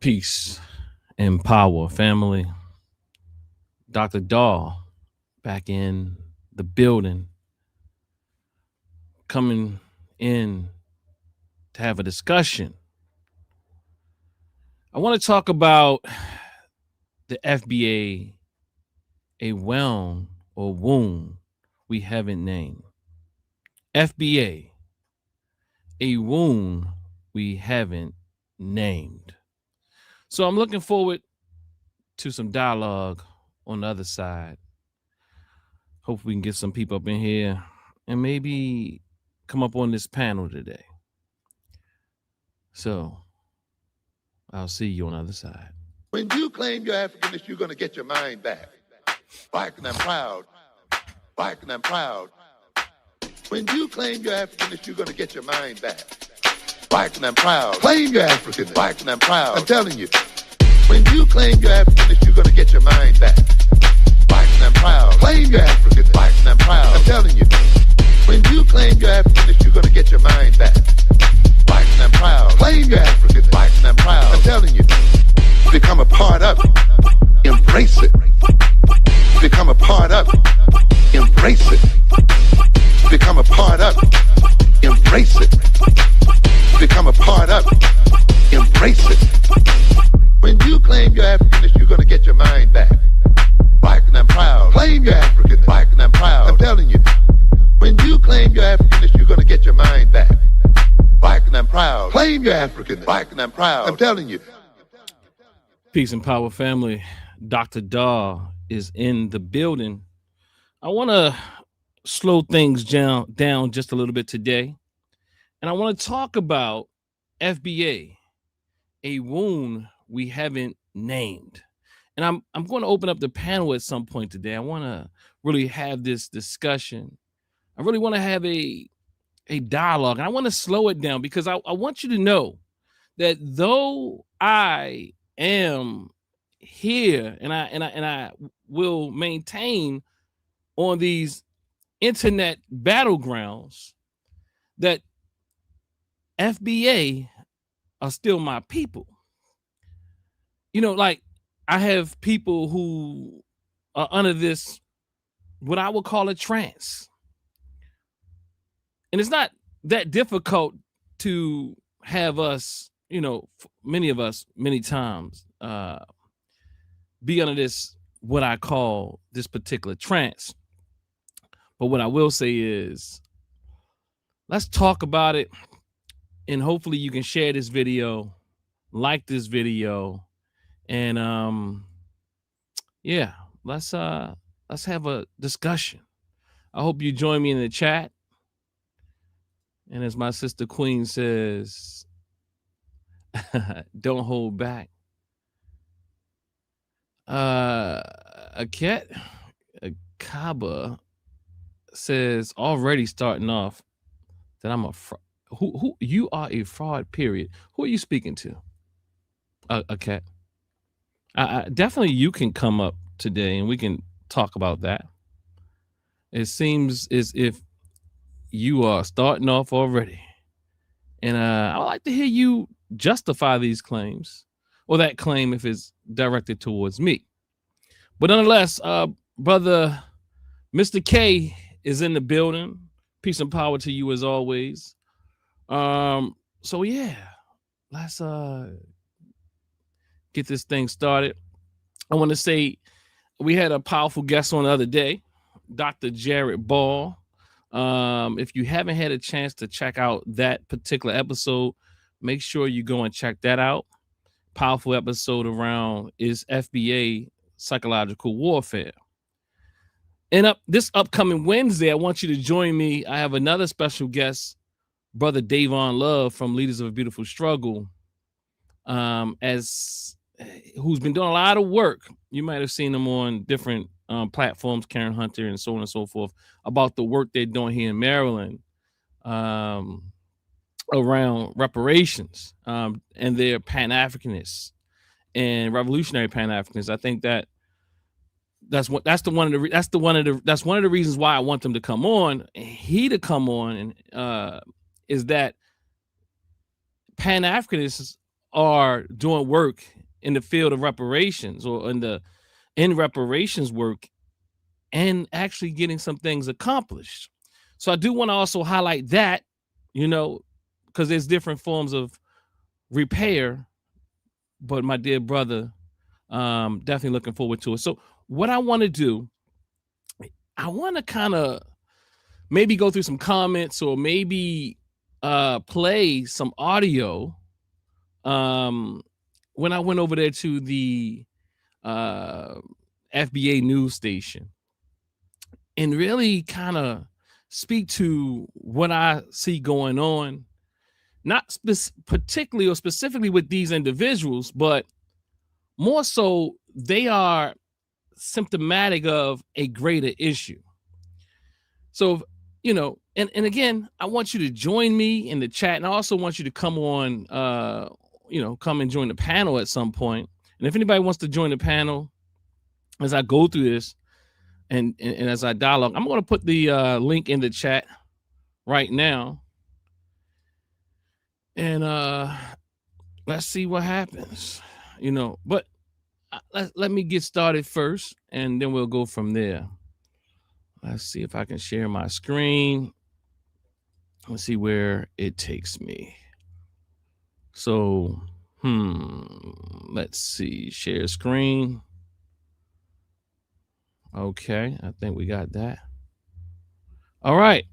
Peace and power, family. Dr. Daw back in the building, coming in to have a discussion. I want to talk about the FBA, a wound or wound we haven't named. FBA, a wound we haven't named. So I'm looking forward to some dialogue on the other side. Hope we can get some people up in here and maybe come up on this panel today. So I'll see you on the other side. When you claim your Africanness, you're going to get your mind back. Black and I'm proud. Black and I'm proud. When you claim your Africanness, you're going to get your mind back. Black and I'm proud. Claim your Africanness. Black and I'm proud. I'm telling you. When you claim your Africanness, you're going to get your mind back. Black and I'm proud. Claim your Africanness. Black and I'm proud. I'm telling you. When you claim your Africanness, you're going to get your mind back. Black and I'm proud. Claim your Africanness. Black and I'm proud. I'm telling you. Become a part of it. Embrace it. Become a part of it. Embrace it. Become a part of it. Embrace it. Become a part of it. Embrace it. When you claim your Africanness, you're going to get your mind back. Black and I'm proud. Claim your Africanness. Black and I'm proud. I'm telling you. When you claim your Africanness, you're going to get your mind back. Black and I'm proud. Claim your Africanness. Black and I'm proud. I'm telling you. Peace and power, family. Dr. Daw is in the building. I want to slow things down just a little bit today. And I want to talk about FBA, a wound we haven't named. And I'm going to open up the panel at some point today. I want to really have this discussion. I really want to have a dialogue. And I want to slow it down because I want you to know that though I am here and I will maintain on these internet battlegrounds, that FBA are still my people. You know, like I have people who are under this, what I would call a trance. And it's not that difficult to have us, you know, many of us, many times, be under this, what I call this particular trance. But what I will say is, let's talk about it. And hopefully you can share this video, like this video. And yeah, let's have a discussion. I hope you join me in the chat. And as my sister Queen says, don't hold back. A Kaba says, already starting off that I'm a fraud. Who you are a fraud, period. Who are you speaking to? A cat. I definitely you can come up today and we can talk about that. It seems as if you are starting off already. And I would like to hear you justify these claims, or that claim if it's directed towards me. But nonetheless, brother Mr. K is in the building. Peace and power to you as always. So yeah, let's get this thing started. I want to say we had a powerful guest on the other day, Dr. Jared Ball. If you haven't had a chance to check out that particular episode, make sure you go and check that out. Powerful episode around is FBA psychological warfare. And this upcoming Wednesday, I want you to join me. I have another special guest, Brother Davon Love from Leaders of a Beautiful Struggle, who's been doing a lot of work. You might have seen him on different platforms, Karen Hunter and so on and so forth, about the work they're doing here in Maryland around reparations and their Pan-Africanists and revolutionary Pan-Africanists. I think that's one of the reasons why I want them to come on. To come on and is that Pan-Africanists are doing work in the field of reparations or in reparations work and actually getting some things accomplished. So I do want to also highlight that, because there's different forms of repair. But my dear brother, definitely looking forward to it. So what I want to do, I want to kind of maybe go through some comments or maybe play some audio when I went over there to the FBA news station and really kind of speak to what I see going on, not particularly or specifically with these individuals, but more so they are symptomatic of a greater issue. So, and again, I want you to join me in the chat, and I also want you to come on, come and join the panel at some point. And if anybody wants to join the panel as I go through this and as I dialogue, I'm going to put the link in the chat right now. And let's see what happens, but let me get started first, and then we'll go from there. Let's see if I can share my screen. Let's see where it takes me. So, let's see, share screen. Okay, I think we got that. All right.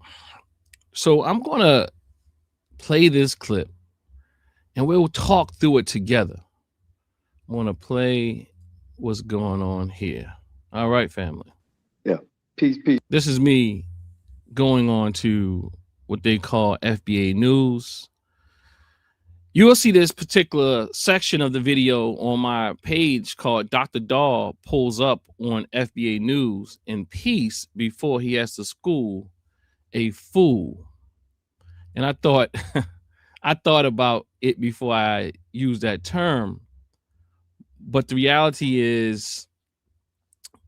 So I'm going to play this clip and we'll talk through it together. I want to play what's going on here. All right, family. Yeah. Peace. This is me going on to what they call FBA News. You will see this particular section of the video on my page called Dr. Dahl Pulls Up on FBA News in Peace Before He Has to School a Fool. And I thought about it before I used that term. But the reality is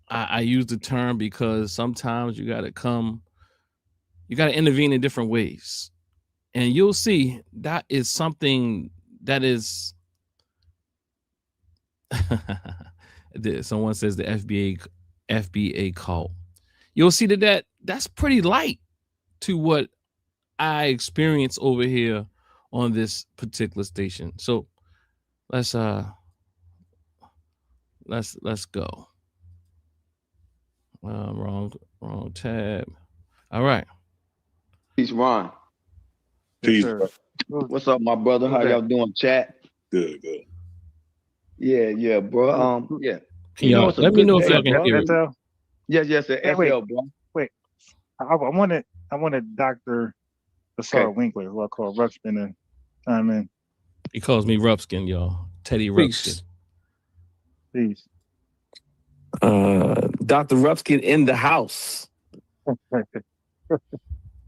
I use the term because sometimes you got to intervene in different ways. And you'll see that is something that is, someone says the FBA cult. You'll see that's pretty light to what I experience over here on this particular station. So let's go. Wrong tab. All right. Peace, Ron. Peace. Yes, what's up, my brother? How y'all doing, chat? Good. Yeah, bro. Yeah. Let me know if y'all can hear it. Yes, FL, bro. Wait. I wanted Dr. Bassar Winkler, who I call Rupskin, and chime in. He calls me Rupskin, y'all. Teddy Rupskin. Peace. Dr. Rupskin in the house.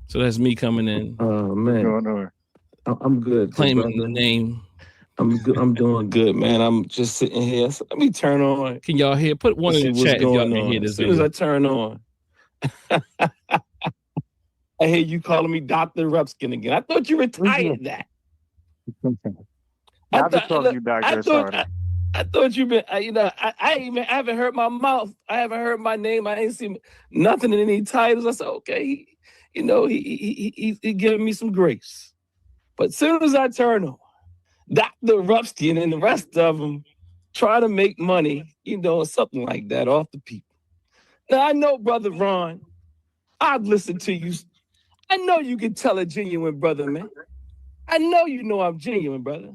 So that's me coming in. Oh man, I'm good. Claiming the name. I'm good. I'm doing good, man. I'm just sitting here. So let me turn on. Can y'all hear? Put one in the chat if y'all can hear this. As soon as I turn on, I hear you calling me Dr. Rupskin again. I thought you retired that. I've been calling you Dr. I thought you've been, I haven't heard my mouth. I haven't heard my name. I ain't seen nothing in any titles. I said, okay, he's giving me some grace. But as soon as I turn on, Dr. Rupskin and the rest of them try to make money, or something like that off the people. Now, I know, Brother Ron, I've listened to you. I know you can tell a genuine brother, man. I know I'm genuine, brother.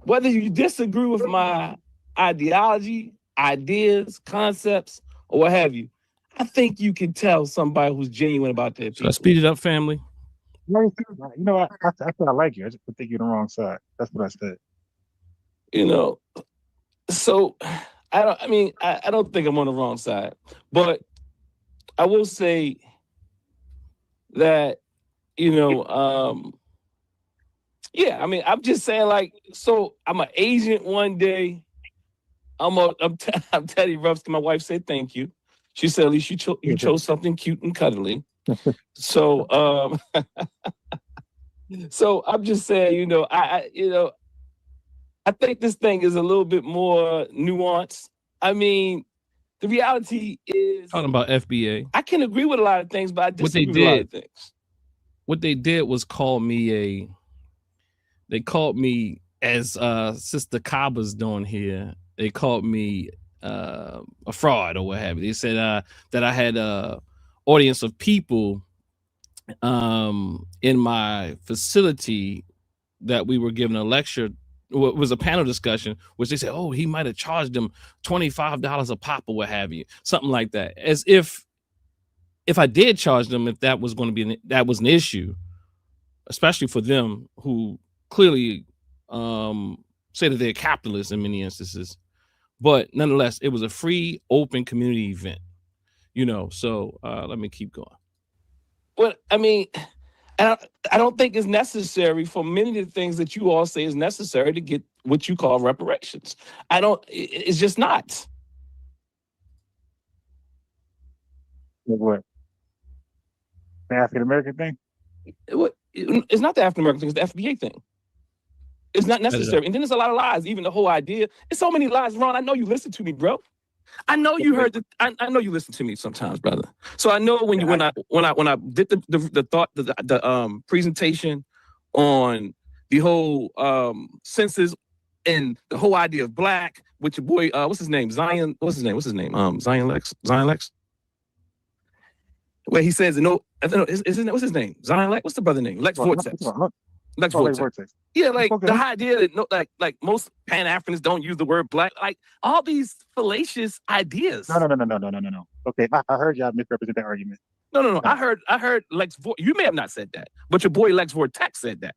Whether you disagree with my ideology, ideas, concepts, or what have you, I think you can tell somebody who's genuine about their people. So I speed it up, family. I said I like you. I just think you're on the wrong side. That's what I said. So I don't think I'm on the wrong side, but I will say that, I'm just saying, so I'm an agent one day. I'm Teddy Rupskin. My wife said thank you. She said at least you chose something cute and cuddly. So so I'm just saying, I think this thing is a little bit more nuanced. I mean, the reality is Talking about FBA. I can agree with a lot of things, but I disagree with a lot of things. What they did was call me as Sister Kaba's doing here. They called me a fraud or what have you. They said that I had a audience of people in my facility that we were giving a lecture. It was a panel discussion, which they said, oh, he might have charged them $25 a pop or what have you, something like that. As if I did charge them, if that was going to be that was an issue, especially for them who clearly say that they're capitalists in many instances. But nonetheless, it was a free, open community event, so let me keep going. Well, I mean, and I don't think it's necessary for many of the things that you all say is necessary to get what you call reparations. It's just not. What? The African American thing? It's not the African American thing, it's the FBA thing. It's not necessary. And then there's a lot of lies, even the whole idea. There's so many lies, Ron. I know you listen to me, bro. I know you heard I know you listen to me sometimes, brother. So I know when I did the presentation on the whole census and the whole idea of black, with your boy, what's his name? Zion. What's his name? Zion Lex. Where he says, what's his name? Zion Lex. What's the brother name? Lex Vortex. Lex Vortex. Yeah, like the idea that like most Pan-Africans don't use the word black, like all these fallacious ideas. No. Okay, I heard y'all misrepresent that argument. No. I heard Lex Vortex. You may have not said that, but your boy Lex Vortex said that.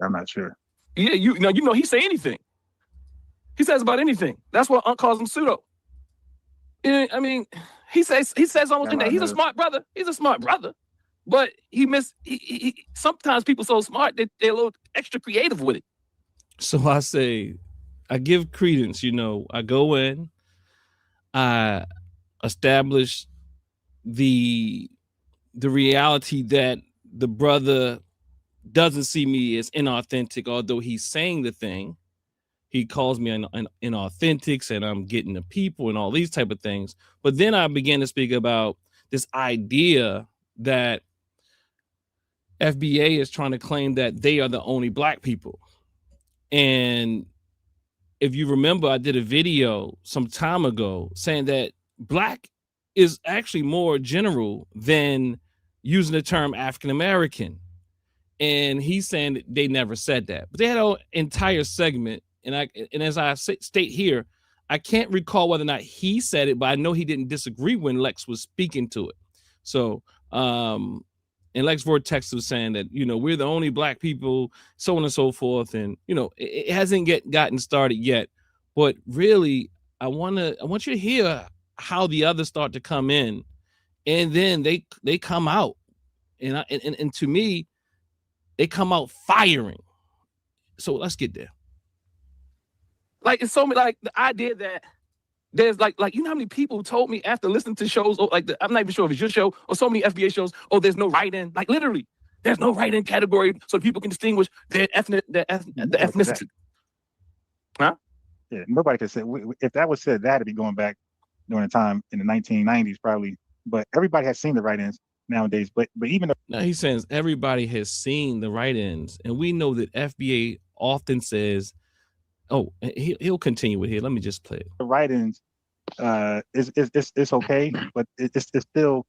I'm not sure. Yeah, he say anything. He says about anything. That's why Unc calls him pseudo. Yeah, I mean, he says almost anything. He's a smart brother. But he sometimes people so smart that they're a little extra creative with it. So I say, I give credence, I go in, I establish the reality that the brother doesn't see me as inauthentic, although he's saying the thing. He calls me an inauthentic, and I'm getting the people and all these type of things. But then I began to speak about this idea that FBA is trying to claim that they are the only black people. And if you remember, I did a video some time ago saying that black is actually more general than using the term African American. And he's saying that they never said that. But they had an entire segment. And as I state here, I can't recall whether or not he said it, but I know he didn't disagree when Lex was speaking to it. So, and Lex Vortex was saying that, we're the only black people, so on and so forth. And, it hasn't gotten started yet. But really, I want you to hear how the others start to come in, and then they come out. And to me, they come out firing. So let's get there. Like, it's so many, like the idea that there's like how many people told me after listening to shows, or I'm not even sure if it's your show or so many FBA shows, there's no write-in. Like literally, there's no write-in category so people can distinguish their ethnicity. Huh? Yeah, nobody can say, if that was said, that'd be going back during the time in the 1990s probably. But everybody has seen the write-ins nowadays. But even now he says everybody has seen the write-ins, and we know that FBA often says, he'll continue with here. Let me just play it. The write-ins, it's okay, but it's still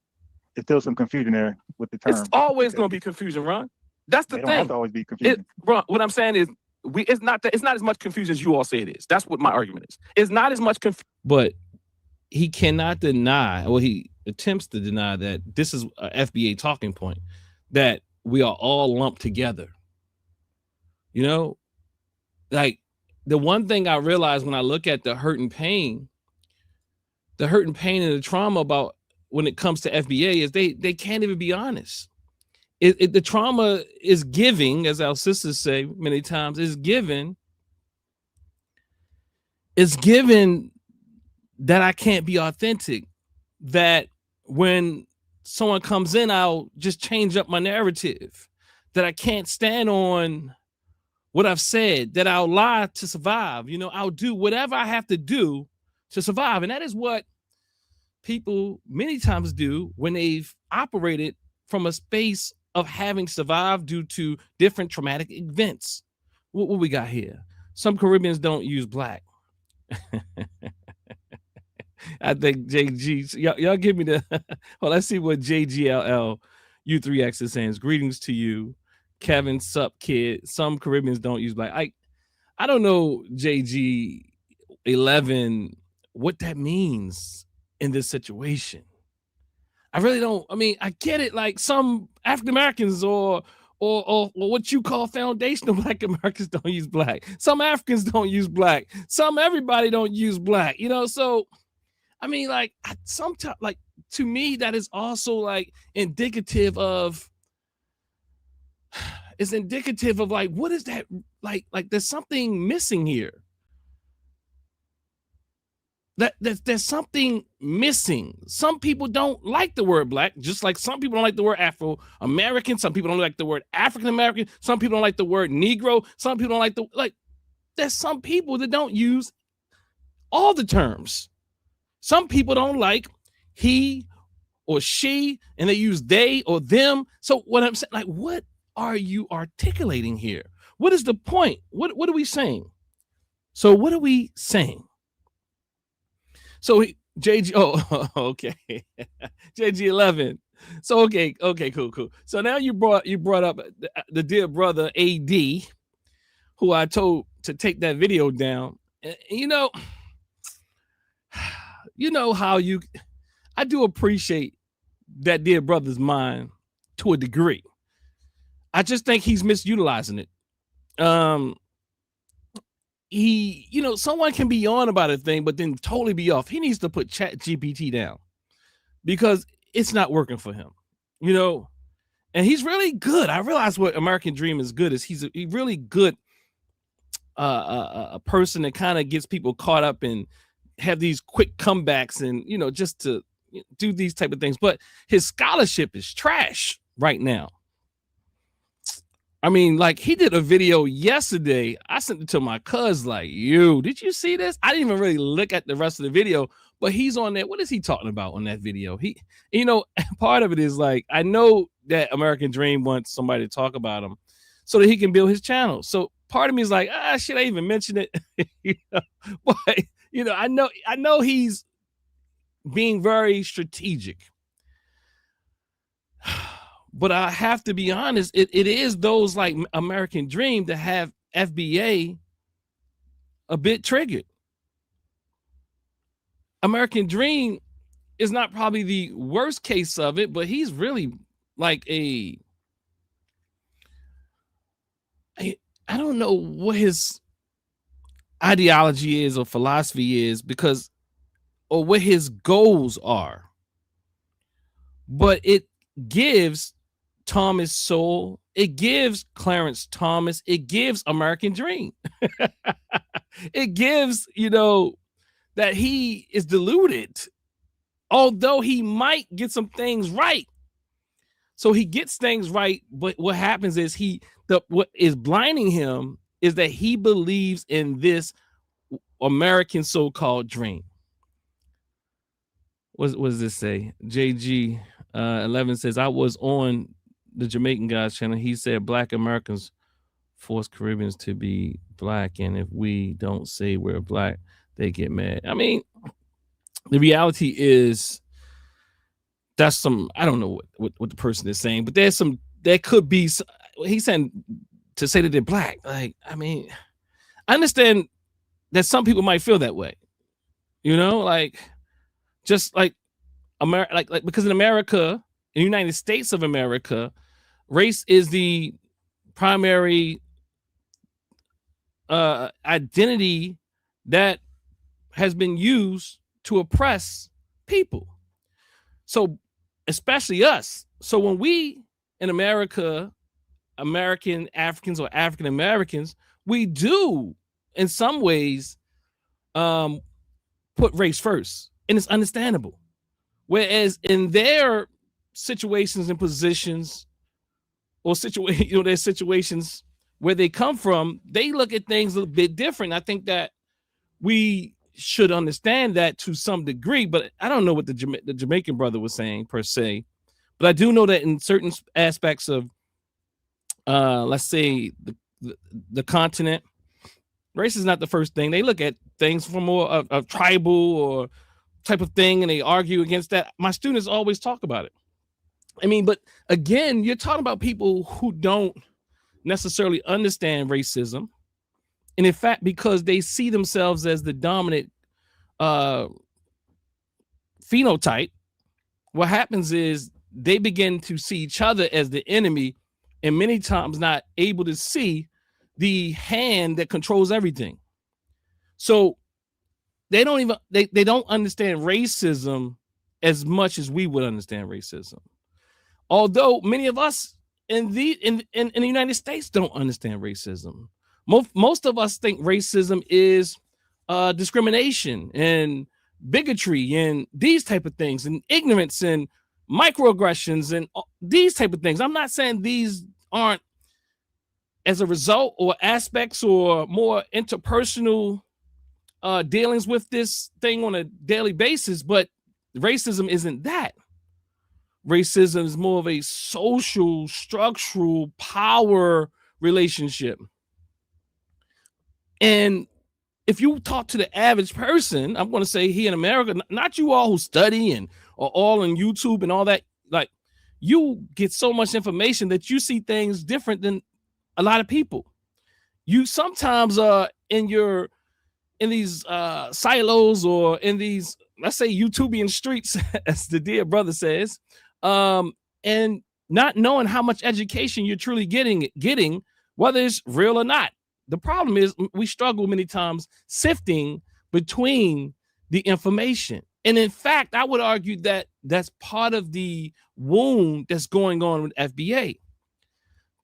some confusion there with the term. It's always going to be confusion, Ron. That's the thing. Don't have to always be confusion. Ron, what I'm saying is, it's not as much confusion as you all say it is. That's what my argument is. It's not as much confusion. But he cannot deny, he attempts to deny that this is a FBA talking point, that we are all lumped together. Like, the one thing I realized when I look at the hurt and pain and the trauma about when it comes to FBA is they can't even be honest. The trauma is giving, as our sisters say many times, is given that I can't be authentic, that when someone comes in, I'll just change up my narrative, that I can't stand on what I've said, that I'll lie to survive. You know, I'll do whatever I have to do to survive. And that is what people many times do when they've operated from a space of having survived due to different traumatic events. What we got here? Some Caribbeans don't use black. I think JG, y'all give me the, well, let's see what JGLL U3X is saying. Greetings to you, Kevin, sup kid. Some Caribbeans don't use black. I don't know, JG11, what that means in this situation. I really don't. I mean, I get it. Like some African Americans or what you call foundational Black Americans don't use black. Some Africans don't use black. Some everybody don't use black. You know, so I mean, like sometimes, like to me, that is also like indicative of. It's indicative of like, what is that? Like there's something missing here. There's something missing. Some people don't like the word black, just like some people don't like the word Afro-American. Some people don't like the word African-American. Some people don't like the word Negro. Some people don't like there's some people that don't use all the terms. Some people don't like he or she, and they use they or them. So what I'm saying, like, what are you articulating here? What is the point? What are we saying? So what are we saying? So JG, oh, okay, JG11. So okay, cool. So now you brought up the dear brother AD, who I told to take that video down. And, you know how I do appreciate that dear brother's mind to a degree. I just think he's misutilizing it. Someone can be on about a thing, but then totally be off. He needs to put Chat GPT down because it's not working for him, and he's really good. I realize what American Dream is good is he's really good a person that kind of gets people caught up and have these quick comebacks and, just to do these type of things. But his scholarship is trash right now. I mean, like he did a video yesterday. I sent it to my cuz like, did you see this? I didn't even really look at the rest of the video, but he's on there. What is he talking about on that video? Part of it is like, I know that American Dream wants somebody to talk about him so that he can build his channel. So part of me is like, should I even mention it? But I know he's being very strategic. But I have to be honest, it is those like American Dream that have FBA a bit triggered. American Dream is not probably the worst case of it, but he's really like I don't know what his ideology is or philosophy is or what his goals are. But it gives Thomas Sowell, it gives Clarence Thomas, it gives American Dream. It gives, that he is deluded, although he might get some things right. So he gets things right, but what happens is what is blinding him is that he believes in this American so-called dream. What does this say? JG 11 says, I was on the Jamaican guy's channel. He said Black Americans force Caribbeans to be black, and if we don't say we're black, they get mad. I mean, the reality is that's some, I don't know what the person is saying, but there could be, he's saying to say that they're black. Like, I mean, I understand that some people might feel that way, like just like America, like because in America, in the United States of America, race is the primary identity that has been used to oppress people. So especially us. So when we in America, American Africans or African Americans, we do in some ways put race first, and it's understandable. Whereas in their situations and positions or their situations where they come from, they look at things a bit different. I think that we should understand that to some degree, but I don't know what the Jamaican brother was saying per se, but I do know that in certain aspects of, let's say the continent, race is not the first thing. They look at things from more of tribal or type of thing, and they argue against that. My students always talk about it. I mean, but again, you're talking about people who don't necessarily understand racism. And in fact, because they see themselves as the dominant phenotype, what happens is they begin to see each other as the enemy, and many times not able to see the hand that controls everything. So they don't even they don't understand racism as much as we would understand racism. Although many of us in the United States don't understand racism. Most of us think racism is discrimination and bigotry and these type of things, and ignorance and microaggressions and these type of things. I'm not saying these aren't as a result or aspects or more interpersonal dealings with this thing on a daily basis, but racism isn't that. Racism is more of a social, structural power relationship. And if you talk to the average person, I'm going to say here in America, not you all who study and are all on YouTube and all that, like, you get so much information that you see things different than a lot of people. You sometimes in these silos or in these, let's say, YouTubian streets, as the dear brother says, and not knowing how much education you're truly getting, whether it's real or not. The problem is we struggle many times sifting between the information. And in fact, I would argue that that's part of the wound that's going on with FBA.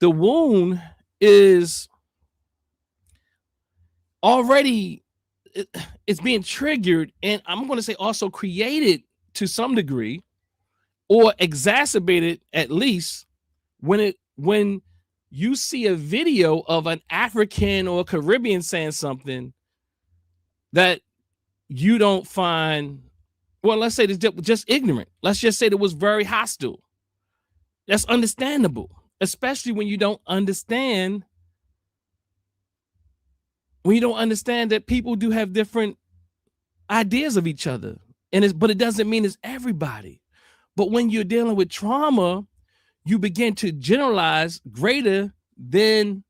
The wound is already, it's being triggered, and I'm going to say also created to some degree, or exacerbated at least, when you see a video of an African or Caribbean saying something that you don't find, well, let's say it's just ignorant. Let's just say that it was very hostile. That's understandable, especially when you don't understand that people do have different ideas of each other. But it doesn't mean it's everybody. But when you're dealing with trauma, you begin to generalize greater than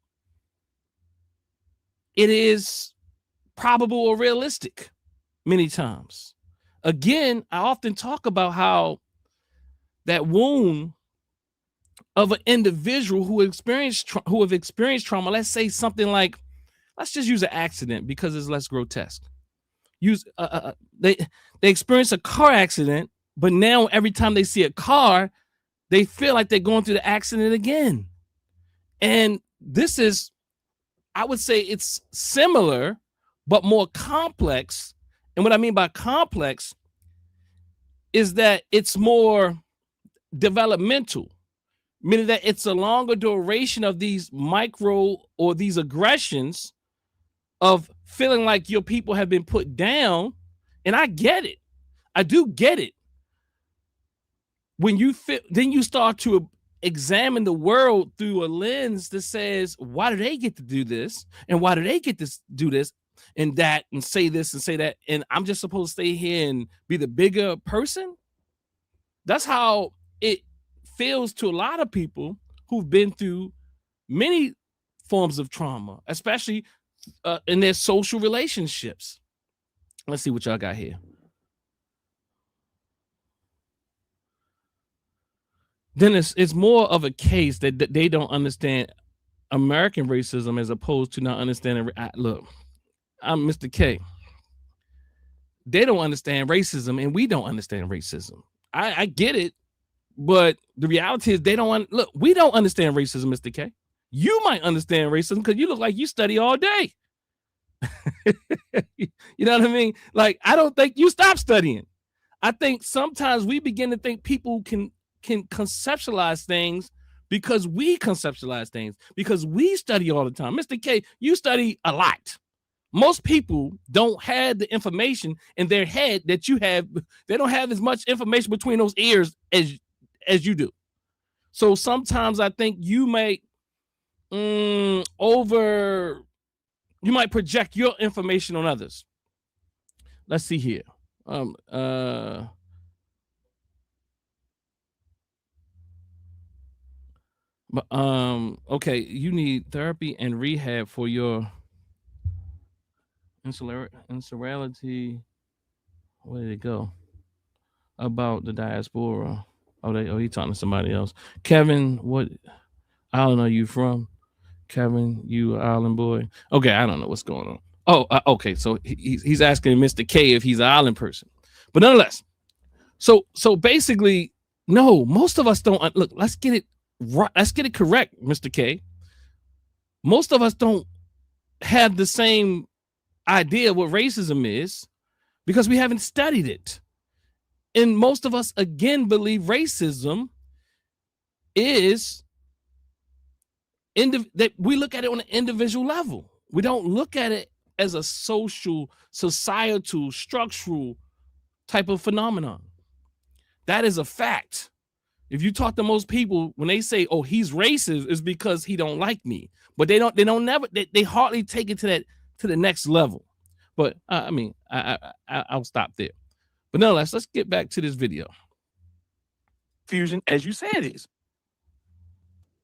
it is probable or realistic many times. Again, I often talk about how that wound of an individual who have experienced trauma, let's say something like, let's just use an accident because it's less grotesque. They experience a car accident, but now every time they see a car, they feel like they're going through the accident again. And this is, I would say it's similar, but more complex. And what I mean by complex is that it's more developmental, meaning that it's a longer duration of these micro or these aggressions of feeling like your people have been put down. And I get it. I do get it. When you feel, then you start to examine the world through a lens that says, why do they get to do this? And why do they get to do this and that and say this and say that? And I'm just supposed to stay here and be the bigger person? That's how it feels to a lot of people who've been through many forms of trauma, especially in their social relationships. Let's see what y'all got here. Then it's more of a case that they don't understand American racism as opposed to not understanding. Look, I'm Mr. K. They don't understand racism, and we don't understand racism. I get it, but the reality is they don't. Look, we don't understand racism, Mr. K. You might understand racism because you look like you study all day. You know what I mean? Like, I don't think you stop studying. I think sometimes we begin to think people can conceptualize things because we conceptualize things, because we study all the time. Mr. K, you study a lot. Most people don't have the information in their head that you have. They don't have as much information between those ears as you do. So sometimes I think you might you might project your information on others. Let's see here. Okay, you need therapy and rehab for your insularity. Where did it go? About the diaspora. He talking to somebody else. Kevin, what island are you from? Kevin, you island boy. Okay, I don't know what's going on. Oh, okay. So he's asking Mr. K if he's an island person, but nonetheless. So basically, no. Most of us don't look. Let's get it right. Let's get it correct, Mr. K. Most of us don't have the same idea what racism is because we haven't studied it. And most of us, again, believe racism is that we look at it on an individual level. We don't look at it as a social, societal, structural type of phenomenon. That is a fact. If you talk to most people, when they say, "Oh, he's racist," it's because he don't like me. But they hardly take it to the next level. But I mean, I'll stop there. But nonetheless, let's get back to this video. Fusion, as you said, is.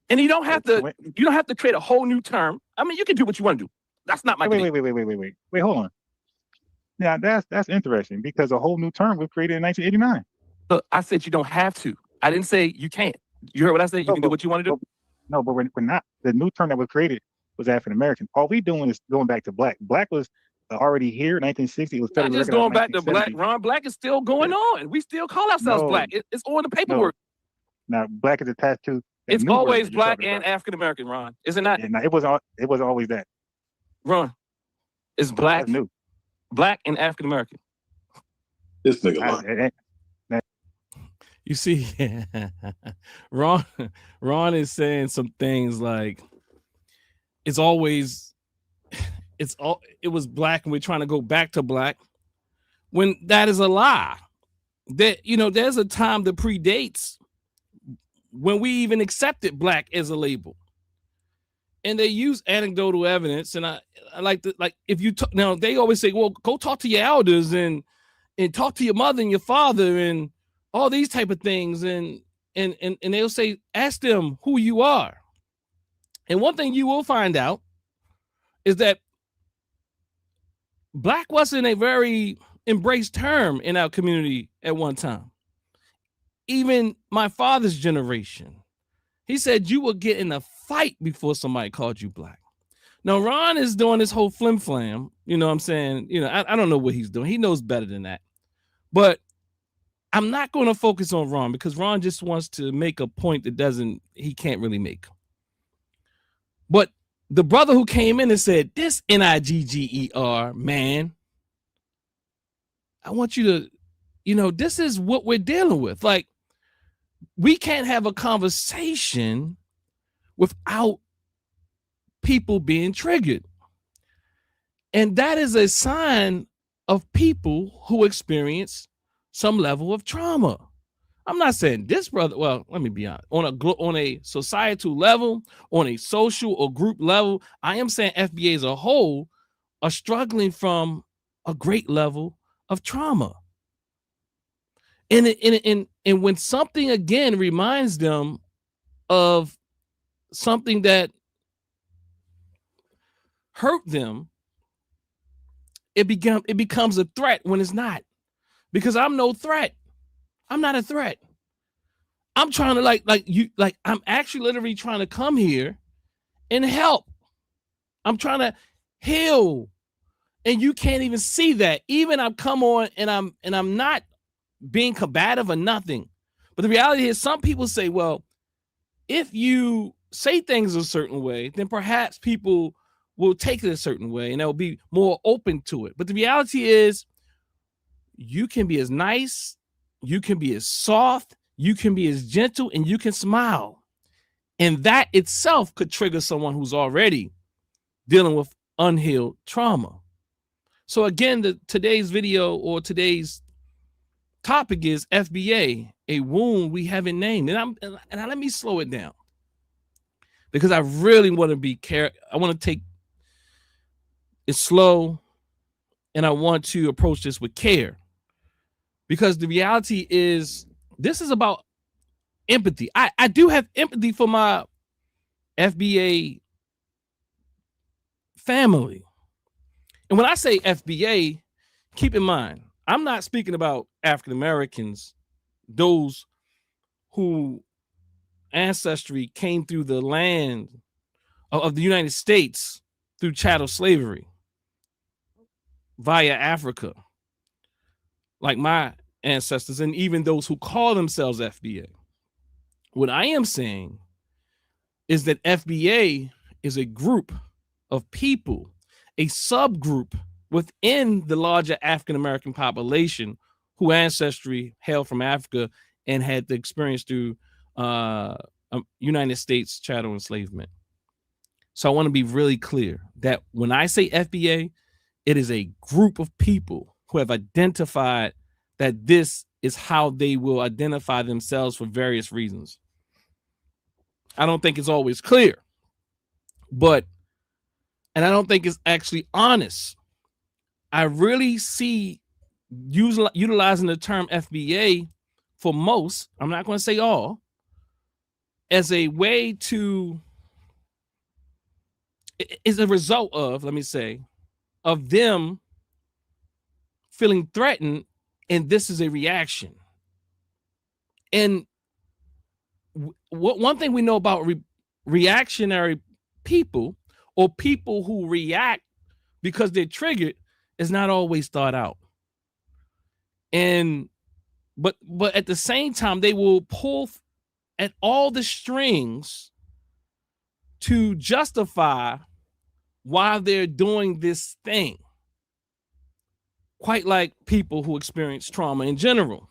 And you don't have to create a whole new term. I mean, you can do what you want to do. That's not my Wait, hold on. Yeah, that's interesting because a whole new term was created in 1989. Look, I said you don't have to. I didn't say you can't. You heard what I said? You can do what you want to do? No, but we're not. The new term that was created was African American. All we doing is going back to black. Black was already here in 1960. It was not just going back to black. Ron, black is still going on. We still call ourselves black. It's on the paperwork. No. Now, black is attached to. It's always black and African American, Ron. Is it not? Yeah, no, it was always that. Ron, it's black, new. Black and African American. This nigga. You see, Ron is saying some things like it was black and we're trying to go back to black when that is a lie. That there's a time that predates when we even accepted black as a label. And they use anecdotal evidence, and I like if you now they always say, well, go talk to your elders and talk to your mother and your father and all these type of things, and they'll say, ask them who you are. And one thing you will find out is that black wasn't a very embraced term in our community at one time. Even my father's generation, he said you would get in a fight before somebody called you black. Now Ron is doing this whole flim flam, you know what I'm saying? I don't know what he's doing. He knows better than that. But I'm not going to focus on Ron because Ron just wants to make a point that he can't really make. But the brother who came in and said, this Nigger, man, I want you to, this is what we're dealing with. Like, we can't have a conversation without people being triggered. And that is a sign of people who experience some level of trauma. I'm not saying this brother, well, let me be honest, on a societal level, on a social or group level, I am saying FBA as a whole are struggling from a great level of trauma. And when something again reminds them of something that hurt them, it becomes a threat when it's not. Because I'm no threat. I'm not a threat. I'm trying to I'm actually literally trying to come here and help. I'm trying to heal. And you can't even see that. Even I've come on and I'm not being combative or nothing. But the reality is some people say, well, if you say things a certain way, then perhaps people will take it a certain way and they'll be more open to it. But the reality is you can be as nice, you can be as soft, you can be as gentle, and you can smile. And that itself could trigger someone who's already dealing with unhealed trauma. So again, today's video or today's topic is FBA, a wound we haven't named. And let me slow it down, because I really want to be careful. I want to take it slow, and I want to approach this with care, because the reality is this is about empathy. I do have empathy for my FBA family. And when I say FBA, keep in mind, I'm not speaking about African Americans, those who ancestry came through the land of the United States through chattel slavery via Africa, like my ancestors, and even those who call themselves FBA. What I am saying is that FBA is a group of people, a subgroup within the larger African American population who ancestry hailed from Africa and had the experience through United States chattel enslavement. So I want to be really clear that when I say FBA, it is a group of people who have identified that this is how they will identify themselves for various reasons. I don't think it's always clear, and I don't think it's actually honest. I really see utilizing the term FBA for most, I'm not going to say all, as a way to, is a result of, let me say, of them feeling threatened, and this is a reaction. And one thing we know about reactionary people, or people who react because they're triggered, is not always thought out. And but at the same time, they will pull at all the strings to justify why they're doing this thing. Quite like people who experience trauma in general.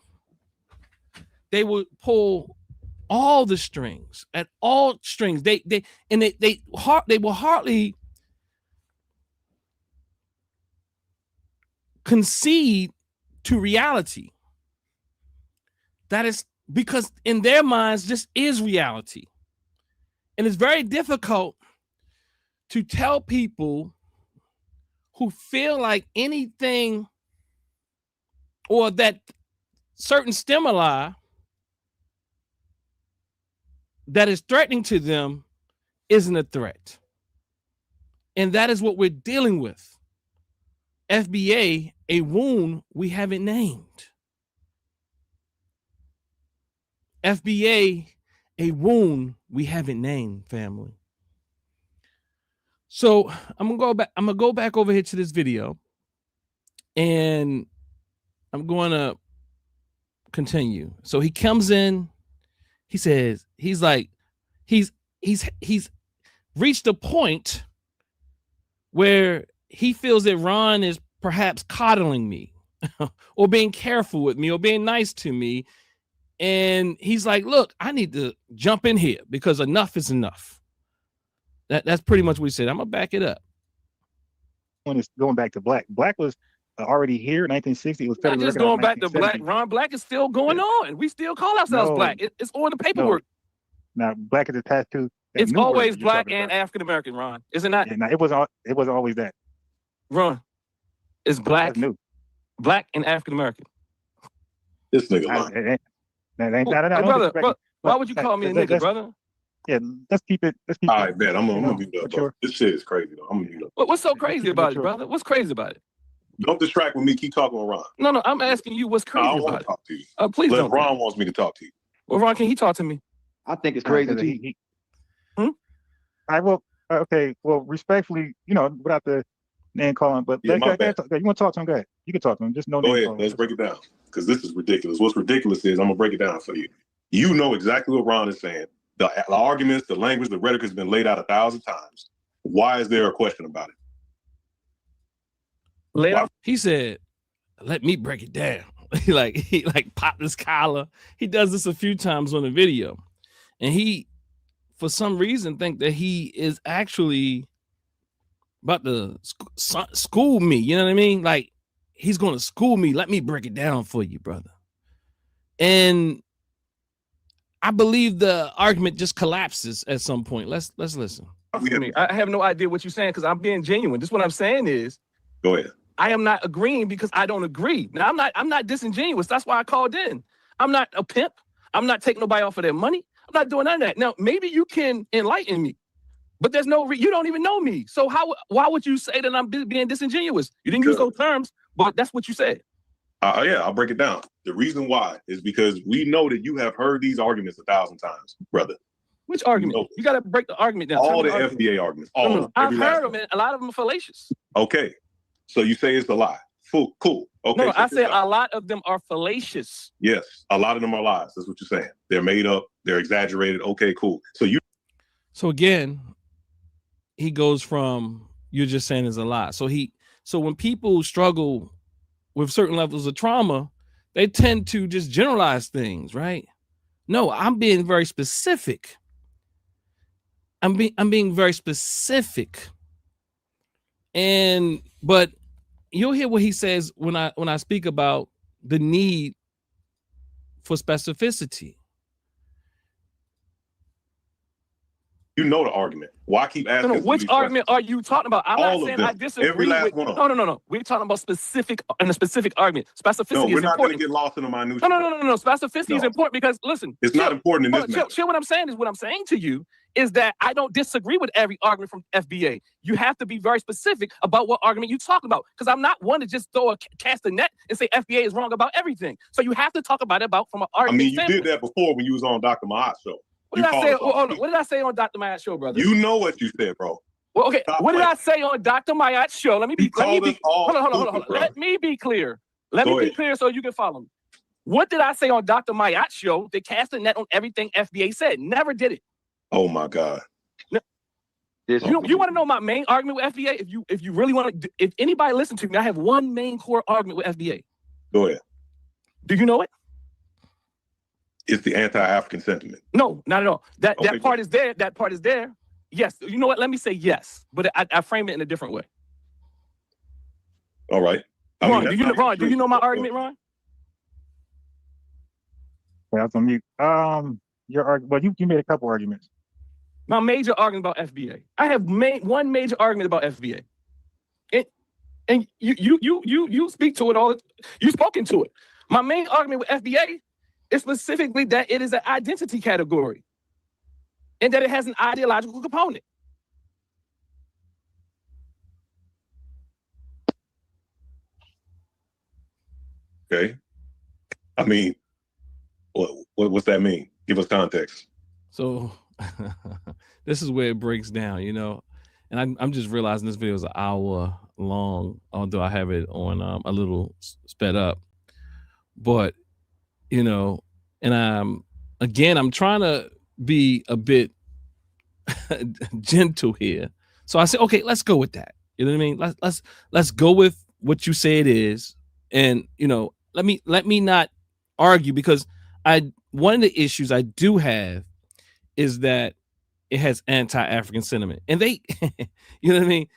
They will pull all the strings, at all strings. They will hardly concede to reality. That is because in their minds, this is reality. And it's very difficult to tell people who feel like anything, or that certain stimuli that is threatening to them isn't a threat. And that is what we're dealing with. FBA, a wound we haven't named. FBA, a wound we haven't named, family. So I'm gonna go back over here to this video, and I'm going to continue. So he comes in, he says, he's reached a point where he feels that Ron is perhaps coddling me or being careful with me or being nice to me. And he's like, look, I need to jump in here because enough is enough. That's pretty much what he said. I'm gonna back it up. One is going back to black. Black was already here in 1960. It was not just going back to black. Ron, black is still going on. We still call ourselves black. It's on the paperwork. Now black is attached to. It's always black and African American, Ron. Is it not? Yeah, no, it wasn't always that. Ron, it's black, black and African American. This nigga. Brother, why would you call me a nigga, brother? Yeah, let's keep it. All right, bet. I'm gonna mute up. Bro. This shit is crazy though. I'm gonna mute up. What's so crazy about it, brother? What's crazy about it? Don't distract with me. Keep talking with Ron. No, I'm asking you what's crazy about it. I don't want to talk to you. Please don't. Ron wants me to talk to you. Well, Ron, can he talk to me? I think it's crazy. I will. Okay. Well, respectfully, without the name calling, but you want to talk to him? Go ahead. You can talk to him. Just no name calling. Go ahead. Let's break it down because this is ridiculous. What's ridiculous is I'm gonna break it down for you. You know exactly what Ron is saying. The arguments, the language, the rhetoric has been laid out 1,000 times. Why is there a question about it? He said, "Let me break it down." he popped his collar. He does this a few times on the video, and he for some reason, think that he is actually about to school me. You know what I mean? Like, he's going to school me. Let me break it down for you, brother. And I believe the argument just collapses at some point. Let's listen. I have no idea what you're saying because I'm being genuine. This what I'm saying is, Go ahead. I am not agreeing because I don't agree. Now I'm not disingenuous. That's why I called in. I'm not a pimp. I'm not taking nobody off of their money. I'm not doing none of that. Now maybe you can enlighten me, but there's no you don't even know me. So why would you say that I'm being disingenuous? You didn't use those terms, but that's what you said. Yeah, I'll break it down. The reason why is because we know that you have heard these arguments 1,000 times, brother. Which argument? You got to break the argument down. All the FBA arguments. All no. I've heard them, and a lot of them are fallacious. Okay. So you say it's a lie. Cool. Okay. No, I said a lot of them are fallacious. Yes, a lot of them are lies. That's what you're saying. They're made up. They're exaggerated. Okay, cool. So again, he goes from you're just saying it's a lie. So when people struggle with certain levels of trauma, they tend to just generalize things, right? No, I'm being very specific. I'm being very specific. But you'll hear what he says when I speak about the need for specificity. You know the argument. Why keep asking? No, which argument are you talking about? I'm all not saying I disagree. Every last one of them. No. We're talking about specific argument. Specificity no, we're is not going to important. get lost in the minutiae. No. Specificity is important because listen, it's not important in this matter. Chill, what I'm saying to you is that I don't disagree with every argument from FBA. You have to be very specific about what argument you're talking about, because I'm not one to just cast a net and say FBA is wrong about everything. So you have to talk about it from an argument. I mean, you did that before when you was on Dr. Mahat's show. What did I say? What did I say on Dr. Mahat's show, brother? You know what you said, bro. Well, okay. What did I say on Dr. Mahat's show? Hold on. Let me be clear. Let me be clear so you can follow me. What did I say on Dr. Mahat's show that cast a net on everything FBA said? Never did it. Oh my God. You want to know my main argument with FBA? If you really want to, if anybody listen to me, I have one main core argument with FBA. Go ahead. Do you know it? It's the anti-African sentiment. No, not at all. That part is there. That part is there. Yes. You know what? Let me say yes, but I frame it in a different way. All right. Ron, do you know my argument, Ron? Yeah, I was on mute. You made a couple arguments. My major argument about FBA. I have one major argument about FBA. And you speak to it all. You've spoken to it. My main argument with FBA is specifically that it is an identity category and that it has an ideological component. Okay. I mean, what's that mean? Give us context. So this is where it breaks down, you know, and I'm just realizing this video is an hour long, although I have it on a little sped up. But, you know, and I'm trying to be a bit gentle here. So I said, okay, let's go with that. You know what I mean? Let's go with what you say it is. And, you know, let me not argue, because one of the issues I do have is that it has anti-African sentiment, and they, you know what I mean?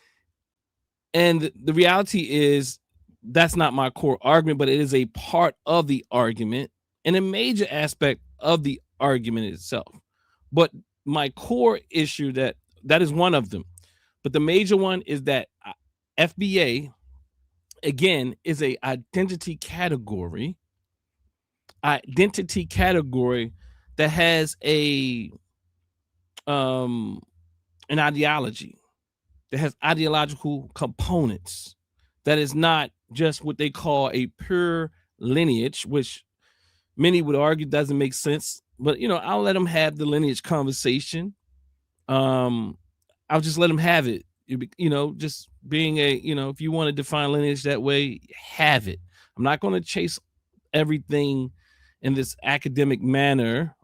And the reality is that's not my core argument, but it is a part of the argument and a major aspect of the argument itself. But my core issue that is one of them, but the major one is that FBA, again, is a identity category that has an ideology, that has ideological components, that is not just what they call a pure lineage, which many would argue doesn't make sense. But, you know, I'll let them have the lineage conversation. I'll just let them have it. You know, just being if you want to define lineage that way, have it. I'm not going to chase everything in this academic manner.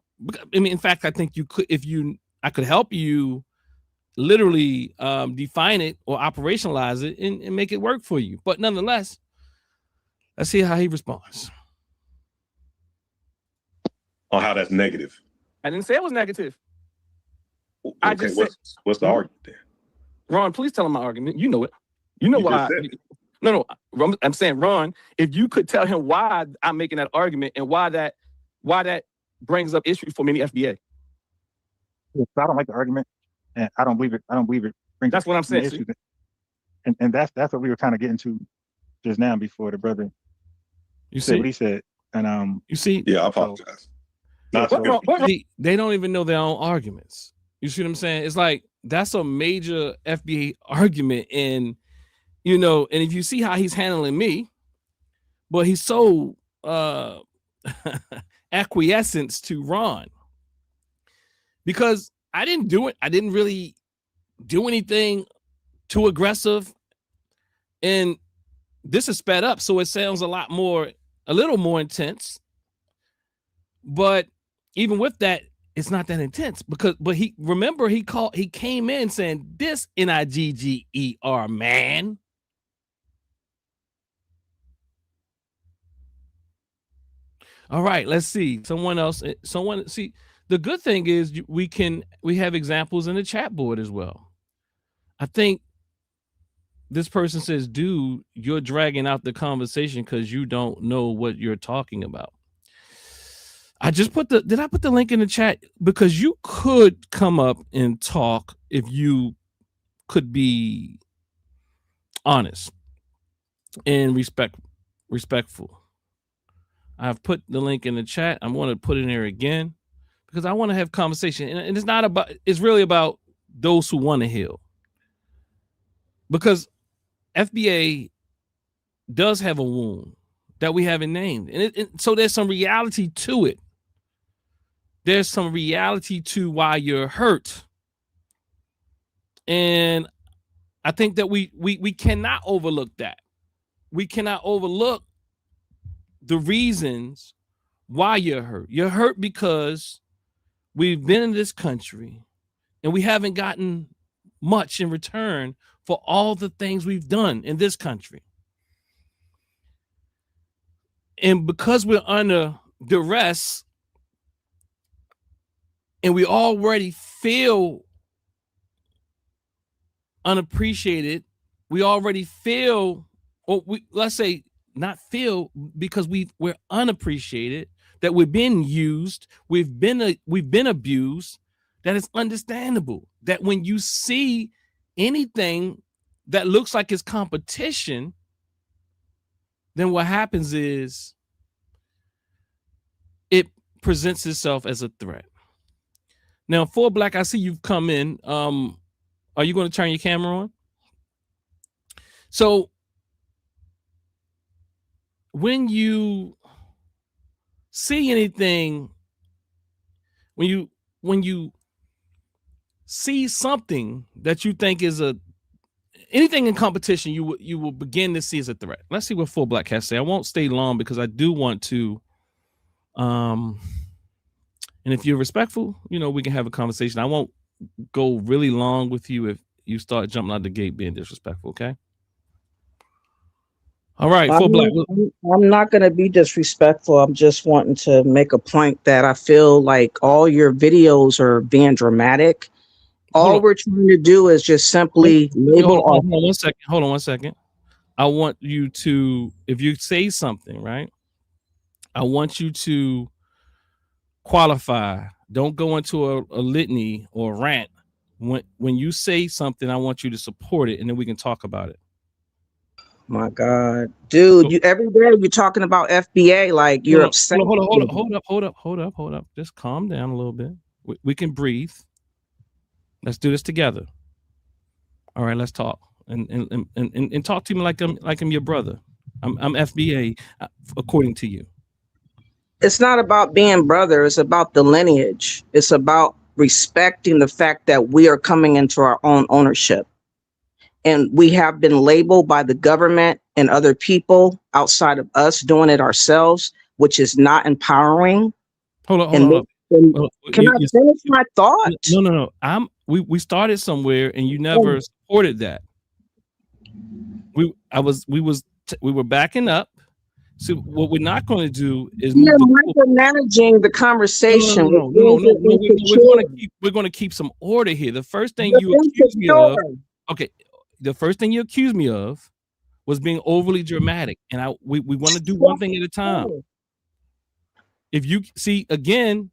I mean, in fact, I think you could, I could help you literally define it or operationalize it and make it work for you. But nonetheless, let's see how he responds. On how that's negative. I didn't say it was negative. Okay, just said, what's the argument there? Ron, please tell him my argument. You know it. You know why. No, I'm saying, Ron, if you could tell him why I'm making that argument and why that brings up issues for many FBA. I don't like the argument, and I don't believe it brings. That's what I'm saying. Issues. And that's what we were kind of getting to just now before the brother. You said see what he said, and I apologize. They don't even know their own arguments. You see what I'm saying? It's like that's a major FBA argument, and and if you see how he's handling me, but he's so acquiescence to Ron because I didn't do it. I didn't really do anything too aggressive, and this is sped up, so it sounds a little more intense. But even with that, it's not that intense but he came in saying this NIGGER man. All right, let's see. See, the good thing is we have examples in the chat board as well. I think this person says, dude, you're dragging out the conversation because you don't know what you're talking about. I just did I put the link in the chat? Because you could come up and talk if you could be honest and respectful. I've put the link in the chat. I'm going to put it in there again because I want to have conversation. And it's really about those who want to heal. Because FBA does have a wound that we haven't named. And so there's some reality to it. There's some reality to why you're hurt. And I think that we cannot overlook that. We cannot overlook the reasons why you're hurt. You're hurt because we've been in this country and we haven't gotten much in return for all the things we've done in this country. And because we're under duress and we already feel unappreciated, we already feel, let's say not feel, because we're unappreciated, that we've been used, we've been abused, that it's understandable that when you see anything that looks like it's competition, then what happens is it presents itself as a threat. Now, For Black, I see you've come in. Are you going to turn your camera on? So when you see anything, when you see something that you think is anything in competition, you will begin to see as a threat. Let's see what For Black has to say. I won't stay long because I do want to, and if you're respectful, we can have a conversation. I won't go really long with you if you start jumping out the gate being disrespectful, okay? All right, For Black. I'm not going to be disrespectful. I'm just wanting to make a point that I feel like all your videos are being dramatic. All we're trying to do is just simply label. Hold on one second. I want you to, if you say something, right? I want you to qualify. Don't go into a litany or a rant. When you say something, I want you to support it, and then we can talk about it. My God, dude, you every day you're talking about FBA like you're upset. Hold up. Just calm down a little bit. We can breathe. Let's do this together. All right, let's talk and talk to me like I'm your brother. I'm FBA according to you. It's not about being brother. It's about the lineage. It's about respecting the fact that we are coming into our own ownership. And we have been labeled by the government and other people outside of us doing it ourselves, which is not empowering. Hold on. Can I finish my thought? No. We started somewhere and you never supported that. We were backing up So what we're not going to do is move You're the micromanaging the conversation. no. We're going to keep some order here. The first thing you accuse me of, okay, the first thing you accused me of was being overly dramatic, and we want to do one thing at a time. If you see again,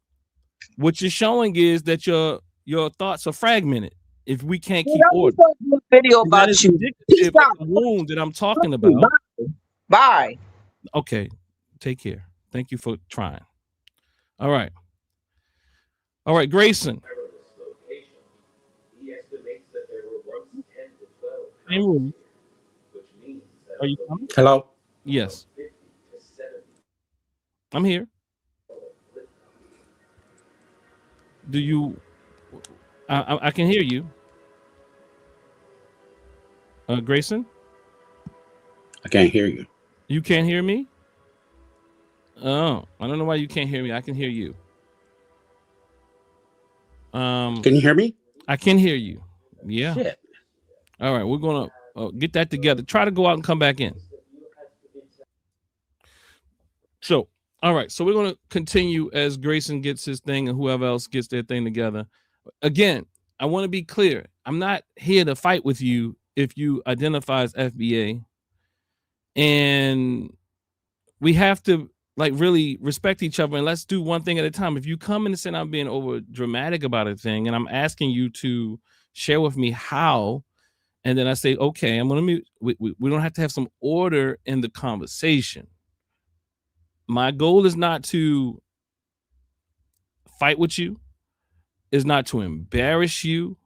what you're showing is that your thoughts are fragmented. If we can't keep order, video about you. The wound that I'm talking about. Bye. Okay, take care. Thank you for trying. All right, Grayson. Same room. Are you coming? Hello? Yes. I'm here. Do you I can hear you. Grayson? I can't hear you. You can't hear me? Oh, I don't know why you can't hear me. I can hear you. Can you hear me? I can hear you. Yeah. Shit. All right, we're gonna get that together. Try to go out and come back in. So, all right, so we're gonna continue as Grayson gets his thing and whoever else gets their thing together. Again, I want to be clear. I'm not here to fight with you if you identify as FBA, and we have to like really respect each other and let's do one thing at a time. If you come in and say I'm being over dramatic about a thing and I'm asking you to share with me how, and then I say, okay, I'm gonna mute. We don't have to have some order in the conversation. My goal is not to fight with you, is not to embarrass you,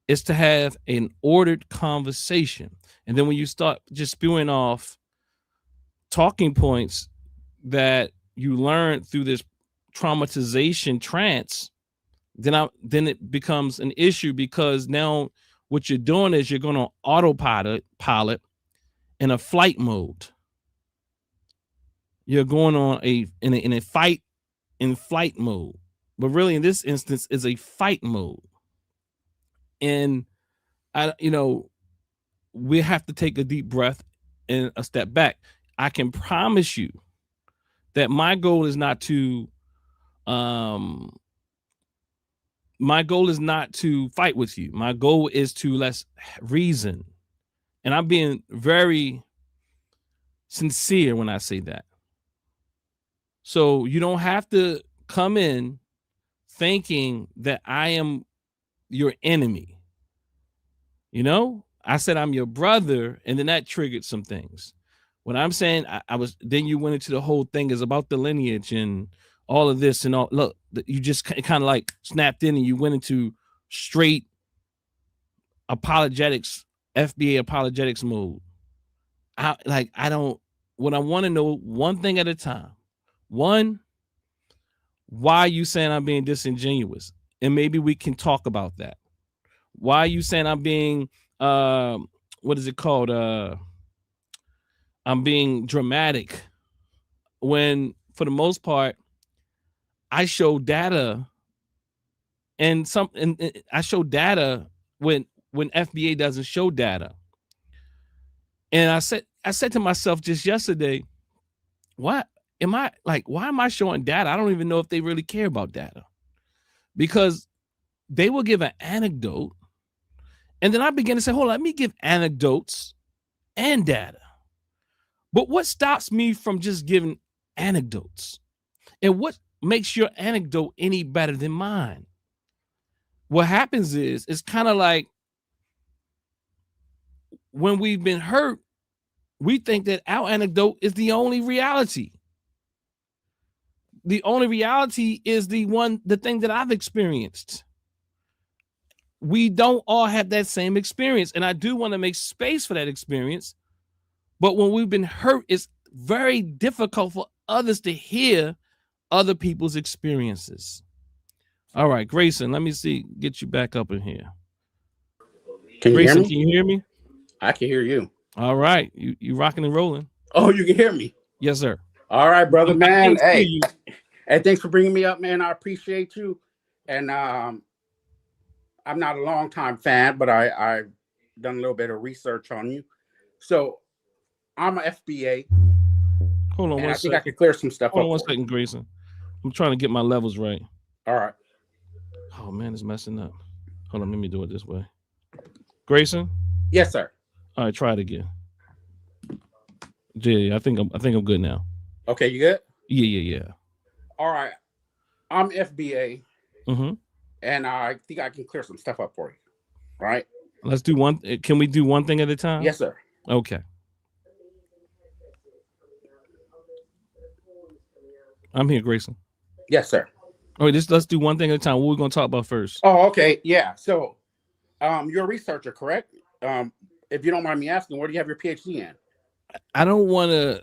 it's to have an ordered conversation. And then when you start just spewing off talking points that you learn through this traumatization trance, then it becomes an issue, because now what you're doing is you're going to autopilot in a flight mode. You're going on in a fight in flight mode, but really in this instance is a fight mode. And we have to take a deep breath and a step back. I can promise you that my goal is not to fight with you. My goal is to let's reason. And I'm being very sincere when I say that. So you don't have to come in thinking that I am your enemy. I said I'm your brother, and then that triggered some things. What I'm saying, then you went into the whole thing is about the lineage and all of this and all. Look, you just kind of like snapped in and you went into straight apologetics, FBA apologetics mode. What I want to know one thing at a time. One, why are you saying I'm being disingenuous? And maybe we can talk about that. Why are you saying I'm being, what is it called? I'm being dramatic when, for the most part, I show data, and I show data when FBA doesn't show data. And I said to myself just yesterday, why am I showing data? I don't even know if they really care about data, because they will give an anecdote, and then I begin to say, hold on, let me give anecdotes and data. But what stops me from just giving anecdotes? And what makes your anecdote any better than mine? What happens is, it's kind of like when we've been hurt, we think that our anecdote is the only reality. The only reality is the thing that I've experienced. We don't all have that same experience. And I do want to make space for that experience. But when we've been hurt, it's very difficult for others to hear other people's experiences. All right, Grayson, let me get you back up in here. Grayson, can you hear me? I can hear you. All right, you rocking and rolling. Oh, you can hear me? Yes, sir. All right, brother, man. Hey, thanks for bringing me up, man. I appreciate you. And I'm not a long-time fan, but I've done a little bit of research on you. So I'm an FBA. Hold on And one I think I second. can clear some stuff Hold up. on 1 second, Grayson. I'm trying to get my levels right. All right. Oh man, it's messing up. Hold on, let me do it this way. Grayson? Yes, sir. All right, try it again. Yeah, I think I'm good now. Okay, you good? Yeah. All right. I'm FBA, Mm-hmm. and I think I can clear some stuff up for you. Right? Let's do one. Can we do one thing at a time? Yes, sir. Okay. I'm here, Grayson. Yes, sir. All right, let's do one thing at a time. What are we going to talk about first? Oh, okay. Yeah. So, you're a researcher, correct? If you don't mind me asking, where do you have your PhD in? I don't want to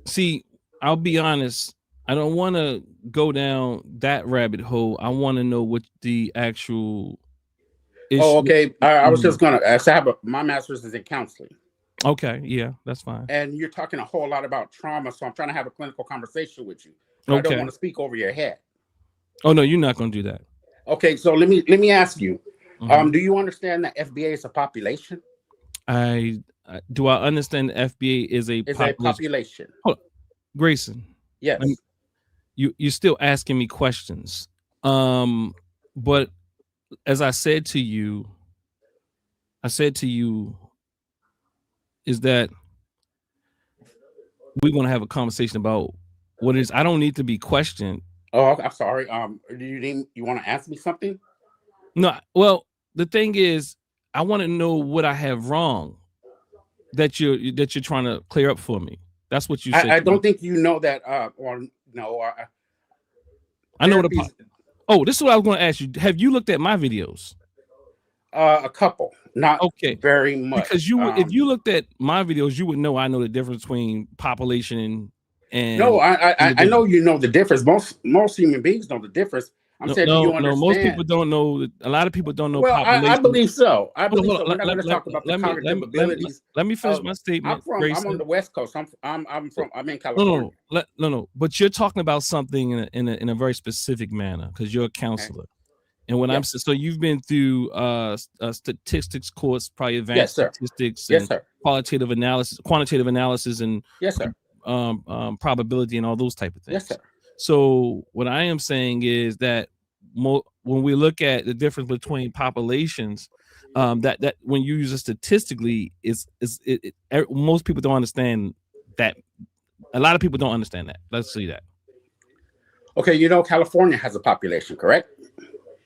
see. I'll be honest. I don't want to go down that rabbit hole. I want to know what the actual issue. Oh, okay. I was just gonna ask. My master's is in counseling. Okay, yeah, that's fine. And you're talking a whole lot about trauma, so I'm trying to have a clinical conversation with you. Okay. I don't want to speak over your head. Oh no, you're not going to do that. Okay, so let me ask you. Do you understand that FBA is a population? Do I understand the FBA is a population? Hold on. Grayson. Yes. You're still asking me questions. But as I said to you is that we're going to have a conversation about what it is. I don't need to be questioned. Oh, I'm sorry. Do you want to ask me something? No. Well, the thing is, I want to know what I have wrong that you're trying to clear up for me. That's what you said. I don't think you know that. Or no. I know Oh, this is what I was going to ask you. Have you looked at my videos? A couple, not very much. Because if you looked at my videos, you would know I know the difference between population and. No, I know you know the difference. Most human beings know the difference. I'm saying, do you understand? No, most people don't know. A lot of people don't know. Well, population. I believe so. I believe so. We're not going to talk about the cognitive abilities. Let me finish my statement. I'm on the West Coast. I'm in California. No. But you're talking about something in a very specific manner because you're a counselor. Okay. And when I'm so you've been through statistics course, probably advanced statistics, and quantitative analysis, and probability and all those type of things. Yes, sir. So what I am saying is that when we look at the difference between populations, that when you use it statistically, most people don't understand that. A lot of people don't understand that. Let's see that. Okay, California has a population, correct?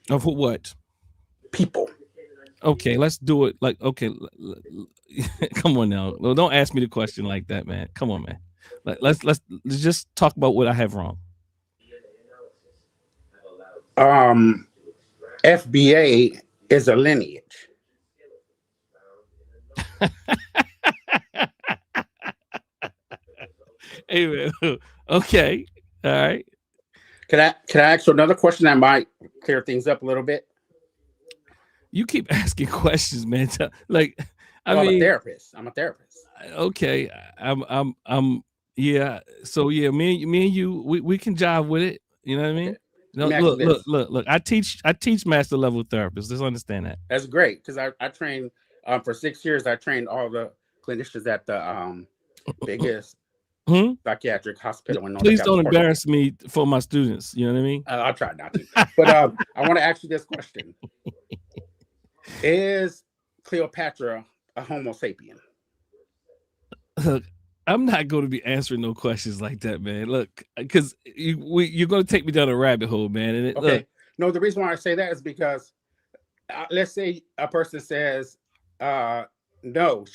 Of what? People. Okay, let's do it. Come on now. Well, don't ask me the question like that, man. Come on, man. Let's just talk about what I have wrong. FBA is a lineage. Hey, man. Okay. All right. Can I ask you another question that might clear things up a little bit? You keep asking questions, man. I'm a therapist. I'm a therapist. Okay. Yeah. So yeah, me and you, we can jive with it. You know what I mean? No, look. I teach master level therapists. Let's understand that. That's great because I trained for 6 years. I trained all the clinicians at the biggest psychiatric hospital. Please don't embarrass me for my students. You know what I mean? I'll try not to. But I want to ask you this question: Is Cleopatra a Homo sapien? Look, I'm not going to be answering no questions like that, man. Look, because you're going to take me down a rabbit hole, man. Okay. No, the reason why I say that is because let's say a person says, no,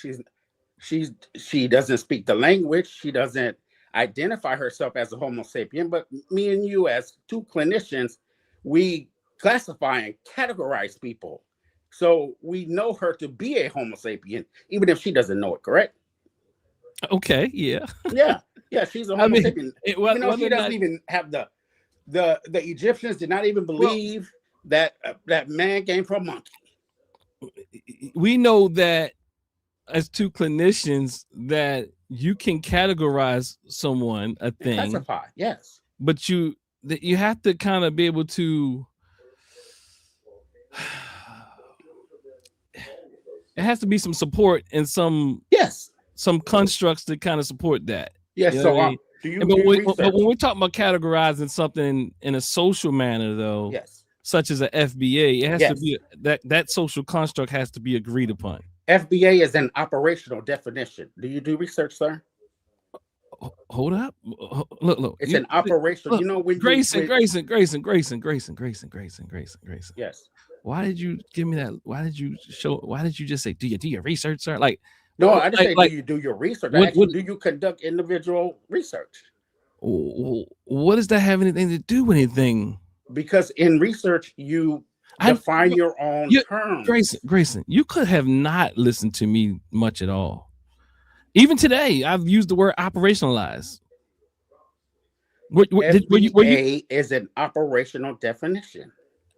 she doesn't speak the language. She doesn't identify herself as a Homo sapien. But me and you, as two clinicians, we classify and categorize people. So we know her to be a Homo sapien, even if she doesn't know it, correct? Okay, yeah. Yeah, she's a Homo sapien. She doesn't even have the Egyptians did not even believe that man came from a monkey. We know that as two clinicians that you can categorize someone, a thing. Classify, yes. But you have to kind of be able to. It has to be some support and some constructs to kind of support that. Yes. But when we're talking about categorizing something in a social manner, though, yes, such as an FBA, it has yes. to be that social construct has to be agreed upon. FBA is an operational definition. Do you do research, sir? Hold up. Look. It's an operational. You know, when Grayson. Yes. Why did you give me that? Why did you just say, do you do your research, sir? Like, no, I didn't say, do you do your research? I asked you, do you conduct individual research? What does that have anything to do with anything? Because in research, you define your own terms. Grayson, you could have not listened to me much at all. Even today, I've used the word operationalize. FBA is an operational definition.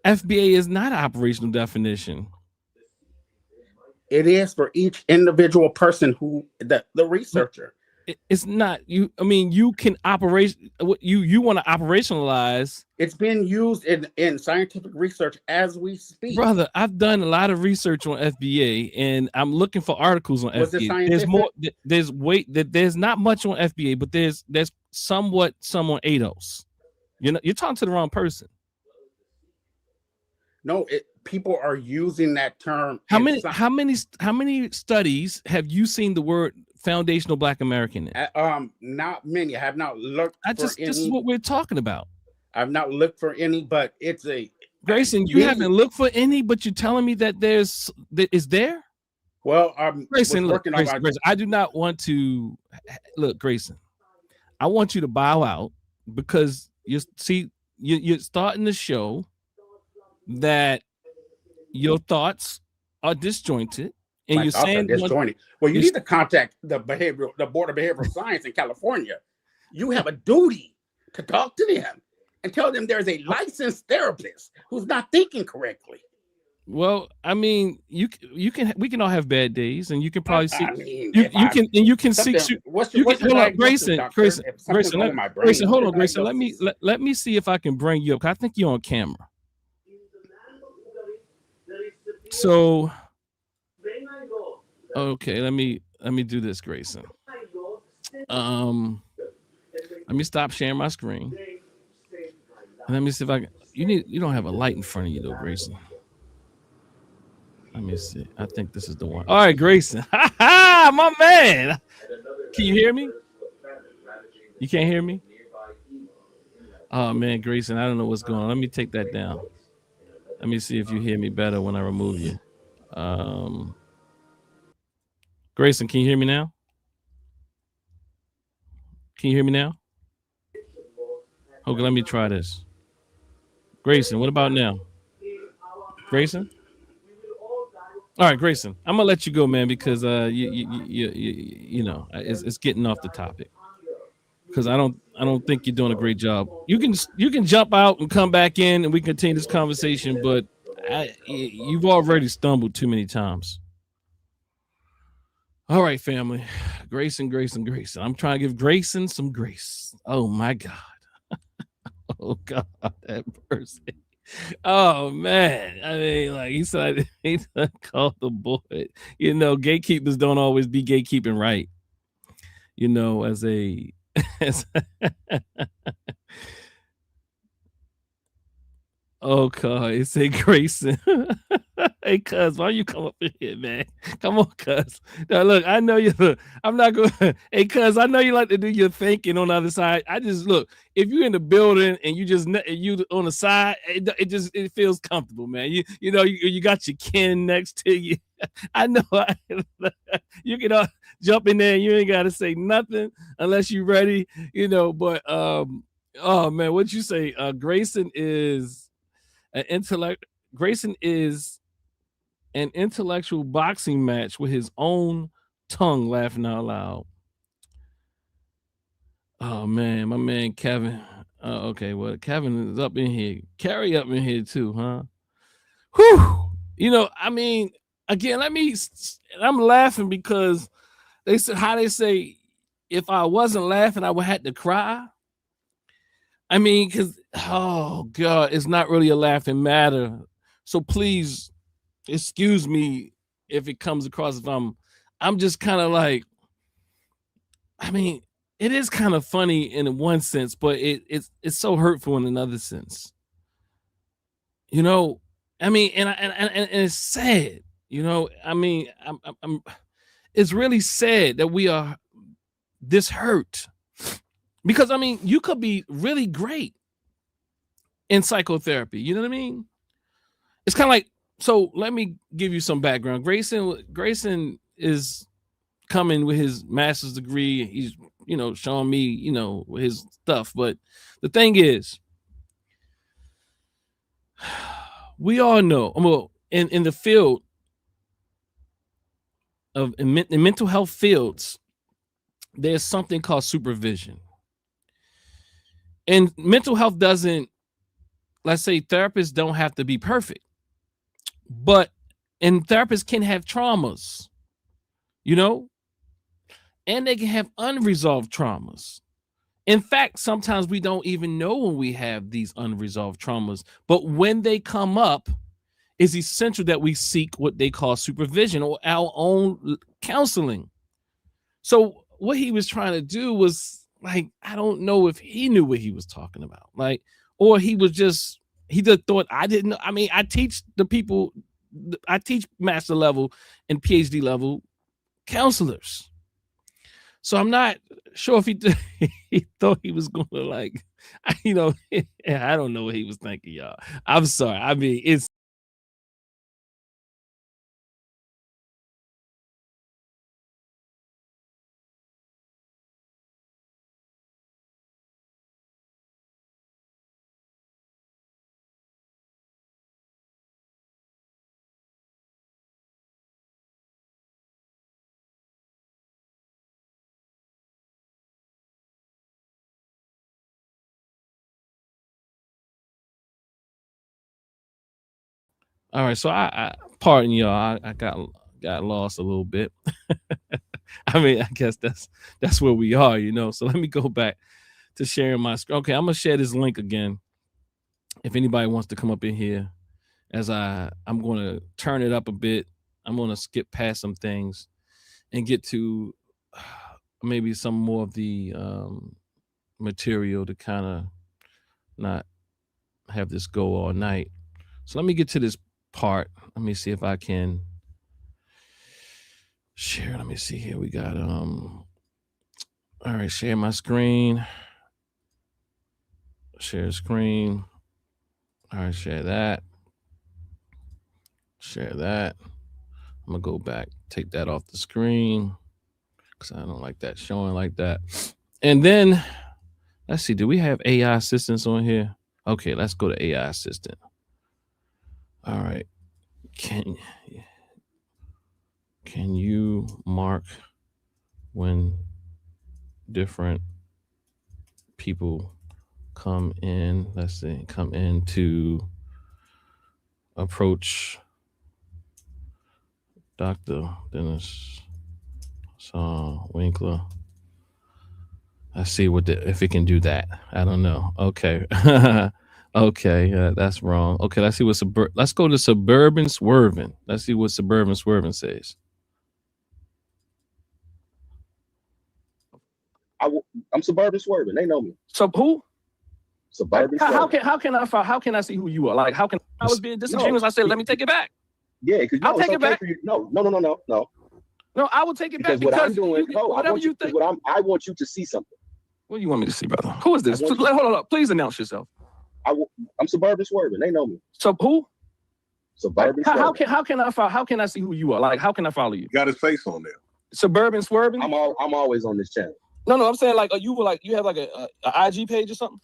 FBA is not an operational definition. It is for each individual person who the researcher. It's not you. I mean, you can operate. You want to operationalize. It's being used in scientific research as we speak. Brother, I've done a lot of research on FBA, and I'm looking for articles on FBA. There's more. There's not much on FBA, but there's somewhat some on ADOS. You're talking to the wrong person. No, people are using that term. How many studies have you seen the word foundational Black American in? Not many. I have not looked for any. This is what we're talking about. I've not looked for any, but it's a Grayson, you haven't looked for any, but you're telling me that is there? Well, Grayson, Grayson, I do not want to look, Grayson. I want you to bow out because you're starting to show that your thoughts are disjointed, and you're saying disjointed. Well, you need to contact the Board of Behavioral Science in California. You have a duty to talk to them and tell them there's a licensed therapist who's not thinking correctly. Well, I mean, we can all have bad days, and you can probably see you can seek. Hold on, Grayson. Hold on, Grayson. Let me see if I can bring you up. I think you're on camera. So, okay, let me do this, Grayson. Let me stop sharing my screen. Let me see if I can. You don't have a light in front of you though, Grayson. Let me see. I think this is the one. All right, Grayson. My man. Can you hear me? You can't hear me? Oh man, Grayson, I don't know what's going on. Let me take that down. Let me see if you hear me better when I remove you. Grayson, can you hear me now? Can you hear me now? Okay, let me try this. Grayson, what about now? Grayson? All right, Grayson, I'm gonna let you go, man, because you know it's getting off the topic. Because I don't think you're doing a great job. You can jump out and come back in, and we continue this conversation. But you've already stumbled too many times. All right, family, Grayson. I'm trying to give Grayson some grace. Oh my God. Oh God, that person. Oh man, I mean, like he said, he called the boy. You know, gatekeepers don't always be gatekeeping right. You know, as oh God, it's a Grayson. Hey, cuz, why you come up in here, man? Come on, cuz. Now, look, I know you. I'm not going. Hey, cuz, I know you like to do your thinking on the other side. I just look. If you're in the building and you on the side, it feels comfortable, man. You know you got your kin next to you. I know. You can jump in there and you ain't got to say nothing unless you're ready. You know, but oh man, what'd you say? Grayson is an intellect. Grayson is an intellectual boxing match with his own tongue laughing out loud. Oh man, my man Kevin. Okay, well, Kevin is up in here. Carrie up in here too, huh? Whew. You know, I mean, again, I'm laughing because they said how they say if I wasn't laughing, I would have to cry. I mean, because oh God, it's not really a laughing matter. So please excuse me if it comes across if I'm just kind of like, I mean, it is kind of funny in one sense, but it's so hurtful in another sense. You know, I mean, and it's sad. You know, I mean, it's really sad that we are this hurt, because I mean, you could be really great in psychotherapy. You know what I mean? It's kind of like, so let me give you some background. Grayson is coming with his master's degree. He's, you know, showing me, you know, his stuff. But the thing is, we all know, well, in the field of in mental health fields, there's something called supervision. And mental health doesn't, let's say therapists don't have to be perfect, and therapists can have traumas, you know, and they can have unresolved traumas. In fact, sometimes we don't even know when we have these unresolved traumas, but when they come up, it's essential that we seek what they call supervision or our own counseling. So what he was trying to do was, like, I don't know if he knew what he was talking about, like, or he just thought I didn't know. I mean, I teach master level and PhD level counselors. So I'm not sure if he thought he was going to, like, you know, I don't know what he was thinking, y'all. I'm sorry. I mean, it's. All right, so I pardon y'all. I got lost a little bit. I mean, I guess that's where we are, you know. So let me go back to sharing my screen. Okay, I'm gonna share this link again. If anybody wants to come up in here, as I'm gonna turn it up a bit. I'm gonna skip past some things and get to maybe some more of the material to kind of not have this go all night. So let me get to this part. Let me see if I can share. Let me see here. We got all right, share my screen. Share screen. All right, share that. Share that. I'm gonna go back, take that off the screen because I don't like that showing like that. And then let's see, do we have AI assistants on here? Okay, let's go to AI assistant. All right. Can you mark when different people come in? Let's see, come in to approach Dr. Dennis Winkler. I see if it can do that. I don't know. Okay. Okay, that's wrong. Okay, let's see what let's go to Suburban Swerving. Let's see what Suburban Swerving says. I'm Suburban Swerving. They know me. So who? Suburban Swerving. How can I see who you are? Like, how can I was being disingenuous? I said, let me take it back. Yeah, because I'll take it back. No. No, I will take it back because what I'm doing, I want you to see something. What do you want me to see, brother? Who is this? Hold on. Please announce yourself. I'm Suburban Swerving. They know me. So who? Suburban Swerving. How can I see who you are? Like, how can I follow you? Got his face on there. Suburban Swerving. I'm always on this channel. No, I'm saying, like, you have like a IG page or something?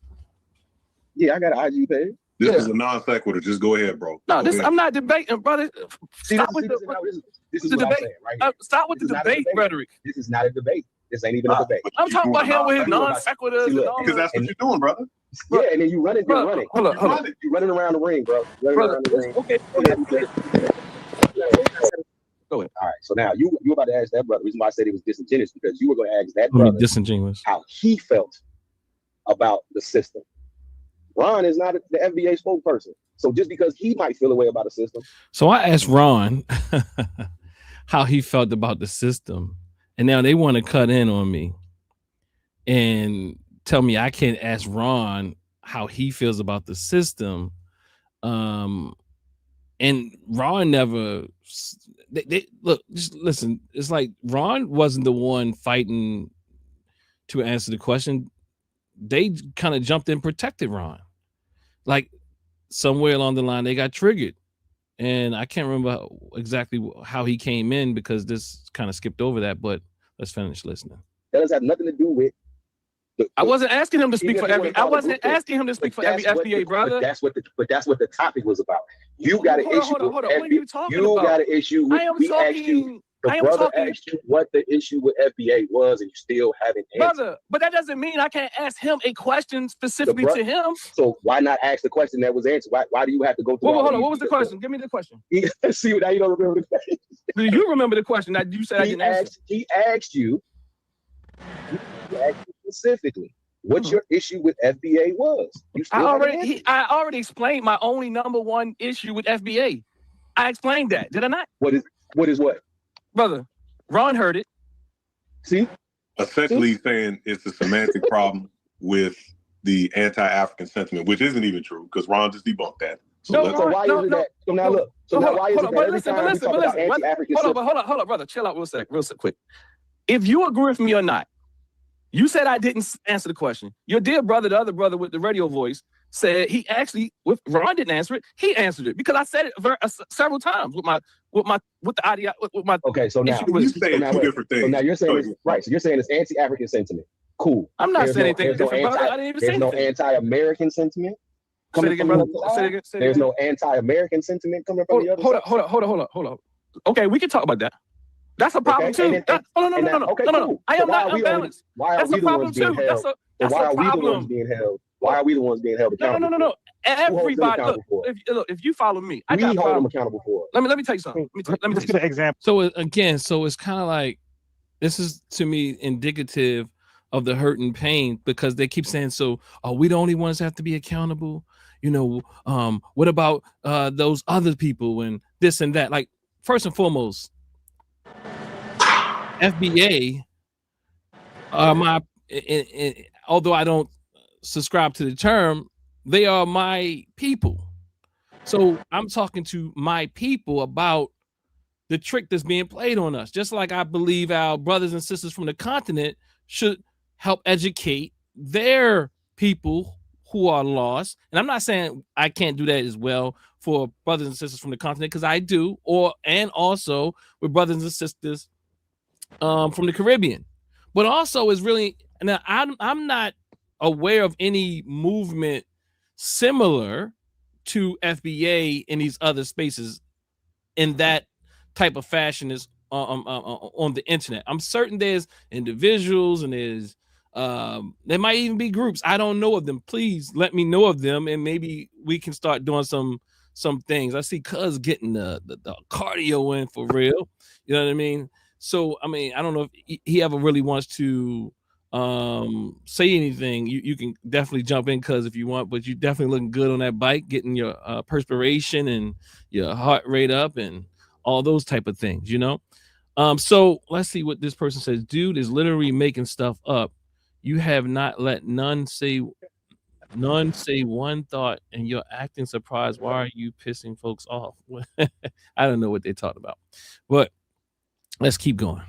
Yeah, I got an IG page. This is a non sequitur. Just go ahead, bro. No, I'm not debating, brother. Stop with the debate. Right? Stop with the debate rhetoric. This is not a debate. This ain't even a debate. I'm talking about him with his non sequiturs. Because that's what you're doing, brother. Yeah, and then you running. Hold on. You're running around the ring, bro. Okay. Go ahead. All right. So now you about to ask that brother. The reason why I said he was disingenuous because you were going to ask that brother disingenuous how he felt about the system. Ron is not the FBA spokesperson. So just because he might feel a way about a system. So I asked Ron how he felt about the system. And now they want to cut in on me. and tell me I can't ask Ron how he feels about the system. And Ron never, look, just listen, it's like Ron wasn't the one fighting to answer the question. They kind of jumped in and protected Ron. Like somewhere along the line, they got triggered. And I can't remember exactly how he came in because this kind of skipped over that, but let's finish listening. That doesn't have nothing to do with. I wasn't asking him to speak for every. I wasn't asking him to speak for every FBA, brother. But that's what the topic was about. You got an issue. Hold on. What are you talking about? You got an issue. I am talking. The brother asked you what the issue with FBA was, and you still haven't answered. Brother, but that doesn't mean I can't ask him a question specifically to him. So why not ask the question that was answered? Why do you have to go through? Hold on. What was the question? Give me the question. See, now you don't remember the question. Do you remember the question that you said I didn't answer? He asked you specifically what your issue with FBA was. I already explained my only number one issue with FBA. I explained that, did I not? What is what? Brother, Ron heard it. See? Essentially saying it's a semantic problem with the anti-African sentiment, which isn't even true because Ron just debunked that. So why is it that? So now look. So now why is it that every time we talk about anti-African sentiment? Hold on, brother. Chill out real quick. If you agree with me or not, you said I didn't answer the question. Your dear brother, the other brother with the radio voice, said he actually, Ron didn't answer it. He answered it because I said it several times with my. Okay, so now you saying two different things. So now you're saying right. So you're saying it's anti-African sentiment. Cool. I'm not saying anything different, brother. I didn't even say anything. There's no anti-American sentiment. Say it again, brother. There's no anti-American sentiment coming from the other side. Hold on. Okay, we can talk about that. That's a problem too. No. I am not unbalanced. That's a problem too. That's a problem. Why are we the ones being held accountable? No. Everybody, look, if you follow me, I got hold them accountable for it. Let me tell you something. Let me Let's get an example. So again, it's kind of like, this is to me indicative of the hurt and pain because they keep saying, so are we the only ones that have to be accountable? You know, what about those other people and this and that? Like, first and foremost, FBA are although I don't subscribe to the term, they are my people. So I'm talking to my people about the trick that's being played on us. Just like I believe our brothers and sisters from the continent should help educate their people who are lost. And I'm not saying I can't do that as well for brothers and sisters from the continent, because I do, and also with brothers and sisters from the Caribbean. But also is really, now I'm not aware of any movement similar to FBA in these other spaces in that type of fashion is on the internet. I'm certain there's individuals and there's there might even be groups. I don't know of them. Please let me know of them, and maybe we can start doing some things. I see Cuz getting the cardio in for real. You know what I mean? So I mean, I don't know if he ever really wants to say anything. You can definitely jump in, Cuz, if you want, but you're definitely looking good on that bike, getting your perspiration and your heart rate up and all those type of things, you know. So let's see what this person says. Dude is literally making stuff up. You have not let none say one thought, and you're acting surprised. Why are you pissing folks off? I don't know what they talked about, but let's keep going.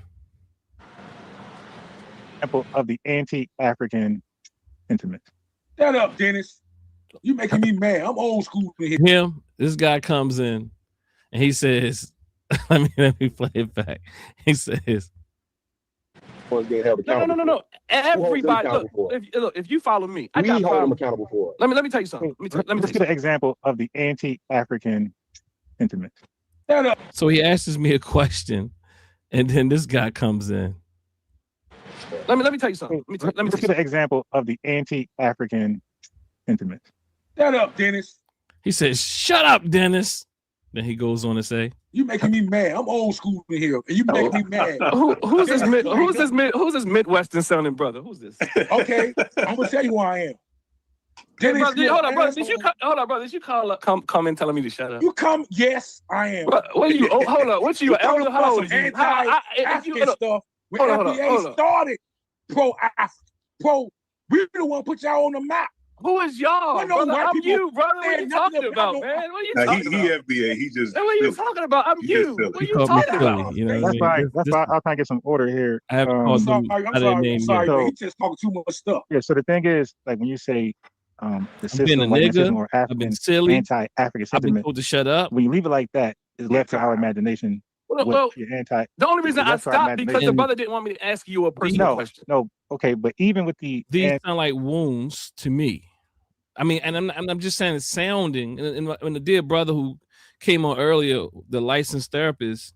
Example of the anti-African sentiment. Shut up, Dennis. You making me mad. I'm old school in here. Him, this guy comes in and he says, let me play it back. He says, No. Everybody, look, if you follow me, I got hold them accountable for it. Let me tell you something. Let's get an example of the anti-African sentiment. Shut up. So he asks me a question, and then this guy comes in. Let me tell you something. Let's get an example of the anti-African sentiment. Shut up, Dennis. He says, "Shut up, Dennis." Then he goes on to say, "You making me mad. I'm old school in here, and you make me mad." Who's this Midwestern sounding brother? Who's this? Okay, I'm gonna tell you who I am. Dennis, hold on, brother. Did you come in telling me to shut up? You come? Yes, I am. What are you? Oh, hold on. What you? Elder? How old are you? Anti-African stuff. When FBA started pro-African, pro. We the one put y'all on the map. Who is y'all? Well, no Brother, white I'm people you, brother. What are saying you nothing talking about about, no- man? What are you Now, talking he about? FBA. He just. What are you silly. talking about? I'm He just you. silly. What are He you called me talking silly. about? You know what I That's mean? why. This- That's this- why I'm trying to get some order here. I have I'm called sorry, them I'm by their sorry, I'm name. sorry, yet. man. So- He just talking too much stuff. Yeah. So the thing is, like when you say the I've been a system, white man system, nigga. or I've been African silly. anti-African I've been sentiment, told to shut up. when you leave it like that, it's left to our imagination. Well, What your anti? the only reason it's I left to our stopped because the imagination. brother didn't want me to ask you a personal No, question. no. Okay, but even with the These sound like wounds to me. I mean, and I'm just saying it's sounding. And the dear brother who came on earlier, the licensed therapist,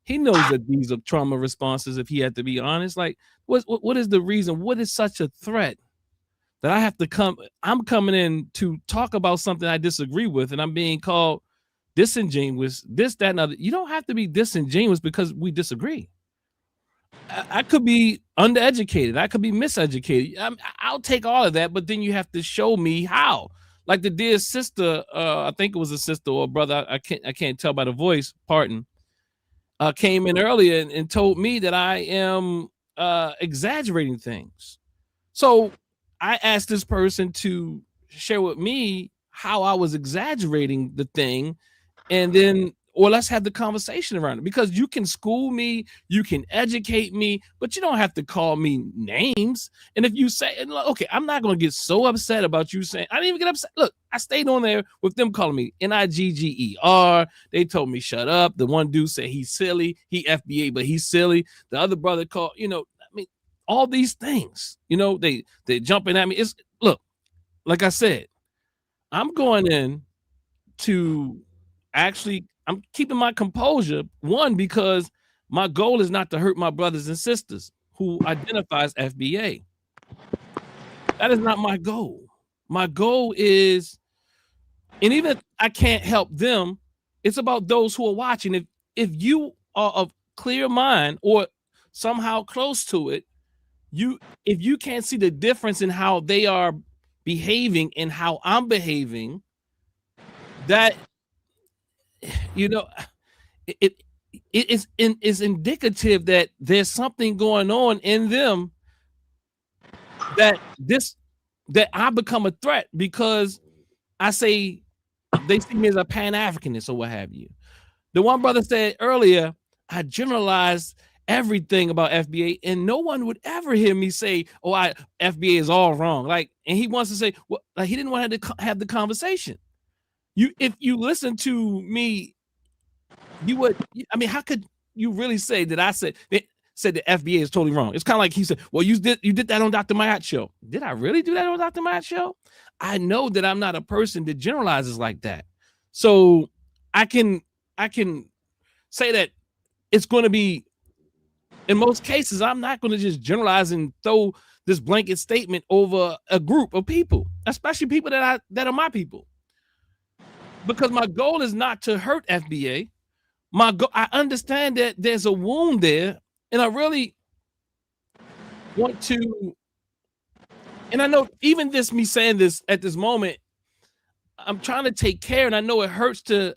he knows that these are trauma responses. If he had to be honest, like what is the reason? What is such a threat that I have to come? I'm coming in to talk about something I disagree with, and I'm being called disingenuous, this, that, and other. You don't have to be disingenuous because we disagree. I could be undereducated. I could be miseducated. I'll take all of that, but then you have to show me how. Like the dear sister, I think it was a sister or a brother. I can't tell by the voice. Pardon. Came in earlier and told me that I am exaggerating things. So I asked this person to share with me how I was exaggerating the thing, and then, or let's have the conversation around it, because you can school me, you can educate me, but you don't have to call me names. And if you say, okay, I'm not going to get so upset about you saying, I didn't even get upset. Look, I stayed on there with them calling me Nigger. They told me shut up. The one dude said he's silly. He FBA, but he's silly. The other brother called, I mean, all these things, they jumping at me. It's, look, like I said, I'm going in to actually, I'm keeping my composure. One, because my goal is not to hurt my brothers and sisters who identify as FBA. That is not my goal. My goal is, and even if I can't help them, it's about those who are watching. If you are of clear mind or somehow close to it, if you can't see the difference in how they are behaving and how I'm behaving, that it is indicative that there's something going on in them that I become a threat, because I say they see me as a Pan-Africanist or what have you. The one brother said earlier, I generalized everything about FBA, and no one would ever hear me say, "Oh, FBA is all wrong." Like, and he wants to say, well, like he didn't want to have the conversation. If you listen to me, you would. I mean, how could you really say that I said that FBA is totally wrong? It's kind of like he said, "Well, you did that on Dr. Mayat's show." Did I really do that on Dr. Mayat's show? I know that I'm not a person that generalizes like that, so I can say that it's going to be. In most cases, I'm not going to just generalize and throw this blanket statement over a group of people, especially people that are my people, because my goal is not to hurt FBA. I understand that there's a wound there, and I really want to. And I know even me saying this at this moment, I'm trying to take care, and I know it hurts to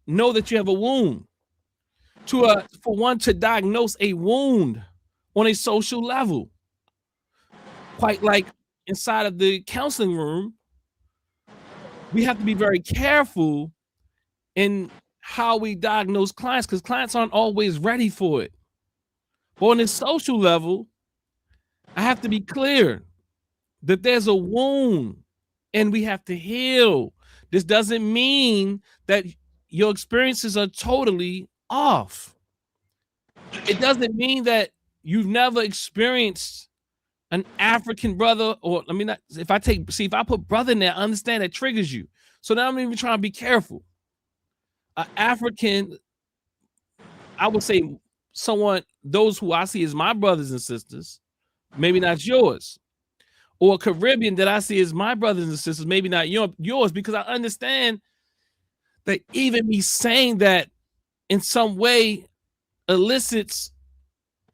know that you have a wound. For one to diagnose a wound on a social level, quite like inside of the counseling room, we have to be very careful in how we diagnose clients, because clients aren't always ready for it. But on a social level, I have to be clear that there's a wound and we have to heal. This doesn't mean that your experiences are totally off. It doesn't mean that you've never experienced an African brother, or let me not, if I put brother in there, I understand that triggers you. So now I'm even trying to be careful. African, I would say those who I see as my brothers and sisters, maybe not yours. Or Caribbean that I see as my brothers and sisters, maybe not yours, because I understand that even me saying that in some way elicits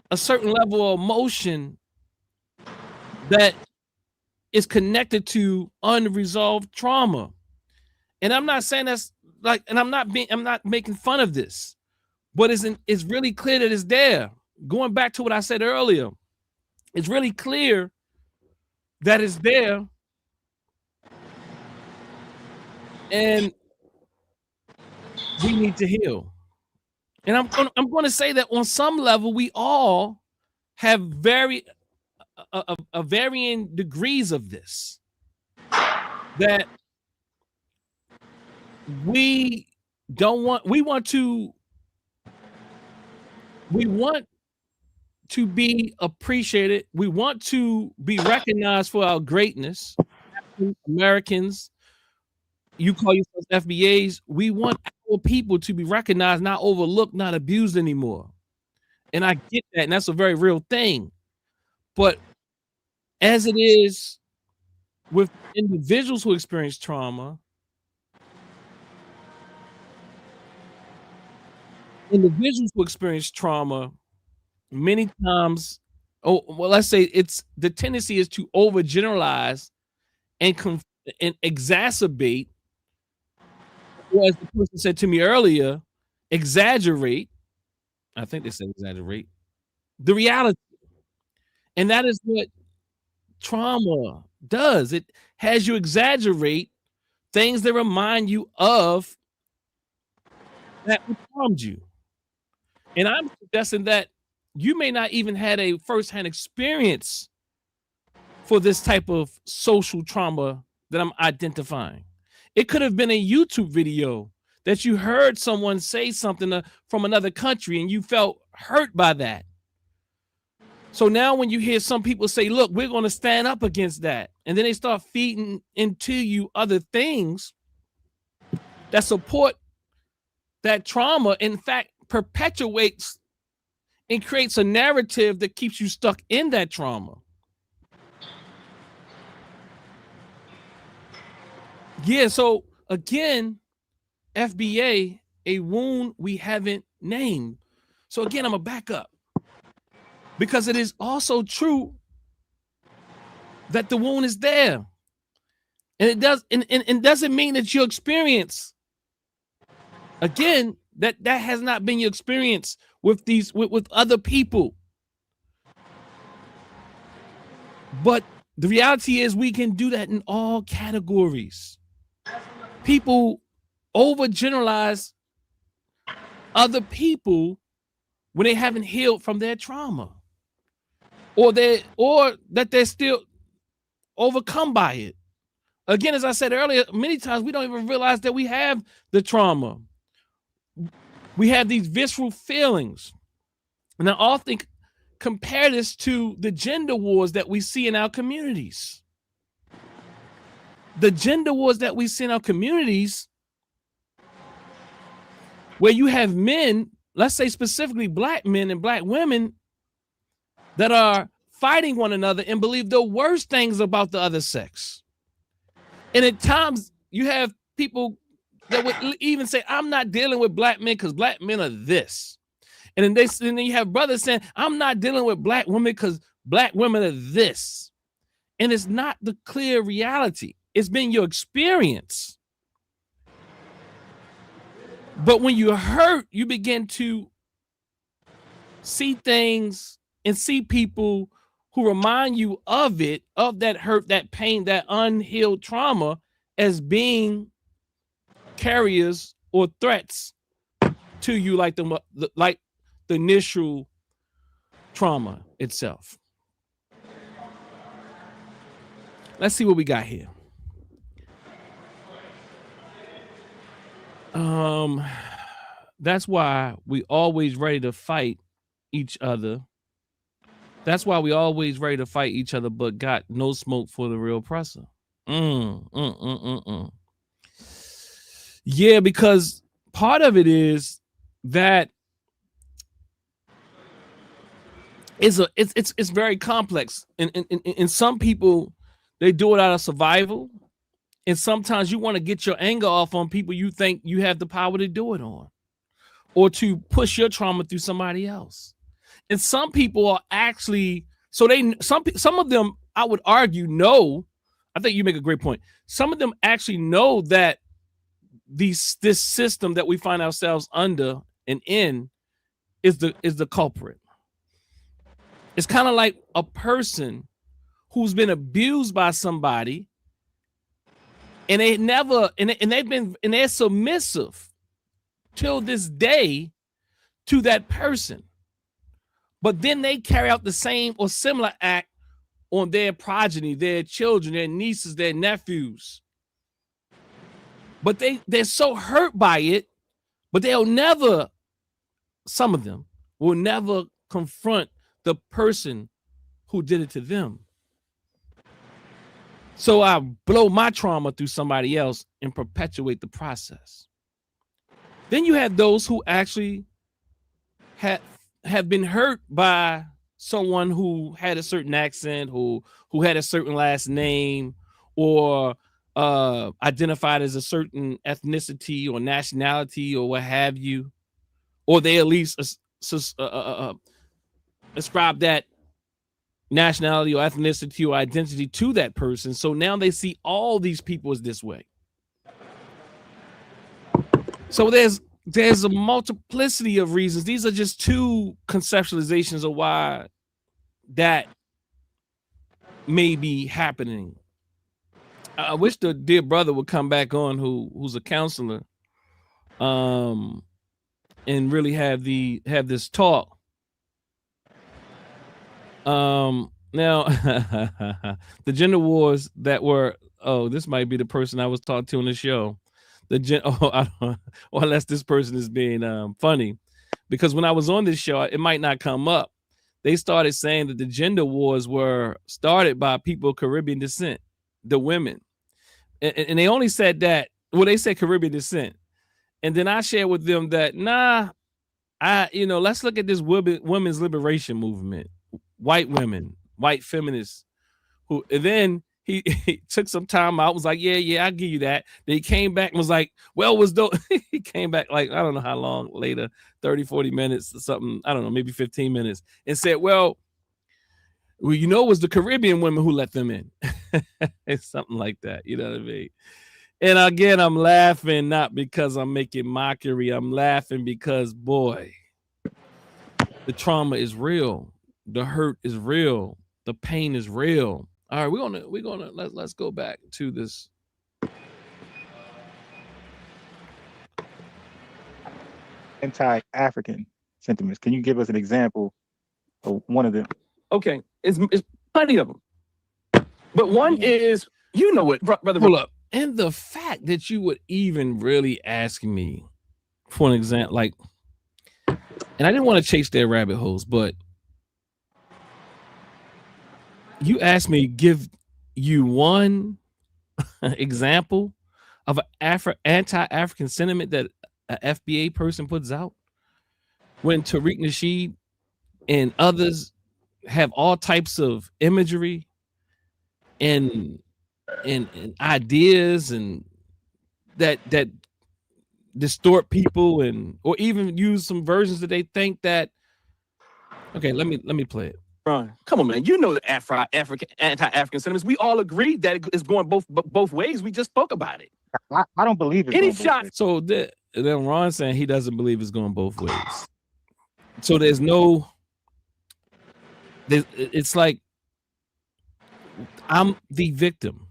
a certain level of emotion that is connected to unresolved trauma. And I'm not saying that's like, and I'm not making fun of this, but it's really clear that it's there. Going back to what I said earlier, it's really clear that is there, and we need to heal. And I'm going to say that on some level, we all have varying degrees of this. That we want to be appreciated. We want to be recognized for our greatness. Americans, you call yourselves FBAs. We want our people to be recognized, not overlooked, not abused anymore. And I get that, and that's a very real thing. But as it is with individuals who experience trauma, many times, let's say it's the tendency is to overgeneralize and exacerbate, or as the person said to me earlier, exaggerate. I think they said exaggerate the reality. And that is what trauma does. It has you exaggerate things that remind you of that harmed you. And I'm suggesting that you may not even had a firsthand experience for this type of social trauma that I'm identifying. It could have been a YouTube video that you heard someone say something from another country and you felt hurt by that. So now when you hear some people say, look, we're going to stand up against that, and then they start feeding into you other things that support that trauma, in fact, perpetuates and creates a narrative that keeps you stuck in that trauma. Yeah, so again, FBA, a wound we haven't named. So again, I'm gonna back up, because it is also true that the wound is there. And it does, and doesn't mean that your experience, again, that has not been your experience with these with other people. But the reality is we can do that in all categories. People overgeneralize other people when they haven't healed from their trauma, or that they're still overcome by it. Again, as I said earlier, many times we don't even realize that we have the trauma. We have these visceral feelings. And I often compare this to the gender wars that we see in our communities. The gender wars that we see in our communities, where you have men, let's say specifically black men and black women, that are fighting one another and believe the worst things about the other sex. And at times you have people that would even say, I'm not dealing with black men because black men are this. And then you have brothers saying, I'm not dealing with black women because black women are this. And it's not the clear reality. It's been your experience. But when you're hurt, you begin to see things and see people who remind you of it, of that hurt, that pain, that unhealed trauma, as being carriers or threats to you, like the initial trauma itself. Let's see what we got here. That's why we always ready to fight each other. That's why we always ready to fight each other, but got no smoke for the real oppressor. Yeah, because part of it is that it's very complex. And some people, they do it out of survival. And sometimes you want to get your anger off on people you think you have the power to do it on, or to push your trauma through somebody else. And some people are actually, some of them, I would argue, know. I think you make a great point. Some of them actually know that this system that we find ourselves under and in is the culprit. It's kind of like a person who's been abused by somebody, and they never, and they're submissive till this day to that person. But then they carry out the same or similar act on their progeny, their children, their nieces, their nephews. But they're so hurt by it, but they'll never, some of them will never confront the person who did it to them. So I blow my trauma through somebody else and perpetuate the process. Then you have those who actually have been hurt by someone who had a certain accent, who had a certain last name, or identified as a certain ethnicity or nationality or what have you, or they at least ascribe that nationality or ethnicity or identity to that person. So now they see all these people as this way. So there's a multiplicity of reasons. These are just two conceptualizations of why that may be happening. I wish the dear brother would come back on who's a counselor and really have this talk. Now the gender wars that were, this might be the person I was talking to on the show. Or unless this person is being funny, because when I was on this show, it might not come up. They started saying that the gender wars were started by people of Caribbean descent, the women, and they only said that. Well, they said Caribbean descent, and then I shared with them that let's look at this women's liberation movement, white women, white feminists, who, and then he took some time out, was like, yeah, I'll give you that. Then he came back and was like, well, he came back like, I don't know how long later, 30, 40 minutes or something, I don't know, maybe 15 minutes, and said, well, it was the Caribbean women who let them in. It's something like that, you know what I mean? And again, I'm laughing not because I'm making mockery. I'm laughing because, boy, the trauma is real. The hurt is real. The pain is real. All right, let's go back to this. Anti-African sentiments. Can you give us an example of one of them? Okay, it's plenty of them. But one is, brother. Hold up. And the fact that you would even really ask me for an example, like, and I didn't want to chase their rabbit holes, but you asked me to give you one example of an anti-African sentiment that an FBA person puts out, when Tariq Nasheed and others have all types of imagery and ideas and that distort people, or even use some versions that they think that. Okay, let me play it. Ron, come on, man. You know the anti-African sentiments. We all agreed that it's going both ways. We just spoke about it. I don't believe it. Any shot. So then Ron saying he doesn't believe it's going both ways. So it's like I'm the victim.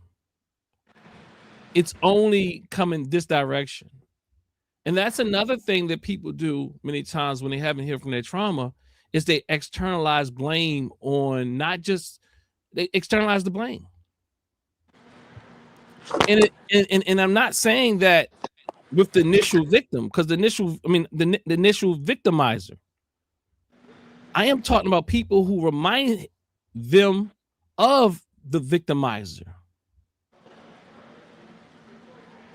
It's only coming this direction. And that's another thing that people do many times when they haven't heard from their trauma, is they externalize blame on they externalize the blame. And I'm not saying that with the initial victim, because the initial victimizer. I am talking about people who remind them of the victimizer.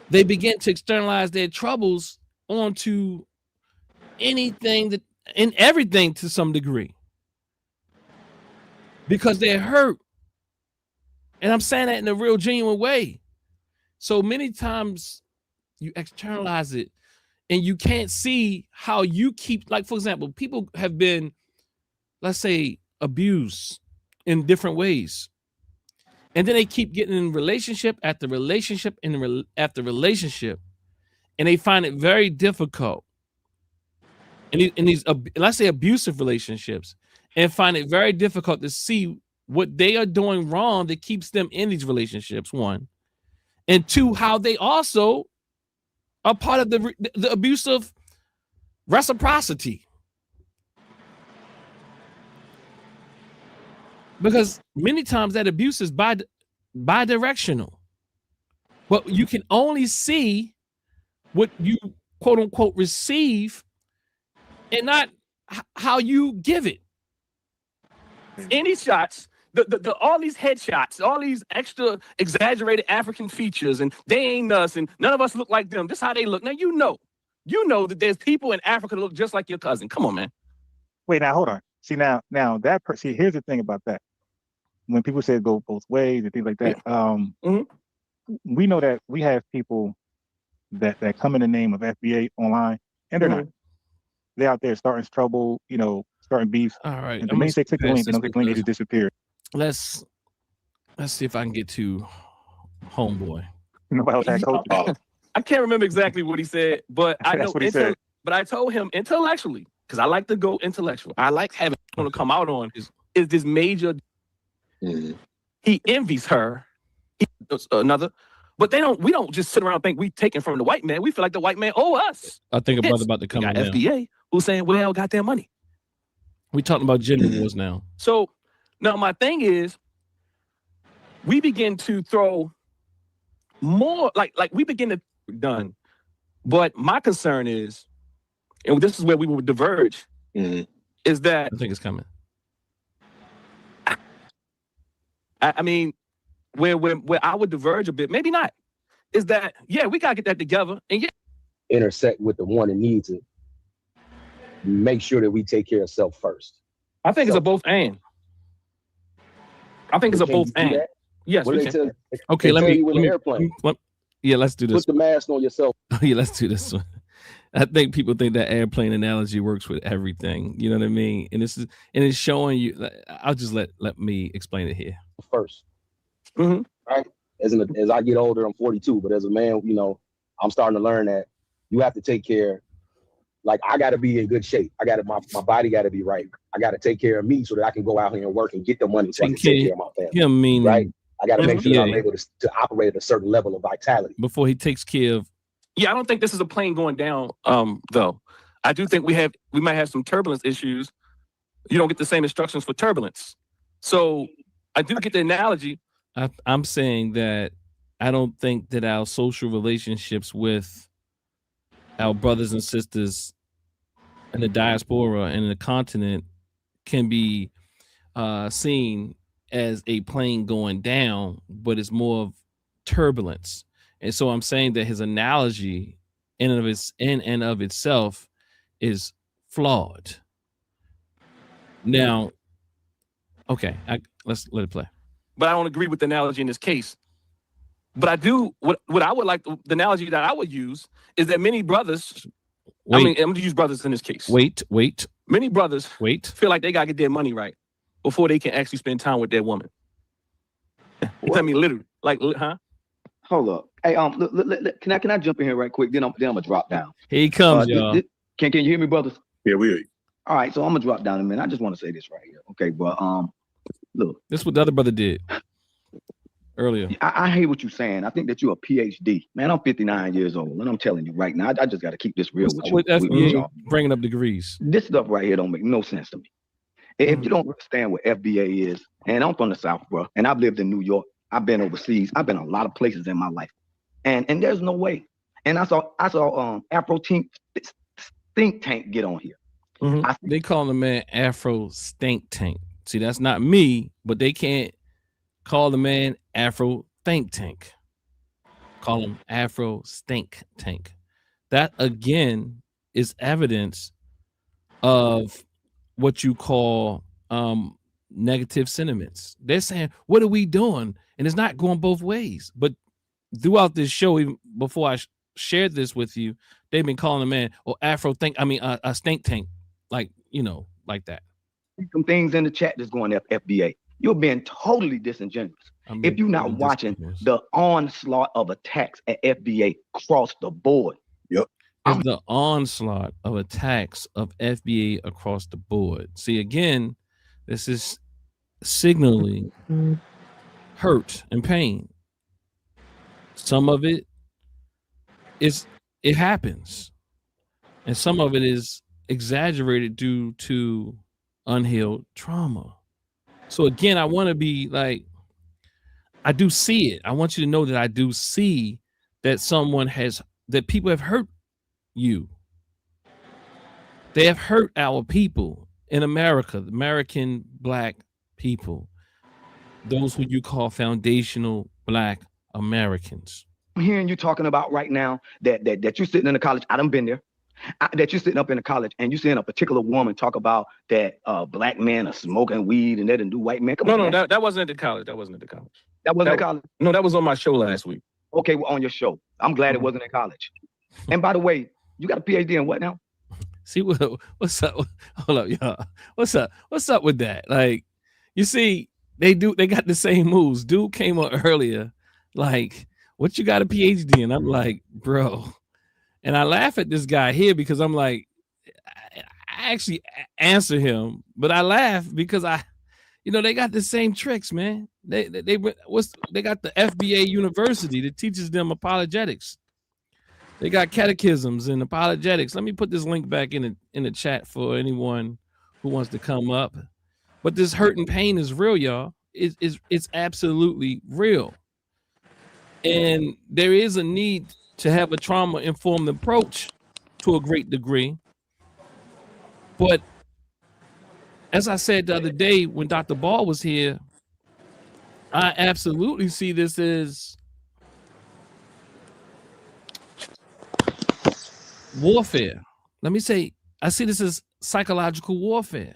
They begin to externalize their troubles onto anything and everything to some degree, because they're hurt. And I'm saying that in a real genuine way. So many times you externalize it and you can't see how you keep, like, for example, people have been, let's say, abused in different ways. And then they keep getting in relationship after relationship after relationship. And they find it very difficult. In these, let's say, abusive relationships, and find it very difficult to see what they are doing wrong that keeps them in these relationships, one, and two, how they also are part of the abuse of reciprocity. Because many times that abuse is bi-directional. But you can only see what you quote unquote receive and not how you give it. Any shots, all these headshots, all these extra exaggerated African features, and they ain't us, and none of us look like them. This is how they look. Now you know that there's people in Africa that look just like your cousin. Come on, man. Wait, now hold on. See now that see, here's the thing about that. When people say it go both ways and things like that, we know that we have people that come in the name of FBA online, and they're not. They're out there starting trouble, starting beefs. All right. And the main click the link, and the link just disappeared. Let's see if I can get to homeboy. I can't remember exactly what he said, but I know. But I told him intellectually, because I like to go intellectual. I like having someone to come out on is this major. He envies her. Another. But we don't just sit around and think we taking from the white man. We feel like the white man owe us. I think a brother about to come in now. FBA who's saying, well, got their money. We talking about gender wars now. So now my thing is, we begin to throw more, like we begin to done. But my concern is, and this is where we will diverge, is that I think it's coming. I mean, where I would diverge a bit, maybe not, is that, yeah, we gotta get that together and intersect with the one that needs it. Make sure that we take care of self first. I think it's a both and. I think it's a both and. Yes. Okay, let me. Yeah, let's do this. Put the mask on yourself. Yeah, let's do this one. I think people think that airplane analogy works with everything. You know what I mean? And it's showing you. I'll just let me explain it here first. Right. As I get older, I'm 42, but as a man, I'm starting to learn that you have to take care. Like, I got to be in good shape. My body got to be right. I got to take care of me so that I can go out here and work and get the money so I can take care of my family. Right. I got to make sure that I'm able to operate at a certain level of vitality before he takes care of. Yeah, I don't think this is a plane going down. Though, I do think we might have some turbulence issues. You don't get the same instructions for turbulence. So I do get the analogy. I'm saying that I don't think that our social relationships with our brothers and sisters in the diaspora and in the continent can be seen as a plane going down, but it's more of turbulence. And so I'm saying that his analogy in and of itself is flawed. Now, okay, let's let it play. But I don't agree with the analogy in this case. But I do, what I would like, the analogy that I would use is that many brothers, I'm going to use brothers in this case. Wait. Many brothers feel like they got to get their money right before they can actually spend time with their woman. I mean, literally, like, huh? Hold up. Hey, look, can I jump in here right quick? Then I'm gonna drop down. Here he comes, y'all. Can you hear me, brothers? Yeah, we hear you. All right, so I'm gonna drop down in a minute. I just want to say this right here, okay? But look, this is what the other brother did earlier. I hear what you're saying. I think that you're a PhD, man. I'm 59 years old, and I'm telling you right now, I just got to keep this real with you. Bringing up degrees. This stuff right here don't make no sense to me. If you don't understand what FBA is, and I'm from the South, bro, and I've lived in New York. I've been overseas. I've been a lot of places in my life, and there's no way. And I saw Afro think tank get on here. They call the man Afro stink tank. See, that's not me, but they can't call the man Afro think tank. Call him Afro stink tank. That again is evidence of what you call negative sentiments. They're saying, what are we doing? And it's not going both ways. But throughout this show, even before I shared this with you, they've been calling the man a stink tank, like that. Some things in the chat that's going FBA. You're being totally disingenuous. If you're not watching the onslaught of attacks at FBA across the board. Yep. It's the onslaught of attacks of FBA across the board. See, again, this is signaling hurt and pain. Some of it happens, and some of it is exaggerated due to unhealed trauma. So again, I want to be like, I do see it. I want you to know that I do see that that people have hurt you. They have hurt our people in America, the American Black people, those who you call foundational Black Americans. I'm hearing you talking about right now that you're sitting in the college. I done been there. That you're sitting up in the college and you're seeing a particular woman talk about that Black men are smoking weed and they didn't do white men. Come on, that wasn't at the college. That wasn't at the college. That wasn't at college? No, that was on my show last week. Okay, well, on your show. I'm glad it wasn't at college. And by the way, you got a PhD in what now? See, what's up? Hold up, y'all. What's up? What's up with that? Like, you see, they got the same moves. Dude came up earlier, like, what you got a PhD in? I'm like, bro. And I laugh at this guy here because I'm like, I actually answer him, but I laugh because they got the same tricks, man. They got the FBA university that teaches them apologetics. They got catechisms and apologetics. Let me put this link back in the chat for anyone who wants to come up. But this hurt and pain is real, y'all. It's absolutely real. And there is a need to have a trauma-informed approach to a great degree. But as I said the other day when Dr. Ball was here, I absolutely see this as warfare. Let me say, I see this as psychological warfare.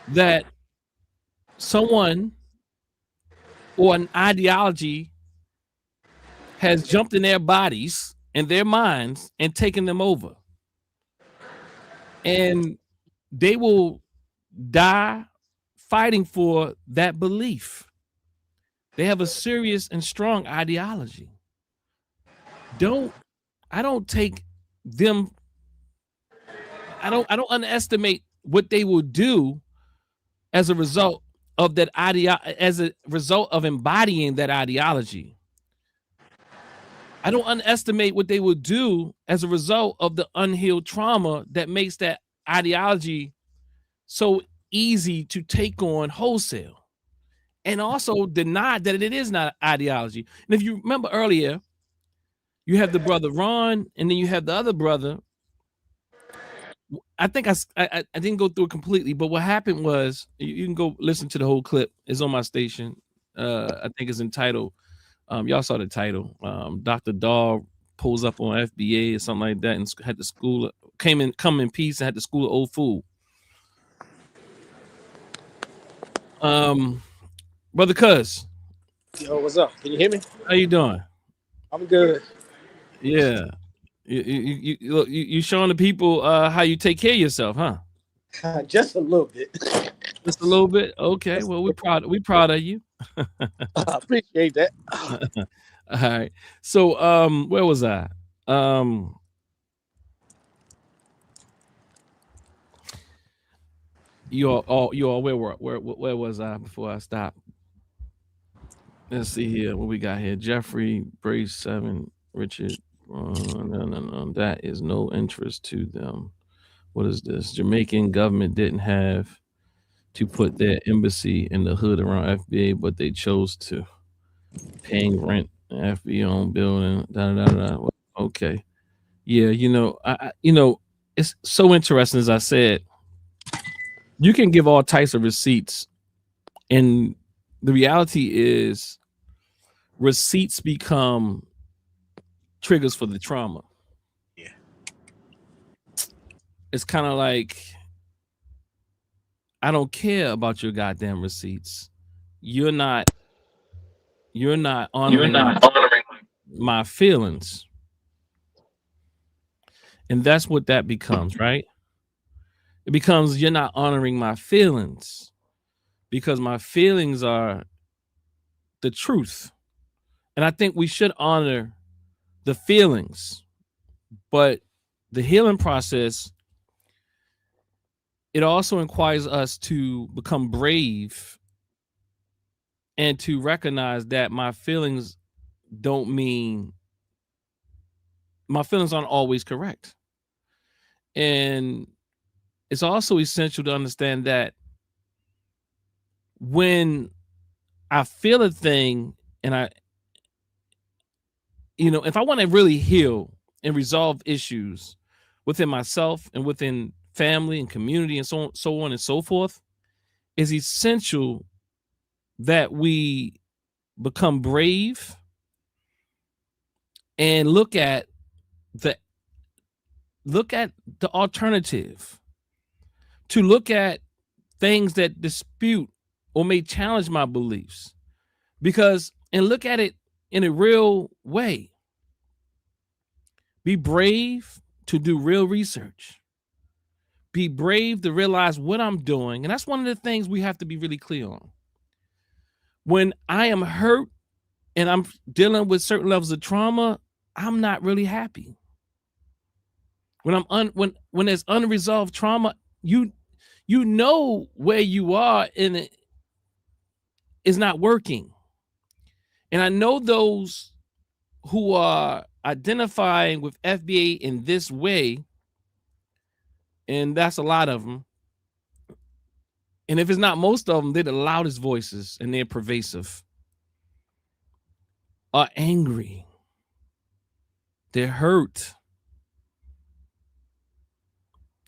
That someone or an ideology has jumped in their bodies and their minds and taken them over. And they will die fighting for that belief. They have a serious and strong ideology. I don't underestimate what they will do as a result of that as a result of embodying that ideology. I don't underestimate what they will do as a result of the unhealed trauma that makes that ideology so easy to take on wholesale, and also deny that it is not ideology. And if you remember earlier, you have the brother Ron, and then you have the other brother. I think I didn't go through it completely, but what happened was, you can go listen to the whole clip. It's on my station. I think it's entitled, y'all saw the title. Dr. Daw pulls up on FBA or something like that, and had the school come in peace and had the school of old fool. Brother Cuz. Yo, what's up? Can you hear me? How you doing? I'm good. Yeah. You showing the people how you take care of yourself, huh? Just a little bit. Just a little bit. Okay. Well, we proud of you. I appreciate that. All right. So where was I? You all where was I before I stopped? Let's see here what we got here. Jeffrey, Brace 7, Richard. No. That is no interest to them. What is this? Jamaican government didn't have to put their embassy in the hood around FBA, but they chose to. Paying rent, FBA owned building. Okay. Yeah, I it's so interesting. As I said, you can give all types of receipts, and the reality is receipts become triggers for the trauma. Yeah. It's kind of like, I don't care about your goddamn receipts. You're not honoring my feelings. And that's what that becomes, right? It becomes, you're not honoring my feelings, because my feelings are the truth. And I think we should honor the feelings, but the healing process it also requires us to become brave and to recognize that my feelings aren't always correct. And it's also essential to understand that when I feel a thing and if I want to really heal and resolve issues within myself and within family and community and so on and so forth, it's essential that we become brave and look at the alternative, to look at things that dispute or may challenge my beliefs, and look at it in a real way. Be brave to do real research. Be brave to realize what I'm doing. And that's one of the things we have to be really clear on. When I am hurt and I'm dealing with certain levels of trauma, I'm not really happy. When there's unresolved trauma, you know where you are and it is not working. And I know those who are identifying with FBA in this way, and that's a lot of them. And if it's not most of them, they're the loudest voices and they're pervasive, are angry, they're hurt.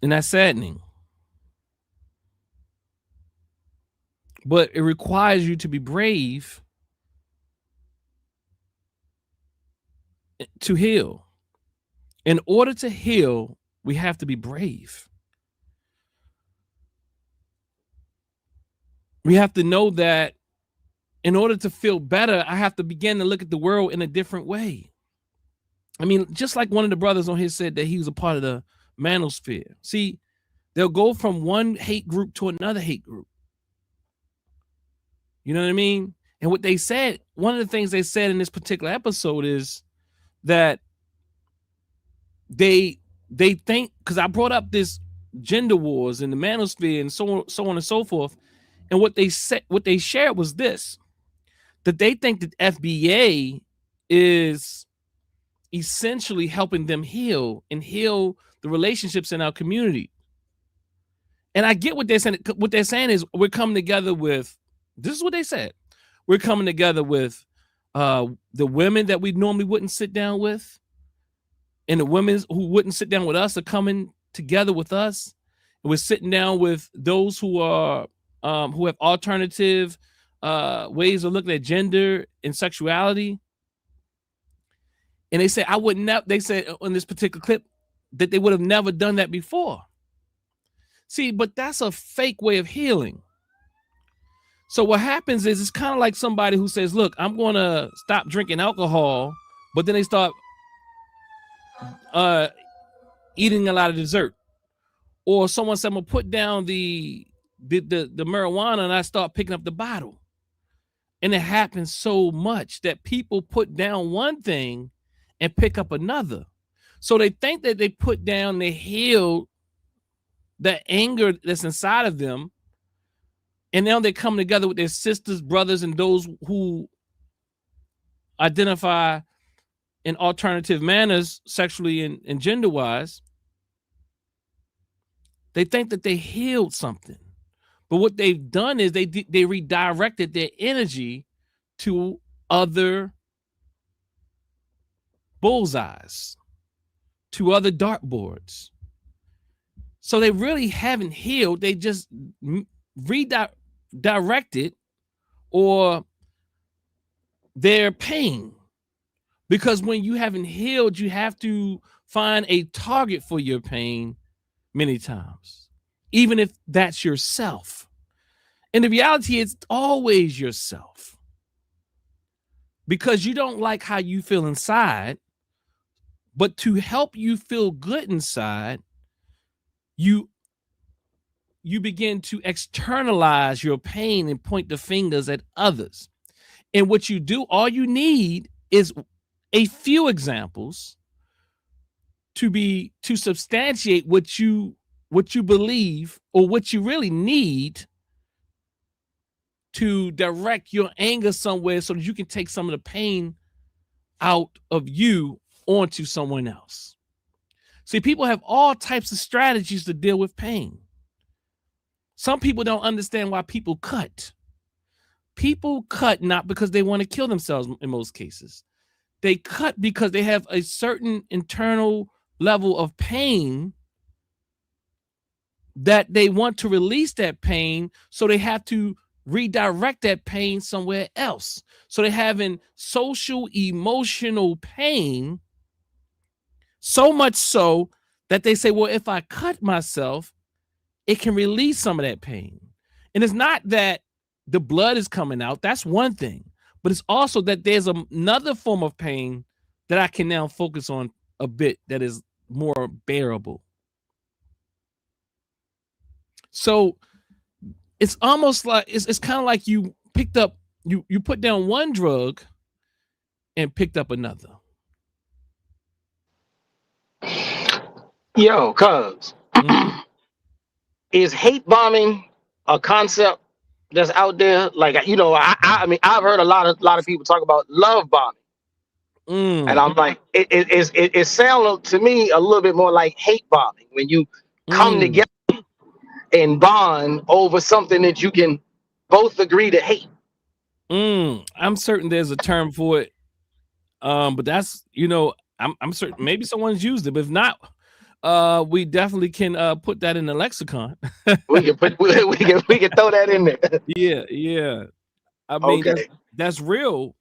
And that's saddening. But it requires you to be brave to heal. In order to heal, we have to be brave. We have to know that in order to feel better, I have to begin to look at the world in a different way. I mean, just like one of the brothers on here said that he was a part of the manosphere. See, they'll go from one hate group to another hate group. You know what I mean? And what they said, one of the things they said in this particular episode is that they think, because I brought up this gender wars in the manosphere and so on and so forth. And what they shared was this, that they think that FBA is essentially helping them heal the relationships in our community. And I get what they're saying. What they're saying is we're coming together with, this is what they said. We're coming together with the women that we normally wouldn't sit down with. And the women who wouldn't sit down with us are coming together with us. And we're sitting down with those who are who have alternative ways of looking at gender and sexuality. And they said they said on this particular clip that they would have never done that before. See, but that's a fake way of healing. So what happens is it's kind of like somebody who says, look, I'm going to stop drinking alcohol, but then they start eating a lot of dessert. Or someone said, I'm going to put down the marijuana and I start picking up the bottle. And it happens so much that people put down one thing and pick up another. So they think that they put down, they heal that anger that's inside of them. And now they come together with their sisters, brothers, and those who identify in alternative manners, sexually and gender-wise. They think that they healed something. But what they've done is they redirected their energy to other bullseyes, to other dartboards. So they really haven't healed. They just redirected or their pain. Because when you haven't healed, you have to find a target for your pain many times, even if that's yourself. And the reality is always yourself. Because you don't like how you feel inside, but to help you feel good inside, you begin to externalize your pain and point the fingers at others. And what you do, all you need is a few examples to substantiate what you what you believe or what you really need to direct your anger somewhere so that you can take some of the pain out of you onto someone else. See, people have all types of strategies to deal with pain. Some people don't understand why people cut. People cut not because they want to kill themselves in most cases. They cut because they have a certain internal level of pain that they want to release that pain, so they have to redirect that pain somewhere else. So they're having social, emotional pain, so much so that they say, well, if I cut myself, it can release some of that pain. And it's not that the blood is coming out. That's one thing. But it's also that there's another form of pain that I can now focus on a bit that is more bearable. So it's almost like it's kind of like you picked up, you put down one drug and picked up another. Yo, cuz is hate bombing a concept that's out there? Like, you know, I mean, I've heard a lot of people talk about love bombing, and I'm like, it sounds to me a little bit more like hate bombing when you come together and bond over something that you can both agree to hate. I'm certain there's a term for it, but that's, you know, I'm certain maybe someone's used it, but if not, we definitely can put that in the lexicon. we can throw that in there. Yeah. I mean, that's real.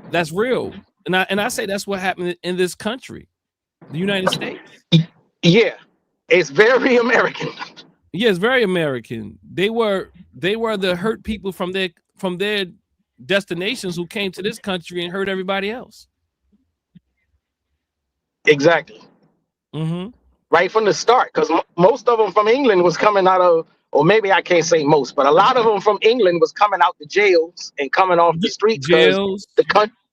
That's real, and I say that's what happened in this country, the United States. Yeah, it's very American. Yeah, it's very American. They were the hurt people from their destinations who came to this country and hurt everybody else. Exactly. Right from the start, because most of them from England was coming out of, or maybe I can't say most, but a lot of them from England was coming out the jails and coming off the streets because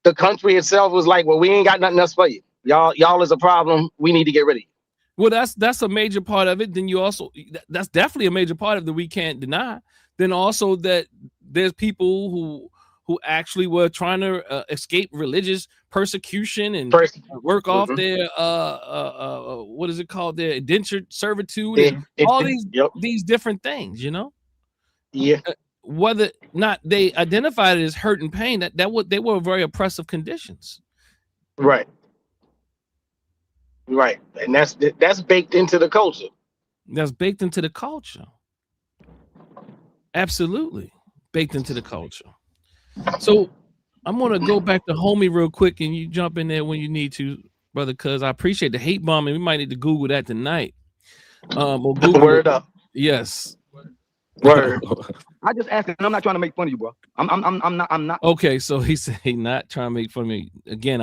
the country itself was like, well, we ain't got nothing else for you. Y'all is a problem. We need to get rid of you. Well, that's a major part of it. Then you also, that's definitely a major part of it that we can't deny. Then also that there's people who actually were trying to escape religious persecution and work off their what is it called, their indentured servitude, and all these different things, you know. Yeah. Whether not they identified it as hurt and pain, they were very oppressive conditions. Right. And that's baked into the culture. That's baked into the culture. Absolutely baked into the culture. So I'm gonna go back to homie real quick, and you jump in there when you need to, brother, because I appreciate the hate bombing. We might need to Google that tonight. Or Google Word up. Yes. Word. I just asked him. I'm not trying to make fun of you, bro. I'm not. Okay, so he said he not trying to make fun of me. Again,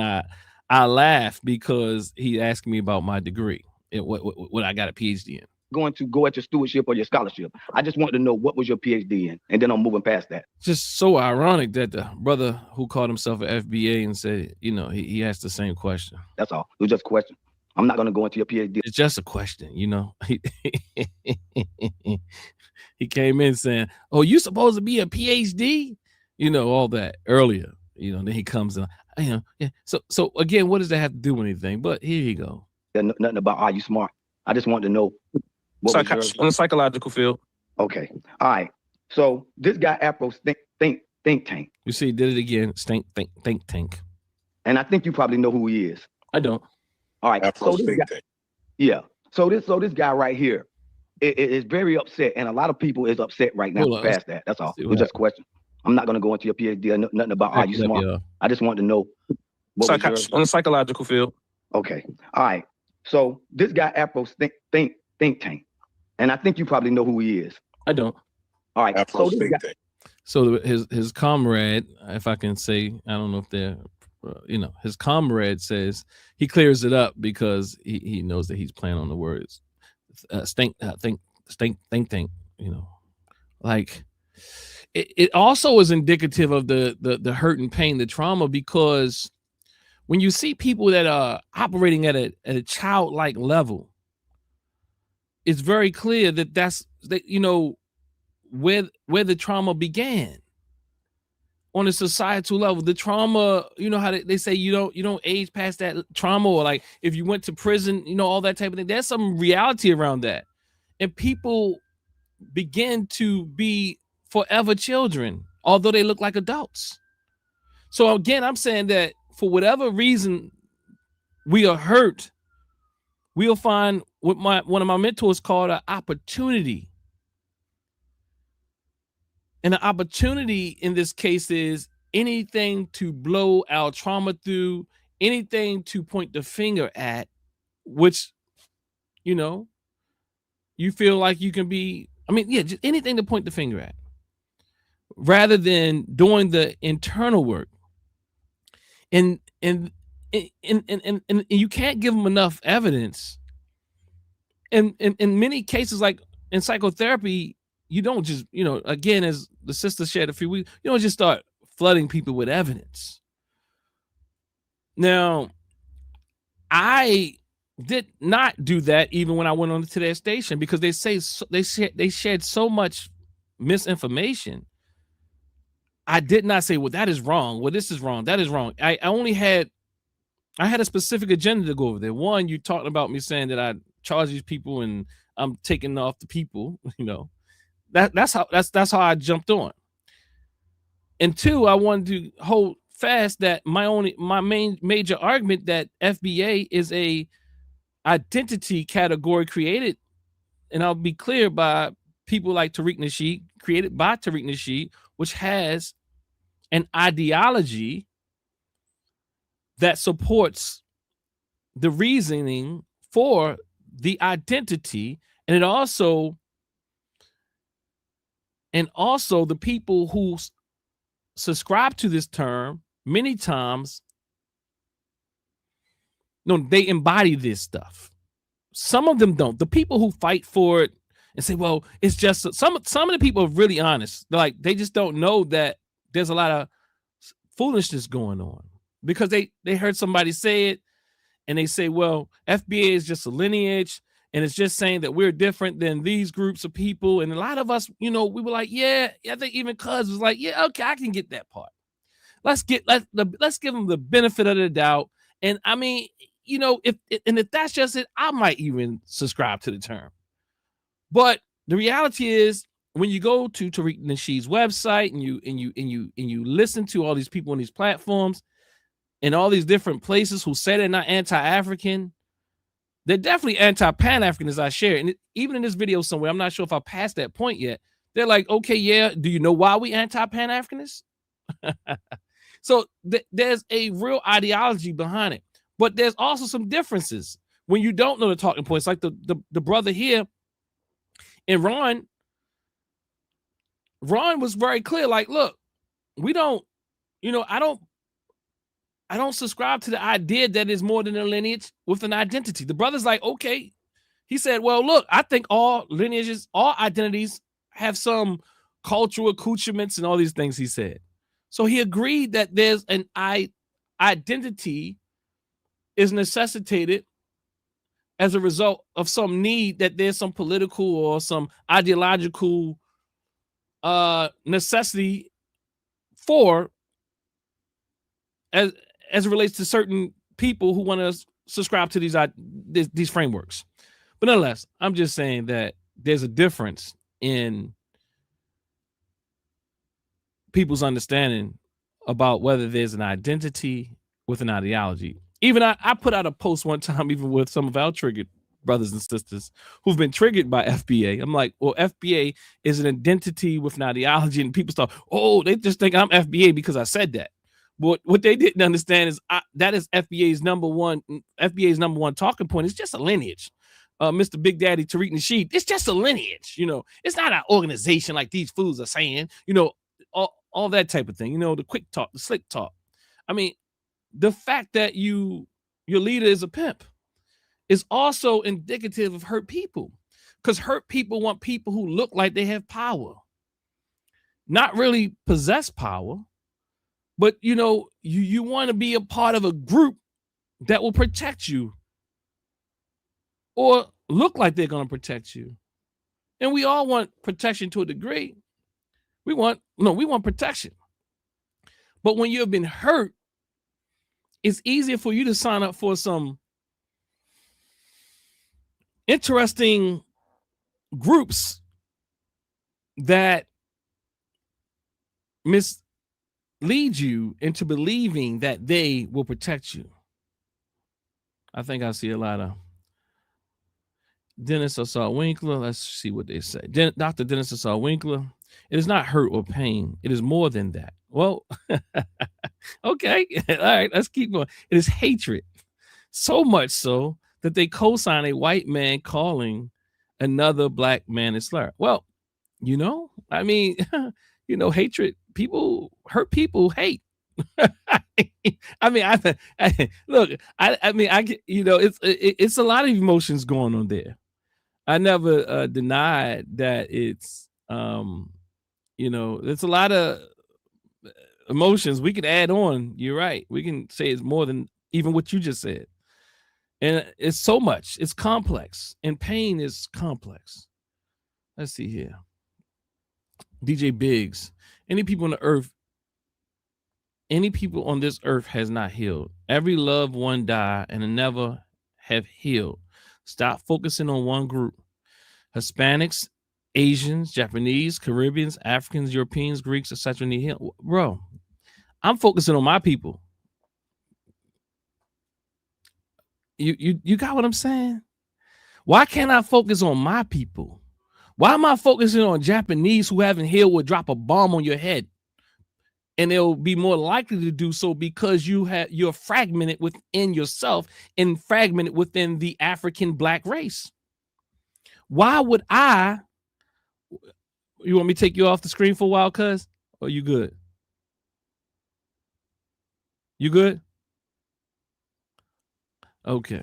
I laugh because he asked me about my degree, what I got a PhD in. Going to go at your stewardship or your scholarship. I just wanted to know what was your PhD in, and then I'm moving past that. Just so ironic that the brother who called himself an FBA and said, you know, he asked the same question. That's all. It was just a question. I'm not going to go into your PhD. It's just a question, you know. He came in saying, "Oh, you supposed to be a PhD?" You know, all that earlier. You know, then he comes in. You know, yeah. So again, what does that have to do with anything? But here you go. Nothing about are you smart. I just wanted to know. On the psychological field. Okay. All right. So this guy Afro think tank. You see, he did it again. Think tank. And I think you probably know who he is. I don't. All right. Afro so think tank. Yeah. So this guy right here is very upset, and a lot of people is upset right now past that. That's all. It was just a question. I'm not going to go into your PhD or nothing about are you smart. Yeah. I just wanted to know. On the psychological field. Okay. All right. So this guy Afro think tank. And I think you probably know who he is. I don't. All right. Afro so think tank. So his comrade, if I can say, I don't know if they're, you know, his comrade says he clears it up because he knows that he's playing on the words. Think tank. You know, like it also is indicative of the hurt and pain, the trauma, because when you see people that are operating at a childlike level, it's very clear that that's where the trauma began on a societal level. The trauma, how they say you don't age past that trauma, or like if you went to prison, all that type of thing. There's some reality around that, and people begin to be forever children, although they look like adults. So again, I'm saying that for whatever reason we are hurt, we'll find what one of my mentors called an opportunity. And the opportunity in this case is anything to blow our trauma through, anything to point the finger at, which, you feel like you can be, just anything to point the finger at, rather than doing the internal work. And you can't give them enough evidence. And in many cases, like in psychotherapy, you don't just, again, as the sister shared a few weeks, you don't just start flooding people with evidence. Now, I did not do that even when I went on to their station, because they shared so much misinformation. I did not say, well, that is wrong. Well, this is wrong. That is wrong. I had a specific agenda to go over there. One, you talked about me saying that I charge these people and I'm taking off the people, That's how I jumped on. And two, I wanted to hold fast that my main major argument that FBA is a identity category created, and I'll be clear, by people like Tariq Nasheed, created by Tariq Nasheed, which has an ideology that supports the reasoning for the identity, and it also the people who subscribe to this term many times, they embody this stuff. Some of them don't. The people who fight for it and say, well, it's just some of the people are really honest. They just don't know that there's a lot of foolishness going on, because they heard somebody say it and they say, well, FBA is just a lineage, and it's just saying that we're different than these groups of people. And a lot of us, we were like, yeah, I think even Cuz was like, yeah, okay, I can get that part. Let's give them the benefit of the doubt. And if that's just it, I might even subscribe to the term. But the reality is, when you go to Tariq Nasheed's website and you listen to all these people on these platforms and all these different places who say they're not anti-African, they're definitely anti-Pan-African, as I shared. And even in this video somewhere, I'm not sure if I passed that point yet. They're like, okay, yeah, do you know why we anti-Pan-Africanists? So there's a real ideology behind it. But there's also some differences when you don't know the talking points. Like the brother here, and Ron was very clear. Like, look, we don't, I don't subscribe to the idea that is more than a lineage with an identity. The brother's like, okay. He said, well, look, I think all lineages, all identities have some cultural accoutrements and all these things, he said. So he agreed that there's an identity is necessitated as a result of some need, that there's some political or some ideological necessity for, as it relates to certain people who want to subscribe to these frameworks. But nonetheless, I'm just saying that there's a difference in people's understanding about whether there's an identity with an ideology. Even I put out a post one time, even with some of our triggered brothers and sisters who've been triggered by FBA. I'm like, well, FBA is an identity with an ideology, and people start, oh, they just think I'm FBA because I said that. But what they didn't understand is that is FBA's number one talking point. It's just a lineage. Mr. Big Daddy Tariq Nasheed, it's just a lineage. It's not an organization like these fools are saying. All that type of thing. The quick talk, the slick talk. I mean, the fact that your leader is a pimp is also indicative of hurt people, because hurt people want people who look like they have power, not really possess power, but you want to be a part of a group that will protect you, or look like they're going to protect you. And we all want protection to a degree. We want protection. But when you've been hurt, it's easier for you to sign up for some interesting groups that mislead you into believing that they will protect you. I think I see a lot of Dennis Assault Winkler. Let's see what they say. Dr. Dennis Assault Winkler. It is not hurt or pain. It is more than that. Well, okay. All right, let's keep going. It is hatred. So much so that they co-sign a white man calling another black man a slur. Well, I mean, hatred, people hurt, people hate. I mean, it's a lot of emotions going on there. I never denied that it's, it's a lot of emotions we could add on. You're right. We can say it's more than even what you just said. And it's so much. It's complex. And pain is complex. Let's see here. DJ Biggs. Any people on this earth has not healed. Every loved one died and never have healed. Stop focusing on one group. Hispanics, Asians, Japanese, Caribbeans, Africans, Europeans, Greeks, etc. need healing. Bro, I'm focusing on my people. You got what I'm saying? Why can't I focus on my people? Why am I focusing on Japanese who haven't healed will drop a bomb on your head? And they'll be more likely to do so because you're fragmented within yourself and fragmented within the African black race. Why would you want me to take you off the screen for a while, cuz? Or you good? You good? Okay.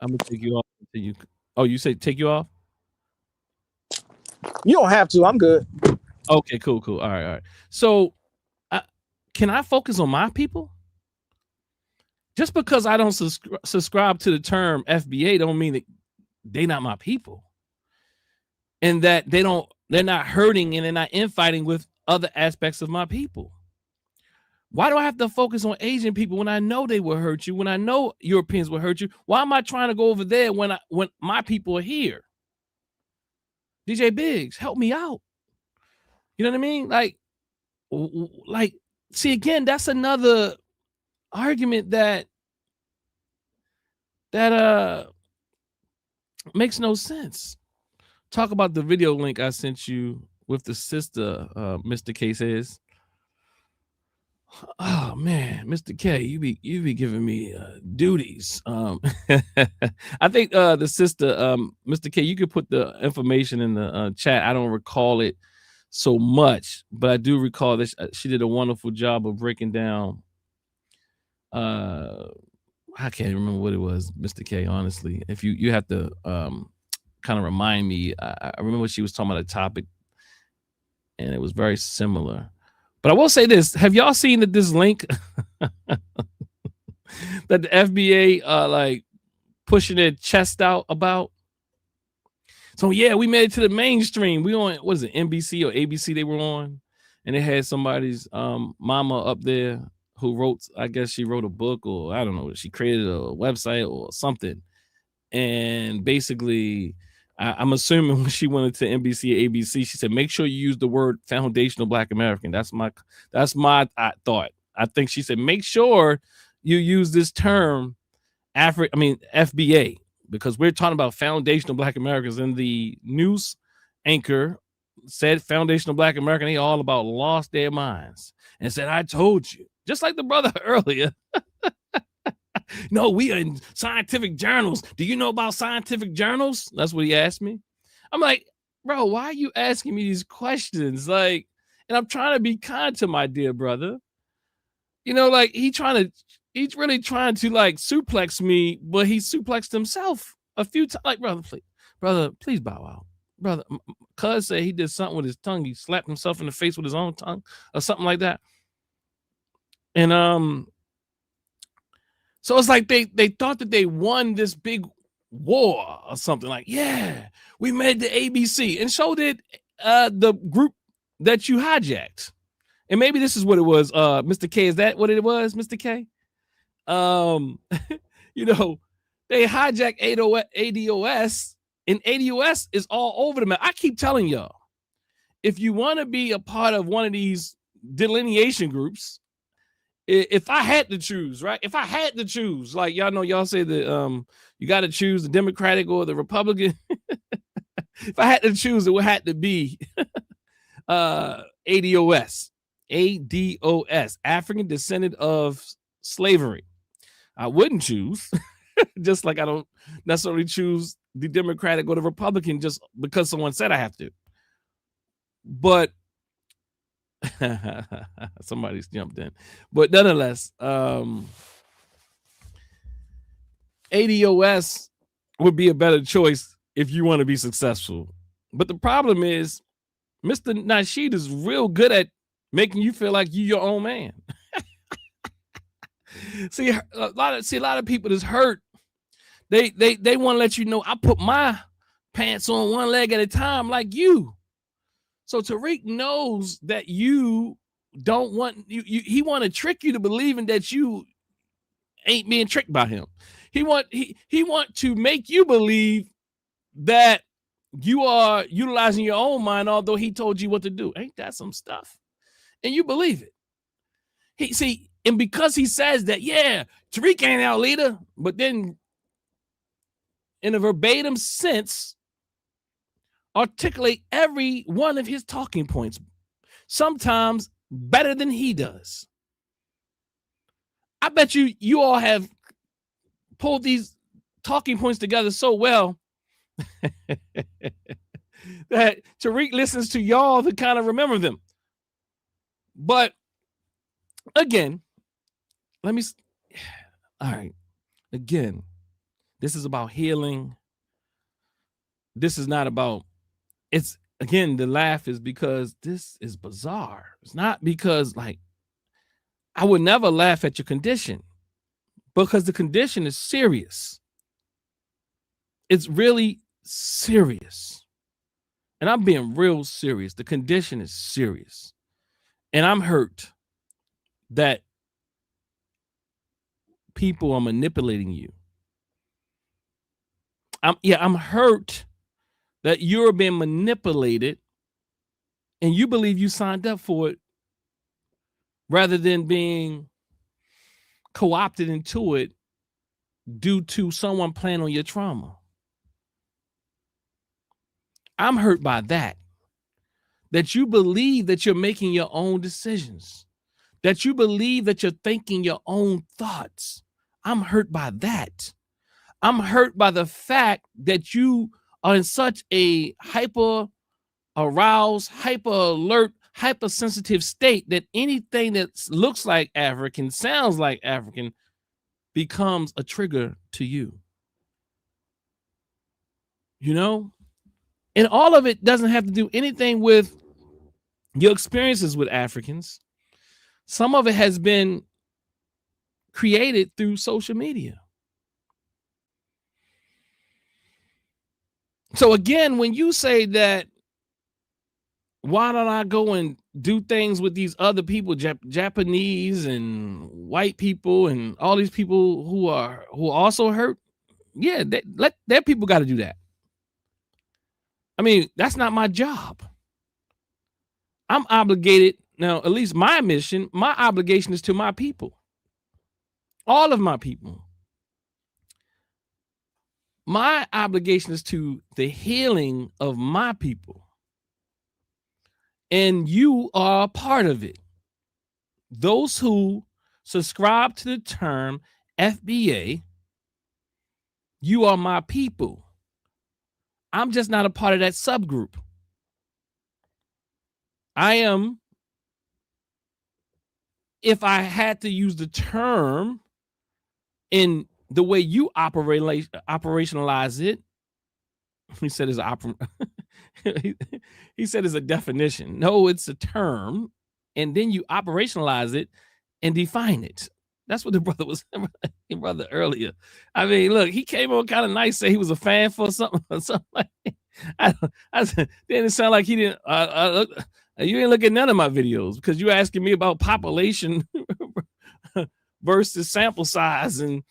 I'm gonna take you off until you. Oh, you say take you off? You don't have to. I'm good. Okay, cool. All right. So, can I focus on my people? Just because I don't subscribe to the term FBA, don't mean that they're not my people, and that they're not hurting and they're not infighting with other aspects of my people. Why do I have to focus on Asian people when I know they will hurt you? When I know Europeans will hurt you? Why am I trying to go over there when my people are here? DJ Biggs, help me out. You know what I mean? Like, see, again, that's another argument that makes no sense. Talk about the video link I sent you with the sister, Mr. K says. Oh man, Mr. K, you be giving me duties. I think the sister, Mr. K, you could put the information in the chat. I don't recall it so much, but I do recall that she did a wonderful job of breaking down. I can't remember what it was, Mr. K. Honestly, if you have to kind of remind me. I remember she was talking about a topic, and it was very similar. But I will say this: have y'all seen that this link that the FBA like pushing their chest out about? So yeah, we made it to the mainstream. We on, what is it, NBC or ABC they were on, and they had somebody's mama up there who wrote, I guess she wrote a book, or I don't know, she created a website or something. And basically, I'm assuming when she went to NBC or ABC, she said, make sure you use the word foundational Black American. That's my thought. I think she said, make sure you use this term, FBA, because we're talking about foundational Black Americans. And the news anchor said foundational Black American, they all about lost their minds and said, I told you. Just like the brother earlier. No, we are in scientific journals. Do you know about scientific journals? That's what he asked me. I'm like, bro, why are you asking me these questions? Like, and I'm trying to be kind to my dear brother. You know, like he's really trying to like suplex me, but he suplexed himself a few times. Like, brother, please bow out. Brother, cuz said he did something with his tongue. He slapped himself in the face with his own tongue or something like that. And so it's like they thought that they won this big war or something like, yeah, we made the ABC, and so did the group that you hijacked. And maybe this is what it was. Mr. K, is that what it was, Mr. K? You know, they hijacked ADOS, and ADOS is all over the map. I keep telling y'all, if you want to be a part of one of these delineation groups, if I had to choose, right? If I had to choose, like y'all know, y'all say that you got to choose the Democratic or the Republican. If I had to choose, it would have to be ADOS, African Descendant of Slavery. I wouldn't choose, just like I don't necessarily choose the Democratic or the Republican just because someone said I have to. But somebody's jumped in. But nonetheless, ADOS would be a better choice if you want to be successful. But the problem is, Mr. Nasheed is real good at making you feel like you're your own man. See, a lot of people is hurt. They want to let you know, I put my pants on one leg at a time like you. So Tariq knows that you don't want you. He want to trick you to believing that you ain't being tricked by him. He want to make you believe that you are utilizing your own mind, although he told you what to do. Ain't that some stuff? And you believe it. And because he says that, yeah, Tariq ain't our leader, but then in a verbatim sense, articulate every one of his talking points, sometimes better than he does. I bet you all have pulled these talking points together so well that Tariq listens to y'all to kind of remember them. But again, all right, again, this is about healing. This is not about, it's, again, the laugh is because this is bizarre. It's not because, like, I would never laugh at your condition, because the condition is serious. It's really serious. And I'm being real serious. The condition is serious. And I'm hurt that people are manipulating you. I'm hurt that you're being manipulated and you believe you signed up for it rather than being co-opted into it due to someone playing on your trauma. I'm hurt by that you believe that you're making your own decisions, that you believe that you're thinking your own thoughts. I'm hurt by that. I'm hurt by the fact that you are in such a hyper aroused, hyper alert, hypersensitive state that anything that looks like African, sounds like African, becomes a trigger to you. You know? And all of it doesn't have to do anything with your experiences with Africans. Some of it has been created through social media. So again, when you say that, why don't I go and do things with these other people, Japanese and white people and all these people who are also hurt? Yeah, their people got to do that. I mean, that's not my job. I'm obligated now, at least my mission, my obligation is to my people. All of my people. My obligation is to the healing of my people. And you are a part of it. Those who subscribe to the term FBA, you are my people. I'm just not a part of that subgroup. I am, if I had to use the term in the way you operationalize it, he said it's he said it's a definition. No, it's a term, and then you operationalize it and define it. That's what the brother was, your brother earlier. I mean, look, he came on kind of nice, say he was a fan for something or something like that. Didn't sound like he didn't. Look, you ain't looking at none of my videos because you're asking me about population versus sample size and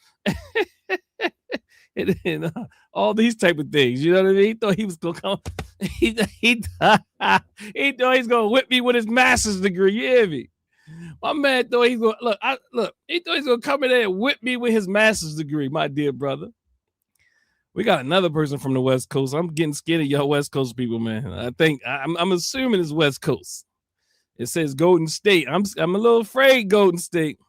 and all these type of things. You know what I mean? He thought he was gonna come. He thought he was gonna whip me with his master's degree. You hear me? My man thought he's gonna he thought he's gonna come in there and whip me with his master's degree, my dear brother. We got another person from the West Coast. I'm getting scared of y'all West Coast people, man. I think I'm assuming it's West Coast. It says Golden State. I'm a little afraid, Golden State.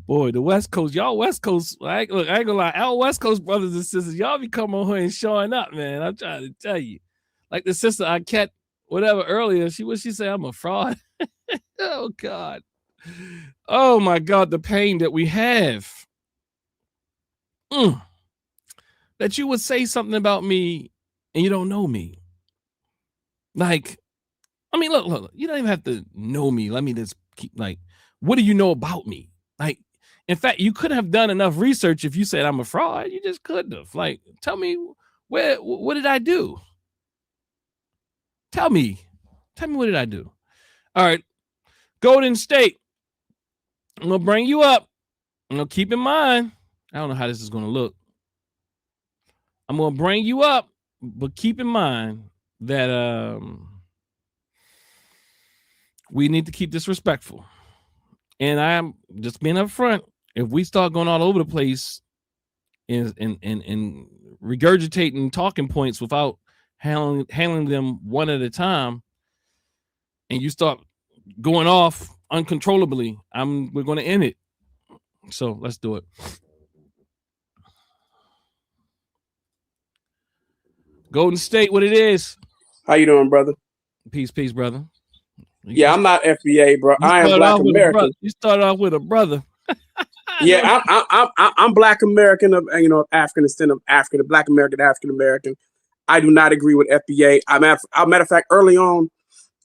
Boy, the West Coast, y'all West Coast. I ain't gonna lie, our West Coast brothers and sisters, y'all be coming on here and showing up, man. I'm trying to tell you. Like the sister I kept whatever earlier, what she say? I'm a fraud. Oh God. Oh my God, the pain that we have. That you would say something about me and you don't know me. Like, I mean, look, you don't even have to know me. Let me just keep what do you know about me? Like, in fact, you couldn't have done enough research if you said I'm a fraud. You just couldn't have. Like, tell me what did I do? Tell me what did I do? All right, Golden State. I'm gonna bring you up. I'm gonna keep in mind. I don't know how this is gonna look. I'm gonna bring you up, but keep in mind that we need to keep this respectful. And I'm just being upfront. If we start going all over the place and regurgitating talking points without handling them one at a time, and you start going off uncontrollably, we're going to end it. So let's do it. Golden State, what it is? How you doing, brother? Peace, brother. Yeah, I'm not FBA, bro. I am Black American. You started off with a brother. Yeah, I'm Black American of African descent of African, Black American, African American. I do not agree with FBA. Matter of fact, early on,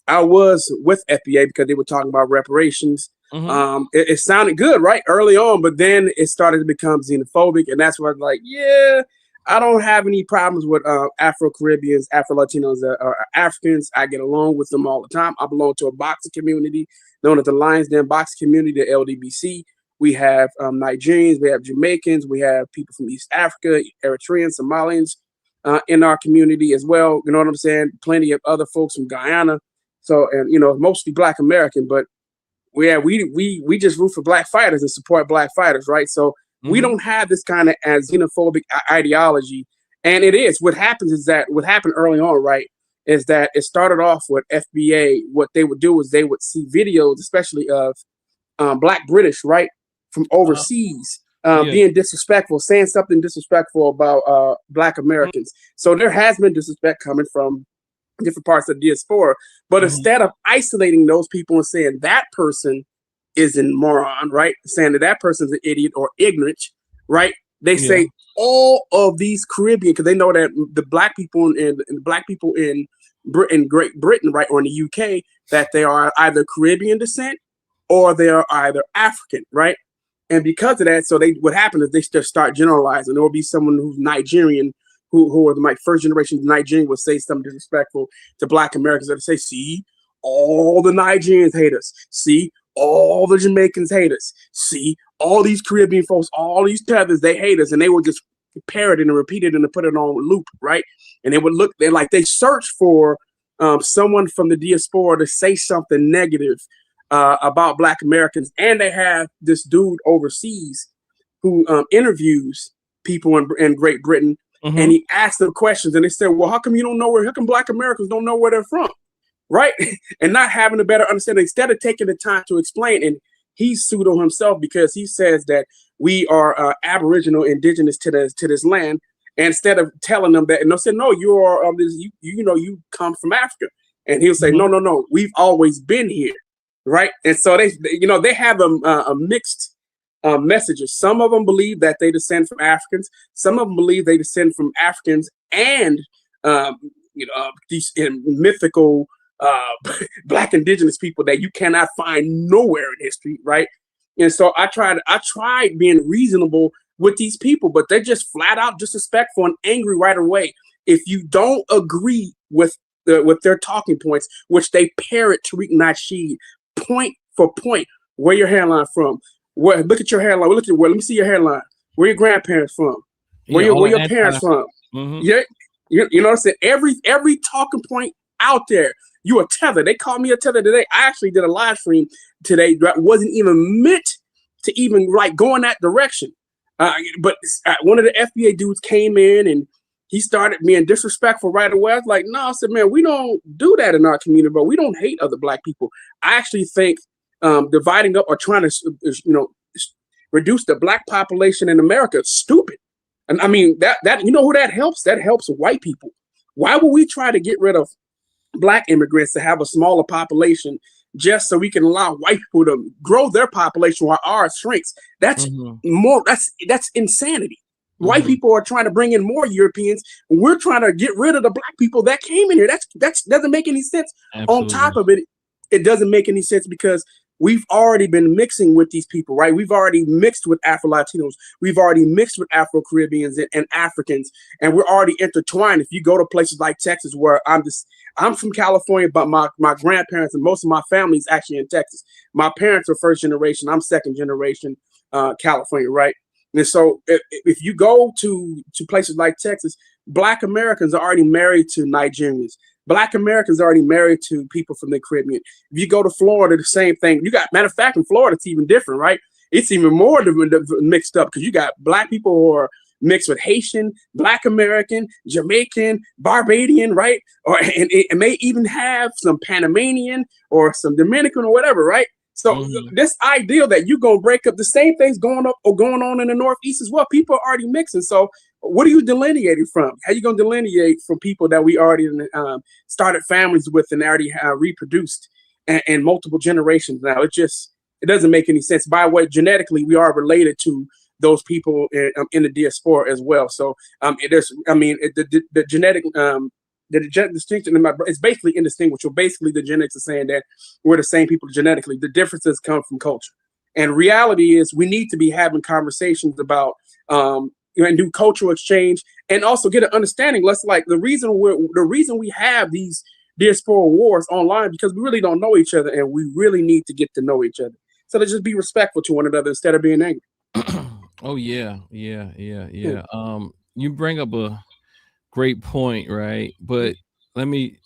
I was with FBA because they were talking about reparations. Mm-hmm. It sounded good, right, early on, but then it started to become xenophobic, and that's where I was like, yeah, I don't have any problems with Afro-Caribbeans, Afro-Latinos, or Africans. I get along with them all the time. I belong to a boxing community known as the Lions Den boxing community, the LDBC. We have Nigerians, we have Jamaicans, we have people from East Africa, Eritreans, Somalians in our community as well. You know what I'm saying? Plenty of other folks from Guyana. So, and mostly Black American, but we just root for Black fighters and support Black fighters, right? So we don't have this kind of xenophobic ideology. And it is. What happens is that what happened early on, right, is that it started off with FBA. What they would do is they would see videos, especially of Black British, right, from overseas being disrespectful, saying something disrespectful about Black Americans. So there has been disrespect coming from different parts of the diaspora. But instead of isolating those people and saying that person is a moron, right? Saying that person's an idiot or ignorant, right? They say all of these Caribbean, because they know that the Black people and the Black people in Great Britain, right, or in the UK, that they are either Caribbean descent or they are either African, right? And because of that, so what happens is they just start generalizing. There will be someone who's Nigerian, who are the first generation Nigerian, would say something disrespectful to Black Americans. They'll say, see, all the Nigerians hate us. See, all the Jamaicans hate us. See, all these Caribbean folks, all these tethers, they hate us. And they would just parrot it and repeat it and put it on loop, right? And they would look, they search for someone from the diaspora to say something negative about Black Americans. And they have this dude overseas who interviews people in Great Britain. And he asked them questions and they said, well, how come Black Americans don't know where they're from? Right? And not having a better understanding, instead of taking the time to explain. And he's pseudo himself because he says that we are Aboriginal, indigenous to this land. And instead of telling them that, and they'll say, no, you are you come from Africa. And he'll say, no, we've always been here. Right. And so they have a mixed messages. Some of them believe that they descend from Africans. Some of them believe they descend from Africans and these mythical Black indigenous people that you cannot find nowhere in history, right? And so I tried being reasonable with these people, but they're just flat out disrespectful and angry right away. If you don't agree with their talking points, which they parrot Tariq Nasheed point for point, where your hairline from? Look at your hairline. Let me see your hairline. Where your grandparents from? Where your parents from? Mm-hmm. Yeah, you know what I'm saying? Every talking point out there, you a tether. They called me a tether today. I actually did a live stream today that wasn't even meant to even like go in that direction. But one of the FBA dudes came in and he started being disrespectful right away. I was like, no, I said, man, we don't do that in our community, but we don't hate other Black people. I actually think dividing up or trying to, reduce the Black population in America is stupid. And I mean, that you know who that helps? That helps white people. Why would we try to get rid of Black immigrants to have a smaller population just so we can allow white people to grow their population while ours shrinks? That's that's insanity. White people are trying to bring in more Europeans. We're trying to get rid of the Black people that came in here. That doesn't make any sense. Absolutely. On top of it, it doesn't make any sense because we've already been mixing with these people, right? We've already mixed with Afro-Latinos. We've already mixed with Afro-Caribbeans and Africans, and we're already intertwined. If you go to places like Texas, where I'm from California, but my grandparents and most of my family is actually in Texas. My parents are first generation. I'm second generation California, right? And so if you go to places like Texas, Black Americans are already married to Nigerians. Black Americans are already married to people from the Caribbean. If you go to Florida, the same thing. You got, matter of fact, in Florida, it's even different, right? It's even more mixed up because you got Black people who are mixed with Haitian, Black American, Jamaican, Barbadian, right? And it may even have some Panamanian or some Dominican or whatever, right? So this ideal that you're gonna break up the same things going on in the Northeast as well, people are already mixing. So what are you delineating from? How you gonna delineate from people that we already started families with and already reproduced and multiple generations now? It doesn't make any sense. By the way, genetically, we are related to those people in the diaspora as well. So the genetic distinction is basically indistinguishable. Basically, the genetics are saying that we're the same people genetically. The differences come from culture. And reality is we need to be having conversations about and do cultural exchange and also get an understanding. Let's like the reason we have these diaspora wars online because we really don't know each other and we really need to get to know each other. So to just be respectful to one another instead of being angry. Oh yeah. You bring up a great point, right? But let me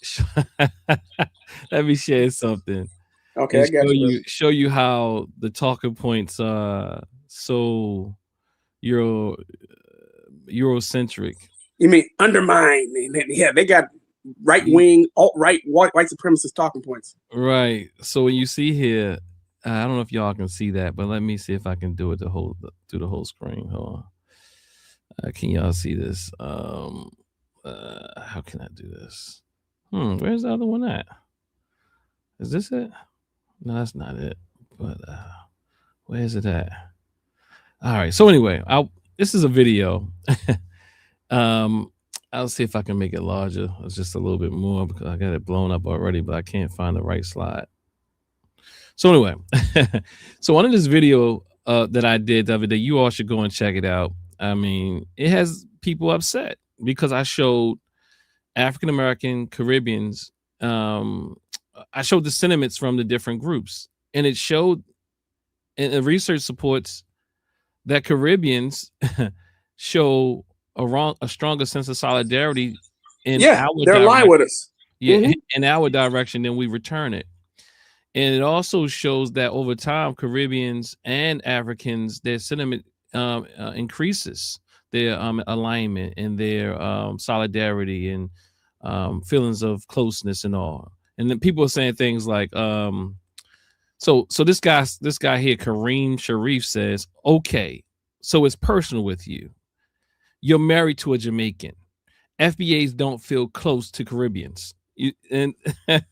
let me share something. Okay, I got show you how the talking points are so Eurocentric. You mean undermine? Yeah, they got right wing, alt-right, white supremacist talking points. Right. So when you see here, I don't know if y'all can see that, but let me see if I can do it through the whole screen. Hold on. Can y'all see this? How can I do this? Where's the other one at? Is this it? No, that's not it. But where is it at? All right. So anyway, this is a video. I'll see if I can make it larger. It's just a little bit more because I got it blown up already, but I can't find the right slide. So anyway, so on this video that I did the other day, you all should go and check it out. I mean, it has people upset because I showed African-American Caribbeans. I showed the sentiments from the different groups, and it showed, and the research supports that Caribbeans show a stronger sense of solidarity they're aligned with us. Yeah, in our direction than we return it. And it also shows that over time, Caribbeans and Africans, their sentiment increases, their alignment and their solidarity and feelings of closeness and all. And then people are saying things like, so this guy here, Kareem Sharif, says, okay, so it's personal with you. You're married to a Jamaican. FBAs don't feel close to Caribbeans. And and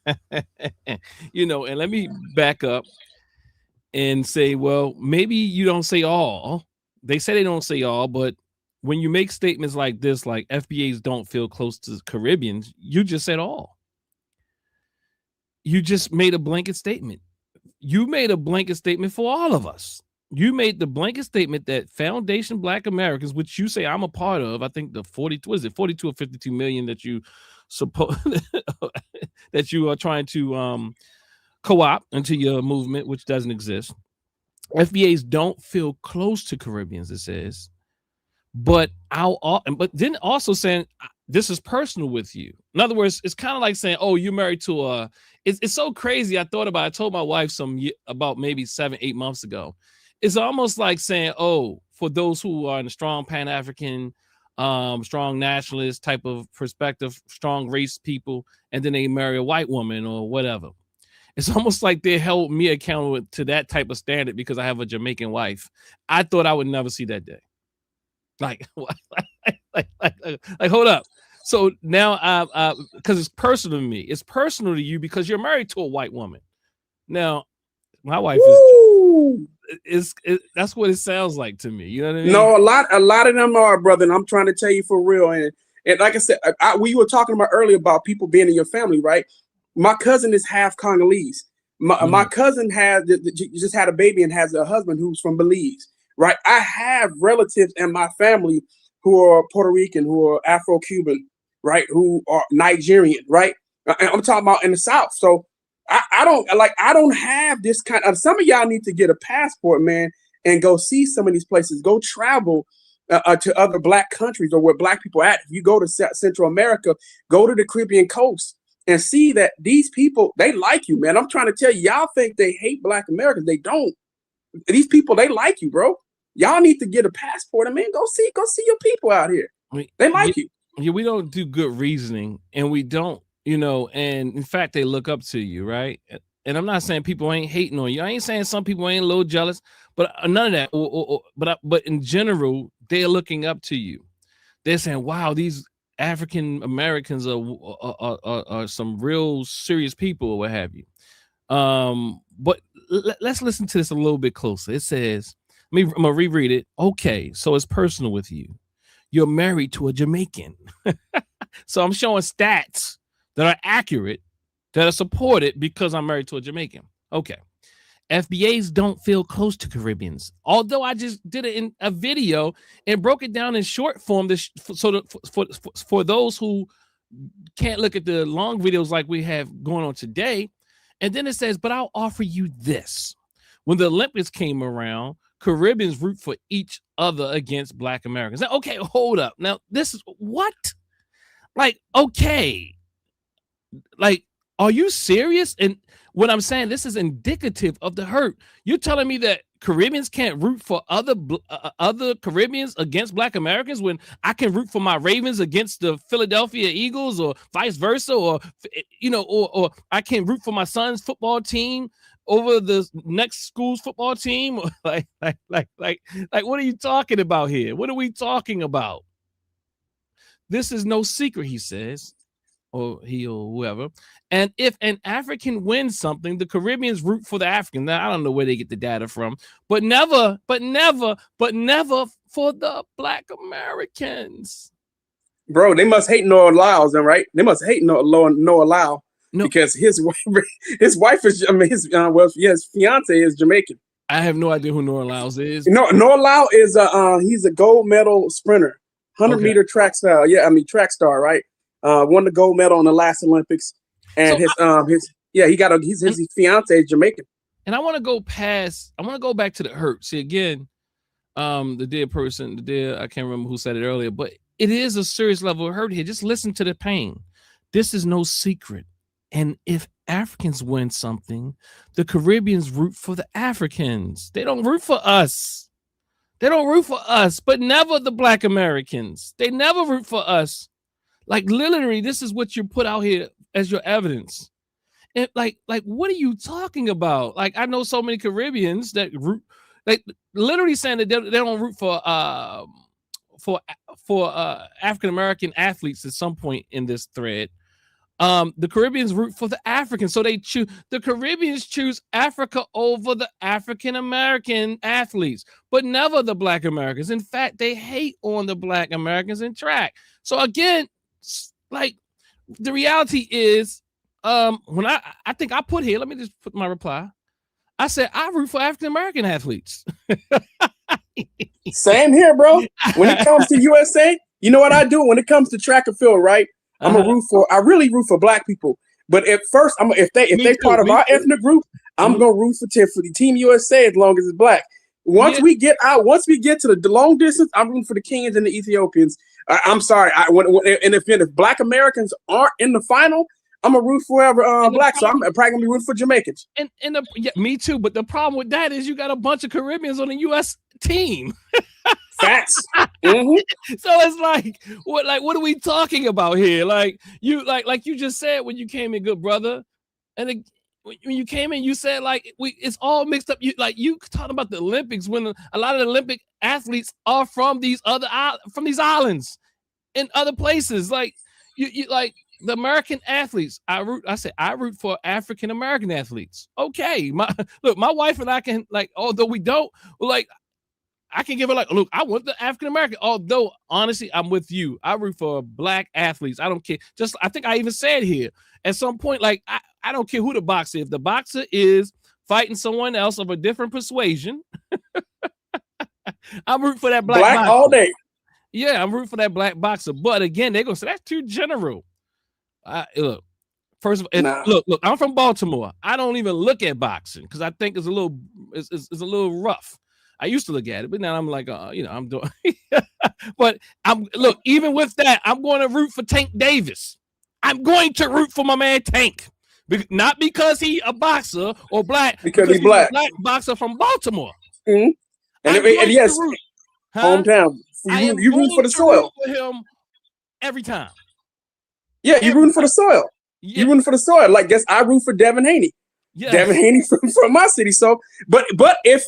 let me back up and say, well, maybe you don't say all. They say they don't say all, but when you make statements like this, like FBAs don't feel close to Caribbeans, you just said all. You just made a blanket statement. You made a blanket statement for all of us. You made the blanket statement that Foundation Black Americans, which you say I'm a part of, I think the 42 or 52 million that you suppose that you are trying to co-opt into your movement, which doesn't exist. FBAs don't feel close to Caribbeans, it says, but then also saying this is personal with you. In other words, it's kind of like saying, oh, you're married to it's so crazy. I told my wife about maybe 7-8 months ago. It's almost like saying, oh, for those who are in a strong Pan-African, strong nationalist type of perspective, strong race people, and then they marry a white woman or whatever. It's almost like they held me accountable to that type of standard because I have a Jamaican wife. I thought I would never see that day. Like hold up. So now, because it's personal to me, it's personal to you because you're married to a white woman. Now, my wife is that's what it sounds like to me. You know what I mean? No, a lot of them are, brother. And I'm trying to tell you for real. And like I said, we were talking about earlier about people being in your family, right? My cousin is half Congolese. My cousin just had a baby and has a husband who's from Belize, right? I have relatives in my family who are Puerto Rican, who are Afro-Cuban, right? Who are Nigerian, right? And I'm talking about in the South. So I don't have this kind of, some of y'all need to get a passport, man, and go see some of these places. Go travel to other Black countries or where Black people are at. If you go to Central America, go to the Caribbean coast and see that these people, they like you, man. I'm trying to tell you, y'all think they hate Black Americans. They don't. These people, they like you, bro. Y'all need to get a passport and, man, go see your people out here. They like you. Yeah, we don't do good reasoning, and we don't, and in fact, they look up to you, right? And I'm not saying people ain't hating on you. I ain't saying some people ain't a little jealous, but none of that. But in general, they're looking up to you. They're saying, wow, these African Americans are some real serious people or what have you. But let's listen to this a little bit closer. It says, I'm gonna reread it. Okay, so it's personal with you. You're married to a Jamaican. So I'm showing stats that are accurate, that are supported because I'm married to a Jamaican. Okay. FBAs don't feel close to Caribbeans. Although I just did it in a video and broke it down in short form for those who can't look at the long videos like we have going on today. And then it says, but I'll offer you this. When the Olympics came around, Caribbeans root for each other against Black Americans. Now, okay, hold up. Now, this is what? Like, okay. Like, are you serious? And what I'm saying, this is indicative of the hurt. You're telling me that Caribbeans can't root for other Caribbeans against Black Americans when I can root for my Ravens against the Philadelphia Eagles or vice versa, or I can root for my son's football team over the next school's football team? Like, what are you talking about here? What are we talking about? This is no secret, he says, or he or whoever. And if an African wins something, the Caribbeans root for the African. Now, I don't know where they get the data from, but never for the Black Americans. Bro, they must hate Noah Lyles, right? They must hate Noah Lyles because his wife is, his fiance is Jamaican. I have no idea who Noah Lyles is. Noah Lyles is he's a gold medal sprinter, 100-meter track star. Track star, right? Won the gold medal in the last Olympics, and so his fiance is Jamaican. And I want to go back to the hurt. See, again, the dead person, I can't remember who said it earlier, but it is a serious level of hurt here. Just listen to the pain. This is no secret. And if Africans win something, the Caribbeans root for the Africans. They don't root for us. But never the Black Americans. They never root for us. Like, literally, this is what you put out here as your evidence. And like, what are you talking about? Like, I know so many Caribbeans that root, like, literally saying that they don't root for African American athletes at some point in this thread. The Caribbeans root for the Africans, so the Caribbeans choose Africa over the African American athletes, but never the Black Americans. In fact, they hate on the Black Americans in track. So again, like, the reality is, when I think I put here, let me just put my reply. I said I root for African American athletes. Same here, bro. When it comes to USA, you know what I do? When it comes to track and field, right? I really root for black people. But at first, if they part of our ethnic group, I'm gonna root for the Team USA as long as it's black. Once we get to the long distance, I'm rooting for the Kenyans and the Ethiopians. I'm sorry. If black Americans aren't in the final, I'm gonna root for whoever black. So I'm probably gonna be rooting for Jamaicans. Me too. But the problem with that is you got a bunch of Caribbeans on the U.S. team. Facts. So it's like what are we talking about here? Like you just said when you came in, good brother, and when you came in, you said it's all mixed up. You talking about the Olympics when a lot of the Olympic athletes are from these islands and other places. Like you like the American athletes. I root for African American athletes. Okay, my wife and I can although we don't I can give her look, I want the African American. Although honestly, I'm with you. I root for black athletes. I don't care. I think I even said here at some point, I don't care who the boxer is. If the boxer is fighting someone else of a different persuasion, I'm rooting for that black boxer all day. Yeah, I'm rooting for that black boxer. But again, they're gonna say that's too general. Look, first of all, look, I'm from Baltimore. I don't even look at boxing because I think it's a little rough. I used to look at it, but now I'm like, I'm doing. But even with that, I'm going to root for Tank Davis. I'm going to root for my man Tank, not because he's a boxer or black, because he's black. A black boxer from Baltimore. Mm-hmm. And yes, hometown. You root for the soil. For him every time. Yeah, you rooting for the soil. Yeah. You rooting for the soil. Like, guess I root for Devin Haney. Yeah. Devin Haney from my city. So, but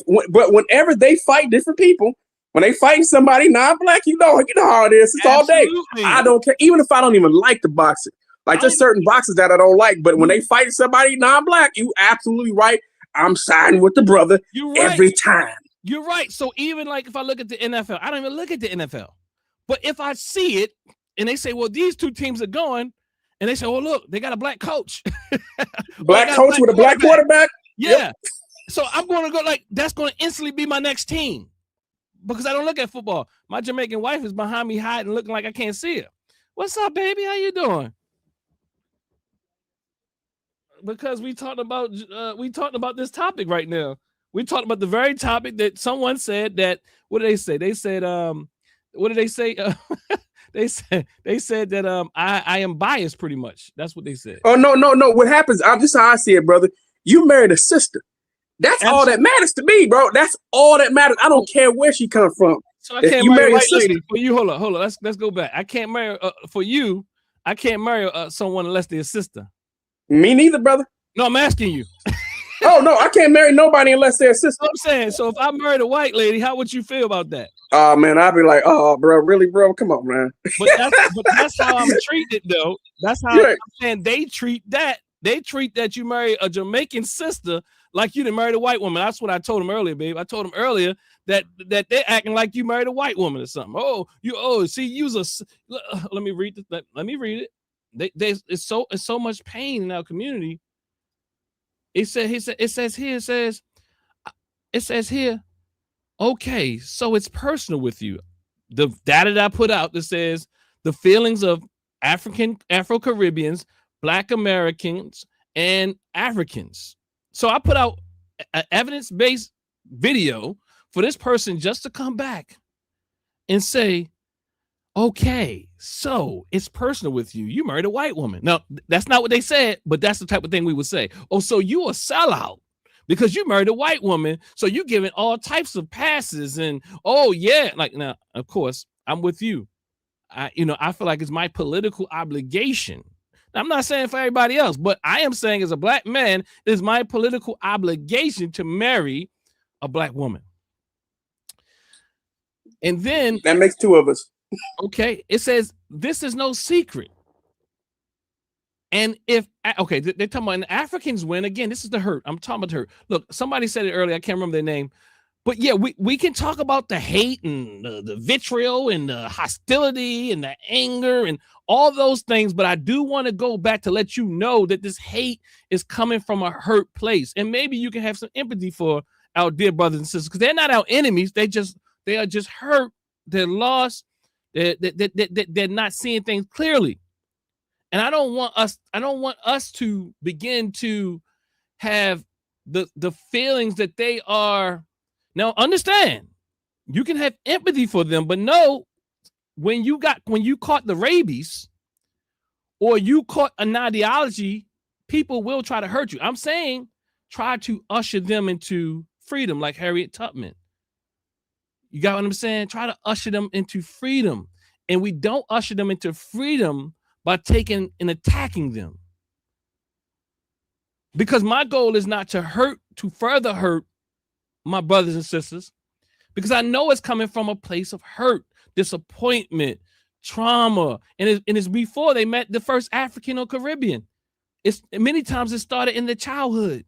whenever they fight different people, when they fight somebody non-black, you know how it is. It's Absolutely. All day. I don't care, even if I don't even like the boxer. Like there's certain boxers that I don't like, but when they fight somebody non-black, you absolutely right. I'm siding with the brother every time. You're right. So even if I look at the NFL, I don't even look at the NFL. But if I see it and they say, well, these two teams are going. And they say, "Oh, look, they got a black coach, black coach with a black quarterback." Yeah, yep. So I'm going to go that's going to instantly be my next team because I don't look at football. My Jamaican wife is behind me, hiding, looking like I can't see her. What's up, baby? How you doing? Because we talked about this topic right now. We talked about the very topic that someone said that. What did they say? They said, what did they say? They said that I am biased pretty much. That's what they said. Oh no. What happens? Just how I see it, brother. You married a sister. That's Absolutely. All that matters to me, bro. That's all that matters. I don't care where she comes from. So I can't marry a white lady for you. Hold on. Let's go back. I can't marry for you. I can't marry someone unless they're a sister. Me neither, brother. No, I'm asking you. Oh no, I can't marry nobody unless they're a sister. I'm saying, so if I married a white lady, how would you feel about that? Oh man, I'd be like, oh bro, really, bro? Come on, man. But that's how I'm treated, though. That's how I'm saying they treat that. They treat that you marry a Jamaican sister like you didn't marry a white woman. That's what I told him earlier, babe. I told him earlier that they're acting like you married a white woman or something. Let me read this. Let me read it. It's so much pain in our community. It says here, okay, so it's personal with you. The data that I put out that says the feelings of Afro-Caribbeans, Black Americans, and Africans. So I put out an evidence-based video for this person just to come back and say, okay, so it's personal with you. You married a white woman. No, that's not what they said, but that's the type of thing we would say. Oh, so you a sellout because you married a white woman. So you giving all types of passes and now, of course, I'm with you. I feel like it's my political obligation. Now, I'm not saying for everybody else, but I am saying as a black man, it is my political obligation to marry a black woman. And then that makes two of us. Okay, it says this is no secret. And they're talking about the Africans win again. This is the hurt. I'm talking about the hurt. Look, somebody said it earlier. I can't remember their name, But yeah, we can talk about the hate and the vitriol and the hostility and the anger and all those things. But I do want to go back to let you know that this hate is coming from a hurt place. And maybe you can have some empathy for our dear brothers and sisters, because they're not our enemies. They are just hurt. They're lost. They're not seeing things clearly. And I don't want us to begin to have the feelings that they are. Now, understand, you can have empathy for them, but no, when you caught the rabies or you caught an ideology, people will try to hurt you. I'm saying try to usher them into freedom, like Harriet Tubman. You got what I'm saying? Try to usher them into freedom. And we don't usher them into freedom by taking and attacking them. Because my goal is not to further hurt my brothers and sisters, because I know it's coming from a place of hurt, disappointment, trauma, and it's before they met the first African or Caribbean. It's many times it started in their childhood,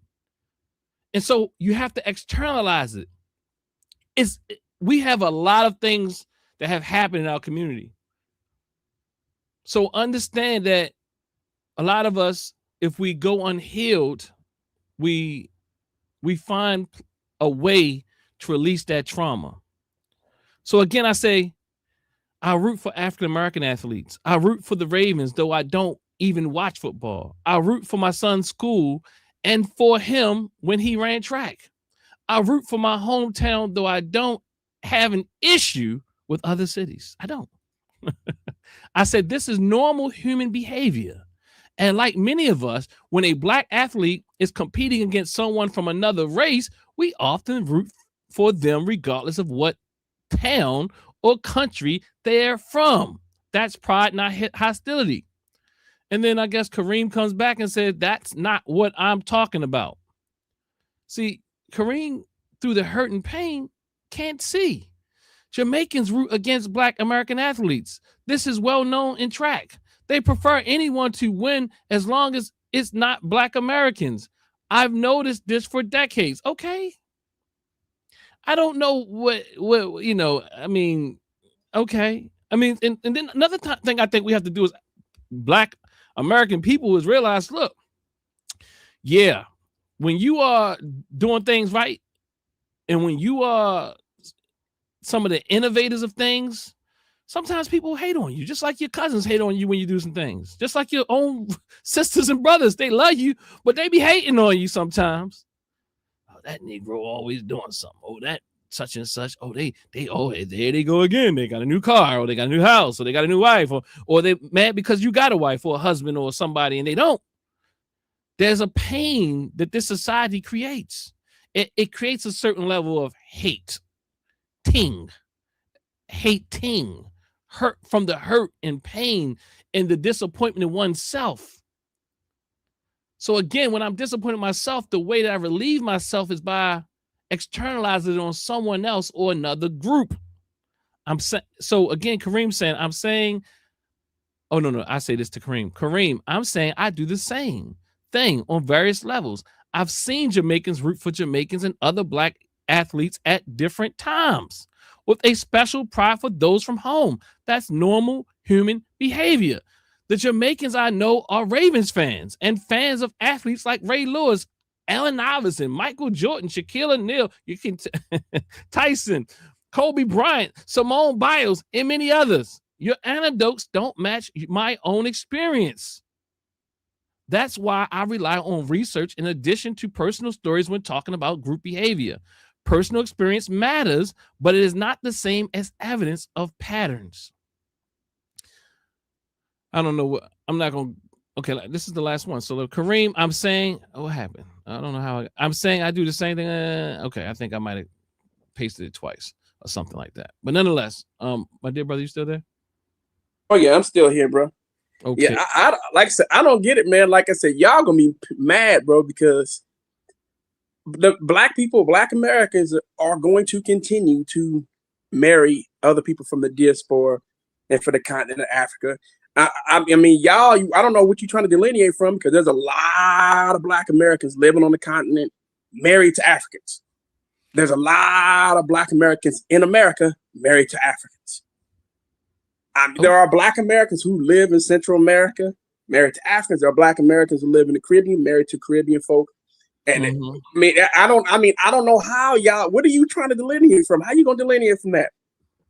and so you have to externalize it. We have a lot of things that have happened in our community, so understand that a lot of us, if we go unhealed, we find a way to release that trauma. So again, I say, I root for African-American athletes. I root for the Ravens, though I don't even watch football. I root for my son's school and for him when he ran track. I root for my hometown, though I don't have an issue with other cities. I don't. I said, this is normal human behavior. And like many of us, when a Black athlete is competing against someone from another race, we often root for them regardless of what town or country they're from. That's pride, not hostility. And then I guess Kareem comes back and said, that's not what I'm talking about. See, Kareem, through the hurt and pain, can't see. Jamaicans root against Black American athletes. This is well known in track. They prefer anyone to win as long as it's not Black Americans. I've noticed this for decades. Okay. I don't know what I mean, okay. I mean, and then another thing I think we have to do as Black American people is realize, look, yeah, when you are doing things right and when you are some of the innovators of things, sometimes people hate on you, just like your cousins hate on you when you do some things, just like your own sisters and brothers. They love you, but they be hating on you sometimes. Oh, that Negro always doing something. Oh, that such and such. Oh, there they go again. They got a new car, or they got a new house, or they got a new wife, or they mad because you got a wife or a husband or somebody and they don't. There's a pain that this society creates. It creates a certain level of hating, hurt from the hurt and pain and the disappointment in oneself. So again, when I'm disappointed in myself, the way that I relieve myself is by externalizing it on someone else or another group. So again, Kareem saying, I'm saying, oh no, I say this to Kareem. Kareem, I'm saying I do the same thing on various levels. I've seen Jamaicans root for Jamaicans and other Black athletes at different times with a special pride for those from home. That's normal human behavior. The Jamaicans I know are Ravens fans and fans of athletes like Ray Lewis, Allen Iverson, Michael Jordan, Shaquille O'Neal, Tyson, Kobe Bryant, Simone Biles, and many others. Your anecdotes don't match my own experience. That's why I rely on research in addition to personal stories when talking about group behavior. Personal experience matters, but it is not the same as evidence of patterns. I don't know what I'm not going to. Okay, this is the last one. So, Kareem, I'm saying, what happened? I don't know how I'm saying I do the same thing. Okay, I think I might have pasted it twice or something like that. But nonetheless, my dear brother, you still there? Oh yeah, I'm still here, bro. Okay. Yeah, I like I said, I don't get it, man. Like I said, y'all gonna be mad, bro, because the Black people, Black Americans are going to continue to marry other people from the diaspora and for the continent of Africa. I mean, y'all, I don't know what you're trying to delineate from, because there's a lot of Black Americans living on the continent married to Africans. there's a lot of Black Americans in America married to Africans. There are Black Americans who live in Central America married to Africans. There are Black Americans who live in the Caribbean married to Caribbean folk. And I don't know how y'all. What are you trying to delineate from? How you gonna delineate from that?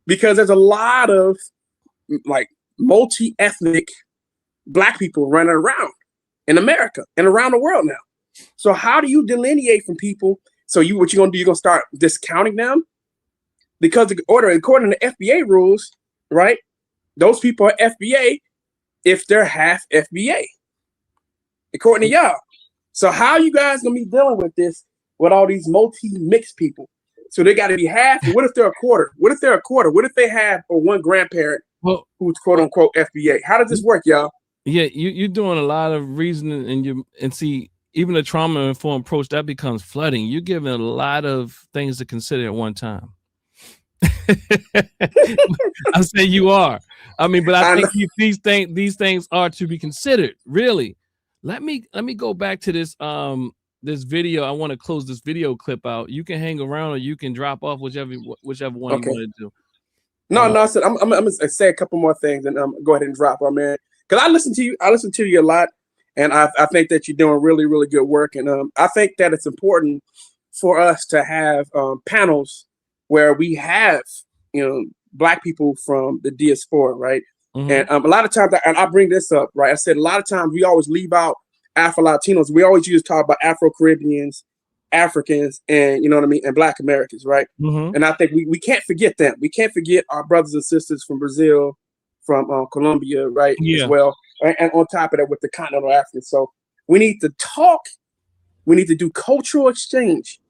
Because there's a lot of like multi-ethnic Black people running around in America and around the world now. So how do you delineate from people? So what you're gonna do? You're gonna start discounting them because according to FBA rules, right? Those people are FBA if they're half FBA, according to y'all. So how you guys gonna be dealing with this with all these multi-mixed people? So they got to be half. What if they're a quarter? What if they're a quarter? What if they have one grandparent who's quote unquote FBA? How does this work, y'all? Yeah, you're doing a lot of reasoning, and see, even a trauma-informed approach that becomes flooding. You're giving a lot of things to consider at one time. I say you are. I mean, but I think these things are to be considered. Really, let me go back to this this video. I want to close this video clip out. You can hang around or you can drop off, whichever one you want to do. No, I said I'm gonna say a couple more things and go ahead and drop on, man. Because I listen to you a lot, and I think that you're doing really, really good work. And I think that it's important for us to have panels where we have, Black people from the diaspora, right? And a lot of times, and I bring this up, right? I said a lot of times we always leave out Afro-Latinos. We always use talk about Afro-Caribbeans, Africans, and and Black Americans, right? And I think we can't forget them. We can't forget our brothers and sisters from Brazil, from Colombia, right? As well. And on top of that, with the continental Africans. So we need to talk. We need to do cultural exchange.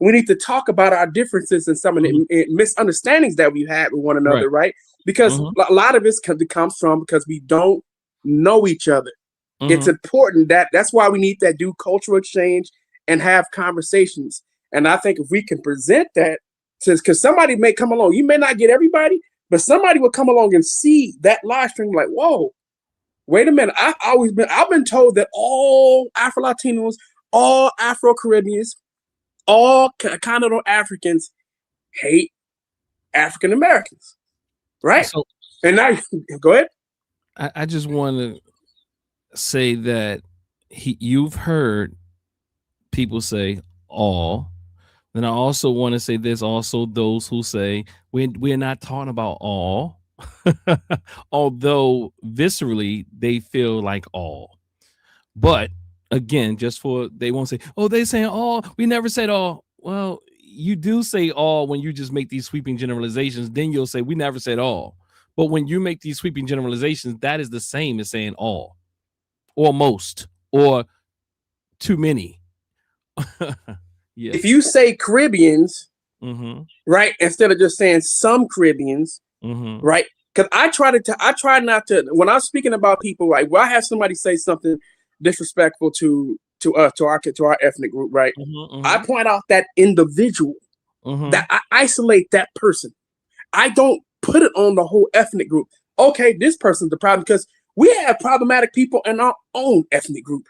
We need to talk about our differences and some of the misunderstandings that we've had with one another, right? Because a lot of it comes from because we don't know each other. It's important that's why we need to do cultural exchange and have conversations. And I think if we can present that, because somebody may come along, you may not get everybody, but somebody will come along and see that live stream like, whoa, wait a minute. I've been told that all Afro-Latinos, all Afro-Caribbeans, all continental Africans hate African Americans, right? So, and now, go ahead. I just want to say that you've heard people say all. Then I also want to say there's also those who say we're not talking about all, although viscerally they feel like all. But again, they won't say, oh, they saying all. We never said all. Well, you do say all when you just make these sweeping generalizations. Then you'll say we never said all. But when you make these sweeping generalizations, that is the same as saying all, or most, or too many. If you say Caribbeans, right, instead of just saying some Caribbeans, right? Because I try not to, when I'm speaking about people, right, I have somebody say something disrespectful to us, to our ethnic group, right? I point out that individual, that I isolate that person. I don't put it on the whole ethnic group. Okay, this person's the problem because we have problematic people in our own ethnic group.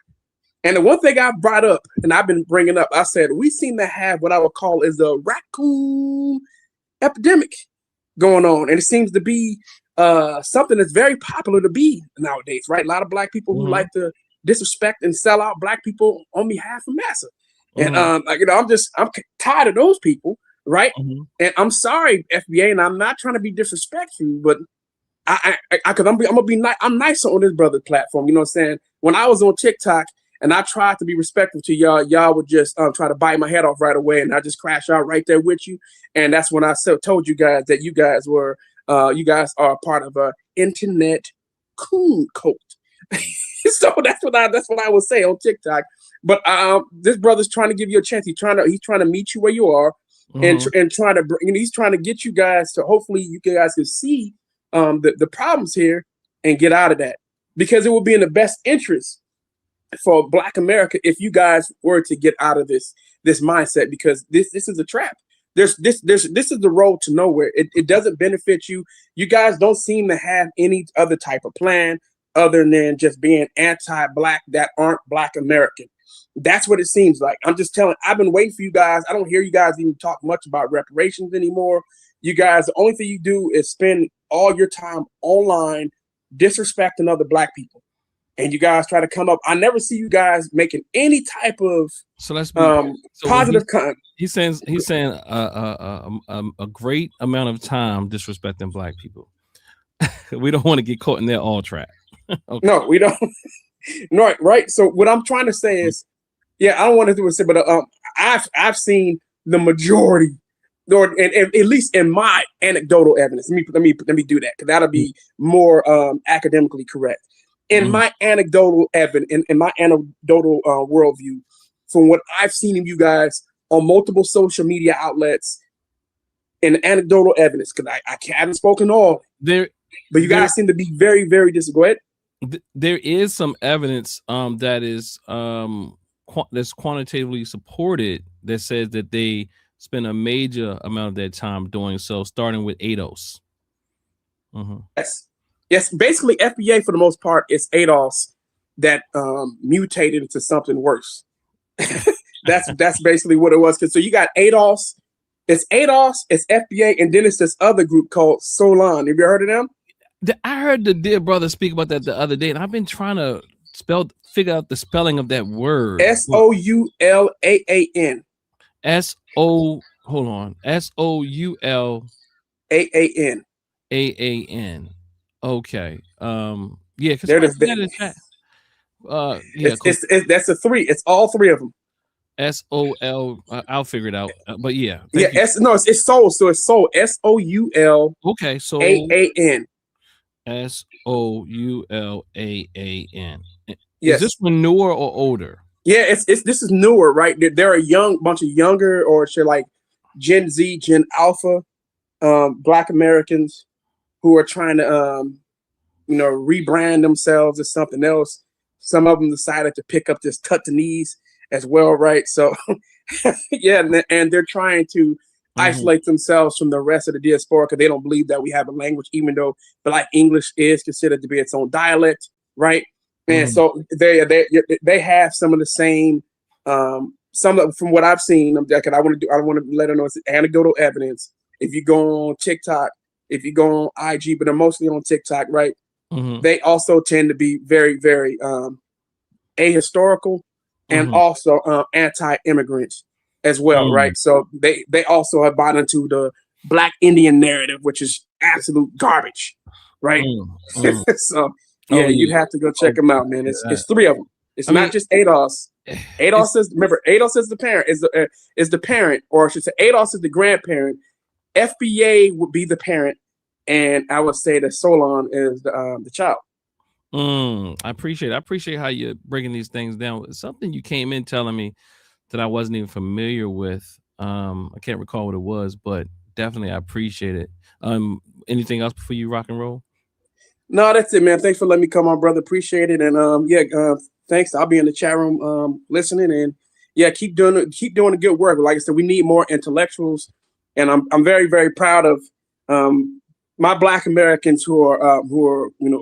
And the one thing I brought up, and I've been bringing up, I said, we seem to have what I would call is a raccoon epidemic going on. And it seems to be something that's very popular to be nowadays, right? A lot of Black people who like to disrespect and sell out Black people on behalf of massa. And I'm tired of those people, right? And I'm sorry, FBA, and I'm not trying to be disrespectful, but because I'm nice on this brother's platform. You know what I'm saying? When I was on TikTok and I tried to be respectful to y'all would just try to bite my head off right away, and I just crash out right there with you. And that's when I told you guys that you guys are part of a internet coon cult. So that's what I would say on TikTok. But this brother's trying to give you a chance. He's trying to meet you where you are, and trying to he's trying to get you guys to hopefully you guys can see the problems here and get out of that, because it would be in the best interest for Black America if you guys were to get out of this mindset, because this is a trap. This is the road to nowhere. It doesn't benefit you. You guys don't seem to have any other type of plan other than just being anti-Black that aren't Black American. That's what it seems like. I'm just telling. I've been waiting for you guys. I don't hear you guys even talk much about reparations anymore. You guys, the only thing you do is spend all your time online disrespecting other Black people, and you guys try to come up. I never see you guys making any type of positive content. He's saying a great amount of time disrespecting Black people. We don't want to get caught in their all trap. Okay. No, we don't. No, right. So what I'm trying to say is, yeah, I don't want to do it, but I've seen the majority, and at least in my anecdotal evidence. Let me do that, because that'll be more academically correct. In my anecdotal evidence, in my anecdotal worldview, from what I've seen of you guys on multiple social media outlets, in anecdotal evidence, because I haven't spoken all there, but you guys seem to be very, very Go ahead. There is some evidence that is that's quantitatively supported that says that they spend a major amount of their time doing so, starting with ADOS. Yes. Basically, FBA for the most part is ADOS that mutated into something worse. That's basically what it was. So you got ADOS. It's ADOS, it's FBA, and then it's this other group called Solon. Have you heard of them? I heard the dear brother speak about that the other day, and I've been trying to figure out the spelling of that word. Soulaaan. Hold on. Soulaaan. Okay. Yeah, because that's a three. It's all three of them. SOL. I'll figure it out. But yeah. It's soul. So it's soul. SOUL. Okay. So AAN. SOULAAN. Yes. Is this one newer or older? Yeah, this is newer, right? There are a bunch of younger, or like Gen Z, Gen Alpha, Black Americans who are trying to rebrand themselves as something else. Some of them decided to pick up this Tutanese as well, right? So yeah, and they're trying to isolate themselves from the rest of the diaspora because they don't believe that we have a language, even though Black English is considered to be its own dialect, right? And so they have some of the same, from what I've seen. I want to let her know it's anecdotal evidence. If you go on TikTok, if you go on IG, but they're mostly on TikTok, right? They also tend to be very, very ahistorical and also anti-immigrant as well, right? So they also have bought into the Black Indian narrative, which is absolute garbage, right? So yeah, you'd have to go check them out, man. It's three of them. It's not just ADOS. ADOS is the parent, is the parent, or I should say ADOS is the grandparent. FBA would be the parent, and I would say that Solon is the child. I appreciate how you're breaking these things down. It's something you came in telling me that I wasn't even familiar with. I can't recall what it was, but definitely I appreciate it. Anything else before you rock and roll? No, that's it, man. Thanks for letting me come on, brother. Appreciate it. And thanks. I'll be in the chat room listening, and yeah, keep doing the good work. Like I said, we need more intellectuals, and I'm very, very proud of my Black Americans who are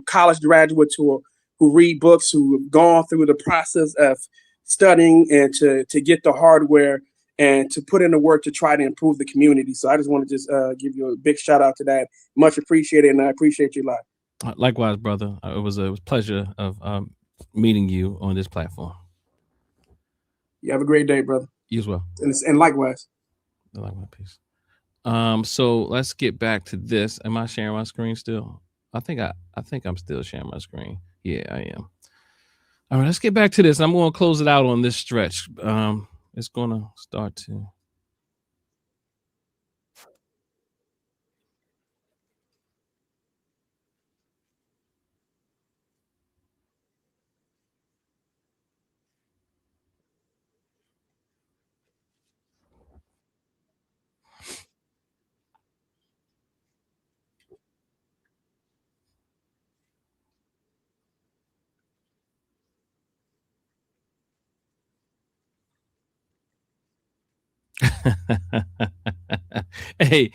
college graduates who read books, who have gone through the process of studying and to get the hardware and to put in the work to try to improve the community. So I just want to give you a big shout out to that. Much appreciated, and I appreciate you a lot. Likewise, brother. It was a pleasure of meeting you on this platform. You have a great day, brother. You as well. And likewise. Likewise, peace. So let's get back to this. Am I sharing my screen still? I think I'm still sharing my screen. Yeah, I am. All right, let's get back to this. I'm going to close it out on this stretch. It's going to start to. Hey,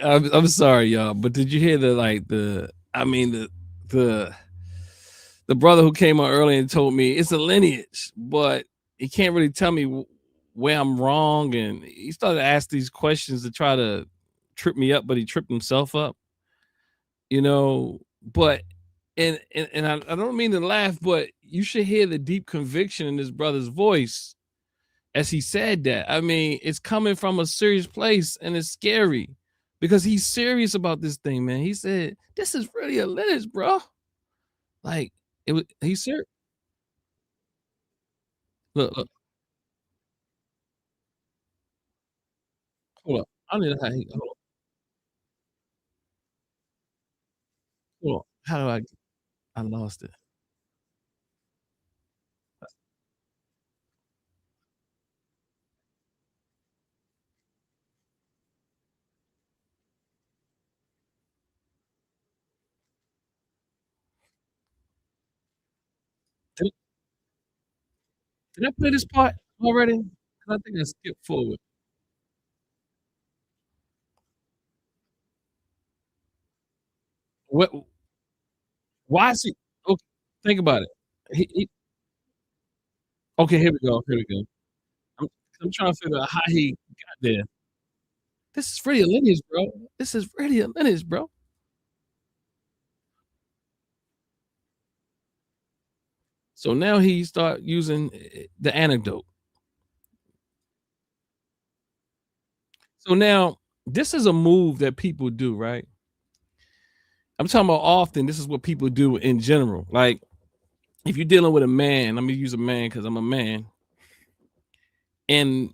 I'm sorry, y'all, but did you hear the the brother who came on earlier and told me it's a lineage, but he can't really tell me where I'm wrong. And he started to ask these questions to try to trip me up, but he tripped himself up, you know. But and I don't mean to laugh, but you should hear the deep conviction in this brother's voice as he said that. I mean, it's coming from a serious place, and it's scary because he's serious about this thing, man. He said, "This is really a lineage, bro." Like it was. He's serious. Look. Hold up. I don't know how he. Hold on. How do I lost it. Did, did I play this part already? 'Cause I think I skipped forward. What? Why is he? Okay, think about it. Okay, here we go. Here we go. I'm, I'm trying to figure out how he got there. This is really a lineage, bro. This is really a lineage, bro. So now he start using the anecdote. So now this is a move that people do, right? I'm talking about often. This is what people do in general. Like if you're dealing with a man, let me use a man because I'm a man, and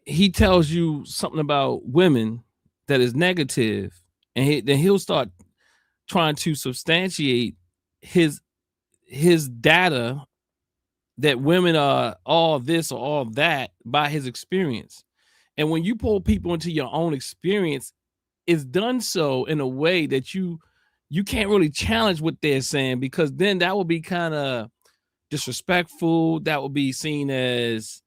he tells you something about women that is negative, and then he'll start trying to substantiate his data that women are all this or all that by his experience. And when you pull people into your own experience, it's done so in a way that you can't really challenge what they're saying, because then that will be kind of disrespectful. That will be seen as,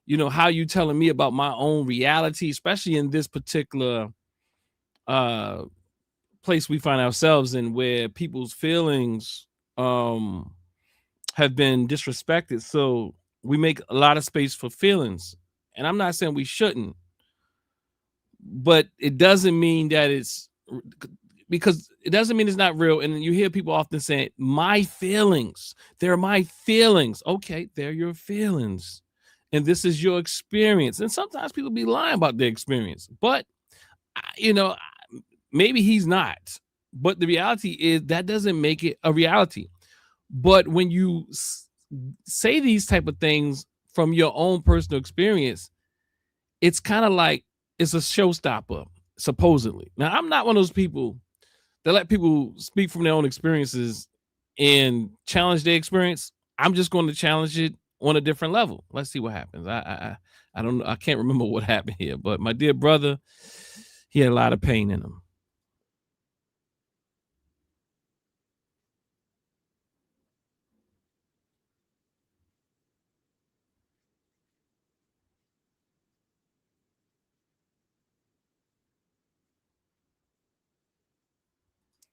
you know, how you telling me about my own reality, especially in this particular place we find ourselves in, where people's feelings have been disrespected. So we make a lot of space for feelings. And I'm not saying we shouldn't, but it doesn't mean that it's, because it doesn't mean it's not real. And you hear people often saying, my feelings, they're my feelings. Okay, they're your feelings. And this is your experience. And sometimes people be lying about their experience, but you know, maybe he's not. But the reality is that doesn't make it a reality. But when you say these type of things from your own personal experience, it's kind of like it's a showstopper, supposedly. Now, I'm not one of those people that let people speak from their own experiences and challenge their experience. I'm just going to challenge it on a different level. Let's see what happens. I don't know. I can't remember what happened here, but my dear brother, he had a lot of pain in him.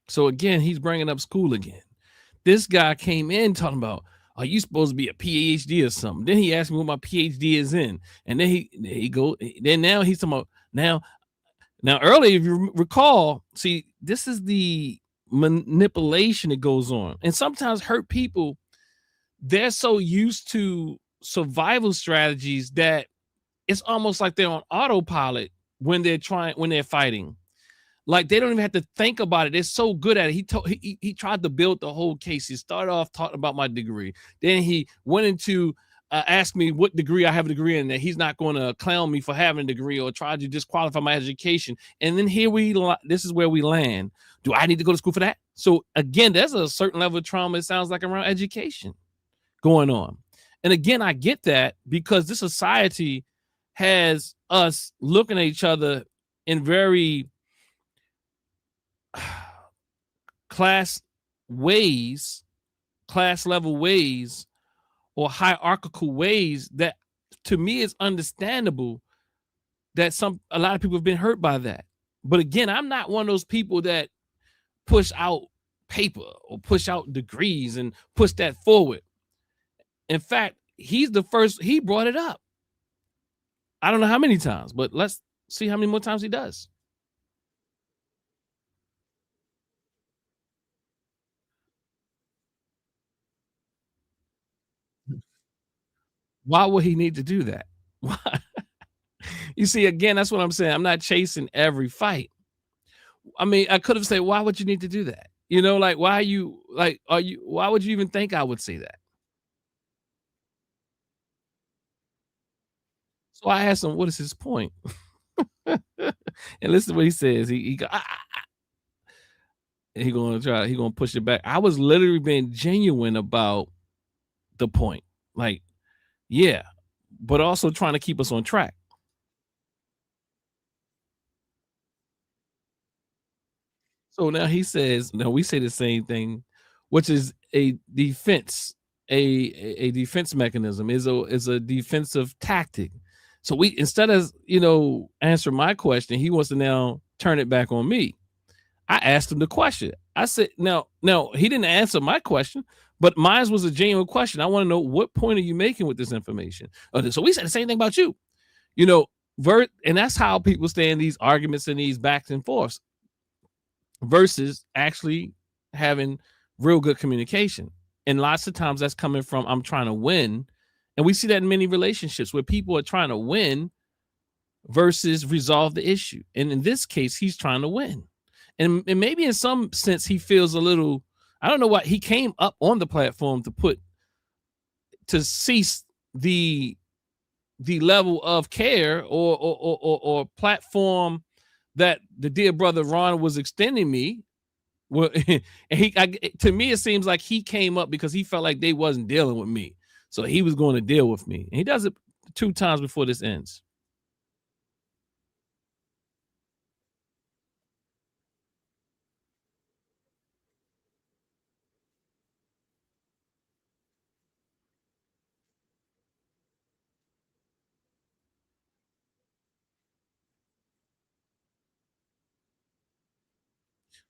So again, he's bringing up school again. This guy came in talking about, are you supposed to be a PhD or something? Then he asked me what my PhD is in. And then now he's talking about now earlier, if you recall, see, this is the manipulation that goes on. And sometimes hurt people, they're so used to survival strategies that it's almost like they're on autopilot when they're fighting. Like they don't even have to think about it. They're so good at it. He tried to build the whole case. He started off talking about my degree. Then he went into ask me what degree I have a degree in, that he's not going to clown me for having a degree or try to disqualify my education. And then this is where we land. Do I need to go to school for that? So again, there's a certain level of trauma, it sounds like, around education going on. And again, I get that because this society has us looking at each other in very class level ways, or hierarchical ways that, to me, is understandable that a lot of people have been hurt by that. But again, I'm not one of those people that push out paper or push out degrees and push that forward. In fact, he's the first, he brought it up. I don't know how many times, but let's see how many more times he does. Why would he need to do that? Why? You see, again, that's what I'm saying. I'm not chasing every fight. I mean, I could have said, why would you need to do that? You know, like, why are you, like, why would you even think I would say that? So I asked him, what is his point? And listen to what he says. He gonna push it back. I was literally being genuine about the point. Like, yeah, but also trying to keep us on track. So now he says, now we say the same thing, which is a defense, a defense mechanism, is a defensive tactic. So we, instead of, answer my question, he wants to now turn it back on me. I asked him the question. I said, now he didn't answer my question, but mine was a genuine question. I want to know, what point are you making with this information? So we said the same thing about you, and that's how people stay in these arguments and these backs and forths versus actually having real good communication. And lots of times that's coming from, I'm trying to win. And we see that in many relationships where people are trying to win versus resolve the issue. And in this case, he's trying to win. And maybe in some sense, he feels a little, I don't know what, he came up on the platform to cease the level of care or platform that the dear brother Ron was extending me. Well, and to me, it seems like he came up because he felt like they wasn't dealing with me. So he was going to deal with me. And he does it 2 times before this ends.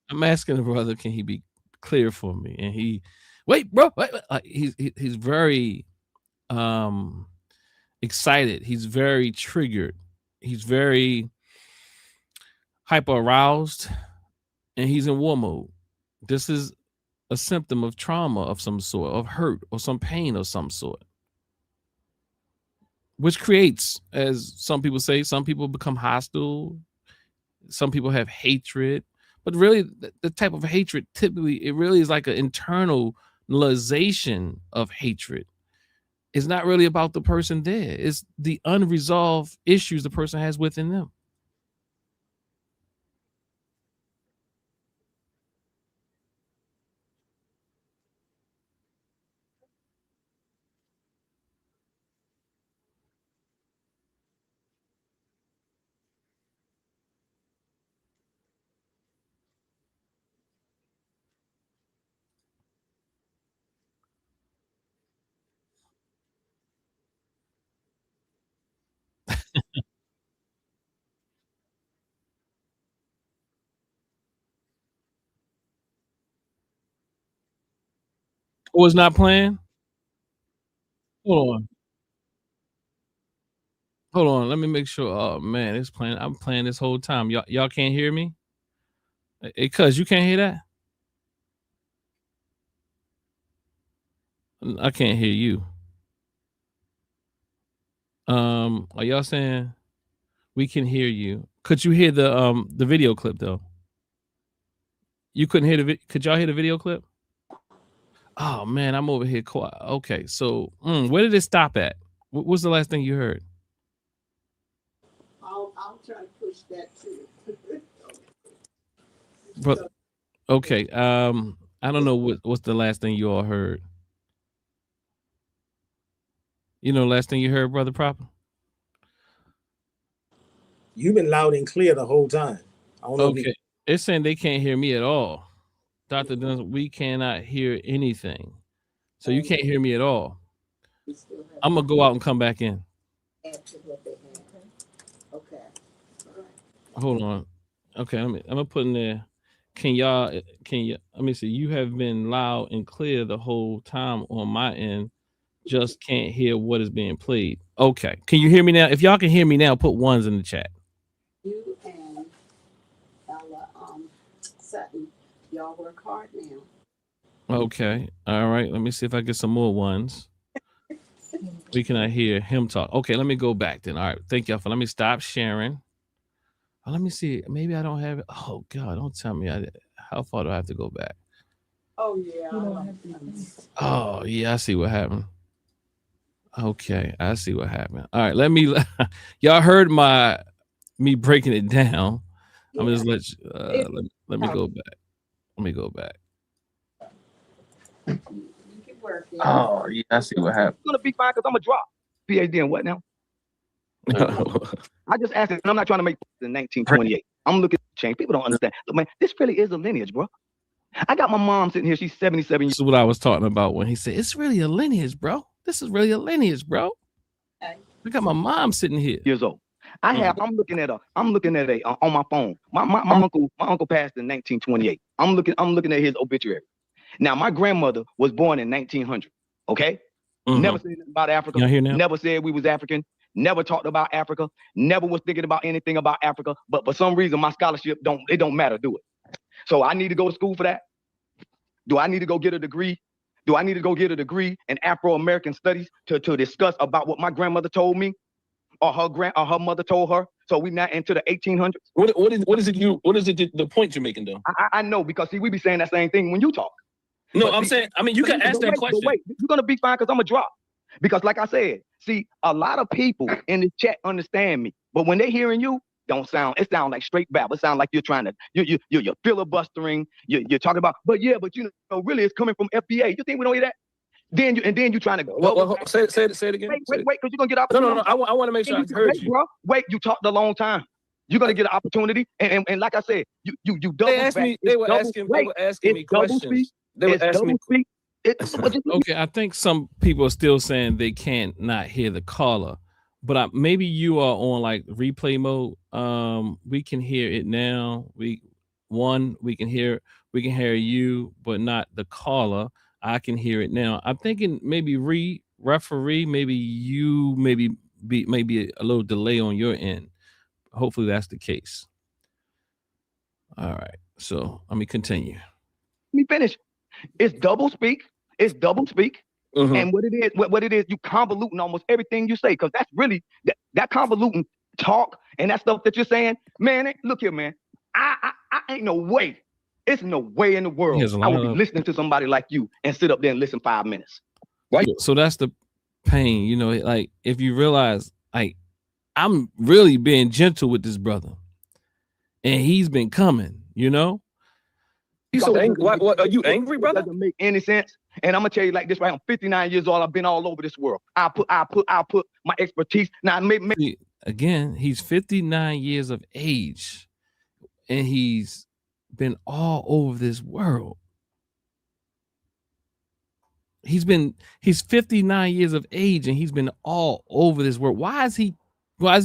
I'm asking the brother, can he be clear for me? And he, wait, bro, wait. He's very excited. He's very triggered. He's very hyper aroused, and he's in war mode. This is a symptom of trauma of some sort, of hurt or some pain of some sort, which creates, as some people say, some people become hostile. Some people have hatred. But really, the type of hatred, typically, it really is like an internalization of hatred. It's not really about the person there. It's the unresolved issues the person has within them. Was not playing? Hold on. Hold on. Let me make sure. Oh man, it's playing. I'm playing this whole time. Y'all can't hear me? Hey, cuz you can't hear that? I can't hear you. Are y'all saying we can hear you? Could you hear the video clip though? You couldn't hear could y'all hear the video clip? Oh man, I'm over here quiet. Okay, so where did it stop at? What was the last thing you heard? I'll try to push that too. But okay, I don't know what's the last thing you all heard. Last thing you heard, Brother Proper? You've been loud and clear the whole time. I don't know. Okay, it's saying they can't hear me at all. Dr. Dunn, we cannot hear anything. So you can't hear me at all. I'm gonna go out and come back in. Okay. Hold on. Okay, I'm gonna put in there. can you? Let me see. You have been loud and clear the whole time on my end. Just can't hear what is being played. Okay. Can you hear me now? If y'all can hear me now, put ones in the chat. You and Ella Sutton, y'all work hard now. Okay. All right. Let me see if I get some more ones. We cannot hear him talk. Okay, let me go back then. All right. Thank y'all for. Let me stop sharing. Oh, let me see. Maybe I don't have it. Oh God, don't tell me. How far do I have to go back? Oh yeah. Oh yeah, I see what happened. Okay, I see what happened. All right, let me. Y'all heard me breaking it down. Yeah. I'm just let me go back. Let me go back. Oh yeah, I see what happened. It's gonna be fine because I'm gonna drop PhD in what now? I just asked it, and I'm not trying to make in 1928. I'm looking to change. People don't understand. Look, man, this really is a lineage, bro. I got my mom sitting here. She's 77 years. This is what I was talking about when he said it's really a lineage, bro. This is really a lineage, bro. I got my mom sitting here. Years old. I'm looking at a on my phone. My uncle passed in 1928. I'm looking at his obituary. Now my grandmother was born in 1900. Okay. Never said anything about Africa. Never said we was African. Never talked about Africa. Never was thinking about anything about Africa. But for some reason, my scholarship don't matter, do it? So I need to go to school for that. Do I need to go get a degree? Do I need to go get a degree in Afro-American studies to discuss about what my grandmother told me, or her mother told her? So we not into the 1800s. What is it? The point you're making, though? I know, because see, we be saying that same thing when you talk. No, I'm saying. I mean, you can ask that question. Wait, you're gonna be fine because I'm gonna drop. Because like I said, see, a lot of people in the chat understand me, but when they hearing you, it sound like straight babble. It sounds like you're trying to you're filibustering. You're talking about, but you know, really it's coming from FBA. You think we don't hear that? Then you trying to go. Say it again. Wait, because you're gonna get opportunity. No. I want to make sure I heard you, bro. Wait, you talked a long time. You're gonna get an opportunity, and like I said, you double. They were asking me questions. They were asking me. Okay, I think some people are still saying they can't not hear the caller, but maybe you are on like replay mode. We can hear it now. We can hear you, but not the caller. I can hear it now. I'm thinking maybe referee, maybe you maybe a little delay on your end. Hopefully that's the case. All right, so let me continue. Let me finish. It's double speak. And what it is, you convoluting almost everything you say, because that's really that convoluting talk and that stuff that you're saying, man. Look here, man. I ain't no way. It's no way in the world I would be listening to somebody like you and sit up there and listen 5 minutes. Right. So that's the pain, you know. Like if you realize, like I'm really being gentle with this brother, and he's been coming, you know. You so angry? What are you angry, brother? Doesn't make any sense. And I'm gonna tell you like this, right? I'm 59 years old. I've been all over this world. I'll put my expertise. Now, maybe again, he's 59 years of age, and he's been all over this world. He's 59 years of age, and he's been all over this world. Why is he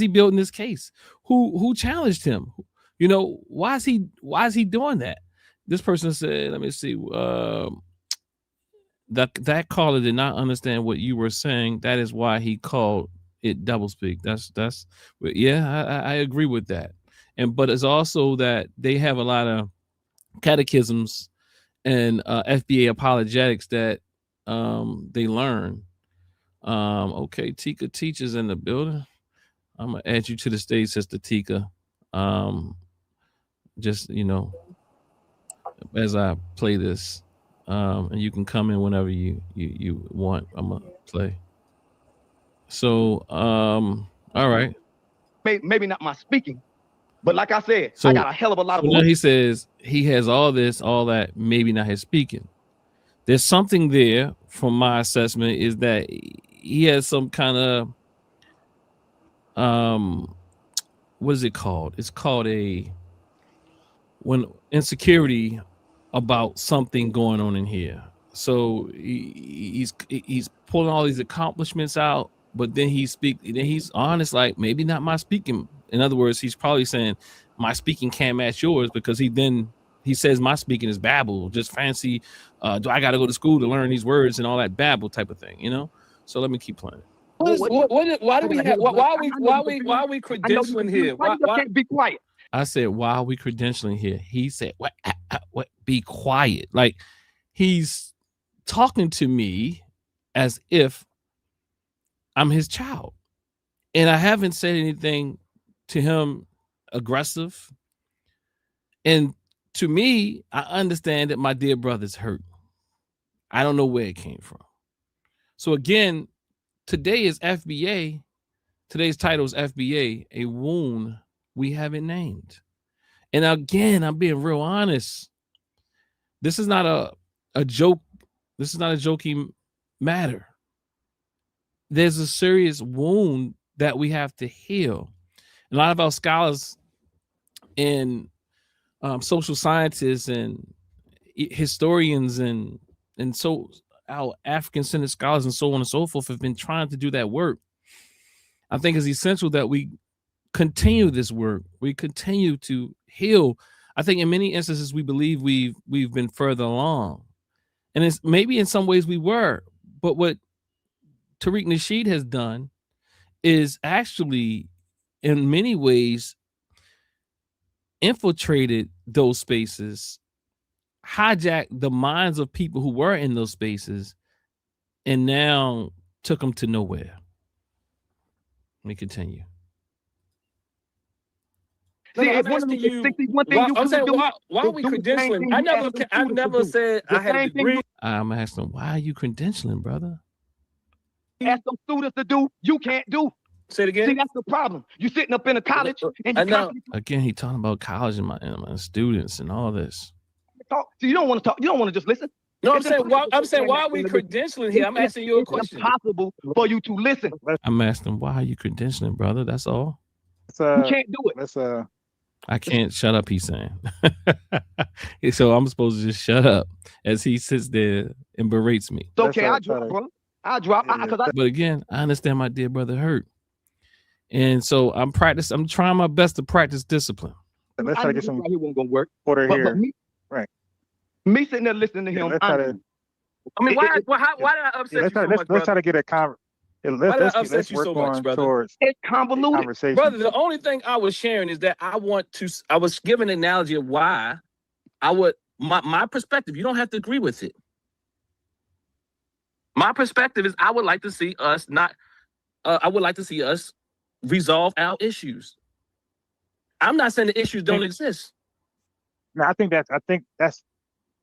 building this case? Who challenged him? You know, why is he doing that? This person said, let me see, that caller did not understand what you were saying. That is why he called it doublespeak. That's yeah, I agree with that. But it's also that they have a lot of catechisms and FBA apologetics that they learn. Okay, Tika teaches in the building. I'm gonna add you to the stage, Sister Tika. Just, you know, as I play this, and you can come in whenever you want. I'm gonna play. So, all right. Maybe not my speaking, but like I said, I got a hell of a lot of. He says he has all this, all that. Maybe not his speaking. There's something there, from my assessment, is that he has some kind of what is it called? It's called when insecurity about something going on in here. So he's pulling all these accomplishments out, but then he's honest, like maybe not my speaking. In other words, he's probably saying my speaking can't match yours, because he then He says my speaking is babble, just fancy. Do I got to go to school to learn these words and all that babble type of thing, you know? So let me keep playing. Why do we have? Why are we credentialing here? Why you can't be quiet? I said, why are we credentialing here? He said, what? Be quiet. Like he's talking to me as if I'm his child, and I haven't said anything to him aggressive. And to me, I understand that my dear brother's hurt. I don't know where it came from. So again, today is FBA. Today's title is FBA, a wound we haven't named. And again, I'm being real honest. This is not a joke. This is not a joking matter. There's a serious wound that we have to heal. A lot of our scholars and social scientists and historians and so our African-centered scholars and so on and so forth have been trying to do that work. I think it's essential that we continue this work. We continue to heal. I think in many instances we believe we've been further along, and it's maybe in some ways we were. But what Tariq Nasheed has done is actually, in many ways, infiltrated those spaces, hijacked the minds of people who were in those spaces, and now took them to nowhere. Let me continue. See, I'm asking you, I'm saying, why are we credentialing? I never said I had a degree. I'm asking, why are you credentialing, brother? Ask some students to do, you can't do. Say it again. See, that's the problem. You sitting up in a college and you know. Again, he talking about college and my students and all this. Talk. So you don't want to talk. You don't want to just listen. No, I'm saying why are we credentialing here? I'm asking you a question. It's impossible for you to listen. I'm asking, why are you credentialing, brother? That's all. You can't do it. Let's I can't shut up, he's saying. So I'm supposed to just shut up as he sits there and berates me. It's okay, I'll drop, bro. I'll drop. But again, I understand my dear brother hurt. And so I'm trying my best to practice discipline. Let's try to get some he won't gonna work. Order here. But me, right. Me sitting there listening to him. Let's try to, why did I upset you so much, let's try to get a conversation. Let's work so much, brother? Towards it's convoluted. Brother, the only thing I was sharing is that I was giving an analogy of why my perspective, you don't have to agree with it. My perspective is I would like to see us resolve our issues. I'm not saying the issues don't exist. No, I think that's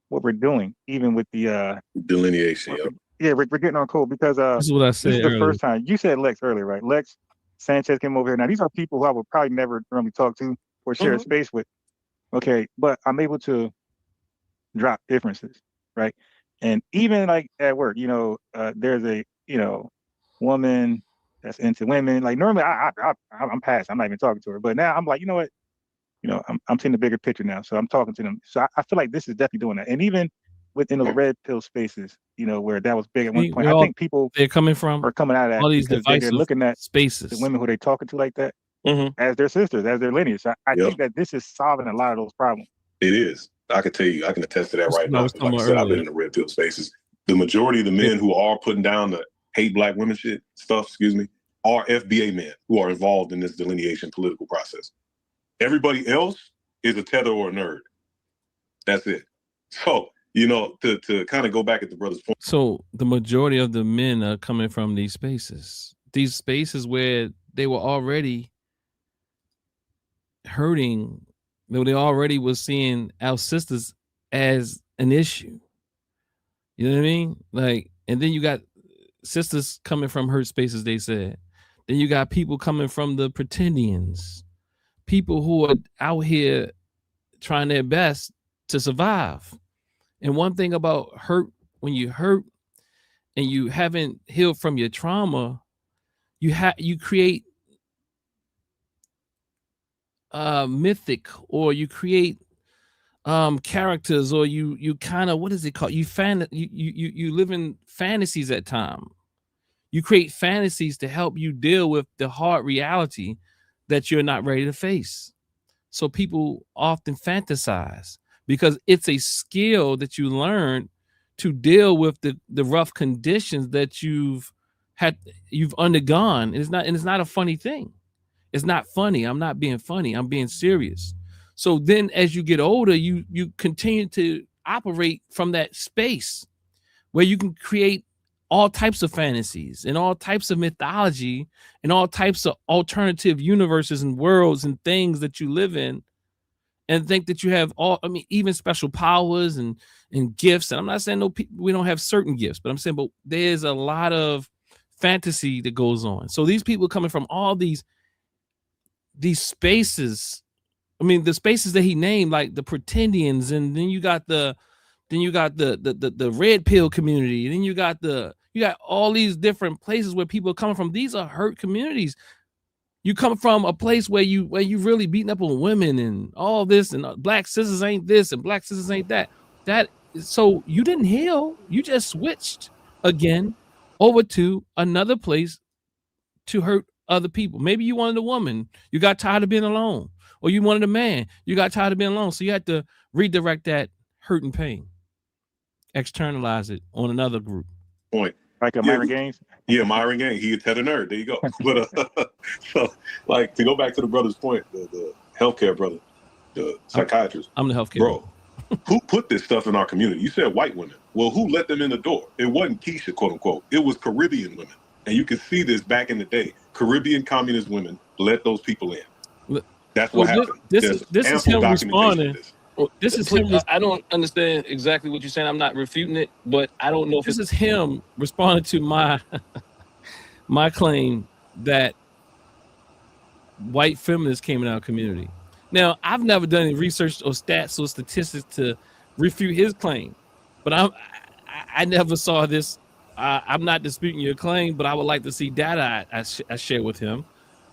what we're doing, even with the delineation. Yeah, we're getting on code because this is what I said. This is the first time you said Lex earlier, right? Lex Sanchez came over here. Now these are people who I would probably never normally talk to or share a space with. Okay, but I'm able to drop differences, right? And even like at work, there's a woman that's into women. Like normally I'm past. I'm not even talking to her. But now I'm like, you know what? I'm seeing the bigger picture now. So I'm talking to them. So I feel like this is definitely doing that. And even within those red pill spaces, where that was big at one point. I think people they're coming from are coming out of that all these because they're looking at spaces, the women who they're talking to like that as their sisters, as their lineage. So I think that this is solving a lot of those problems. It is. I can tell you, I can attest to that right now. Like I said, I've been in the red pill spaces. The majority of the men who are putting down the hate black women stuff, are FBA men who are involved in this delineation political process. Everybody else is a tether or a nerd. That's it. So, to kind of go back at the brother's point. So the majority of the men are coming from these spaces where they were already hurting. They already was seeing our sisters as an issue. You know what I mean? Like, and then you got sisters coming from hurt spaces, they said. Then you got people coming from the pretendians, people who are out here trying their best to survive. And one thing about hurt, when you hurt and you haven't healed from your trauma, you create mythic, or you create characters, or you kind of, what is it called? You live in fantasies at times. You create fantasies to help you deal with the hard reality that you're not ready to face. So people often fantasize. because it's a skill that you learn to deal with the rough conditions that you've undergone. It's not a funny thing. It's not funny. I'm not being funny. I'm being serious. So then as you get older, you continue to operate from that space where you can create all types of fantasies and all types of mythology and all types of alternative universes and worlds and things that you live in, and think that you have even special powers and gifts. And I'm not saying we don't have certain gifts, but I'm saying, but there's a lot of fantasy that goes on. So these people coming from all these spaces, the spaces that he named, like the Pretendians, and then you got the red pill community, and then you got all these different places where people are coming from. These are hurt communities. You come from a place where you really beating up on women and all this, and black sisters ain't this and black sisters ain't that. So you didn't heal. You just switched again over to another place to hurt other people. Maybe you wanted a woman, you got tired of being alone, or you wanted a man, you got tired of being alone. So you had to redirect that hurt and pain, externalize it on another group. Point. Like a Myron Gaines? Yeah, Myron Gaines. He had a nerd. There you go. But so, like, to go back to the brother's point, the healthcare brother, the psychiatrist. I'm the healthcare bro. Who put this stuff in our community? You said white women. Well, who let them in the door? It wasn't Keisha, quote unquote. It was Caribbean women. And you can see this back in the day. Caribbean communist women let those people in. That's what happened. This is him responding. This is him. I don't understand exactly what you're saying. I'm not refuting it, but I don't know if this is him responding to my my claim that white feminists came in our community. Now, I've never done any research or stats or statistics to refute his claim, but I never saw this. I'm not disputing your claim, but I would like to see data I share with him.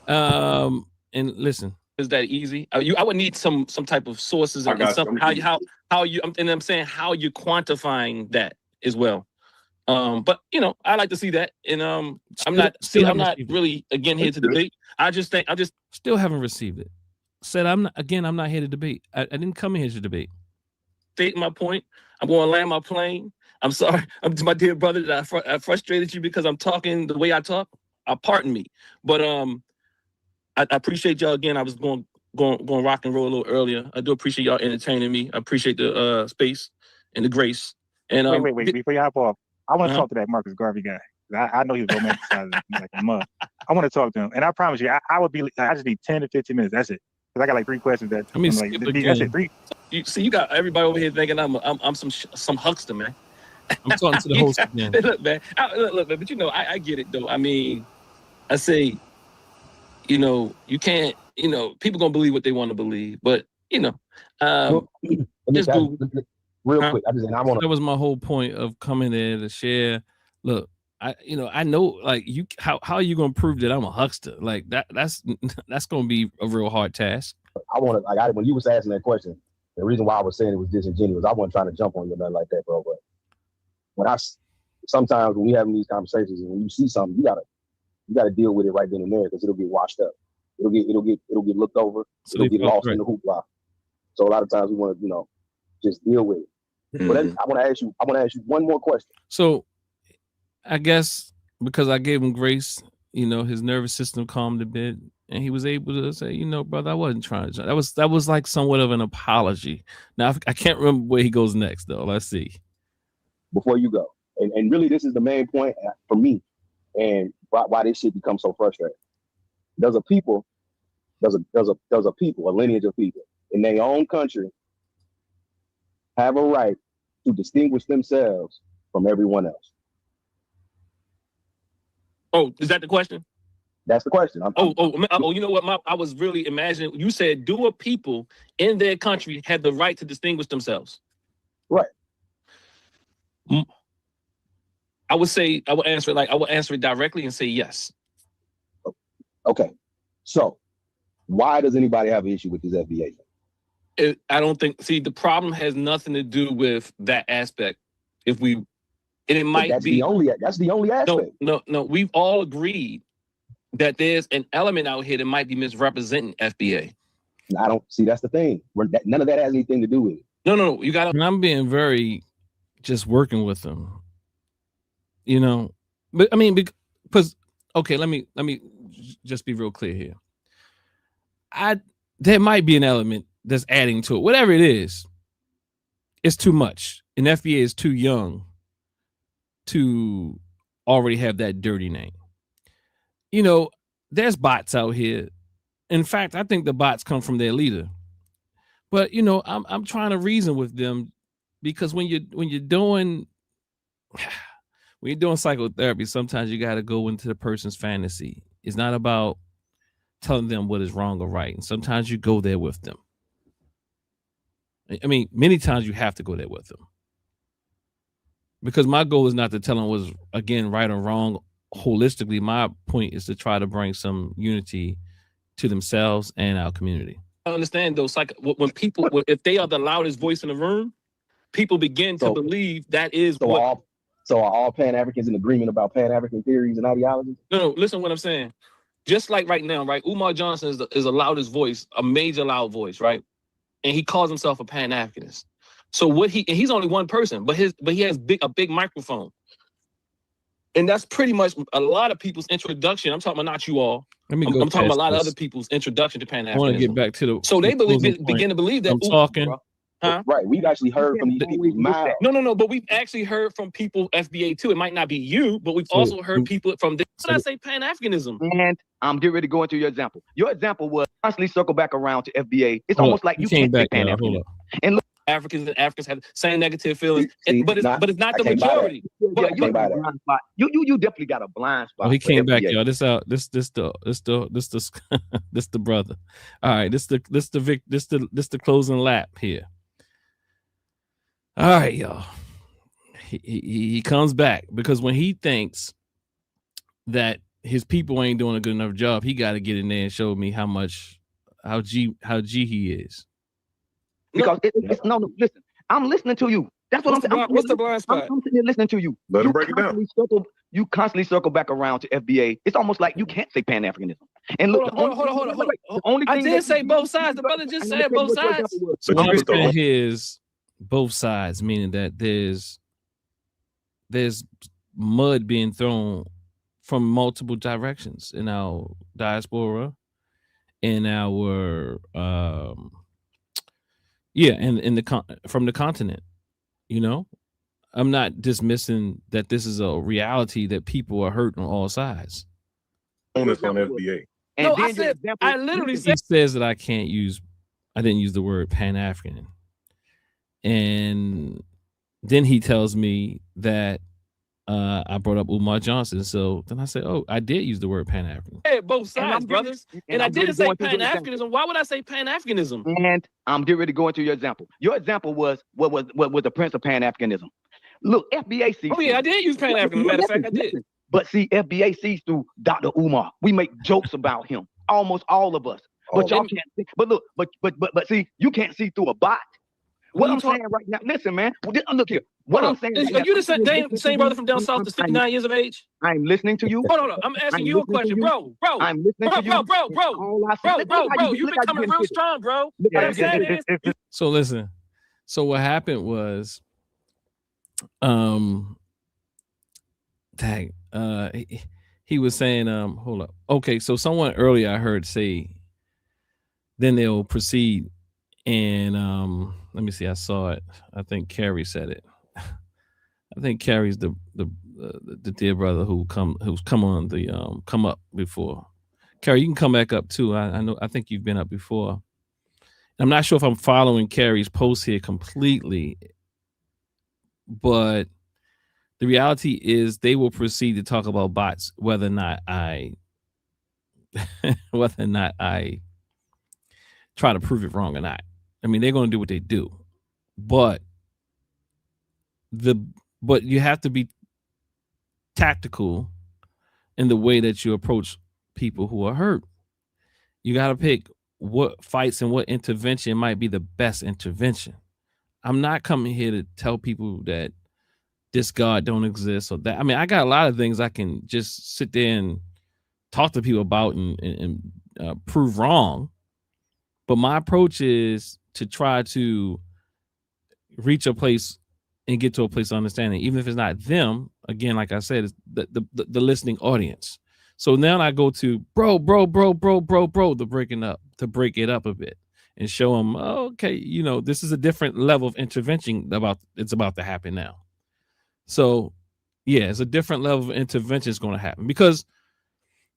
And listen. Is that easy? I would need some type of sources and some how you and I'm saying how you're quantifying that as well. But I like to see that, and I'm not really again here to debate. I just still haven't received it. Said I'm not here to debate. I didn't come here to debate. State my point. I'm going to land my plane. I'm sorry, my dear brother, that I frustrated you because I'm talking the way I talk. Pardon me, but I appreciate y'all again. I was going rock and roll a little earlier. I do appreciate y'all entertaining me. I appreciate the space and the grace. And wait, before you hop off, I want to talk to that Marcus Garvey guy. I know he was romanticizing like a mug. I want to talk to him, and I promise you, I would be. I just need 10 to 15 minutes. That's it. Because I got like 3 questions that that's it. 3. You got everybody over here thinking I'm some huckster, man. I'm talking to the host again. Look, man. Look, man. But I get it though. I mean, I say. You can't, people gonna believe what they want to believe, but just real quick. That was my whole point of coming there to share. Look, I know, like how are you gonna prove that I'm a huckster? Like that's gonna be a real hard task. When you was asking that question, the reason why I was saying it was disingenuous, I wasn't trying to jump on you or nothing like that, bro. But sometimes when we having these conversations and when you see something, you gotta deal with it right then and there because it'll get washed up. It'll get looked over. It'll get lost in the hoopla. So a lot of times we want to, just deal with it. Mm-hmm. But I want to ask you one more question. So I guess because I gave him grace, his nervous system calmed a bit, and he was able to say, brother, I wasn't trying to. That was like somewhat of an apology. Now I can't remember where he goes next though. Let's see. Before you go, and really this is the main point for me. And why this shit becomes so frustrating. There's a lineage of people in their own country have a right to distinguish themselves from everyone else. Oh, is that the question? That's the question. You know what? I was really imagining. You said, do a people in their country have the right to distinguish themselves? Right. I would answer it directly and say yes. Okay. So why does anybody have an issue with this FBA? I don't think, the problem has nothing to do with that aspect. That's the only aspect. No. We've all agreed that there's an element out here that might be misrepresenting FBA. I don't see, that's the thing. None of that has anything to do with it. No, you got to. And I'm being very just working with them, you know. But I mean, because okay, let me just be real clear here. There might be an element that's adding to it. Whatever it is, it's too much. And FBA is too young to already have that dirty name. You know, there's bots out here. In fact, I think the bots come from their leader. But you know, I'm trying to reason with them, because when you're doing psychotherapy, sometimes you got to go into the person's fantasy. It's not about telling them what is wrong or right. And sometimes you go there with them. I mean, many times you have to go there with them, because my goal is not to tell them what's, again, right or wrong holistically. My point is to try to bring some unity to themselves and our community. I understand though, when people, if they are the loudest voice in the room, people begin to believe that is so what. So are all Pan-Africans in agreement about Pan-African theories and ideologies? No, listen to what I'm saying. Just like right now, right? Umar Johnson is the loudest voice, a major loud voice, right? And he calls himself a Pan-Africanist. So he's only one person, but he has a big microphone. And that's pretty much a lot of people's introduction. I'm talking about not you all. I'm talking about a lot of other people's introduction to Pan-Africanism. I want to get back to so they begin to believe that. I'm talking. Huh? Right. We've actually heard from these people's mouths. No. But we've actually heard from people FBA too. It might not be you, but we've also heard people from this. What did I say? Pan-Africanism. And I'm getting ready to go into your example. Your example was constantly circle back around to FBA. It's almost like you can't say Pan-Africanism. And look, Africans have the same negative feelings, but it's not the majority. You definitely got a blind spot. Oh, he came back, y'all. This the brother. All right, this the closing lap here. All right, y'all. He comes back, because when he thinks that his people ain't doing a good enough job, he got to get in there and show me how G he is. Because listen, I'm listening to you. That's what I'm saying. What's the blind spot? I'm sitting here listening to you. Let him break it down. You constantly circle back around to FBA. It's almost like you can't say Pan-Africanism. And look, hold on. I did say both sides. The brother just said both sides. So what I'm saying here is both sides, meaning that there's mud being thrown from multiple directions in our diaspora, in our from the continent. You know, I'm not dismissing that this is a reality that people are hurt on all sides. On FBA. No, I literally said. He says that I didn't use the word Pan-African. And then he tells me that I brought up Umar Johnson. So then I say, oh, I did use the word Pan-African. Hey, both sides, brothers. And I didn't say Pan-Africanism. Why would I say Pan-Africanism? And I'm getting ready to go into your example. Your example was what was the Prince of Pan-Africanism. Look, FBA sees. Oh yeah, I did use Pan-Africanism. Matter of fact, I did. But see, FBA sees through Dr. Umar. We make jokes about him. Almost all of us. But y'all can't see. But look, but see, you can't see through a bot. What I'm saying right now, listen, man. Look here. What I'm saying. Are you the same brother from down south that's 59 years of age? I'm listening to you. Hold on. I'm asking you a question, bro. I'm listening to you. Bro. You've been coming real strong, bro. What I'm saying is. So listen. So what happened was, he was saying, hold up. Okay, so someone earlier I heard say, then they'll proceed. And let me see. I saw it. I think Carrie said it. I think Carrie's the dear brother who's come on the come up before. Carrie, you can come back up too. I know. I think you've been up before. I'm not sure if I'm following Carrie's post here completely, but the reality is they will proceed to talk about bots, whether or not I try to prove it wrong or not. I mean, they're going to do what they do, but you have to be tactical in the way that you approach people who are hurt. You got to pick what fights and what intervention might be the best intervention. I'm not coming here to tell people that this God don't exist or that. I mean, I got a lot of things I can just sit there and talk to people about and prove wrong. But my approach is to try to reach a place and get to a place of understanding, even if it's not them. Again, like I said, it's the listening audience. So now I go to bro, to break it up a bit and show them, oh, okay, you know, this is a different level of intervention it's about to happen now. So yeah, it's a different level of intervention is going to happen, because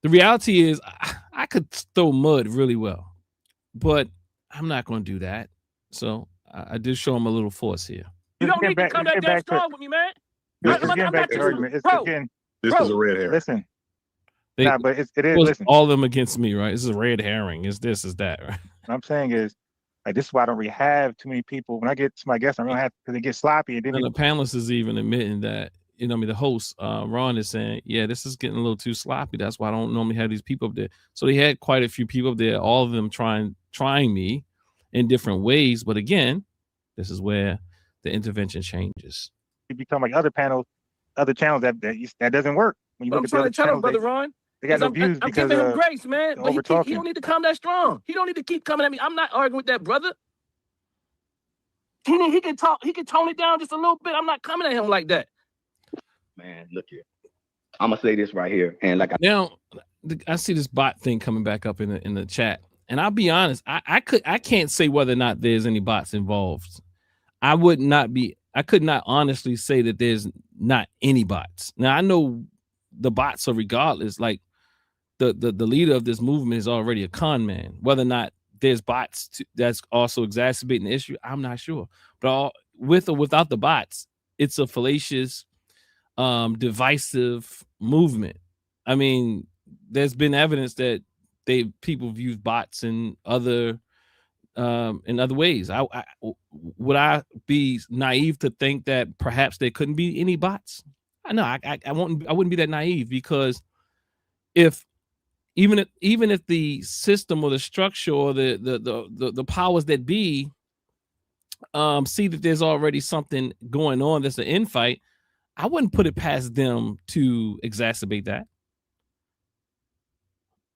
the reality is I could throw mud really well, but I'm not going to do that. So I did show them a little force here. You don't need to come that damn strong with me, man. This is a red herring. Listen. But it is. Listen, all of them against me, right? This is a red herring. Is this? Is that? Right? What I'm saying is, like, this is why I don't really have too many people. When I get to my guests, I don't have, because they get sloppy. And then the panelists is even admitting that, you know, I mean, the host, Ron, is saying, yeah, this is getting a little too sloppy. That's why I don't normally have these people up there. So they had quite a few people up there, all of them trying me in different ways. But again, this is where the intervention changes. You become like other channels that doesn't work. When you look at the other channels, Brother Ron, they got no views I'm because giving him grace, man. But he talking. don't need to come that strong. He don't need to keep coming at me. I'm not arguing with that brother. He can talk. He can tone it down just a little bit. I'm not coming at him like that. Man, look here. I'm gonna say this right here, and like I see this bot thing coming back up in the chat, and I'll be honest, I can't say whether or not there's any bots involved. I could not honestly say that there's not any bots. Now I know the bots are regardless. Like the leader of this movement is already a con man. Whether or not there's bots that's also exacerbating the issue, I'm not sure. But with or without the bots, it's a fallacious, divisive movement. I mean, there's been evidence that people have used bots in other ways. Would I be naive to think that perhaps there couldn't be any bots? I wouldn't be that naive, because even if the system or the structure or the powers that be see that there's already something going on that's an infight, I wouldn't put it past them to exacerbate that.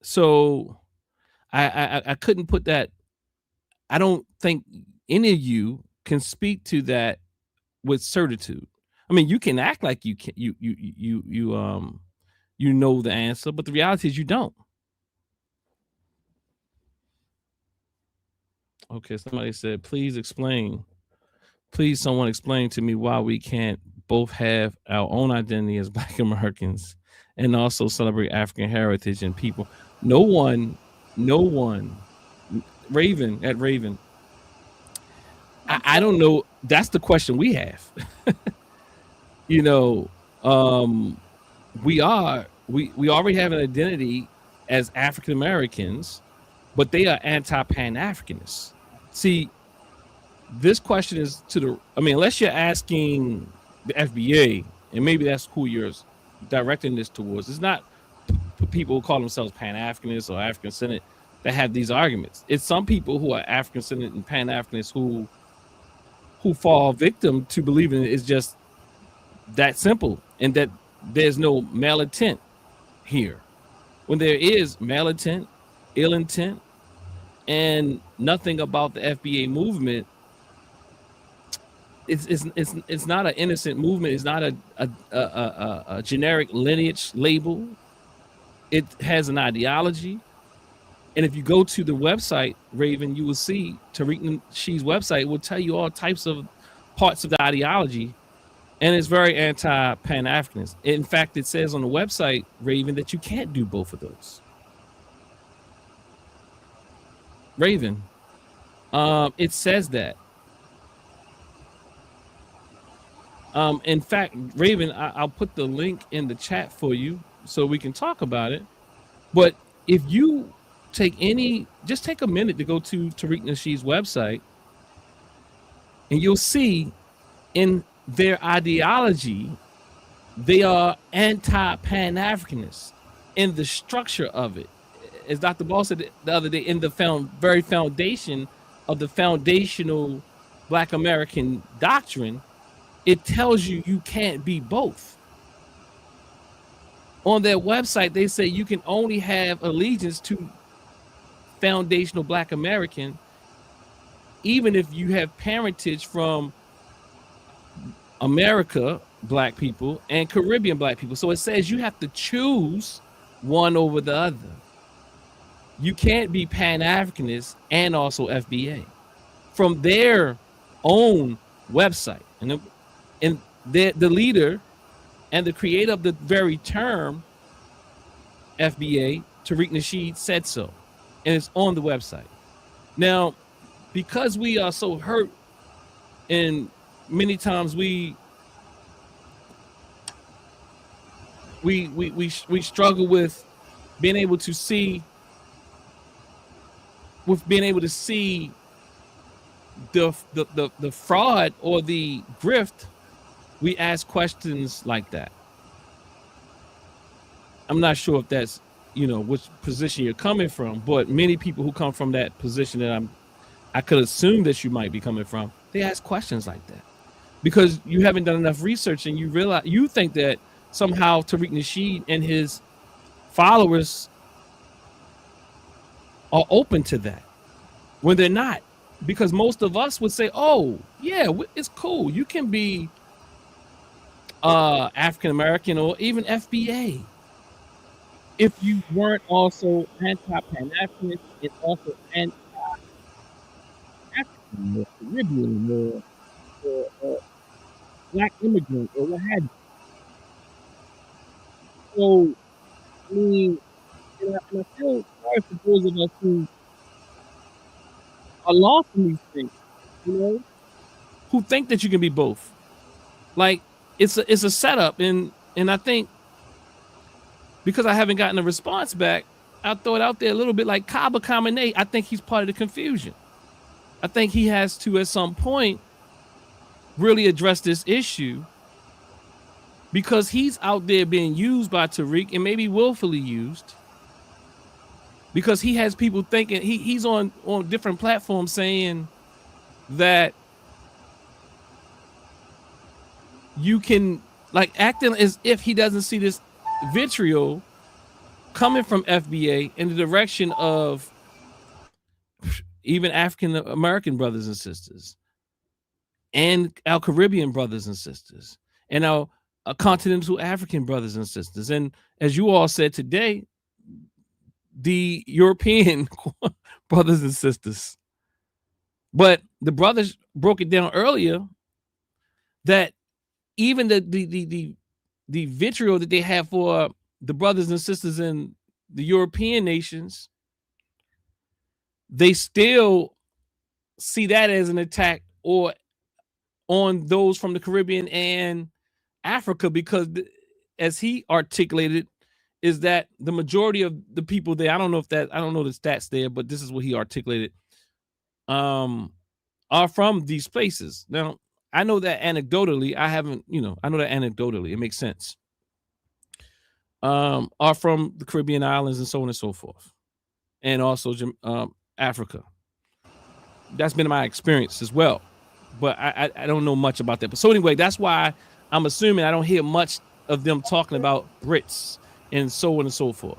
So I couldn't put that. I don't think any of you can speak to that with certitude. I mean, you can act like you know the answer, but the reality is you don't. Okay, somebody said, please someone explain to me why we can't both have our own identity as Black Americans and also celebrate African heritage and people. No one, Raven, I don't know. That's the question we have. You know, we already have an identity as African Americans, but they are anti-Pan-Africanists. See, this question is unless you're asking the FBA, and maybe that's who you're directing this towards. It's not people who call themselves Pan-Africanists or African-centered that have these arguments. It's some people who are African-centered and Pan-Africanists who fall victim to believing it's just that simple, and that there's no malintent here, when there is malintent, ill intent, and nothing about the FBA movement. It's not an innocent movement. It's not a generic lineage label. It has an ideology. And if you go to the website, Raven, you will see Tariq Nasheed's website will tell you all types of parts of the ideology. And it's very anti-Pan-Africanist. In fact, it says on the website, Raven, that you can't do both of those. Raven, it says that. In fact, Raven, I'll put the link in the chat for you so we can talk about it. But if you just take a minute to go to Tariq Nasheed's website, and you'll see in their ideology, they are anti-Pan-Africanists in the structure of it. As Dr. Ball said the other day, in the very foundation of the foundational Black American doctrine, it tells you can't be both. On their website, they say you can only have allegiance to foundational Black American, even if you have parentage from America black people and Caribbean black people. So it says you have to choose one over the other. You can't be Pan-Africanist and also FBA from their own website. And the leader and the creator of the very term FBA, Tariq Nasheed, said so. And it's on the website. Now, because we are so hurt and many times we struggle with being able to see the fraud or the grift, we ask questions like that. I'm not sure if that's, which position you're coming from, but many people who come from that position that I could assume that you might be coming from, they ask questions like that because you haven't done enough research and you think that somehow Tariq Nasheed and his followers are open to that when they're not, because most of us would say, oh yeah, it's cool, you can be African-American or even FBA if you weren't also anti-Pan-Africanist and also anti-African or Caribbean or black immigrant or what have you. So, I mean, and I feel sorry for those of us who are lost in these things, who think that you can be both. Like, it's a setup, and I think because I haven't gotten a response back, I'll throw it out there a little bit like Kaba Khamenei. I think he's part of the confusion. I think he has to, at some point, really address this issue because he's out there being used by Tariq and maybe willfully used because he has people thinking he's on different platforms saying that you can, like, acting as if he doesn't see this vitriol coming from FBA in the direction of even African American brothers and sisters and our Caribbean brothers and sisters and our continental African brothers and sisters. And as you all said today, the European brothers and sisters. But the brothers broke it down earlier that even the vitriol that they have for the brothers and sisters in the European nations, they still see that as an attack or on those from the Caribbean and Africa, because as he articulated, is that the majority of the people there, I don't know the stats there, but this is what he articulated, are from these places. Now, I know that anecdotally, I know that anecdotally, it makes sense. Are from the Caribbean islands and so on and so forth. And also Africa. That's been my experience as well. But I don't know much about that. But so anyway, that's why I'm assuming I don't hear much of them talking about Brits and so on and so forth.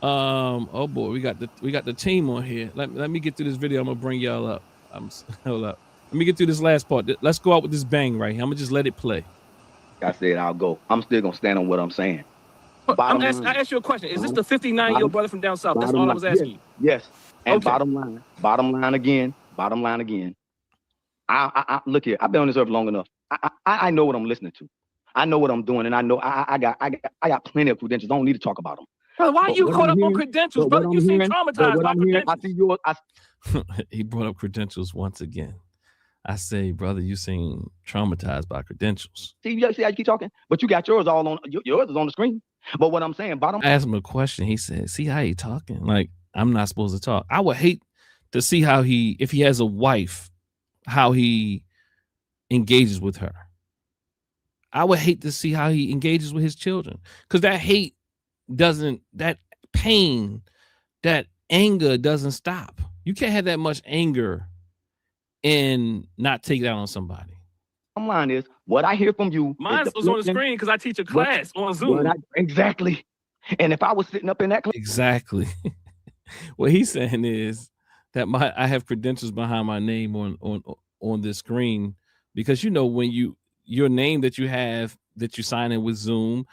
Oh boy, we got the team on here. Let me get through this video. I'm gonna bring y'all up. Hold up. Let me get through this last part. Let's go out with this bang right here. I'm gonna just let it play. I said I'll go. I'm still gonna stand on what I'm saying. I asked you a question. Is this the 59-year-old brother from down south? That's all I was asking you. Yes. And okay. Bottom line again. I look here. I've been on this earth long enough. I know what I'm listening to. I know what I'm doing, and I know I got plenty of credentials. I don't need to talk about them. Brother, why are you caught up on credentials, brother? You seem traumatized by credentials. I see yours. He brought up credentials once again. I say, brother, you seem traumatized by credentials. See how you keep talking? But you got yours all on. Yours is on the screen. But what I'm saying, I asked him a question. He said, see how he talking? Like, I'm not supposed to talk. I would hate to see how if he has a wife, how he engages with her. I would hate to see how he engages with his children. Because that hate that pain, that anger doesn't stop. You can't have that much anger and not take it out on somebody. Line is what I hear from you. Mine was on the screen because I teach a class on Zoom. Exactly. And if I was sitting up in that class. Exactly. What he's saying is that I have credentials behind my name on this screen because when your name that you have that you sign in with Zoom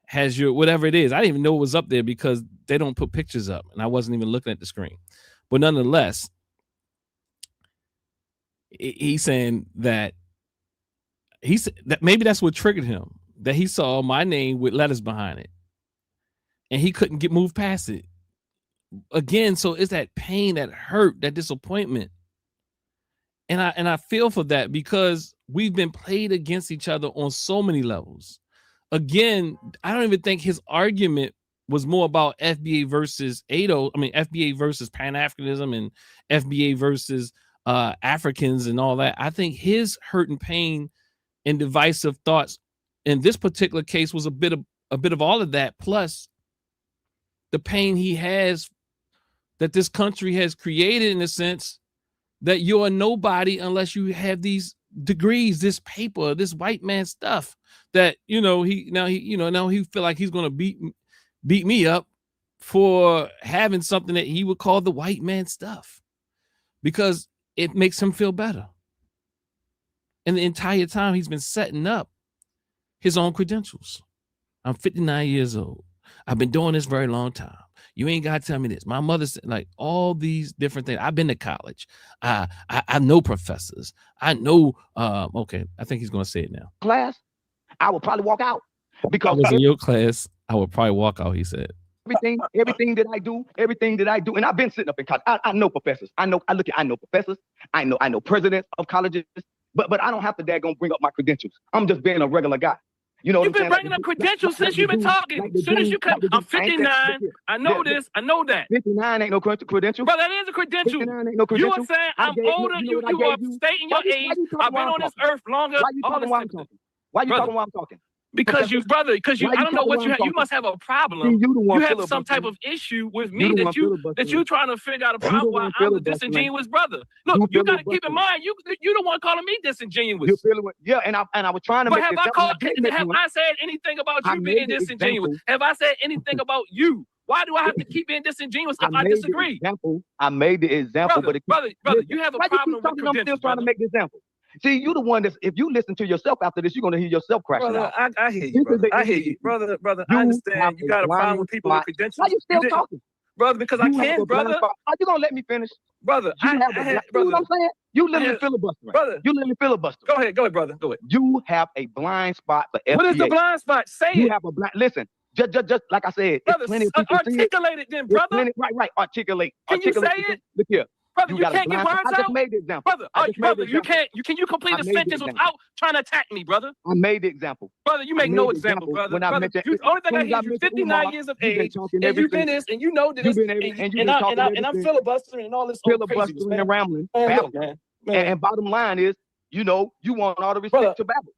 has your whatever it is. I didn't even know it was up there because they don't put pictures up, and I wasn't even looking at the screen. But nonetheless, he's saying that maybe that's what triggered him, that he saw my name with letters behind it, and he couldn't get moved past it. Again, so it's that pain, that hurt, that disappointment. And I feel for that because we've been played against each other on so many levels. Again, I don't even think his argument was more about FBA versus FBA versus Pan-Africanism and FBA versus Africans and all that. I think his hurt and pain and divisive thoughts in this particular case was a bit of all of that, plus the pain he has that this country has created, in a sense that you're a nobody unless you have these degrees, this paper, this white man stuff that, he feel like he's going to beat me up for having something that he would call the white man stuff because it makes him feel better. And the entire time he's been setting up his own credentials. I'm 59 years old. I've been doing this very long time. You ain't got to tell me this. My mother said, like, all these different things. I've been to college. I know professors. I know. Okay, I think he's going to say it now. Class, I would probably walk out because I was in your class. I would probably walk out. He said. Everything that I do, and I've been sitting up in college. I know professors. I know professors. I know presidents of colleges. But I don't have to daggone bring up my credentials. I'm just being a regular guy. You know, you've been bringing up credentials since you've been talking. As soon as you come, I'm 59. I know this. I know that. 59 ain't no credential. But that is a credential. 59 ain't no credential. You are saying I'm older. You are stating your age. I've been on this earth longer. Why you talking while I'm talking? Why you talking while I'm talking? Because you I don't know what you have. You must have a problem. You have some type of issue with me that you're trying to figure out a problem why I'm the disingenuous brother. Look, you got to keep in mind, you the one calling me disingenuous. Yeah, and I was trying to but make have I said anything about you being disingenuous? Have I said anything about you? Why do I have to keep being disingenuous if I disagree? I made the example, brother, you have a problem with credentials. I'm still trying to make the example. See, you the one that's, if you listen to yourself after this, you're going to hear yourself crashing out. I hear you, brother. I hear you, brother. I understand you got a problem with people with credentials. Why you still talking? Brother, because I can, brother. Are you going to let me finish? Brother, you know what I'm saying? You literally filibustering. Brother. You literally filibustering. Go ahead, brother. Go ahead. You have a blind spot for FBA. What is the blind spot? Say you it. Have a blind, listen, just like I said, brother, articulate it then, brother. Right, articulate. Can you say it? Look here. Brother, you can't get words out. I just made the example. Brother, you can't. Can you complete a sentence without trying to attack me, brother? I made the example. Brother, you make no example, brother. When I mentioned, only thing I hear is you're 59 years of age, and you've been this, and you know this, and I'm filibustering and all this filibustering and rambling. And bottom line is, you want all the respect to babble.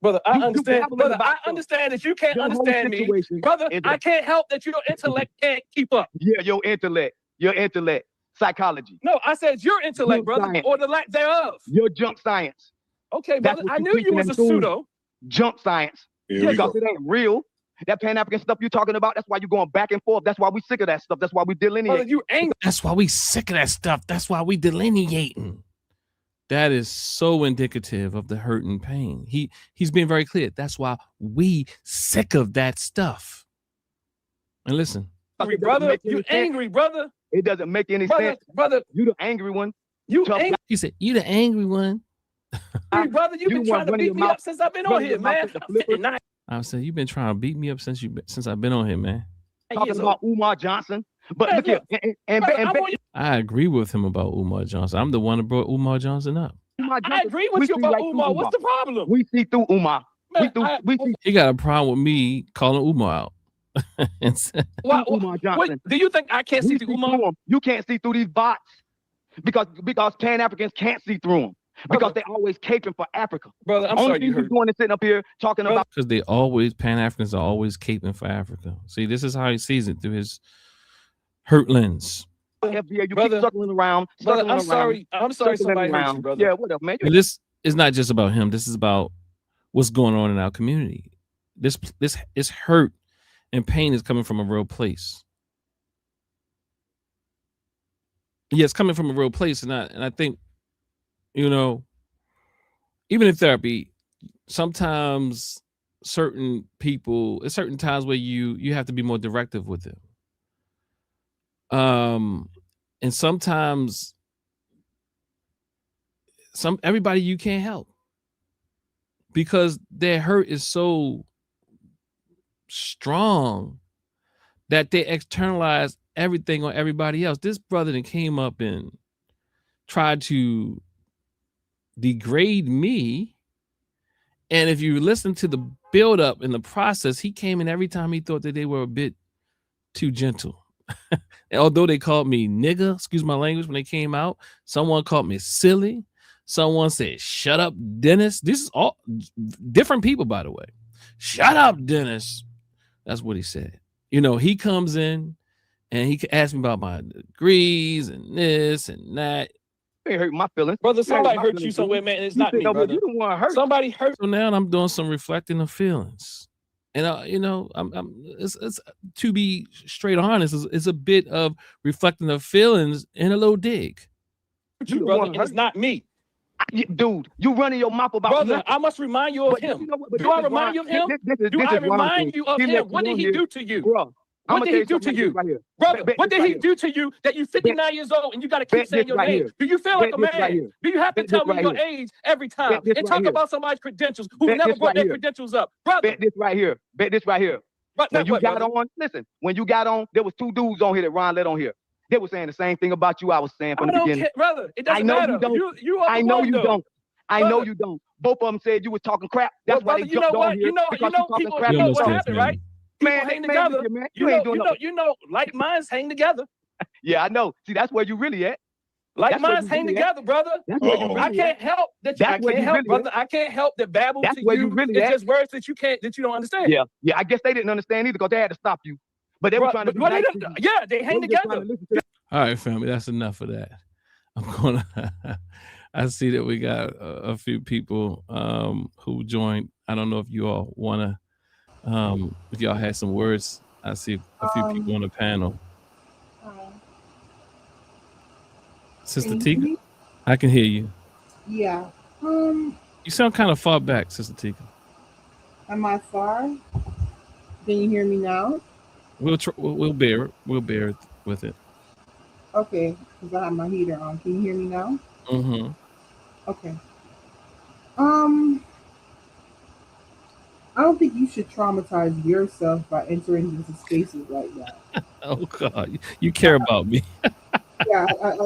Brother, I understand. Brother, I understand that you can't understand me. Brother, I can't help that your intellect can't keep up. Yeah, your intellect. Psychology. No, I said your intellect, brother, science. Or the lack thereof. Your junk science. Okay, brother, I knew you was a pseudo. Junk science. Because it ain't real. That Pan-African stuff you're talking about, that's why you're going back and forth. That's why we sick of that stuff. That's why we delineate. Brother, you ain't. That's why we sick of that stuff. That's why we delineating. That is so indicative of the hurt and pain. He's being very clear. That's why we sick of that stuff. And listen. Brother, you angry, brother. It doesn't make any sense. Brother, you the angry one. He said, you the angry one. Hey, brother, you've been trying to beat me up since I've been on here, man. I said, you've been trying to beat me up since I've been on here, man. Talking about Umar Johnson. But look here. I agree with him about Umar Johnson. I'm the one that brought Umar Johnson up. I agree with you about Umar. What's the problem? We see through Umar. He got a problem with me calling Umar out. Umar Johnson. Do you think I can't see through Umar? You can't see through these bots because Pan-Africans can't see through them because they're always caping for Africa. Brother, I'm sorry you heard. Doing is sitting up here talking about because Pan-Africans are always caping for Africa. See, this is how he sees it through his hurt lens. FBA, you keep circling around. Brother, I'm sorry somebody hurt you, brother. Yeah, whatever, man. And this is not just about him. This is about what's going on in our community. This is hurt. And pain is coming from a real place. Yeah, it's coming from a real place. And I think, even in therapy, sometimes certain people, at certain times where you have to be more directive with them. And sometimes everybody you can't help because their hurt is so strong that they externalize everything on everybody else. This brother that came up and tried to degrade me, and if you listen to the build up in the process, he came in every time he thought that they were a bit too gentle. Although they called me nigga, excuse my language, when they came out, someone called me silly. Someone said, shut up, Dennis. This is all different people, by the way. Shut up, Dennis. That's what he said. You know, he comes in and he asked me about my degrees and this and that. It hurt my feelings. Brother, somebody hurt you somewhere, man. It's not me, brother. You don't want to hurt. Somebody hurt. So now I'm doing some reflecting of feelings. And you know, it's to be straight honest, it's a bit of reflecting of feelings and a little dig. You brother, it's not me. Dude, you running your mouth about brother. nothing. I must remind you of him. Do I remind you of him? Do I remind you of him? What did he do to you? Bro, what did he do to you? Brother, what did he do to you that you 59 years old and you got to keep saying your name? Do you feel like a man? Do you have to tell me your age every time and talk about somebody's credentials who never brought their credentials up? Brother. Bet this right here. Bet this right here. When you got on, listen, when you got on, there was two dudes on here that Ron let on here. They were saying the same thing about you I was saying from the beginning. Brother, it doesn't matter. I know you don't. I know you don't. Both of them said you was talking crap. That's why they jumped on here. You know people, you know what happened, right? People hang together. You know, like minds hang together. Yeah, I know. See, that's where you really at. Like minds hang together, brother. I can't help that. I can't help, brother. I can't help that babble to you. It's just words that you don't understand. Yeah. I guess they didn't understand either because they had to stop you. But they were trying to be nice. Yeah, they hang together. All right, family, that's enough of that. I see that we got a few people who joined. I don't know if you all want to, if y'all had some words. I see a few people on the panel. Sister Tika, I can hear you. Yeah. You sound kind of far back, Sister Tika. Am I far? Can you hear me now? We'll bear with it. Okay, because I have my heater on. Can you hear me now? Mm-hmm. Okay. I don't think you should traumatize yourself by entering into spaces like that. Oh God, you care about me. Yeah, I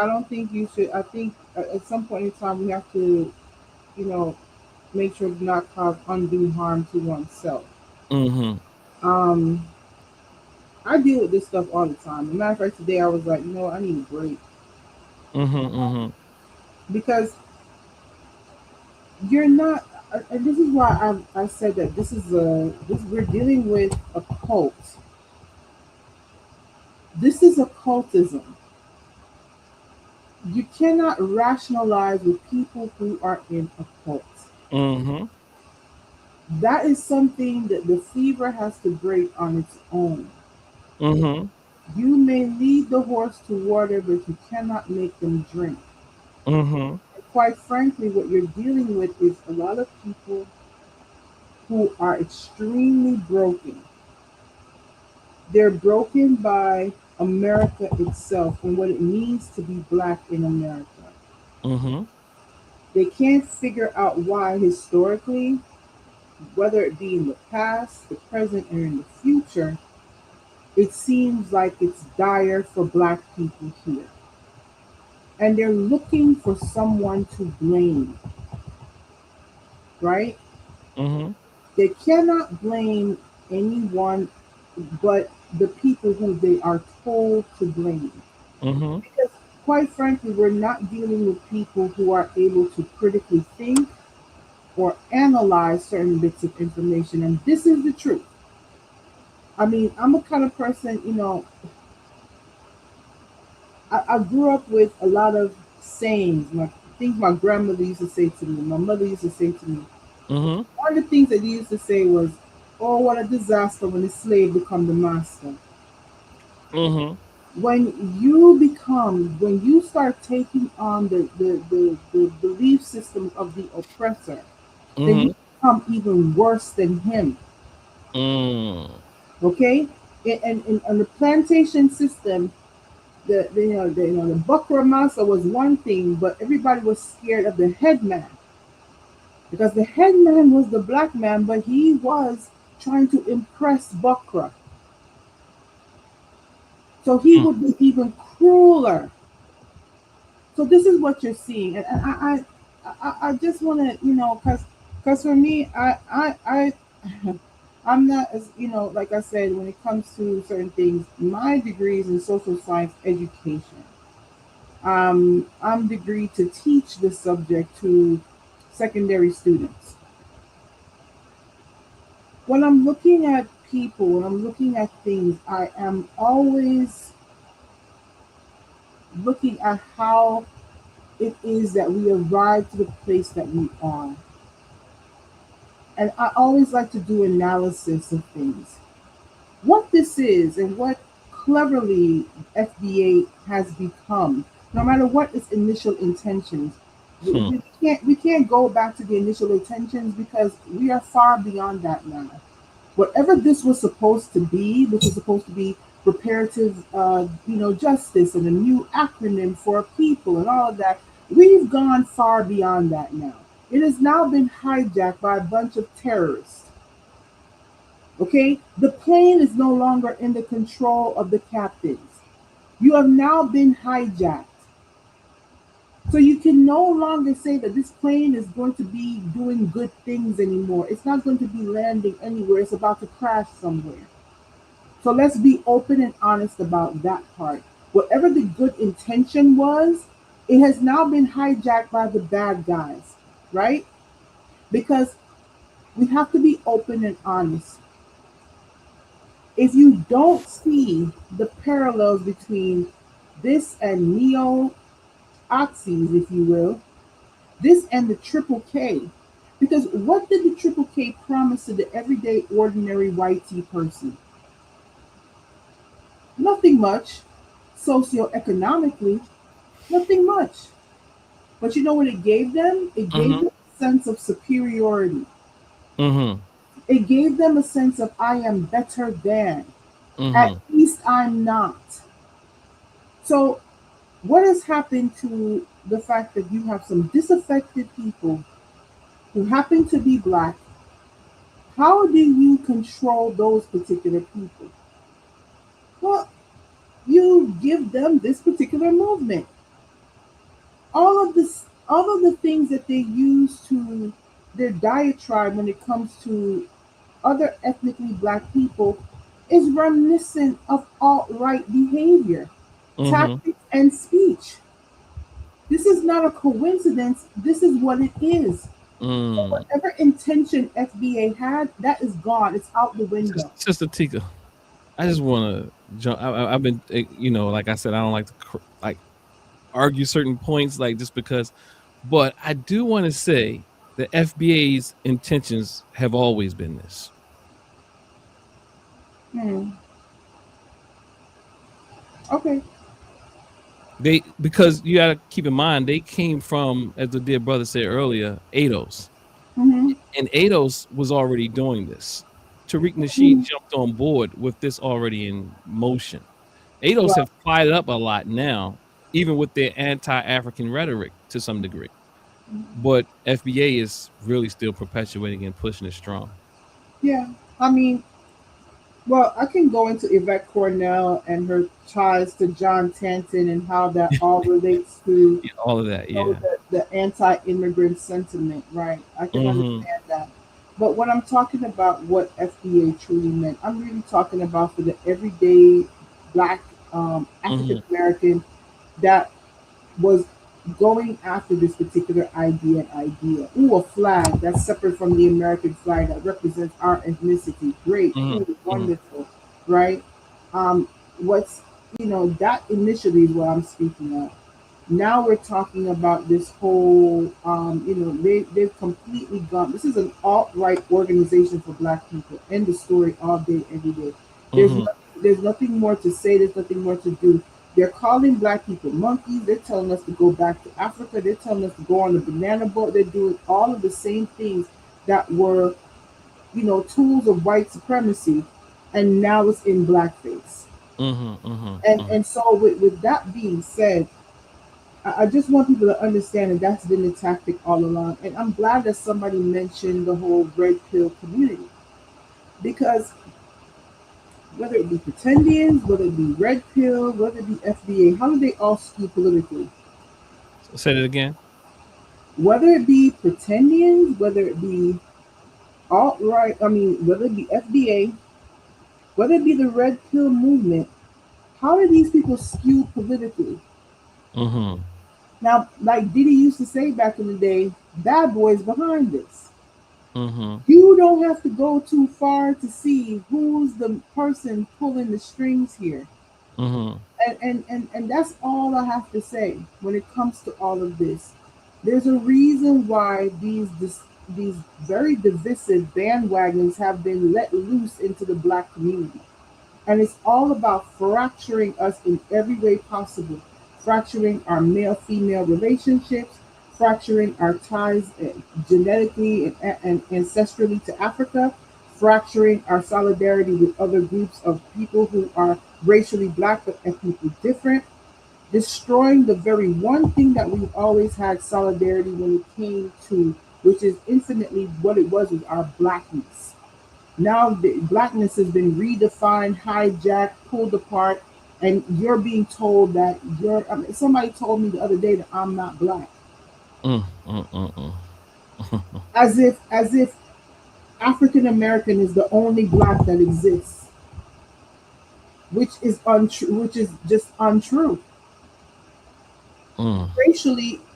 don't think you should. I think at some point in time we have to, make sure to not cause undue harm to oneself. Mm-hmm. I deal with this stuff all the time. As a matter of fact, today I was like, I need a break. Because you're not, and this is why I said that we're dealing with a cult. This is a cultism. You cannot rationalize with people who are in a cult. Mm-hmm. That is something that the fever has to break on its own. Mm-hmm. You may lead the horse to water, but you cannot make them drink. Mm-hmm. Quite frankly, what you're dealing with is a lot of people who are extremely broken. They're broken by America itself and what it means to be Black in America. Mm-hmm. They can't figure out why historically, whether it be in the past, the present, or in the future, it seems like it's dire for Black people here. And they're looking for someone to blame, right? Mm-hmm. They cannot blame anyone but the people who they are told to blame. Mm-hmm. Because quite frankly, we're not dealing with people who are able to critically think or analyze certain bits of information. And this is the truth. I mean, I'm a kind of person, I grew up with a lot of sayings, things my grandmother used to say to me, my mother used to say to me. Mm-hmm. One of the things that they used to say was, "Oh, what a disaster when the slave become the master." Mm-hmm. When you become becomes, when you start taking on the belief system of the oppressor, then you become even worse than him. Okay? And on the plantation system, the Buckra Massa was one thing, but everybody was scared of the headman. Because the headman was the black man, but he was trying to impress Buckra. So he would be even crueler. So this is what you're seeing. And I just want to, because for me, I'm not, as like I said, when it comes to certain things, my degree is in social science education. I'm degreed to teach this subject to secondary students. When I'm looking at people, when I'm looking at things, I am always looking at how it is that we arrive to the place that we are. And I always like to do analysis of things. What this is and what cleverly FBA has become, no matter what its initial intentions, we can't go back to the initial intentions because we are far beyond that now. Whatever this was supposed to be, which is supposed to be reparative, justice and a new acronym for people and all of that, we've gone far beyond that now. It has now been hijacked by a bunch of terrorists. Okay? The plane is no longer in the control of the captains. You have now been hijacked. So you can no longer say that this plane is going to be doing good things anymore. It's not going to be landing anywhere. It's about to crash somewhere. So let's be open and honest about that part. Whatever the good intention was, it has now been hijacked by the bad guys, right? Because we have to be open and honest. If you don't see the parallels between this and neo-Nazis, if you will, this and the Triple K, because what did the Triple K promise to the everyday, ordinary whitey person? Nothing much. Socioeconomically, nothing much. But you know what it gave them? It gave them a sense of superiority. It gave them a sense of I am better than. At least I'm not. So what has happened to the fact that you have some disaffected people who happen to be black? How do you control those particular people? Well, you give them this particular movement. All of the things that they use to their diatribe when it comes to other ethnically black people is reminiscent of alt-right behavior, tactics, and speech. This is not a coincidence. This is what it is. So whatever intention FBA had, that is gone. It's out the window. Sister Tika, I just want to jump. I've been, like I said, I don't like to argue certain points, just because. But I do want to say that FBA's intentions have always been this. Okay. Because you got to keep in mind, they came from, as the dear brother said earlier, ADOS. And ADOS was already doing this. Tariq Nasheed jumped on board with this already in motion. ADOS have fired up a lot now, even with their anti-African rhetoric to some degree. But FBA is really still perpetuating and pushing it strong. Yeah, I mean, well, I can go into Yvette Cornell and her ties to John Tanton and how that all relates to all of that, the anti-immigrant sentiment, right? I can understand that. But when I'm talking about what FBA truly meant, I'm really talking about for the everyday black African American that was going after this particular idea. Ooh, a flag that's separate from the American flag that represents our ethnicity. Great, ooh, wonderful, right? What's that initially is what I'm speaking of. Now we're talking about this whole, they've completely gone. This is an alt-right organization for black people. End of story, all day, every day. There's nothing more to say. There's nothing more to do. They're calling black people monkeys. They're telling us to go back to Africa. They're telling us to go on the banana boat. They're doing all of the same things that were, tools of white supremacy, and now it's in blackface. And so with that being said, I just want people to understand that that's been the tactic all along. And I'm glad that somebody mentioned the whole red pill community, because whether it be pretendians, whether it be red pill, whether it be FBA, how do they all skew politically? Say it again. Whether it be pretendians, whether it be alt-right, whether it be FBA, whether it be the red pill movement, how do these people skew politically? Now, like Diddy used to say back in the day, bad boys behind this. You don't have to go too far to see who's the person pulling the strings here. And that's all I have to say when it comes to all of this. There's a reason why these very divisive bandwagons have been let loose into the black community. And it's all about fracturing us in every way possible. Fracturing our male-female relationships, fracturing our ties genetically and ancestrally to Africa, fracturing our solidarity with other groups of people who are racially black but ethnically different, destroying the very one thing that we've always had solidarity when it came to, which is infinitely what it was our blackness. Now the blackness has been redefined, hijacked, pulled apart, and you're being told that somebody told me the other day that I'm not black. As if African American is the only black that exists, which is untrue, which is just untrue.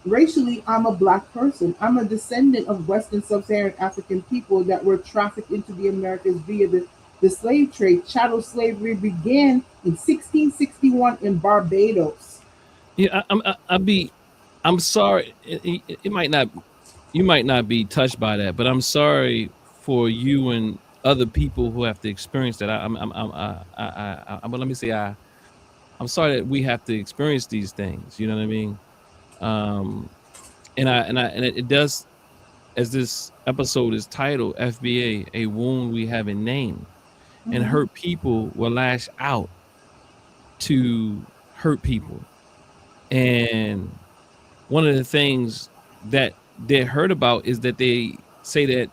Racially, I'm a black person. I'm a descendant of Western Sub-Saharan African people that were trafficked into the Americas via the slave trade. Chattel slavery began in 1661 in Barbados. Yeah, I'm sorry. It might not. You might not be touched by that, but I'm sorry for you and other people who have to experience that. But let me say, I'm sorry that we have to experience these things. You know what I mean? And it does, as this episode is titled FBA, a wound we haven't named, and hurt people will lash out to hurt people. And one of the things that they're hurt about is that they say that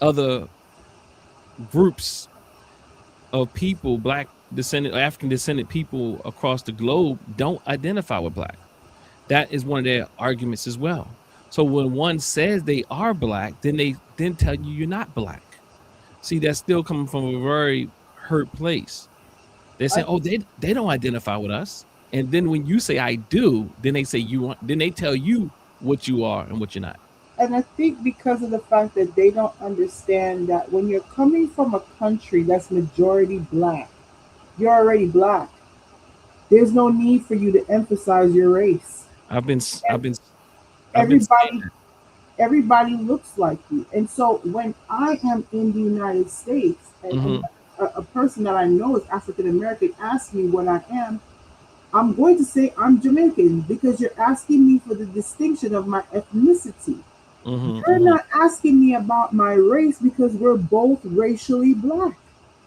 other groups of people, black descendant, African descendant people across the globe don't identify with black. That is one of their arguments as well. So when one says they are black, then they tell you you're not black. See, that's still coming from a very hurt place. They're saying, oh, they don't identify with us. And then when you say I do, then they say then they tell you what you are and what you're not. And I think because of the fact that they don't understand that when you're coming from a country that's majority black, you're already black. There's no need for you to emphasize your race. Everybody looks like you. And so when I am in the United States and a person that I know is African American asks me what I am, I'm going to say I'm Jamaican because you're asking me for the distinction of my ethnicity. You're not asking me about my race because we're both racially black.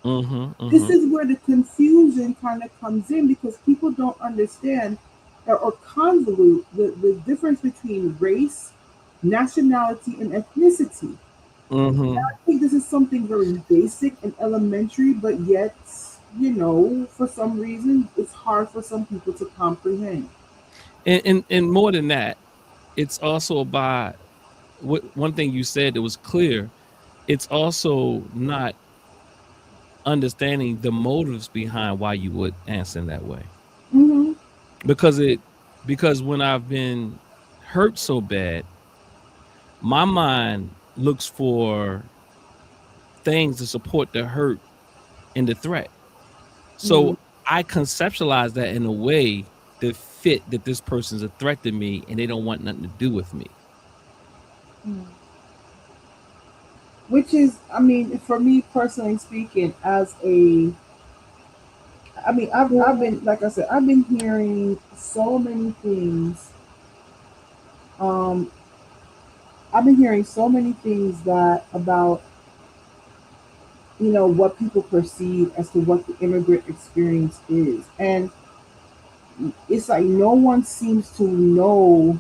This is where the confusion kind of comes in because people don't understand or convolute the difference between race, nationality, and ethnicity. I think this is something very basic and elementary, but yet, for some reason, it's hard for some people to comprehend. And more than that, it's also about one thing you said that was clear. It's also not understanding the motives behind why you would answer in that way. Because when I've been hurt so bad, my mind looks for things to support the hurt and the threat. So I conceptualize that in a way that fit that this person's a threat to me and they don't want nothing to do with me. Which is, for me personally speaking, as a I mean, I've been, like I said, I've been hearing so many things. Um, I've been hearing so many things that about, you know, what people perceive as to what the immigrant experience is, and it's like no one seems to know,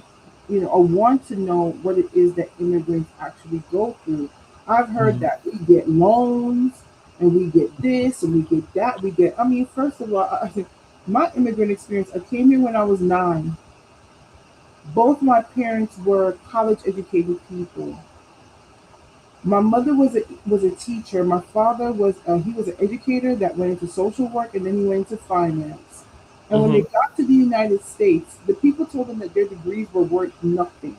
you know, or want to know what it is that immigrants actually go through. I've heard that we get loans and we get this and we get that. We get, I mean, first of all, my immigrant experience, I came here when I was 9. Both my parents were college educated people. My mother was a teacher. My father was he was an educator that went into social work, and then he went into finance. And when they got to the United States, the people told them that their degrees were worth nothing.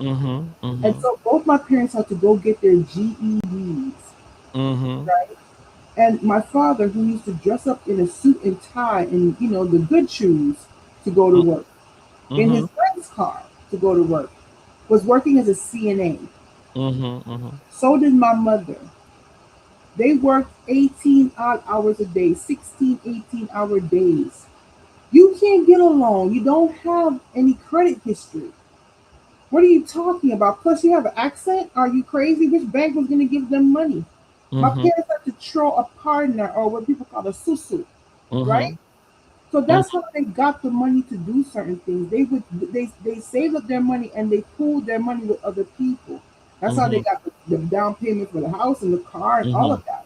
And so both my parents had to go get their GEDs, right? And my father, who used to dress up in a suit and tie and, you know, the good shoes to go to work, in his friend's car to go to work, was working as a CNA. So did my mother. They worked 18 odd hours a day, 16, 18-hour days. You can't get a loan. You don't have any credit history. What are you talking about? Plus, you have an accent? Are you crazy? Which bank was going to give them money? My parents had to throw a partner, or what people call a susu, right? So that's how they got the money to do certain things. They saved up their money and they pooled their money with other people. That's how they got the down payment for the house and the car and all of that.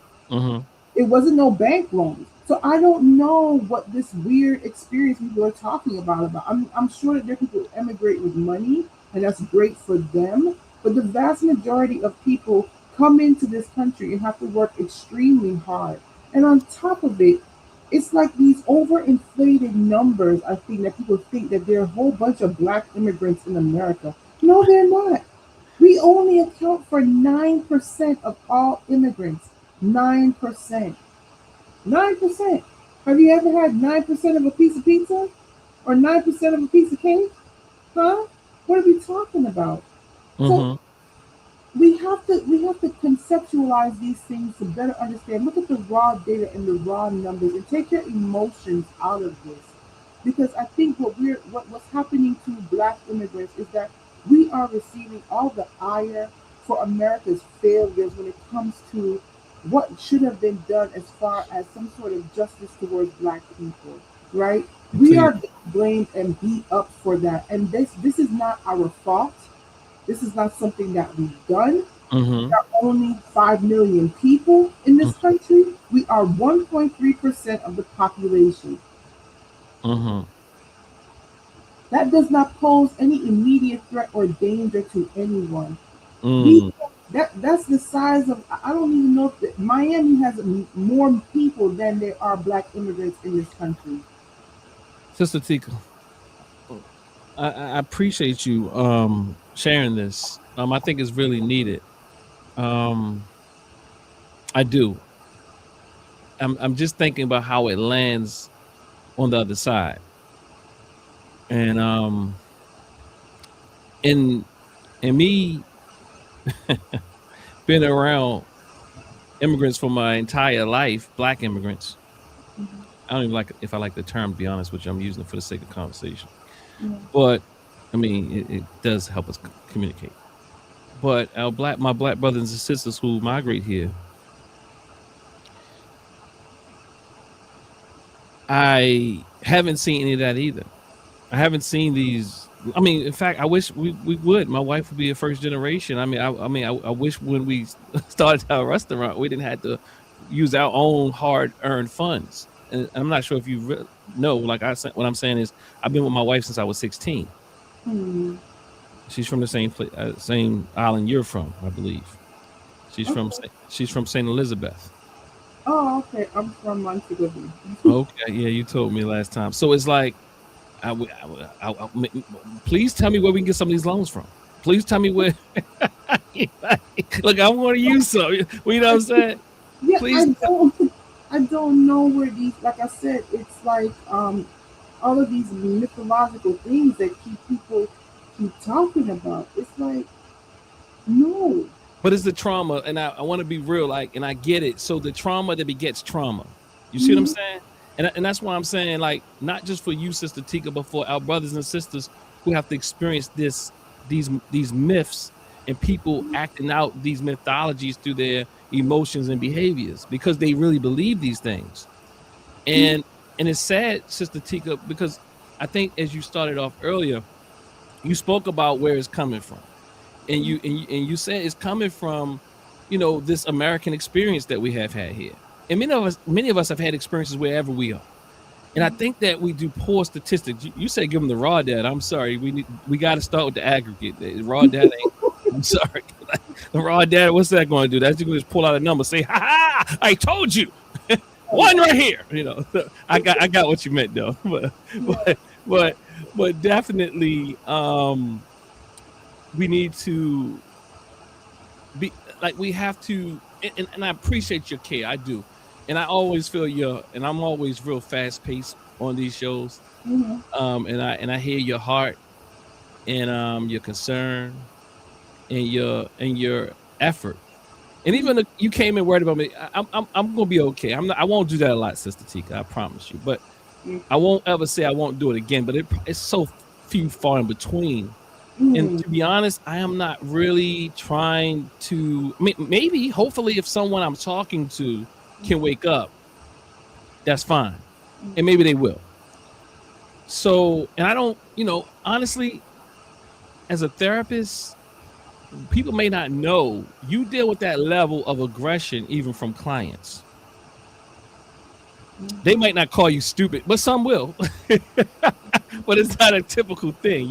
It wasn't no bank loans. So I don't know what this weird experience people are talking about. I'm sure that there are people who emigrate with money, and that's great for them. But the vast majority of people come into this country and have to work extremely hard. And on top of it, it's like these overinflated numbers, I think, that people think that there are a whole bunch of Black immigrants in America. No, they're not. We only account for 9% of all immigrants. 9%. 9%. Have you ever had 9% of a piece of pizza? Or 9% of a piece of cake? Huh? What are we talking about? So we have to conceptualize these things to better understand. Look at the raw data and the raw numbers and take your emotions out of this. Because I think what's happening to Black immigrants is that we are receiving all the ire for America's failures when it comes to what should have been done as far as some sort of justice towards Black people, right? We are blamed and beat up for that. And this is not our fault. This is not something that we've done. There are only 5 million people in this country. We are 1.3% of the population. That does not pose any immediate threat or danger to anyone. That's the size of, I don't even know if Miami has more people than there are Black immigrants in this country. Sister Tika, I appreciate you sharing this. I think it's really needed. I do. I'm just thinking about how it lands on the other side. And in me being around immigrants for my entire life, Black immigrants. I don't even like if I like the term, to be honest with you. I'm using it for the sake of conversation. But I mean, it does help us communicate. But my Black brothers and sisters who migrate here, I haven't seen any of that either. I haven't seen these. I mean, in fact, I wish we would. My wife would be a first generation. I wish when we started our restaurant, we didn't have to use our own hard-earned funds. And I'm not sure if you know. Like what I'm saying is, I've been with my wife since I was 16. She's from the same island you're from, I believe. She's from St. Elizabeth. Oh, okay. I'm from Montego. Okay, yeah, you told me last time. So it's like, please tell me where we can get some of these loans from. Please tell me where. Look, I want to use some. You know what I'm saying? Yeah, please. I don't know where these. Like I said, it's like all of these mythological things that people keep talking about. It's like, no. But it's the trauma, and I want to be real, like, and I get it. So the trauma that begets trauma. You see what I'm saying? And that's why I'm saying, like, not just for you, Sister Tika, but for our brothers and sisters who have to experience these myths and people acting out these mythologies through their emotions and behaviors because they really believe these things. And it's sad, Sister Tika, because I think as you started off earlier, you spoke about where it's coming from, and you said it's coming from, this American experience that we have had here. And many of us have had experiences wherever we are. And I think that we do poor statistics. You say give them the raw data. I'm sorry. We got to start with the aggregate. The raw data I'm sorry. The raw data, what's that going to do? That's just pull out a number, say, ha ha, I told you. One right here. I got what you meant though. But definitely we need to be like, we have to, and I appreciate your care. I do. And I always feel and I'm always real fast paced on these shows. Mm-hmm. And I hear your heart and your concern and your effort. And even you came in worried about me. I'm gonna be okay. I won't do that a lot, Sister Tika. I promise you. But I won't ever say I won't do it again. But it's so few far in between. And to be honest, I am not really trying to. Maybe, hopefully, if someone I'm talking to can wake up, that's fine, and maybe they will. So, and I don't, honestly, as a therapist, people may not know you deal with that level of aggression even from clients. They might not call you stupid, but some will. But it's not a typical thing,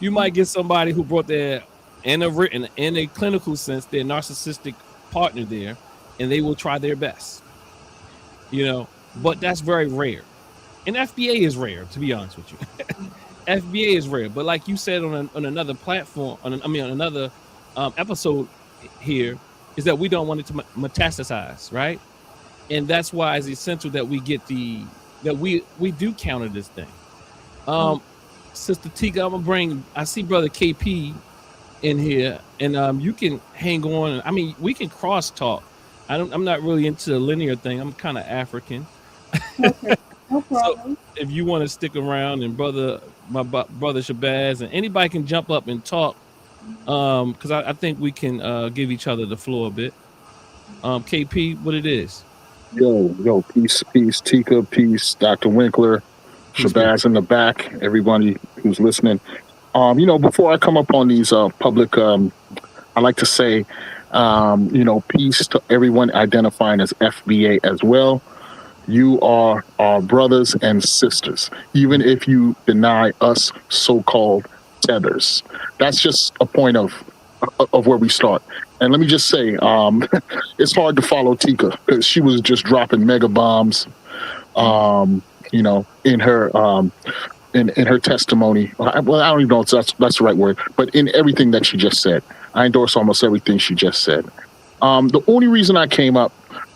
You might get somebody who brought their, in a clinical sense, their narcissistic partner there, and they will try their best. But that's very rare. And FBA is rare, to be honest with you. FBA is rare, but like you said on another platform, on another episode here, is that we don't want it to metastasize, right? And that's why it's essential that we get that we do counter this thing. Sister Tika, I see Brother KP in here, and you can hang on. We can cross talk. I'm not really into the linear thing. I'm kind of African. Okay, no problem. So if you want to stick around, and my brother Shabazz, and anybody can jump up and talk, because I think we can give each other the floor a bit. KP, what it is? Yo, peace, Tika, peace, Dr. Winkler, Shabazz in the back, everybody who's listening. Before I come up on these public, I like to say, peace to everyone identifying as FBA as well. You are our brothers and sisters, even if you deny us so-called tethers. That's just a point of where we start. And let me just say, it's hard to follow Tika because she was just dropping mega bombs, in her in her testimony. Well, I don't even know if that's the right word, but in everything that she just said. I endorse almost everything she just said. The only reason I came up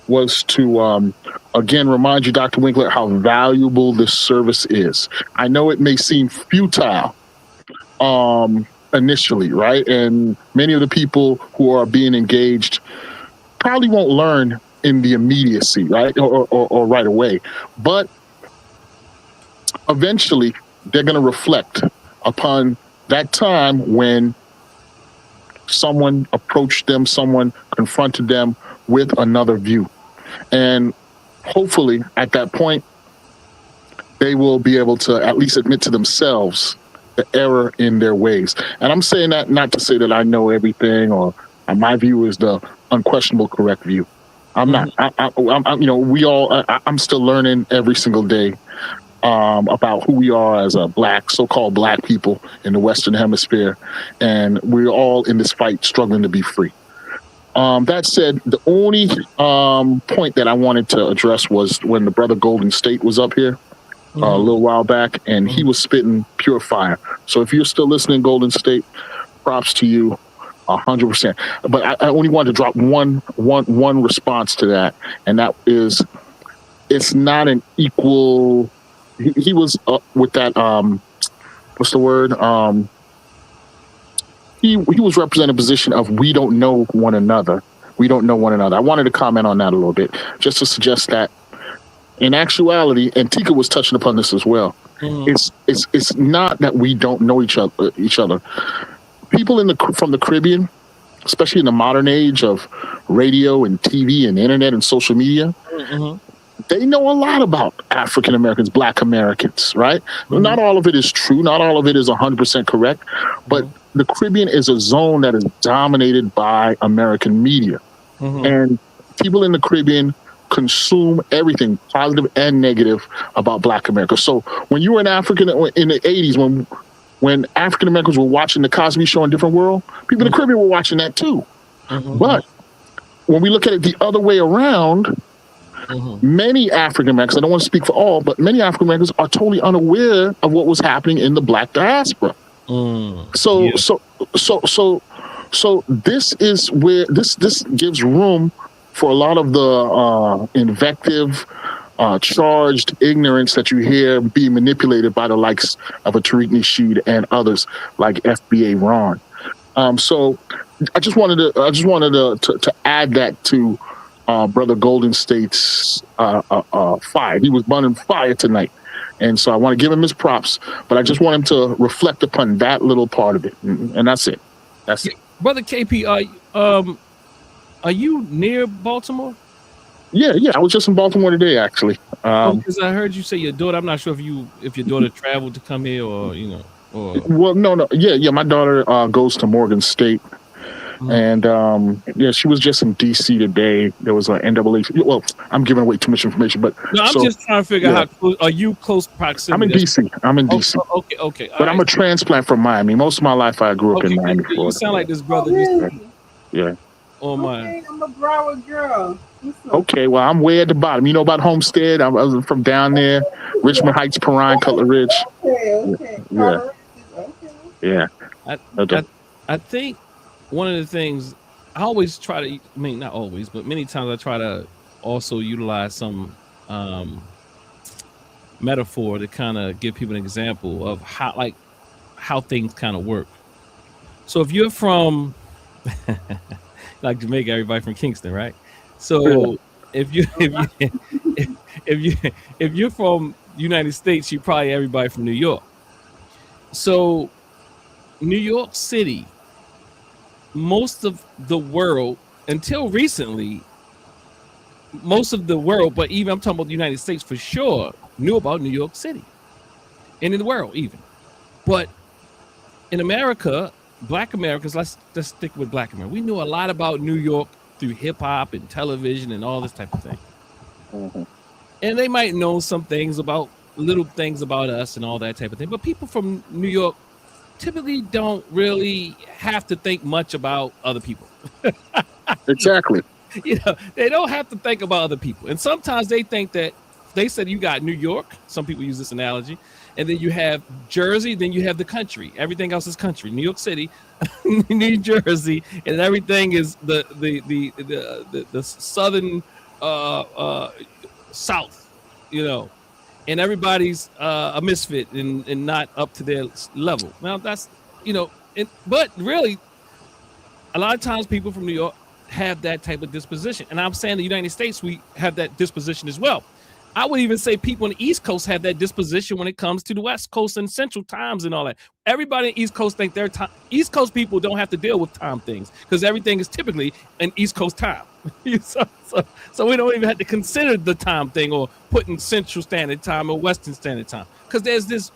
was to, again, remind you, Dr. Winkler, how valuable this service is. I know it may seem futile initially, right? And many of the people who are being engaged probably won't learn in the immediacy, right? Or right away. But eventually, they're going to reflect upon that time when someone approached them, someone confronted them with another view. And hopefully at that point, they will be able to at least admit to themselves the error in their ways. And I'm saying that not to say that I know everything or my view is the unquestionable correct view. I'm not. I'm still learning every single day about who we are as a so-called black people in the Western Hemisphere, and we're all in this fight struggling to be free. That said, the only point that I wanted to address was when the brother Golden State was up here a little while back, and he was spitting pure fire. So if you're still listening, Golden State, props to you, 100%. But I only wanted to drop one response to that, and that is, it's not an equal. He was with that. What's the word? He was representing a position of we don't know one another. We don't know one another. I wanted to comment on that a little bit, just to suggest that in actuality, and Tika was touching upon this as well. It's not that we don't know each other. People from the Caribbean, especially in the modern age of radio and TV and internet and social media, they know a lot about African Americans, Black Americans, right? Not all of it is true. Not all of it is 100% correct. But the Caribbean is a zone that is dominated by American media. And people in the Caribbean consume everything, positive and negative, about Black America. So when you were in Africa in the 80s, when African Americans were watching the Cosby Show in Different World, people in the Caribbean were watching that too. But when we look at it the other way around, many African Americans, I don't want to speak for all, but many African Americans are totally unaware of what was happening in the Black diaspora. So this is where this gives room for a lot of the invective, charged ignorance that you hear being manipulated by the likes of a Tariq Nasheed and others like FBA Ron. So I just wanted to add that to Brother Golden State's fire. He was burning fire tonight. And so I want to give him his props, but I just want him to reflect upon that little part of it. And that's it. That's it. Brother KP, are you near Baltimore? Yeah. I was just in Baltimore today, actually. Because I heard you say your daughter. I'm not sure if your daughter traveled to come here or. Well, no. Yeah. My daughter goes to Morgan State. And she was just in DC today. There was an NAA. Well, I'm giving away too much information, but no, I'm just trying to figure out how close are you close proximity. I'm in DC. Okay. But I'm a transplant from Miami. Most of my life, I grew up in Miami. You sound like this brother. Yeah. Oh my. I'm a Broward girl. Okay, well, I'm way at the bottom. You know about Homestead? I was from down there, Richmond Heights, Perrine, Cutler Ridge. Okay. Yeah. I think one of the things I always try to, not always, but many times I try to also utilize some metaphor to kind of give people an example of how things kind of work. So if you're from like Jamaica, everybody from Kingston, right? So if you're from United States, you probably everybody from New York. So New York City, most of the world, until recently, most of the world, but even I'm talking about the United States for sure, knew about New York City. And in the world even. But in America, Black Americans, let's stick with Black America. We knew a lot about New York through hip hop and television and all this type of thing. And they might know some things about little things about us and all that type of thing. But people from New York typically don't really have to think much about other people. Exactly. They don't have to think about other people. And sometimes they think that they said you got New York. Some people use this analogy. And then you have Jersey, then you have the country. Everything else is country. New York City, New Jersey, and everything is the southern South, and everybody's a misfit and not up to their level. Now that's, but really, a lot of times people from New York have that type of disposition. And I'm saying the United States, we have that disposition as well. I would even say people on the East Coast have that disposition when it comes to the West Coast and Central times and all that. Everybody on the East Coast think their time. East Coast people don't have to deal with time things because everything is typically an East Coast time. So we don't even have to consider the time thing or putting Central Standard Time or Western Standard Time because there's this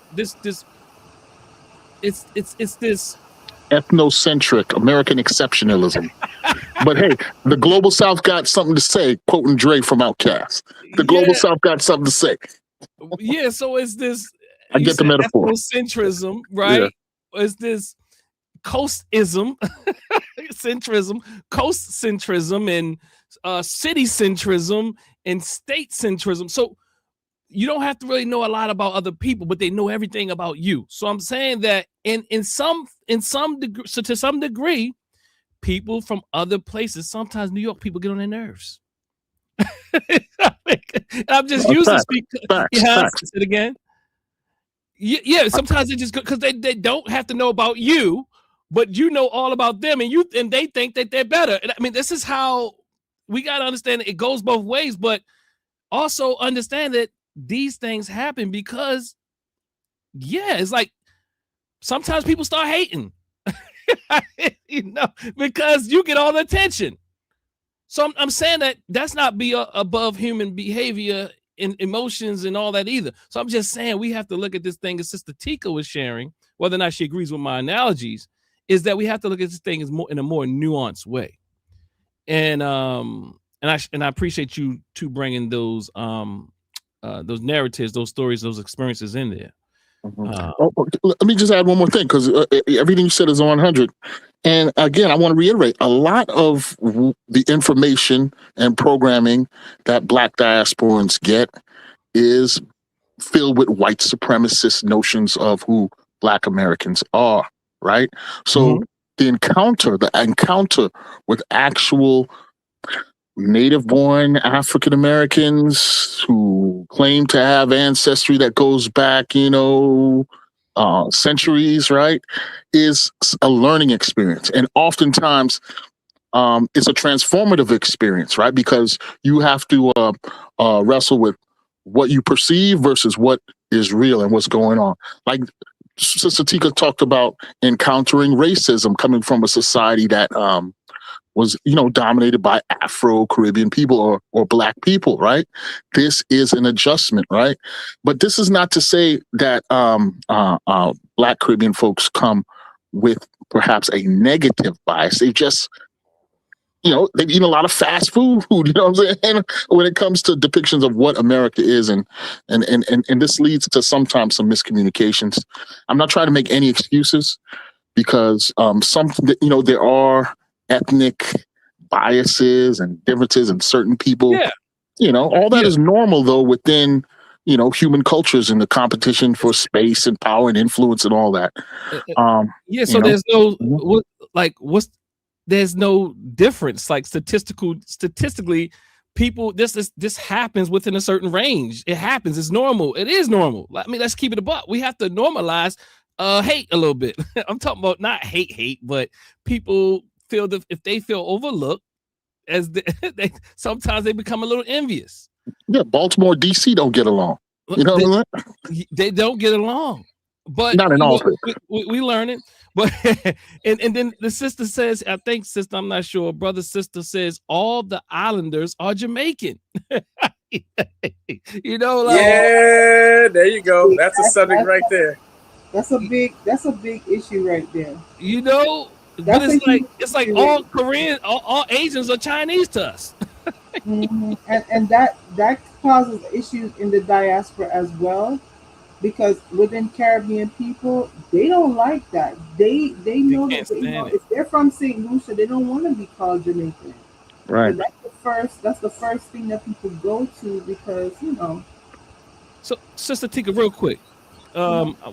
ethnocentric American exceptionalism. But hey, the global South got something to say, quoting Dre from Outkast. The global South got something to say. Yeah, so it's this. I get the metaphor. Ethnocentrism, right? Yeah. It's this coastism, coast centrism, and city centrism and state centrism. So you don't have to really know a lot about other people, but they know everything about you. So I'm saying that in some degree, so to some degree, people from other places, sometimes New York people get on their nerves. I'm just using speak. Say it again. Yeah, sometimes it just because they don't have to know about you, but you know all about them, and they think that they're better. And I mean, this is how we got to understand it goes both ways. But also understand that these things happen because, yeah, it's like sometimes people start hating, you know, because you get all the attention. So I'm saying that that's not above human behavior and emotions and all that either. So I'm just saying we have to look at this thing, as Sister Tika was sharing, whether or not she agrees with my analogies, is that we have to look at this thing as in a more nuanced way. And I appreciate you to bringing those narratives, those stories, those experiences in there. Let me just add one more thing, because everything you said is 100. And again, I want to reiterate, a lot of the information and programming that Black diasporans get is filled with white supremacist notions of who Black Americans are, right? So the encounter with actual native-born African Americans who claim to have ancestry that goes back, centuries, right, is a learning experience. And oftentimes it's a transformative experience, right? Because you have to wrestle with what you perceive versus what is real and what's going on. Like Sister Tika talked about encountering racism coming from a society that was, dominated by Afro-Caribbean people or Black people, right? This is an adjustment, right? But this is not to say that Black Caribbean folks come with perhaps a negative bias. They just, they've eaten a lot of fast food, you know what I'm saying? When it comes to depictions of what America is, and this leads to sometimes some miscommunications. I'm not trying to make any excuses, because there are ethnic biases and differences in certain people. Yeah. All that is normal, though, within, human cultures and the competition for space and power and influence and all that. So there's no, there's no difference. Like statistically, people, this happens within a certain range. It happens. It's normal. It is normal. I mean, let's keep it a buck. We have to normalize hate a little bit. I'm talking about not hate, but people feel that if they feel overlooked, as sometimes they become a little envious. Yeah, Baltimore, DC don't get along. They don't get along, but not in all. We learn it. But and then the sister says, I think sister, I'm not sure. Brother sister says all the islanders are Jamaican. Yeah, there you go. That's a subject right there. That's a big issue right there. But it's like all Korean, all Asians are Chinese to us. And that causes issues in the diaspora as well, because within Caribbean people, they don't like that. They know that if they're from St. Lucia, they don't want to be called Jamaican. Right. So that's the first thing that people go to, because So Sister Tika, real quick,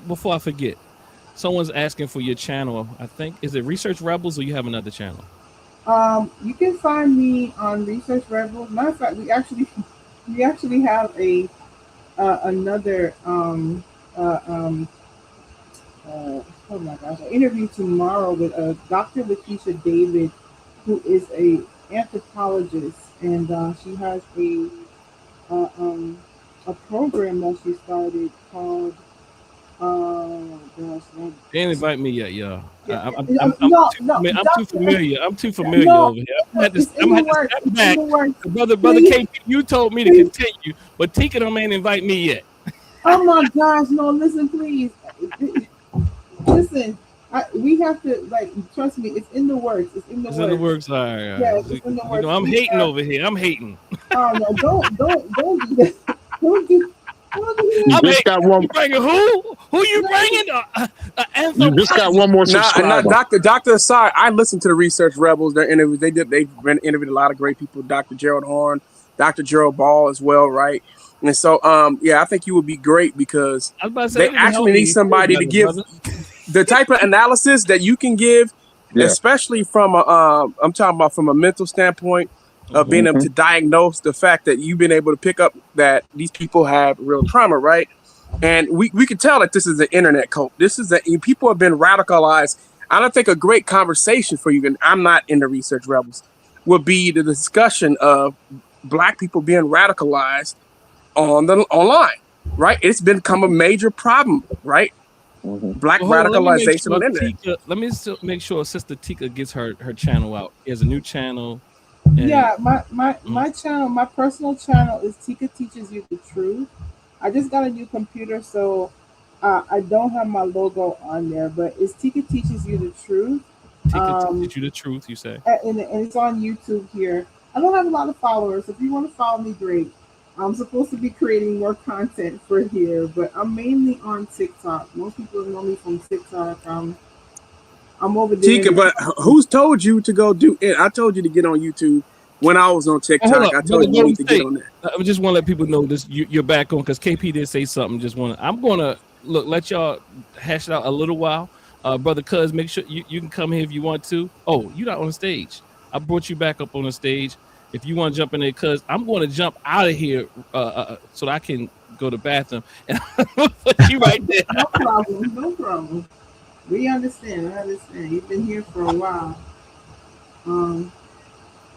before I forget, someone's asking for your channel. I think, is it Research Rebels, or you have another channel? You can find me on Research Rebels. Matter of fact, we actually have another oh my gosh, an interview tomorrow with Dr. Lakeisha David, who is a anthropologist, and she has a program that she started called They didn't invite me yet, y'all. Yeah. I'm too familiar. I'm too familiar over here. I'm gonna have to step back. Brother KP, you told me to continue, but Tika don't invite me yet. Oh my gosh, no, listen, please. Listen, we have to, trust me, it's in the works. It's in the works. All right. Yeah, it's in the works. I'm hating over here. I'm hating. Oh no, don't do that. Don't do I'm you bringing who? Who you bringing? You just got one more subscriber. Dr. Asai, I listened to the Research Rebels. Their interviews, they've interviewed a lot of great people. Dr. Gerald Horn, Dr. Gerald Ball as well, right? And so, I think you would be great, because they actually need somebody to give the type of analysis that you can give, especially from I'm talking about from a mental standpoint, of being able to diagnose the fact that you've been able to pick up that these people have real trauma, right? And we can tell that this is an internet cult. People have been radicalized. I don't think a great conversation for you, and I'm not in the Research Rebels, would be the discussion of Black people being radicalized online, right? It's become a major problem, right? Black radicalization on the internet. Let me make sure Sister Tika gets her channel out. There's a new channel. Yeah, my channel, my personal channel is Tika Teaches You the Truth. I just got a new computer, so I don't have my logo on there, but it's Tika Teaches You the Truth. Tika Teaches You the Truth, you say? And it's on YouTube here. I don't have a lot of followers. If you want to follow me, great. I'm supposed to be creating more content for here, but I'm mainly on TikTok. Most people know me from TikTok. I'm over there. Tika, but who's told you to go do it? I told you to get on YouTube when I was on TikTok. I told you to get on there. I just want to let people know this. You're back on because KP did say something. I'm gonna let y'all hash it out a little while. Brother Cuz, make sure you can come here if you want to. Oh, you're not on the stage. I brought you back up on the stage. If you want to jump in there, Cuz, I'm going to jump out of here so that I can go to the bathroom. And put you right there. No problem. No problem. We understand. I understand. You've been here for a while.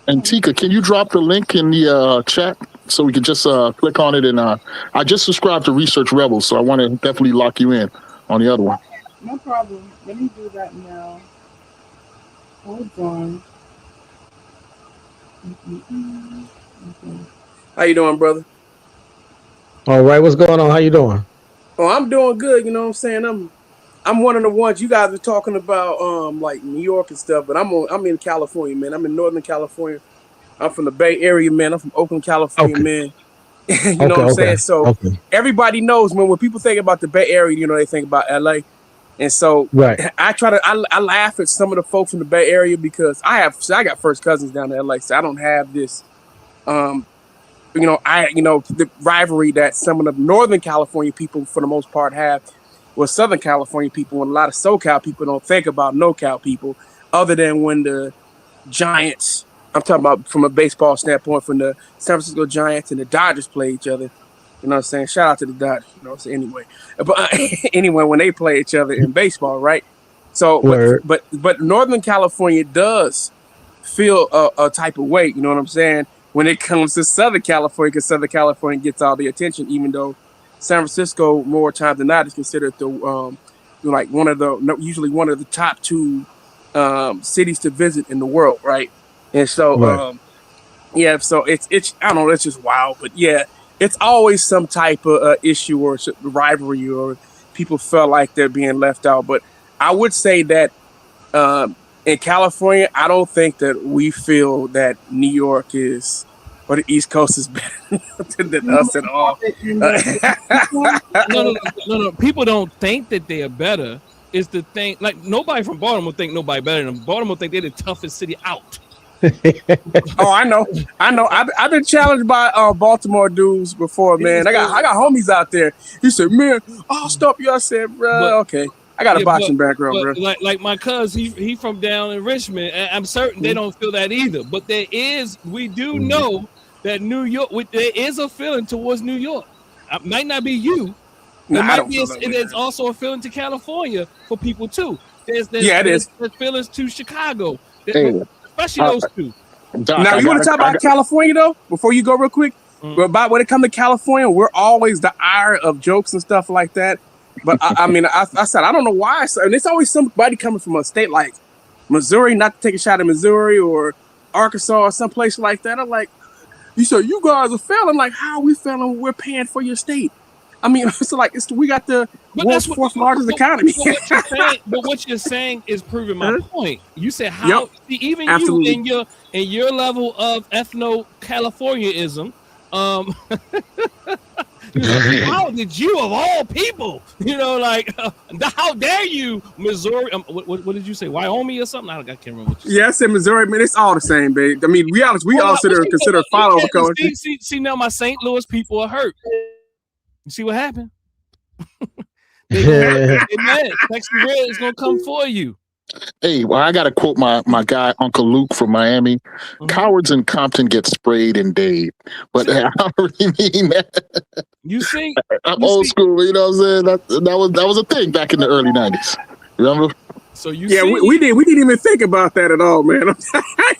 And Tika, can you drop the link in the chat so we can just click on it? And I just subscribed to Research Rebels, so I want to definitely lock you in on the other one. No problem. Let me do that now. Hold on. Okay. How you doing, brother? All right, what's going on? How you doing? Oh, I'm doing good. You know what I'm saying? I'm one of the ones you guys are talking about, like New York and stuff. But I'm in California, man. I'm in Northern California. I'm from the Bay Area, man. I'm from Oakland, California, man. You know what I'm saying? So everybody knows, man. When people think about the Bay Area, you know, they think about LA. And so I laugh at some of the folks in the Bay Area because I got first cousins down in LA, so I don't have this, the rivalry that some of the Northern California people, for the most part, have with Southern California people, and a lot of SoCal people don't think about NoCal people, other than when the Giants, I'm talking about from a baseball standpoint, from the San Francisco Giants and the Dodgers play each other. You know what I'm saying? Shout out to the Dodgers, you know what I'm saying? Anyway. But anyway, when they play each other in baseball, right? So, but Northern California does feel a type of weight, you know what I'm saying? When it comes to Southern California, because Southern California gets all the attention, even though San Francisco, more times than not, is considered usually one of the top two cities to visit in the world, right? And so, so it's I don't know, it's just wild, but yeah. It's always some type of issue or rivalry, or people felt like they're being left out. But I would say that in California, I don't think that we feel that New York is, or the East Coast is better than us at all. No. People don't think that they are better. It's the thing. Like, nobody from Baltimore think nobody better than them. Baltimore think they're the toughest city out. Oh, I know. I've been challenged by Baltimore dudes before, man. I got homies out there. He said, "Man, I'll stop you." I said, "Bro, okay." I got a boxing background, bro. Like my cousin, he from down in Richmond. And I'm certain they don't feel that either. But we do know that New York, there is a feeling towards New York. It might not be you. There's also a feeling to California for people too. There's feelings to Chicago. Especially those two. Now, you want to talk about California, though, before you go real quick? But when it comes to California, we're always the ire of jokes and stuff like that. But I said, I don't know why. And it's always somebody coming from a state like Missouri, not to take a shot at Missouri or Arkansas or someplace like that. I'm like, you said, you world's are failing. Like, how are we failing when we're paying for your state? I mean, we got the world's fourth largest economy. But what you're saying is proving my point. You said how even absolutely. You in your level of ethno-Californiaism, how did you of all people, how dare you, Missouri? What did you say? Wyoming or something? I can't remember. What you said. I said Missouri, man. It's all the same, babe. I mean, we all consider follow the country. See, now my St. Louis people are hurt. You see what happened? Sexy Red is gonna come for you. Hey, well, I gotta quote my guy Uncle Luke from Miami. Cowards in Compton get sprayed in Dade, but I don't really mean that. You see, I'm old school. You know what I'm saying? That was a thing back in the early '90s. Remember? So we didn't even think about that at all, man.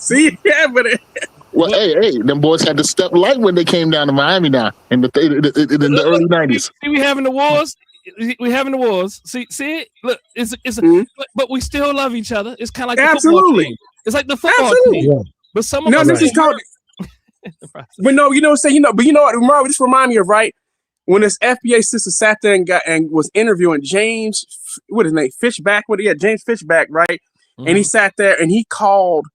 See, but Well, hey, them boys had to step light when they came down to Miami now in the early 90s. See, we having the wars. We having the wars. See it. Look, but we still love each other. It's kind of like the football team. It's like the football team. Yeah. But some of us. This is called. But no, but you know what? Remember, this remind me of when this FBA sister sat there and was interviewing James, what his name, Fishback. James Fishback, right? Mm-hmm. And he sat there and he called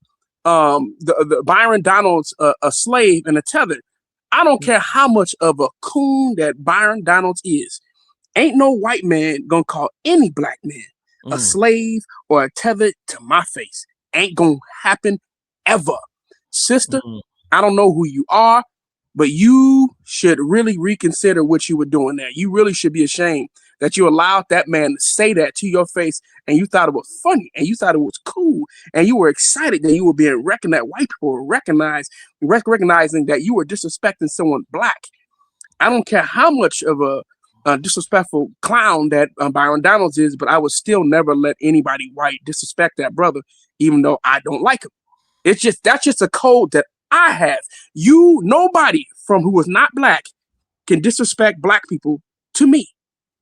the Byron Donalds a slave and a tethered. I don't care how much of a coon that Byron Donalds is. Ain't no white man gonna call any black man a slave or a tethered to my face. Ain't gonna happen ever. Sister, I don't know who you are, but you should really reconsider what you were doing there. You really should be ashamed that you allowed that man to say that to your face and you thought it was funny and you thought it was cool and you were excited that you were being recognized, white people were recognizing that you were disrespecting someone black. I don't care how much of a disrespectful clown that Byron Donalds is, but I would still never let anybody white disrespect that brother, even though I don't like him. That's just a code that I have. Nobody from who is not black can disrespect black people to me.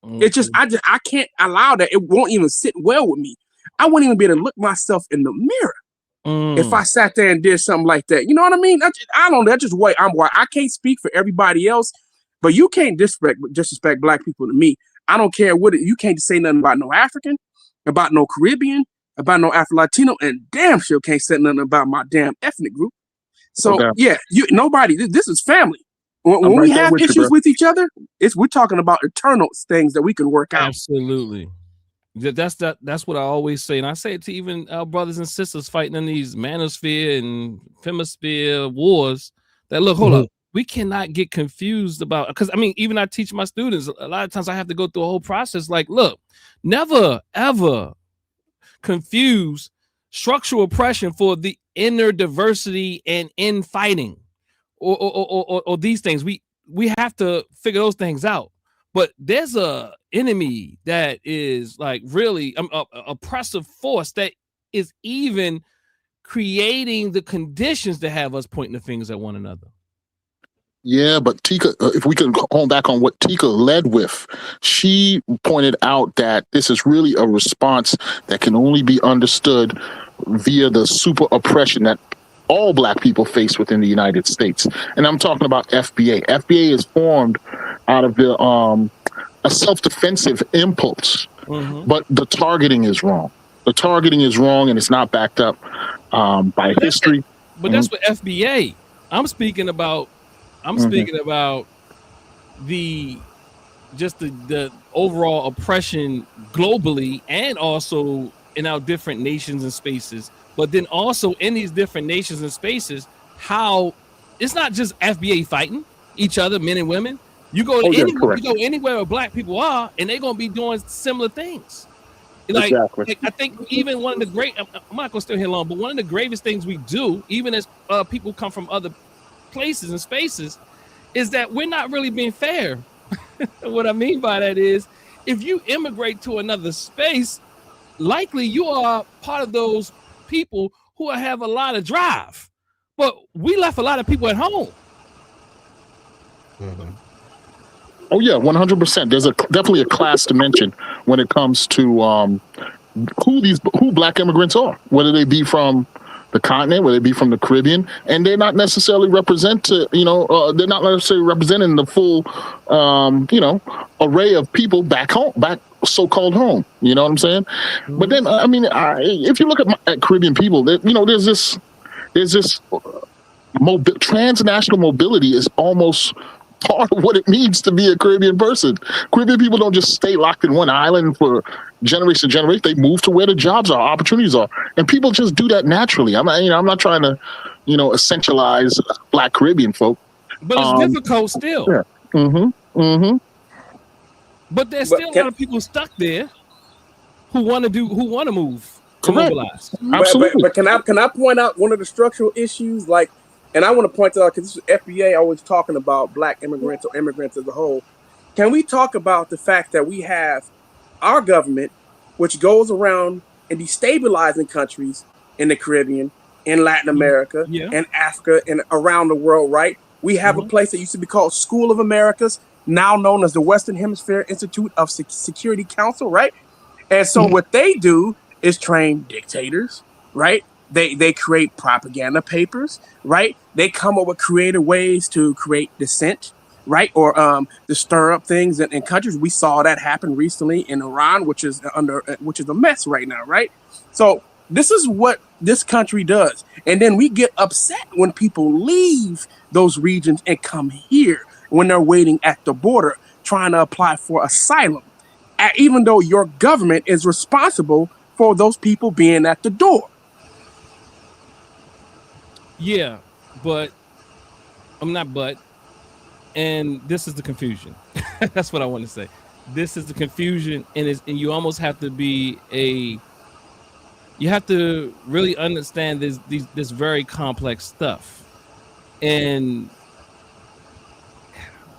It's just I can't allow that. It won't even sit well with me. I wouldn't even be able to look myself in the mirror if I sat there and did something like that. You know what I mean? I don't know. That's just I'm white. I can't speak for everybody else, but you can't disrespect black people to me. I don't care what you can't say nothing about no African, about no Caribbean, about no Afro-Latino, and damn sure can't say nothing about my damn ethnic group. So nobody. This is family. When we have issues with each other, we're talking about eternal things that we can work out. Absolutely. That's what I always say, and I say it to even our brothers and sisters fighting in these manosphere and femisphere wars. That look, hold up, we cannot get confused about, because I mean, even I teach my students a lot of times I have to go through a whole process. Like, look, never ever confuse structural oppression for the inner diversity and infighting. Or these things. We have to figure those things out. But there's a enemy that is like really a oppressive force that is even creating the conditions to have us pointing the fingers at one another. Yeah, but Tika, if we can hold back on what Tika led with, she pointed out that this is really a response that can only be understood via the super oppression that all black people face within the United States. And I'm talking about FBA. FBA is formed out of a self-defensive impulse, but the targeting is wrong. The targeting is wrong, and it's not backed up by history. But that's what FBA. I'm speaking about the overall oppression globally and also in our different nations and spaces. But then also in these different nations and spaces, how it's not just FBA fighting each other, men and women. You go anywhere where black people are, and they're gonna be doing similar things. Like I think even one of the great, I'm not gonna stay here long, but one of the gravest things we do, even as people come from other places and spaces, is that we're not really being fair. What I mean by that is, if you immigrate to another space, likely you are part of those people who have a lot of drive, but we left a lot of people at home. Oh yeah, 100%. There's definitely a class dimension when it comes to who black immigrants are, whether they be from the continent, whether they be from the Caribbean, and they're not necessarily they're not necessarily representing the full array of people back home, back so-called home. You know what I'm saying? But then I mean, if you look at Caribbean people, there's this transnational mobility is almost part of what it means to be a Caribbean person. Caribbean people don't just stay locked in one island for generation to generation. They move to where the jobs are, opportunities are, and people just do that naturally. I'm not trying to, essentialize Black Caribbean folk, but it's difficult still. Yeah. But there's still a lot of people stuck there who want to move, to mobilize. Absolutely. But can I point out one of the structural issues, and I want to point out, because this is FBA always talking about Black immigrants or immigrants as a whole. Can we talk about the fact that we have our government, which goes around and destabilizing countries in the Caribbean, in Latin America, and Africa, and around the world, right? We have a place that used to be called School of Americas, now known as the Western Hemisphere Institute of Security Council, right? And so what they do is train dictators, right? They create propaganda papers, right? They come up with creative ways to create dissent, right? Or to stir up things in countries. We saw that happen recently in Iran, which is a mess right now, right? So this is what this country does. And then we get upset when people leave those regions and come here when they're waiting at the border trying to apply for asylum, even though your government is responsible for those people being at the door. Yeah, but I'm not but. And this is the confusion. That's what I want to say. This is the confusion, and you almost have to be you have to really understand this very complex stuff. And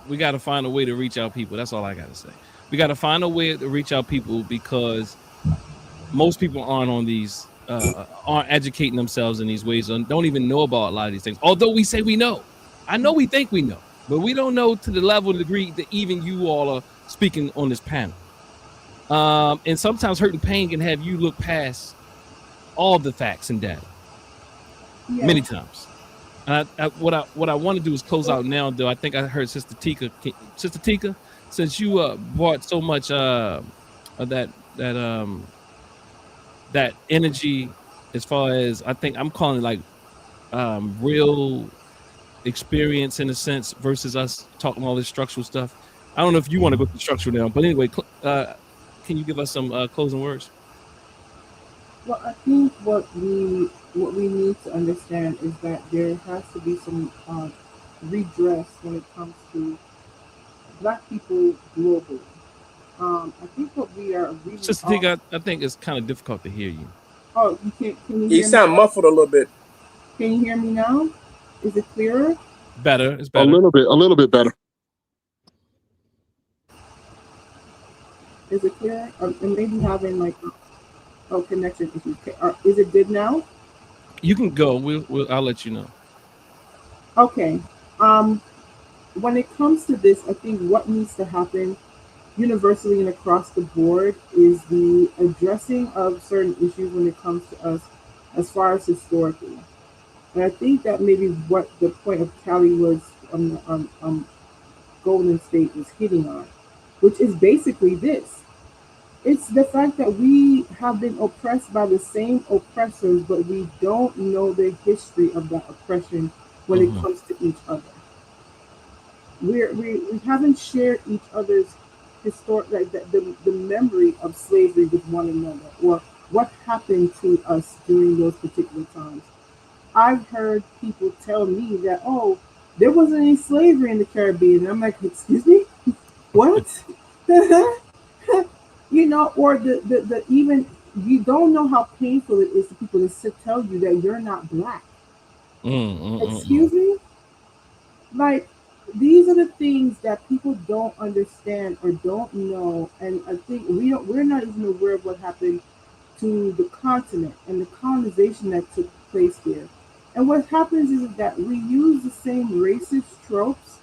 we got to find a way to reach out people. That's all I got to say. We got to find a way to reach out people because most people aren't on these, aren't educating themselves in these ways and don't even know about a lot of these things. Although we say we know. I know we think we know, but we don't know to the level, the degree that even you all are speaking on this panel. And sometimes hurt and pain can have you look past all the facts and data. Many times. What I want to do is close out now, though. I think I heard Sister Tika. Sister Tika, since you brought so much of that energy, as far as I think I'm calling it like real experience in a sense versus us talking all this structural stuff. I don't know if you want to go to the structural now, but anyway, can you give us some closing words? Well, I think what we need to understand is that there has to be some redress when it comes to Black people globally. I think what we are really. Sister Tika, I think it's kind of difficult to hear you. Oh, you can't. Can you hear You sound me? muffled a little bit. Can you hear me now? Is it clearer? Better. It's better. A little bit better. Is it clearer? And maybe having like connection issues. Is it good now? You can go. I'll let you know. Okay. When it comes to this, I think what needs to happen universally and across the board is the addressing of certain issues when it comes to us as far as historically. And I think that maybe what the point of Cali was Golden State is hitting on, which is basically this. It's the fact that we have been oppressed by the same oppressors, but we don't know the history of that oppression when it comes to each other. We haven't shared each other's historic, like the memory of slavery with one another, or what happened to us during those particular times. I've heard people tell me that, oh, there wasn't any slavery in the Caribbean. And I'm like, excuse me? What? You know, or the even, you don't know how painful it is to people to tell you that you're not Black. Excuse me? Like, these are the things that people don't understand or don't know. And I think we're not even aware of what happened to the continent and the colonization that took place there. And what happens is that we use the same racist tropes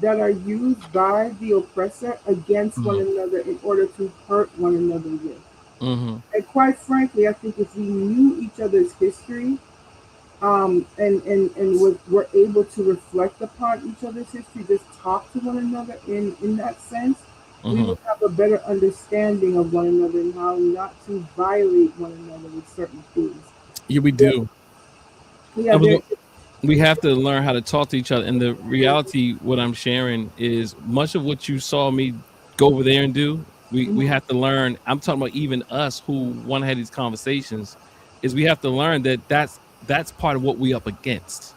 that are used by the oppressor against one another in order to hurt one another with. And quite frankly, I think if we knew each other's history, and we're able to reflect upon each other's history, just talk to one another in that sense, we would have a better understanding of one another and how not to violate one another with certain things. Yeah, we do. Yeah, we have to learn how to talk to each other. And the reality, what I'm sharing is much of what you saw me go over there and do, we have to learn. I'm talking about even us who want to have these conversations, is we have to learn that that's part of what we up against,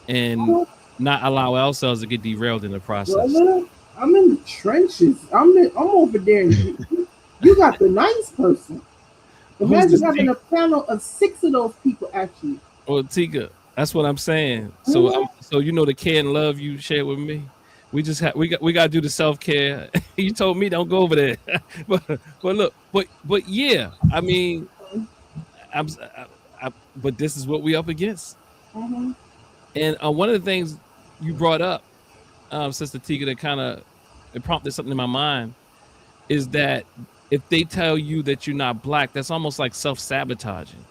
and not allow ourselves to get derailed in the process. Well, I'm in the trenches. I'm over there. You got the nice person. Imagine having a panel of 6 of those people actually. Well, Tika, that's what I'm saying. So, so you know the care and love you share with me. We just we got to do the self-care. You told me don't go over there, but look, but yeah, I mean, but this is what we up against. Mm-hmm. And one of the things you brought up, Sister Tika, that kind of it prompted something in my mind, is that if they tell you that you're not Black, that's almost like self-sabotaging.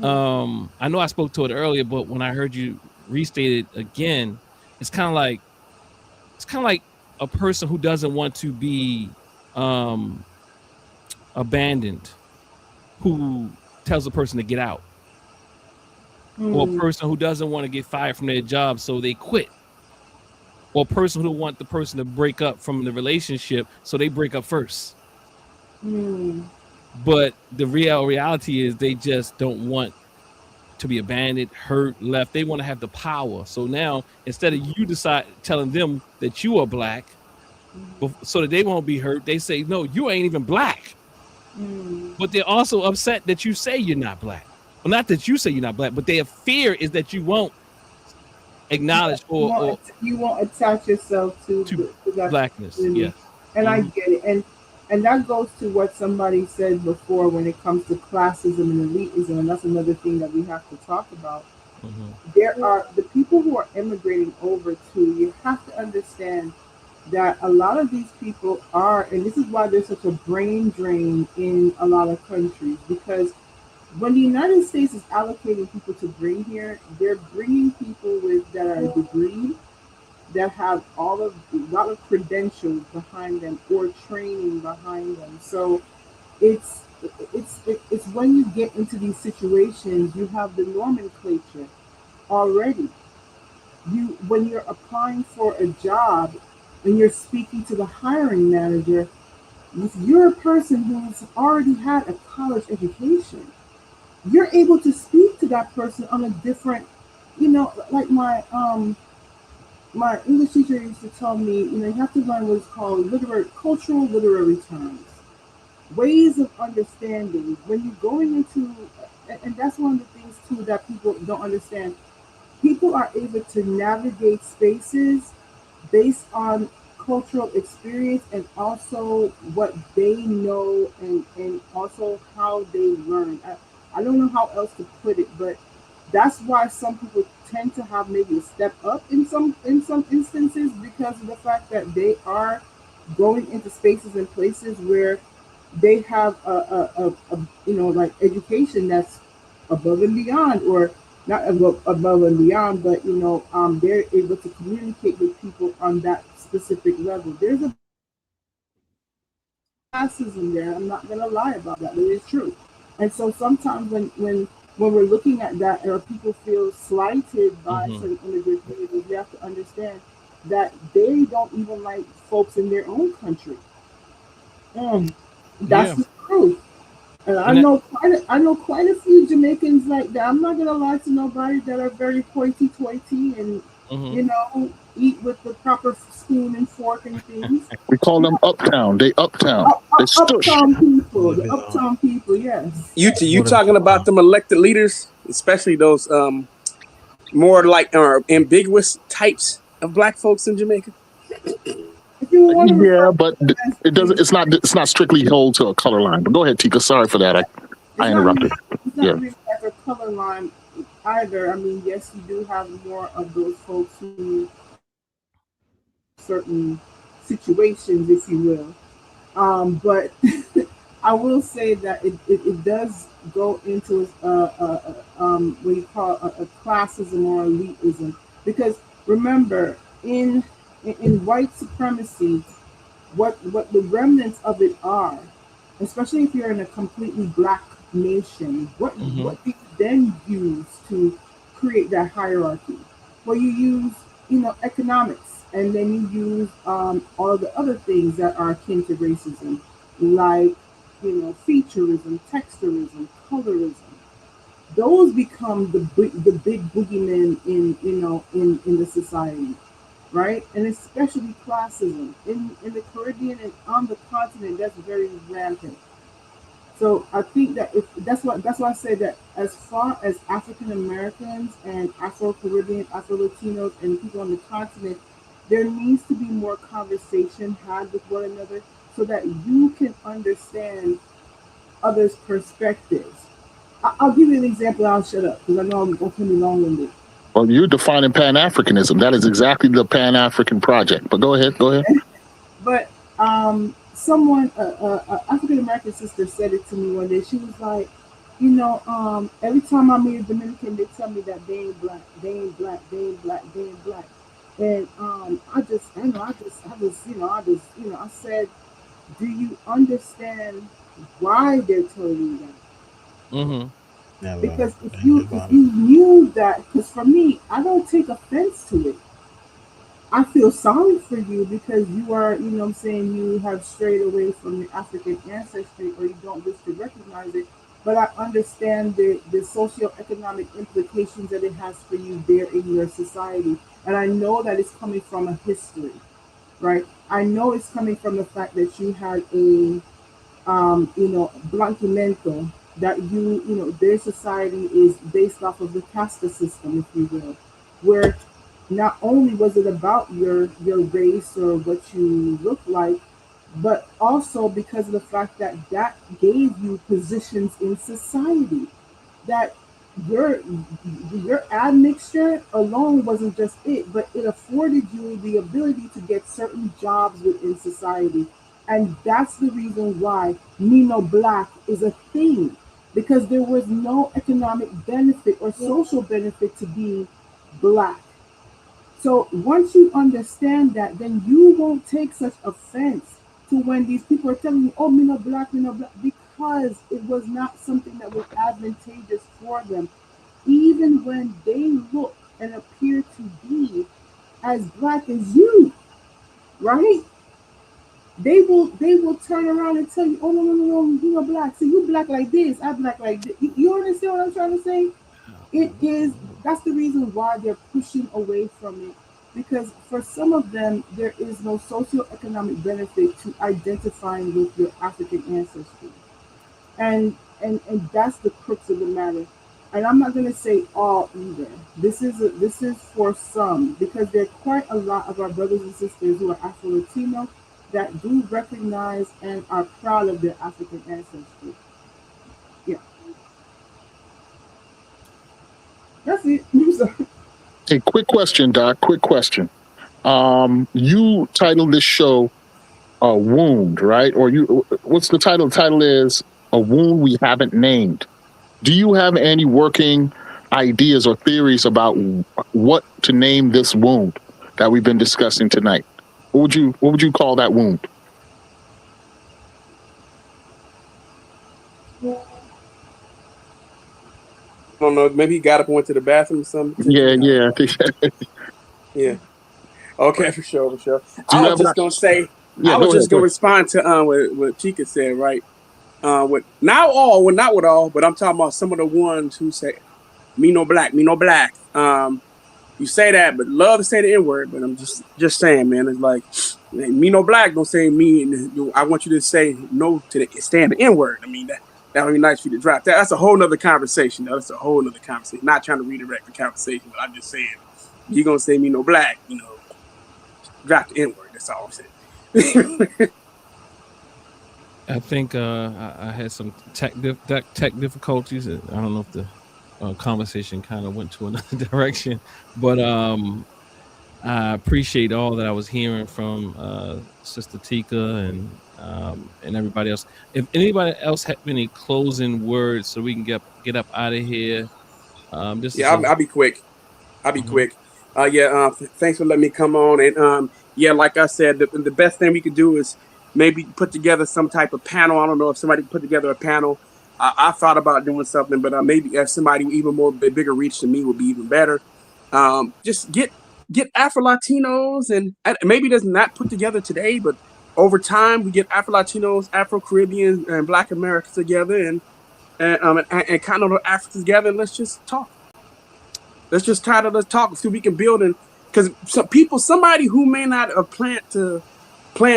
I know I spoke to it earlier, but when I heard you restate it again, it's kind of like a person who doesn't want to be abandoned, who tells a person to get out, or a person who doesn't want to get fired from their job, so they quit, or a person who want the person to break up from the relationship, so they break up first. But the reality is they just don't want to be abandoned, hurt, left. They want to have the power. So now, instead of you telling them that you are Black, so that they won't be hurt, they say, no, you ain't even Black. But they're also upset that you say you're not Black. Well, not that you say you're not Black, but their fear is that you won't acknowledge or you won't attach yourself to that Blackness. Yeah. And I get it. And that goes to what somebody said before when it comes to classism and elitism, and that's another thing that we have to talk about. There are the people who are immigrating over to, you have to understand that a lot of these people are, and this is why there's such a brain drain in a lot of countries, because when the United States is allocating people to bring here, they're bringing people that are degreed, that have a lot of credentials behind them or training behind them. So it's when you get into these situations, you have the nomenclature already. When you're applying for a job and you're speaking to the hiring manager, if you're a person who's already had a college education, you're able to speak to that person on a different, like my English teacher used to tell me, you have to learn what's called cultural literary terms, ways of understanding. When you're going into, and that's one of the things too that people don't understand, people are able to navigate spaces based on cultural experience and also what they know and also how they learn. I don't know how else to put it, but that's why some people tend to have maybe a step up in some instances, because of the fact that they are going into spaces and places where they have a like education that's above and beyond, or not above and beyond, but they're able to communicate with people on that specific level. There's a classism there. I'm not gonna lie about that, but it's true. And so sometimes when we're looking at that, or people feel slighted by certain immigrant communities, we have to understand that they don't even like folks in their own country. That's the truth. And I know quite a few Jamaicans like that. I'm not gonna lie to nobody, that are very hoity-toity and eat with the proper spoon and fork and things. We call them uptown. They uptown. Uptown people. The uptown people. Yes. You talking about them elected leaders, especially those more like ambiguous types of Black folks in Jamaica? Yeah, but it doesn't. It's not strictly held to a color line. But go ahead, Tika. Sorry for that. I interrupted. It's not really like a color line either. I mean, yes, you do have more of those folks who certain situations, if you will. But I will say that it does go into what you call a classism or elitism, because remember in white supremacy, what the remnants of it are, especially if you're in a completely Black nation, what do you then use to create that hierarchy? Well, you use economics, and then you use all of the other things that are akin to racism, like featureism, texturism, colorism. Those become the big boogeymen in the society, right? And especially classism in the Caribbean and on the continent, that's very rampant. So I think that that's why I say that as far as African Americans and Afro-Caribbean, Afro-Latinos, and people on the continent, there needs to be more conversation had with one another, so that you can understand others' perspectives. I'll give you an example. I'll shut up because I know I'm going to be long-winded. Well, you're defining Pan-Africanism. That is exactly the Pan-African project. But go ahead. But someone, African American sister, said it to me one day. She was like, you know, every time I meet a Dominican, they tell me that they ain't black, they ain't black, they ain't black, they ain't black. And I said, do you understand why they're telling you that? Mm-hmm. Because if you knew that, because for me, I don't take offense to it. I feel sorry for you because you are, you know what I'm saying, you have strayed away from your African ancestry or you don't wish to recognize it. But I understand the socioeconomic implications that it has for you there in your society. And I know that it's coming from a history, right? I know it's coming from the fact that you had a, blanquimento, that their society is based off of the casta system, if you will, where not only was it about your race or what you look like, but also because of the fact that that gave you positions in society, that your admixture alone wasn't just it, but it afforded you the ability to get certain jobs within society. And that's the reason why Nino Black is a thing, because there was no economic benefit or social benefit to being black. So once you understand that, then you won't take such offense to when these people are telling you, oh, me no black, because it was not something that was advantageous for them. Even when they look and appear to be as black as you, right? They will turn around and tell you, oh no, you're black. So you black like this, I black like this. You understand what I'm trying to say? That's the reason why they're pushing away from it, because for some of them there is no socioeconomic benefit to identifying with your African ancestry, and that's the crux of the matter. And I'm not going to say all either. This is for some, because there are quite a lot of our brothers and sisters who are Afro-Latino that do recognize and are proud of their African ancestry. Yeah. That's it. I'm sorry. Hey, quick question, Doc. Quick question. You titled this show "A Wound," right? Or what's the title? The title is "A Wound We Haven't Named." Do you have any working ideas or theories about what to name this wound that we've been discussing tonight? What would you call that wound? I don't know. Maybe he got up and went to the bathroom or something. Yeah. Yeah. Okay, for sure. I was just gonna say. I was just gonna respond to what Chica said, right? Not with all, but I'm talking about some of the ones who say, "Me no black." You say that, but love to say the N-word. But I'm just saying, man. It's like, me no black. Don't say me. And I want you to say no to stand the N-word. I mean that would be nice for you to drop that. That's a whole nother conversation. That's a whole nother conversation. Not trying to redirect the conversation, but I'm just saying, you're gonna say me no black, drop the N-word. That's all I'm saying. I think I had some tech difficulties. I don't know if the conversation kind of went to another direction, but I appreciate all that I was hearing from Sister Tika and everybody else. If anybody else have any closing words, so we can get up out of here. I'll be quick. Thanks for letting me come on. And like I said, the best thing we could do is maybe put together some type of panel. I don't know if somebody can put together a panel. I thought about doing something, but maybe if somebody even more bigger reach than me would be even better. Just get Afro-Latinos, and maybe that's not put together today, but over time we get Afro-Latinos, Afro-Caribbeans, and Black Americans together, and kind of Africans together, and let's just talk. Let's just try to talk, see if we can build, and because somebody who may not have planned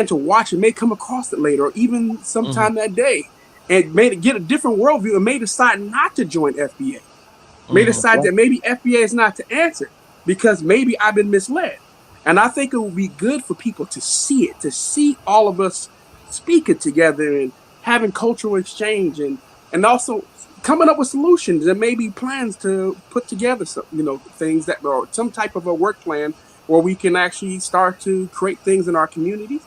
to watch it may come across it later, or even sometime that day, and may get a different worldview, and may decide not to join FBA. May decide that maybe FBA is not the answer, because maybe I've been misled. And I think it would be good for people to see it, to see all of us speaking together and having cultural exchange, and also coming up with solutions and maybe plans to put together some, things that, or some type of a work plan where we can actually start to create things in our communities.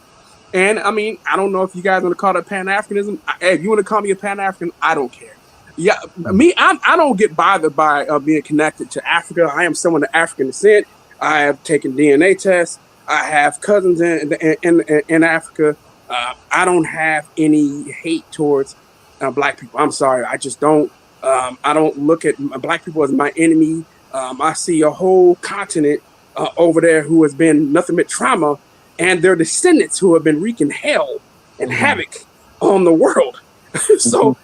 And I mean, I don't know if you guys want to call it Pan-Africanism. If you want to call me a Pan-African, I don't care. Yeah, I don't get bothered by being connected to Africa. I am someone of African descent. I have taken DNA tests. I have cousins in Africa. I don't have any hate towards Black people. I'm sorry, I just don't. I don't look at Black people as my enemy. I see a whole continent over there who has been nothing but trauma, and their descendants who have been wreaking hell and havoc on the world. So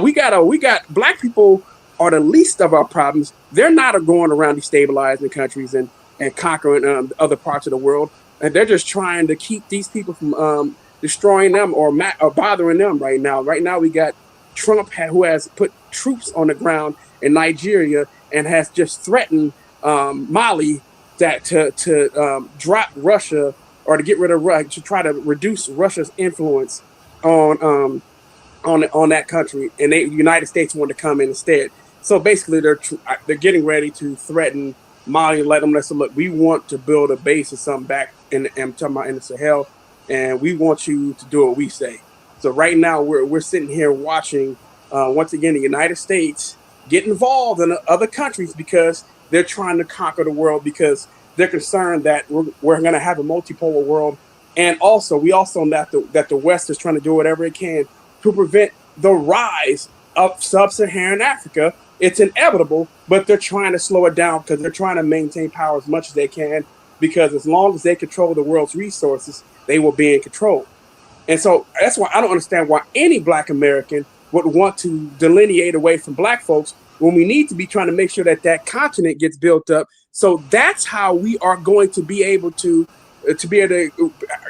we got Black people are the least of our problems. They're not going around destabilizing countries and conquering other parts of the world, and they're just trying to keep these people from destroying them or bothering them right now. Right now, we got Trump who has put troops on the ground in Nigeria and has just threatened Mali that to drop Russia or to get rid of Russia, to try to reduce Russia's influence on that country, and the United States want to come in instead. So basically, they're getting ready to threaten Mali and let them look. We want to build a base or something back in the Sahel, and we want you to do what we say. So right now, we're sitting here watching once again the United States get involved in other countries because they're trying to conquer the world, because they're concerned that we're going to have a multipolar world, and also we also know that the West is trying to do whatever it can to prevent the rise of sub-Saharan Africa. It's inevitable, but they're trying to slow it down because they're trying to maintain power as much as they can, because as long as they control the world's resources, they will be in control. And so that's why I don't understand why any Black American would want to delineate away from Black folks when we need to be trying to make sure that that continent gets built up. So that's how we are going to be able to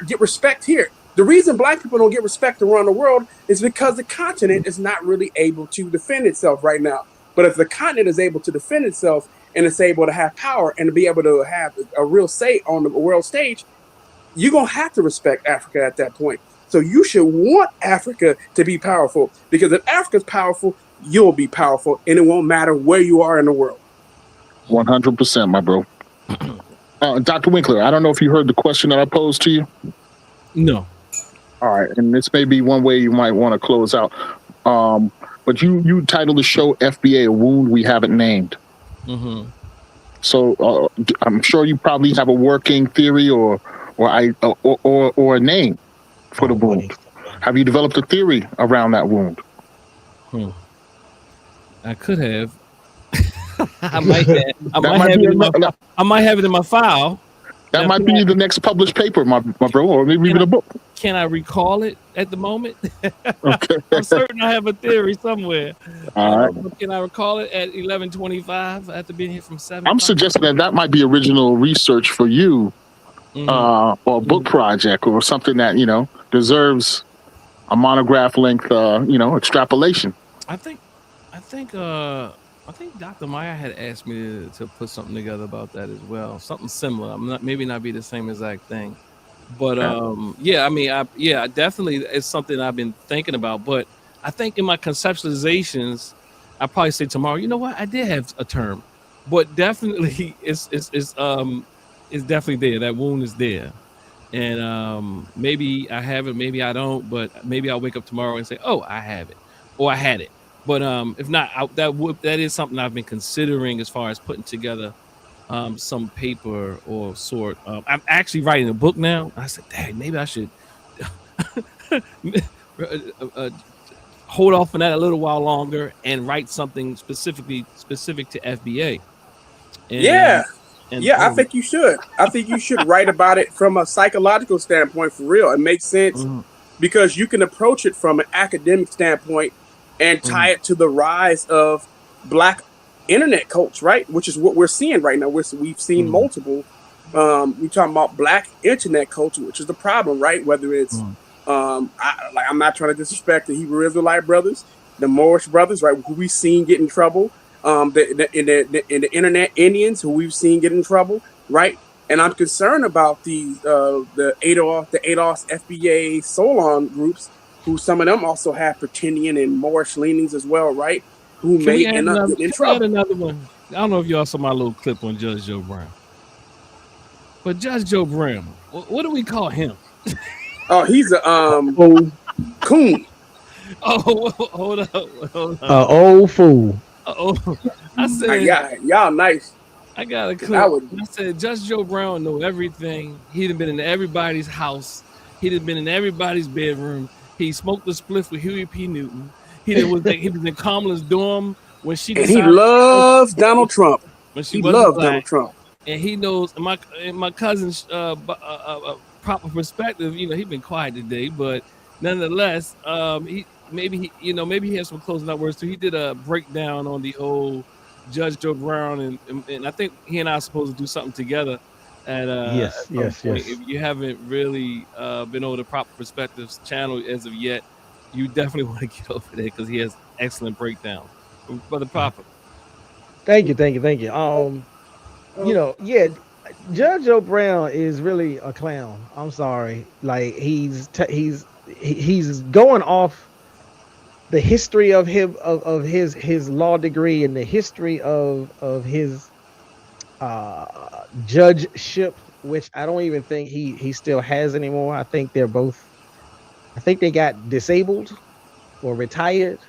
get respect here. The reason Black people don't get respect around the world is because the continent is not really able to defend itself right now. But if the continent is able to defend itself and it's able to have power and to be able to have a real say on the world stage, you're going to have to respect Africa at that point. So you should want Africa to be powerful, because if Africa's powerful, you'll be powerful, and it won't matter where you are in the world. 100%, my bro. Dr. Winkler, I don't know if you heard the question that I posed to you. No. All right, and this may be one way you might want to close out. But you titled the show FBA, A Wound We Haven't Named. Mm-hmm. So I'm sure you probably have a working theory or a name for the wound. Have you developed a theory around that wound? I could have. I might have it in my file. That might be the next published paper, my bro, or maybe even a book. Can I recall it at the moment? Okay. I'm certain I have a theory somewhere. All right. Can I recall it at 11:25 after being here from 7? I'm suggesting that might be original research for you, or a book project or something that, deserves a monograph length, extrapolation. I think Dr. Meyer had asked me to put something together about that as well. Something similar. Maybe not be the same exact thing. But definitely it's something I've been thinking about. But I think in my conceptualizations, I probably say tomorrow, you know what, I did have a term. But definitely it's definitely there. That wound is there. And maybe I have it, maybe I don't, but maybe I'll wake up tomorrow and say, oh, I have it, or I had it. But if not, that is something I've been considering as far as putting together some paper or sort. I'm actually writing a book now. I said, dang, maybe I should hold off on that a little while longer and write something specific to FBA. And, I think you should. I think you should write about it from a psychological standpoint for real. It makes sense because you can approach it from an academic standpoint and tie it to the rise of Black internet culture, right? Which is what we're seeing right now. We've seen multiple. We're talking about Black internet culture, which is the problem, right? Whether it's, I'm not trying to disrespect the Hebrew Israelite brothers, the Moorish brothers, right? Who we've seen get in trouble. The internet Indians, who we've seen get in trouble, right? And I'm concerned about the ADOS, FBA, Solon groups, who some of them also have Pretendian and Moorish leanings as well, right? who Can may we add end up another? getting in Can we add trouble. another one? I don't know if y'all saw my little clip on Judge Joe Brown, but Judge Joe Brown, what do we call him? Oh, he's a coon. Oh, hold up. Old fool. Oh, I said, y'all nice. I got a clip. I said, Judge Joe Brown know everything. He'd have been in everybody's house. He'd have been in everybody's bedroom. He smoked the spliff with Huey P. Newton. He was in Kamala's dorm when she And decided he loves Donald Trump. When she he wasn't loves black. Donald Trump. And he knows my cousin's proper perspective. You know, he's been quiet today, but nonetheless, maybe he has some closing out words too. He did a breakdown on the old Judge Joe Brown, and I think he and I are supposed to do something together. At yes. If you haven't really been over the Proper Perspectives channel as of yet, you definitely want to get over there because he has excellent breakdown. Brother Proper. Thank you. You know, yeah, Judge Joe Brown is really a clown. I'm sorry. Like he's going off the history of him of his law degree and the history of his judgeship, which I don't even think he still has anymore. I think they got disabled or retired.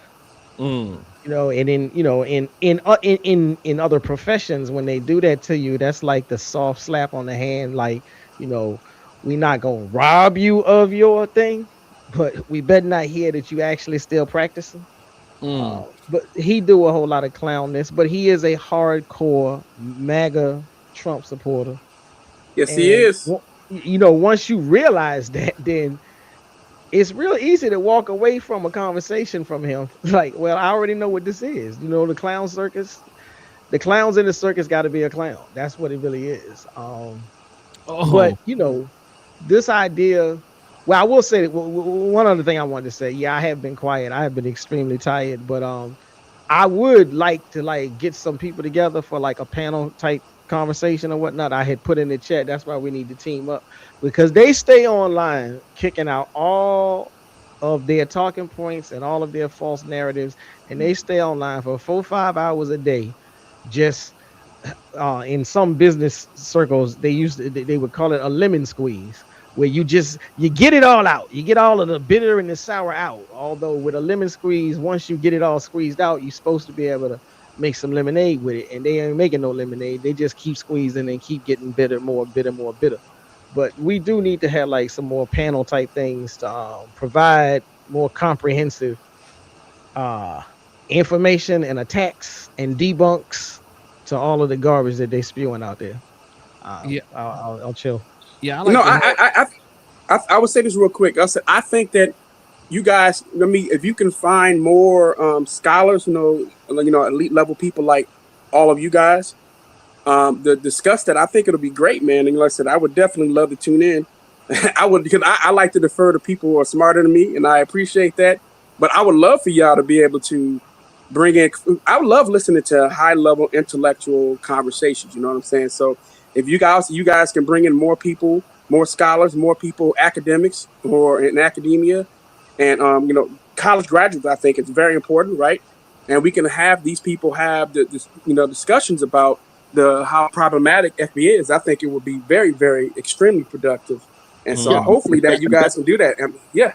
You know, and in other professions, when they do that to you, that's like the soft slap on the hand. Like, you know, we're not gonna rob you of your thing, but we better not hear that you actually still practicing. But he do a whole lot of clownness, but he is a hardcore MAGA Trump supporter. Yes, he is. You know, once you realize that, then it's real easy to walk away from a conversation from him. Like, well, I already know what this is. You know, the clown circus. The clowns in the circus got to be a clown. That's what it really is. But you know, this idea. Well, I will say that one other thing I wanted to say. Yeah, I have been quiet. I have been extremely tired. But I would like to get some people together for like a panel type conversation or whatnot. I had put in the chat. That's why we need to team up, because they stay online kicking out all of their talking points and all of their false narratives, and they stay online for 4-5 hours a day. Just in some business circles, they would call it a lemon squeeze, where you get it all out. You get all of the bitter and the sour out. Although with a lemon squeeze, once you get it all squeezed out, you're supposed to be able to make some lemonade with it, and they ain't making no lemonade. They just keep squeezing and keep getting more bitter. But we do need to have like some more panel type things to provide more comprehensive information and attacks and debunks to all of the garbage that they spewing out there. I'll chill. Yeah, I would say this real quick. I think that you guys, if you can find more scholars, elite level people like all of you guys, to discuss that, I think it'll be great, man. And like I said, I would definitely love to tune in. I would, because I like to defer to people who are smarter than me, and I appreciate that. But I would love for y'all to be able to bring in. I would love listening to high level intellectual conversations. You know what I'm saying? So if you guys can bring in more people, more scholars, more people, academics or in academia, and college graduates, I think it's very important, right? And we can have these people have discussions about how problematic FBA is. I think it would be very, very extremely productive. And so hopefully that you guys can do that. Yeah.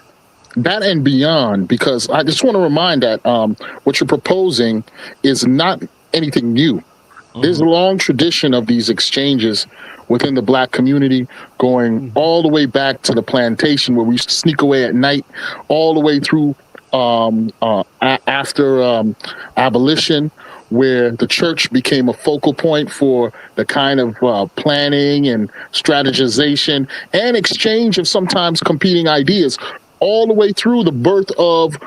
That and beyond, because I just want to remind that what you're proposing is not anything new. There's a long tradition of these exchanges within the Black community, going all the way back to the plantation where we used to sneak away at night, all the way through after abolition, where the church became a focal point for the kind of planning and strategization and exchange of sometimes competing ideas, all the way through the birth of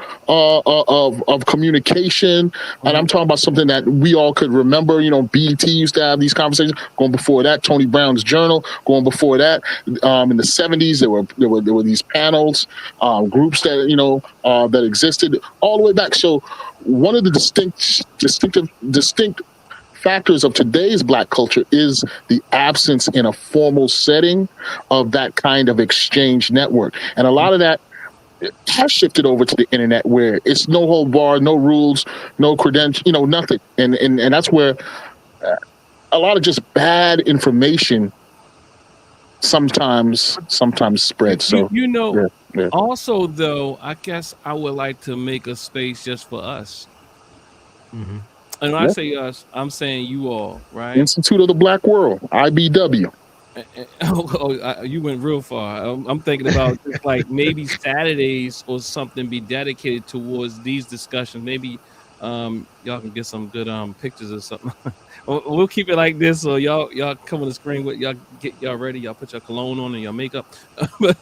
communication. And I'm talking about something that we all could remember. BET used to have these conversations. Going before that, Tony Brown's Journal. Going before that, in the 70s, there were these panels, groups that that existed all the way back. So one of the distinct factors of today's Black culture is the absence in a formal setting of that kind of exchange network. And a lot of that has shifted over to the internet, where it's no hold bar, no rules, no credential, nothing, and that's where a lot of just bad information sometimes spreads. So Also though, I guess I would like to make a space just for us. Mm-hmm. And when I say us, I'm saying you all, right? Institute of the Black World, IBW. You went real far. I'm thinking about just like maybe Saturdays or something be dedicated towards these discussions. Maybe y'all can get some good pictures or something. We'll keep it like this, so y'all come on the screen with y'all, get y'all ready. Y'all put your cologne on and your makeup, but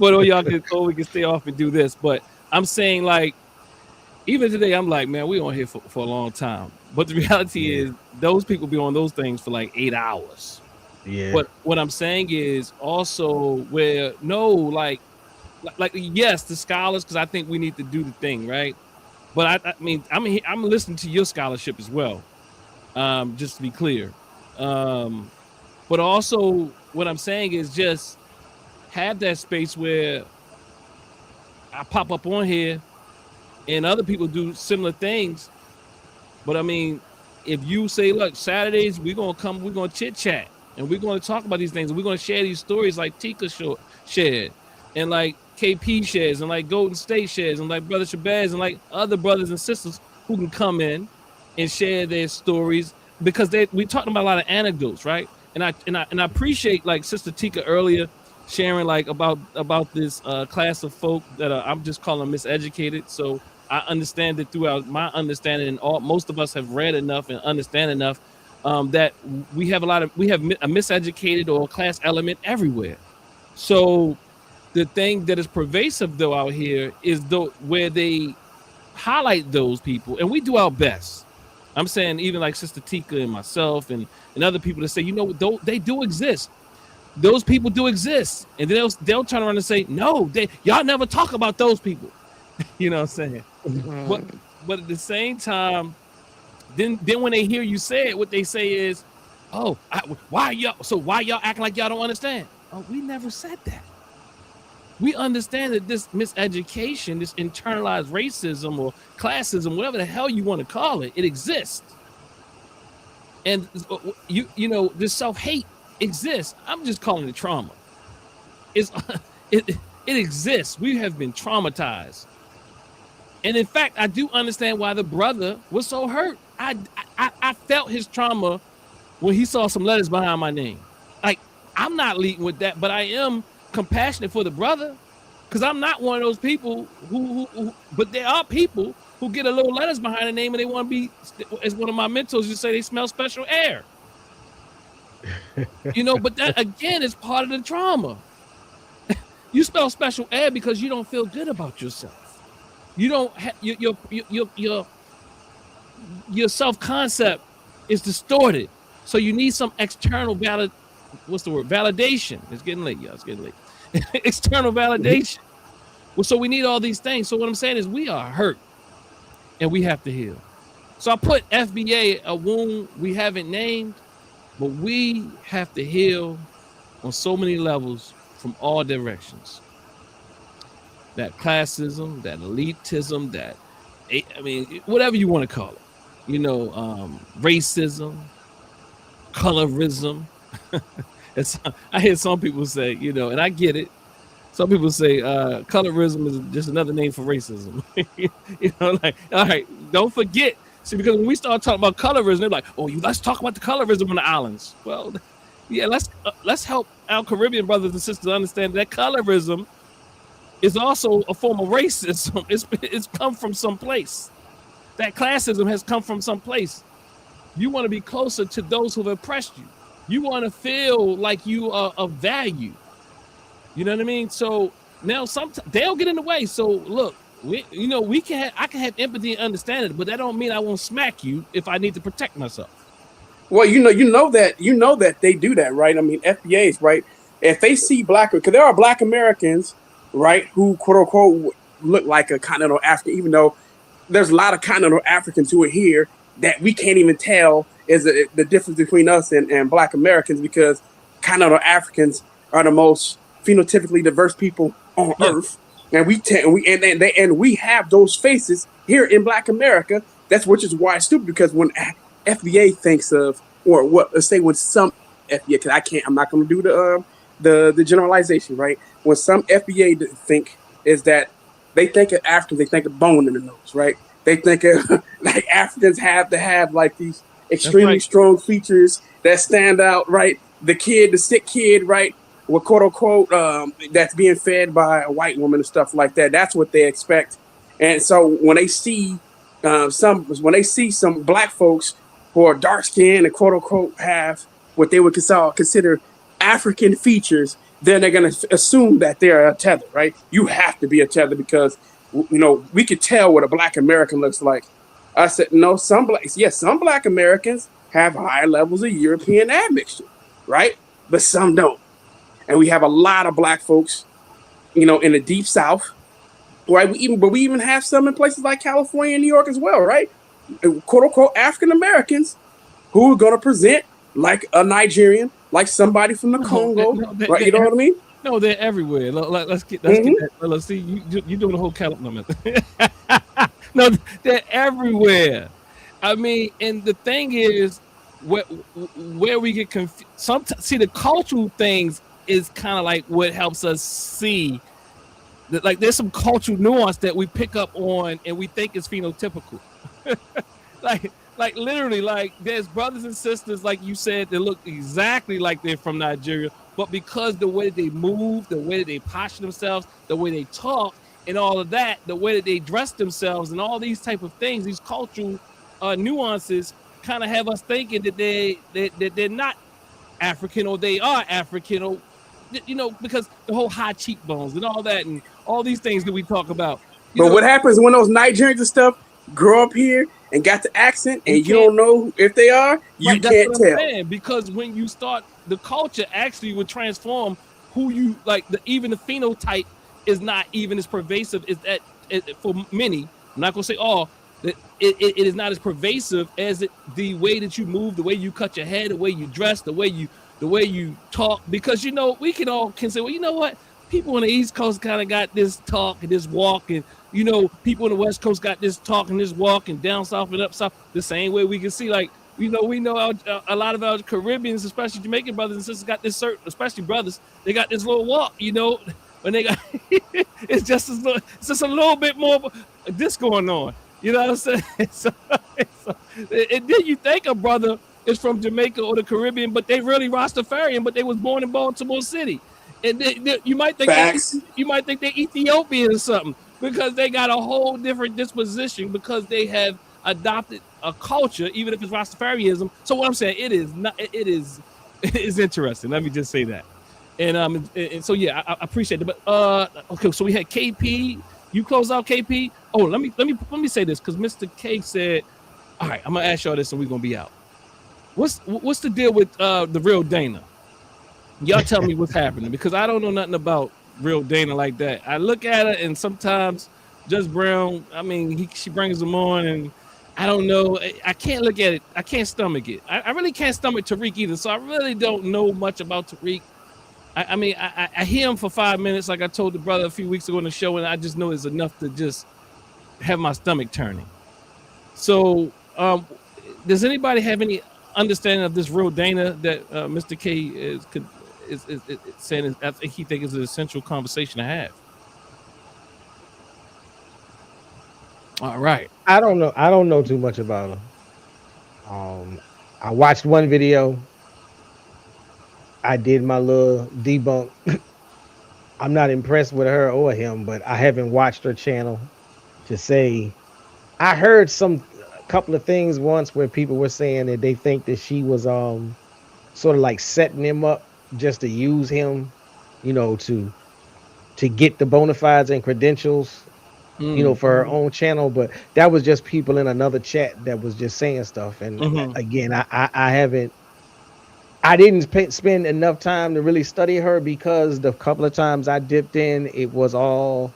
or y'all can we can stay off and do this. But I'm saying, like, even today, I'm like, man, we on here for a long time. But the reality is, those people be on those things for like 8 hours. Yeah. But what I'm saying is also where like yes, the scholars, because I think we need to do the thing, right? But I mean, I'm listening to your scholarship as well. Just to be clear. But also what I'm saying is just have that space where I pop up on here and other people do similar things. But I mean, if you say, look, Saturdays, we're gonna chit chat and we're gonna talk about these things, and we're gonna share these stories like Tika shared, and like KP shares, and like Golden State shares, and like Brother Shabazz, and like other brothers and sisters who can come in and share their stories, because we talked about a lot of anecdotes, right? And I appreciate like Sister Tika earlier sharing like about this class of folk that I'm just calling miseducated. So I understand that throughout my understanding, and most of us have read enough and understand enough that we have a miseducated or class element everywhere. So the thing that is pervasive though out here is where they highlight those people, and we do our best. I'm saying even like Sister Tika and myself and other people that say, they do exist. Those people do exist, and they'll turn around and say, no, y'all never talk about those people. You know what I'm saying? But at the same time, then when they hear you say it, what they say is, oh, why y'all acting like y'all don't understand? Oh, we never said that. We understand that this miseducation, this internalized racism or classism, whatever the hell you want to call it, it exists. And this self-hate exists. I'm just calling it trauma. It exists. We have been traumatized. And in fact, I do understand why the brother was so hurt. I felt his trauma when he saw some letters behind my name. Like, I'm not leading with that, but I am compassionate for the brother, because I'm not one of those people who but there are people who get a little letters behind the name and they want to be, as one of my mentors used to say, they smell special air. But that again is part of the trauma. You smell special air because you don't feel good about yourself. You don't your self-concept is distorted. So you need some external validation. It's getting late, y'all. It's getting late. External validation. Well, so we need all these things. So what I'm saying is we are hurt and we have to heal. So I put FBA, a wound we haven't named, but we have to heal on so many levels from all directions. That classism, that elitism, whatever you want to call it, racism, colorism. I hear some people say, and I get it. Some people say colorism is just another name for racism. All right, don't forget. See, because when we start talking about colorism, they're like, oh, let's talk about the colorism on the islands. Well, yeah, let's help our Caribbean brothers and sisters understand that colorism is also a form of racism. It's come from someplace. That classism has come from someplace. You want to be closer to those who have oppressed you. You want to feel like you are of value. You know what I mean? So now sometimes they'll get in the way. So look, I can have empathy and understanding, but that don't mean I won't smack you if I need to protect myself. Well, you know that they do that, right? I mean, FBAs, right? If they see because there are Black Americans, right, who quote unquote look like a continental African, even though there's a lot of continental Africans who are here that we can't even tell is the difference between us and Black Americans, because continental Africans are the most phenotypically diverse people on Earth. and we have those faces here in Black America. That's which is why it's stupid, because when FBA thinks of, or what, let's say when some FBA, because I'm not going to do the generalization, right? When some FBA think is that they think of Africans, they think of bone in the nose, right? They think of like Africans have to have like these extremely strong features that stand out, right? The sick kid, right? With quote unquote, that's being fed by a white woman and stuff like that. That's what they expect. And so when they see some Black folks who are dark skinned and quote unquote have what they would consider African features, then they're going to assume that they're a tether, right? You have to be a tether because, we could tell what a Black American looks like. I said, no, some Black Americans have higher levels of European admixture, right? But some don't. And we have a lot of Black folks, in the deep South, right? We even have some in places like California and New York as well, right? Quote unquote African Americans who are going to present like a Nigerian, like somebody from the Congo, right? You know what I mean? No, they're everywhere. Let's get that. Let's see. You doing the whole count number. No, they're everywhere. I mean, and the thing is, where we get confused. See, the cultural things is kind of like what helps us see that, like, there's some cultural nuance that we pick up on and we think is phenotypical. like literally, like there's brothers and sisters, like you said, that look exactly like they're from Nigeria, but because the way they move, the way they posture themselves, the way they talk, and all of that, the way that they dress themselves, and all these type of things, these cultural nuances, kind of have us thinking that they're not African, or they are African, or because the whole high cheekbones and all that, and all these things that we talk about. But what happens when those Nigerians and stuff grow up here and got the accent, and you don't know if they are? You can't tell. Because when you start, the culture actually would transform who you like. Even the phenotype is not even as pervasive as that for many. I'm not gonna say all. That it is not as pervasive as the way that you move, the way you cut your hair, the way you dress, the way you talk. Because we can all say, well, you know what? People on the East Coast kind of got this talk and this walk, and people on the West Coast got this talk and this walk, and down south and up south the same way. We can see, like, we know a lot of our Caribbeans, especially Jamaican brothers and sisters, got this certain, especially brothers, they got this little walk, when they got it's just a little bit more of this going on. You know what I'm saying? And then you think a brother is from Jamaica or the Caribbean, but they really Rastafarian, but they was born in Baltimore City. And you might think they're Ethiopian or something, because they got a whole different disposition, because they have adopted a culture, even if it's Rastafarianism. So what I'm saying, it is interesting. Let me just say that. And so yeah, I appreciate it. But okay, so we had KP. You close out KP. Oh, let me say this, because Mr. K said, all right, I'm gonna ask y'all this and we're gonna be out. What's the deal with the real Dana? Y'all tell me what's happening, because I don't know nothing about real Dana like that. I look at it, and sometimes Just Brown, I mean, she brings them on, and I don't know. I can't look at it. I can't stomach it. I really can't stomach Tariq either. So I really don't know much about Tariq. I hear him for 5 minutes, like I told the brother a few weeks ago on the show, and I just know it's enough to just have my stomach turning. So does anybody have any understanding of this real Dana that Mr. K is saying? I think he thinks is an essential conversation to have. All right. I don't know too much about her. I watched one video. I did my little debunk. I'm not impressed with her or him, but I haven't watched her channel to say. I heard a couple of things once where people were saying that they think that she was sort of like setting him up just to use him, to get the bona fides and credentials, for her own channel. But that was just people in another chat that was just saying stuff. And again, I didn't spend enough time to really study her, because the couple of times I dipped in, it was all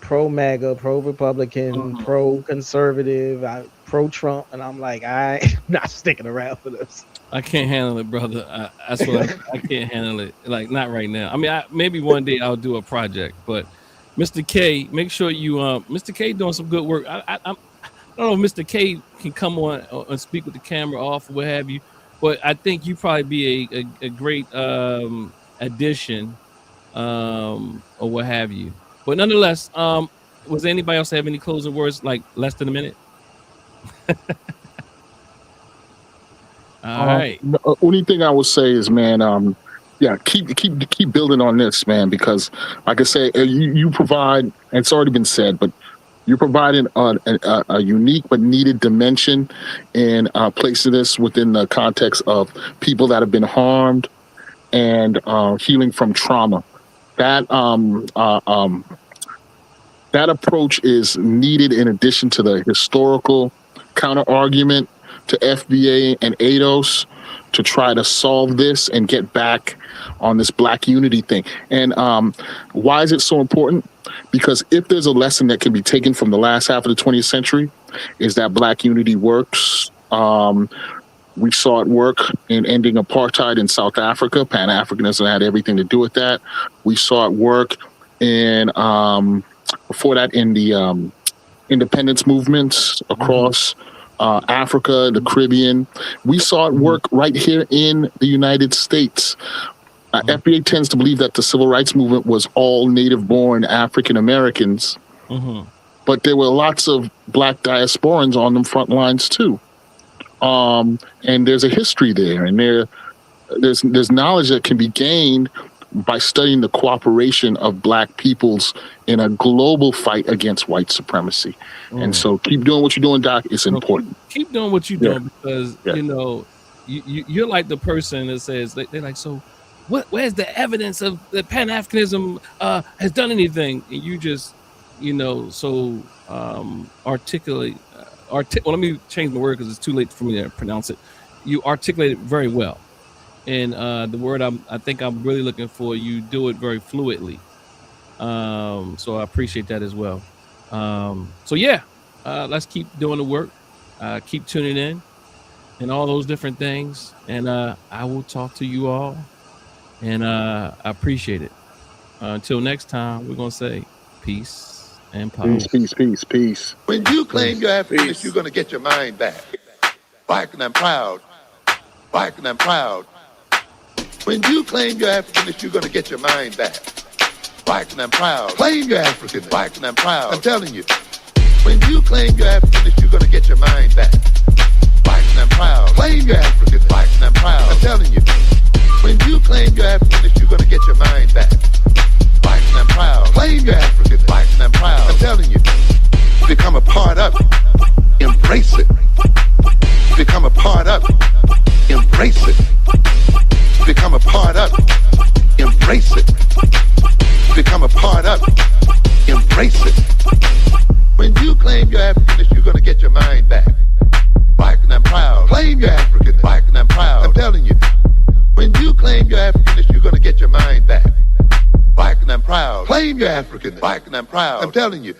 pro-MAGA, pro-Republican, pro-conservative, pro-Trump, and I'm like, I'm not sticking around for this. I can't handle it, brother. That's what I can't handle it. Like, not right now. I mean, maybe one day I'll do a project, but Mr. K, make sure you Mr. K doing some good work. I don't know if Mr. K can come on and speak with the camera off or what have you, but I think you probably be a great addition or what have you. But nonetheless, was anybody else have any closing words, like less than a minute? All right. The only thing I would say is, man, yeah, keep building on this, man, because like I say, you provide, and it's already been said, but you're providing a unique but needed dimension and place of this within the context of people that have been harmed and healing from trauma. That that approach is needed in addition to the historical counter argument to FBA and ADOS to try to solve this and get back on this Black unity thing. And why is it so important? Because if there's a lesson that can be taken from the last half of the 20th century, is that Black unity works. We saw it work in ending apartheid in South Africa. Pan-Africanism had everything to do with that. We saw it work in, before that, in the independence movements across Africa, the Caribbean. We saw it work right here in the United States. FBA tends to believe that the civil rights movement was all native-born African Americans, but there were lots of Black diasporans on them front lines too. And there's a history there, and there's knowledge that can be gained by studying the cooperation of Black peoples in a global fight against white supremacy. And so keep doing what you're doing, Doc. It's important. Keep doing what you're doing, because you know you're like the person that says they're like, so where's the evidence of that Pan-Africanism has done anything? And you just, you know, so articulate. Well, let me change my word because it's too late for me to pronounce it. You articulate it very well, and the word I think I'm really looking for, you do it very fluidly. So I appreciate that as well. So yeah, let's keep doing the work, keep tuning in, and all those different things. And I will talk to you all, and I appreciate it. Until next time, we're gonna say peace and power. Peace. When you claim your Africanness, you're going to get your mind back. Black and I'm proud. Black and I'm proud. When you claim your Africanness, you're going to get your mind back. Black and I'm proud. Claim your Africanness. Black and I'm proud. I'm telling you. When you claim your Africanness, you're going to get your mind back. Black and I'm proud. Claim your Africanness. Black and I'm proud. I'm telling you. When you claim your Africanness, you're going to get your mind back. Black and I'm proud. Claim your Africanness. Black and I'm proud. I'm telling you. Become a part of it. Embrace it. Become a part of it. Embrace it. Become a part of it. Embrace it. Become a part of it. Embrace it. When you claim your Africanness, you're going to get your mind back. Black and I'm proud. Claim your Africanness. Black and I'm proud. I'm telling you. When you claim your Africanness, you're going to get your mind back. Black and I'm proud. Claim your Africanness. Black and I'm proud. I'm telling you.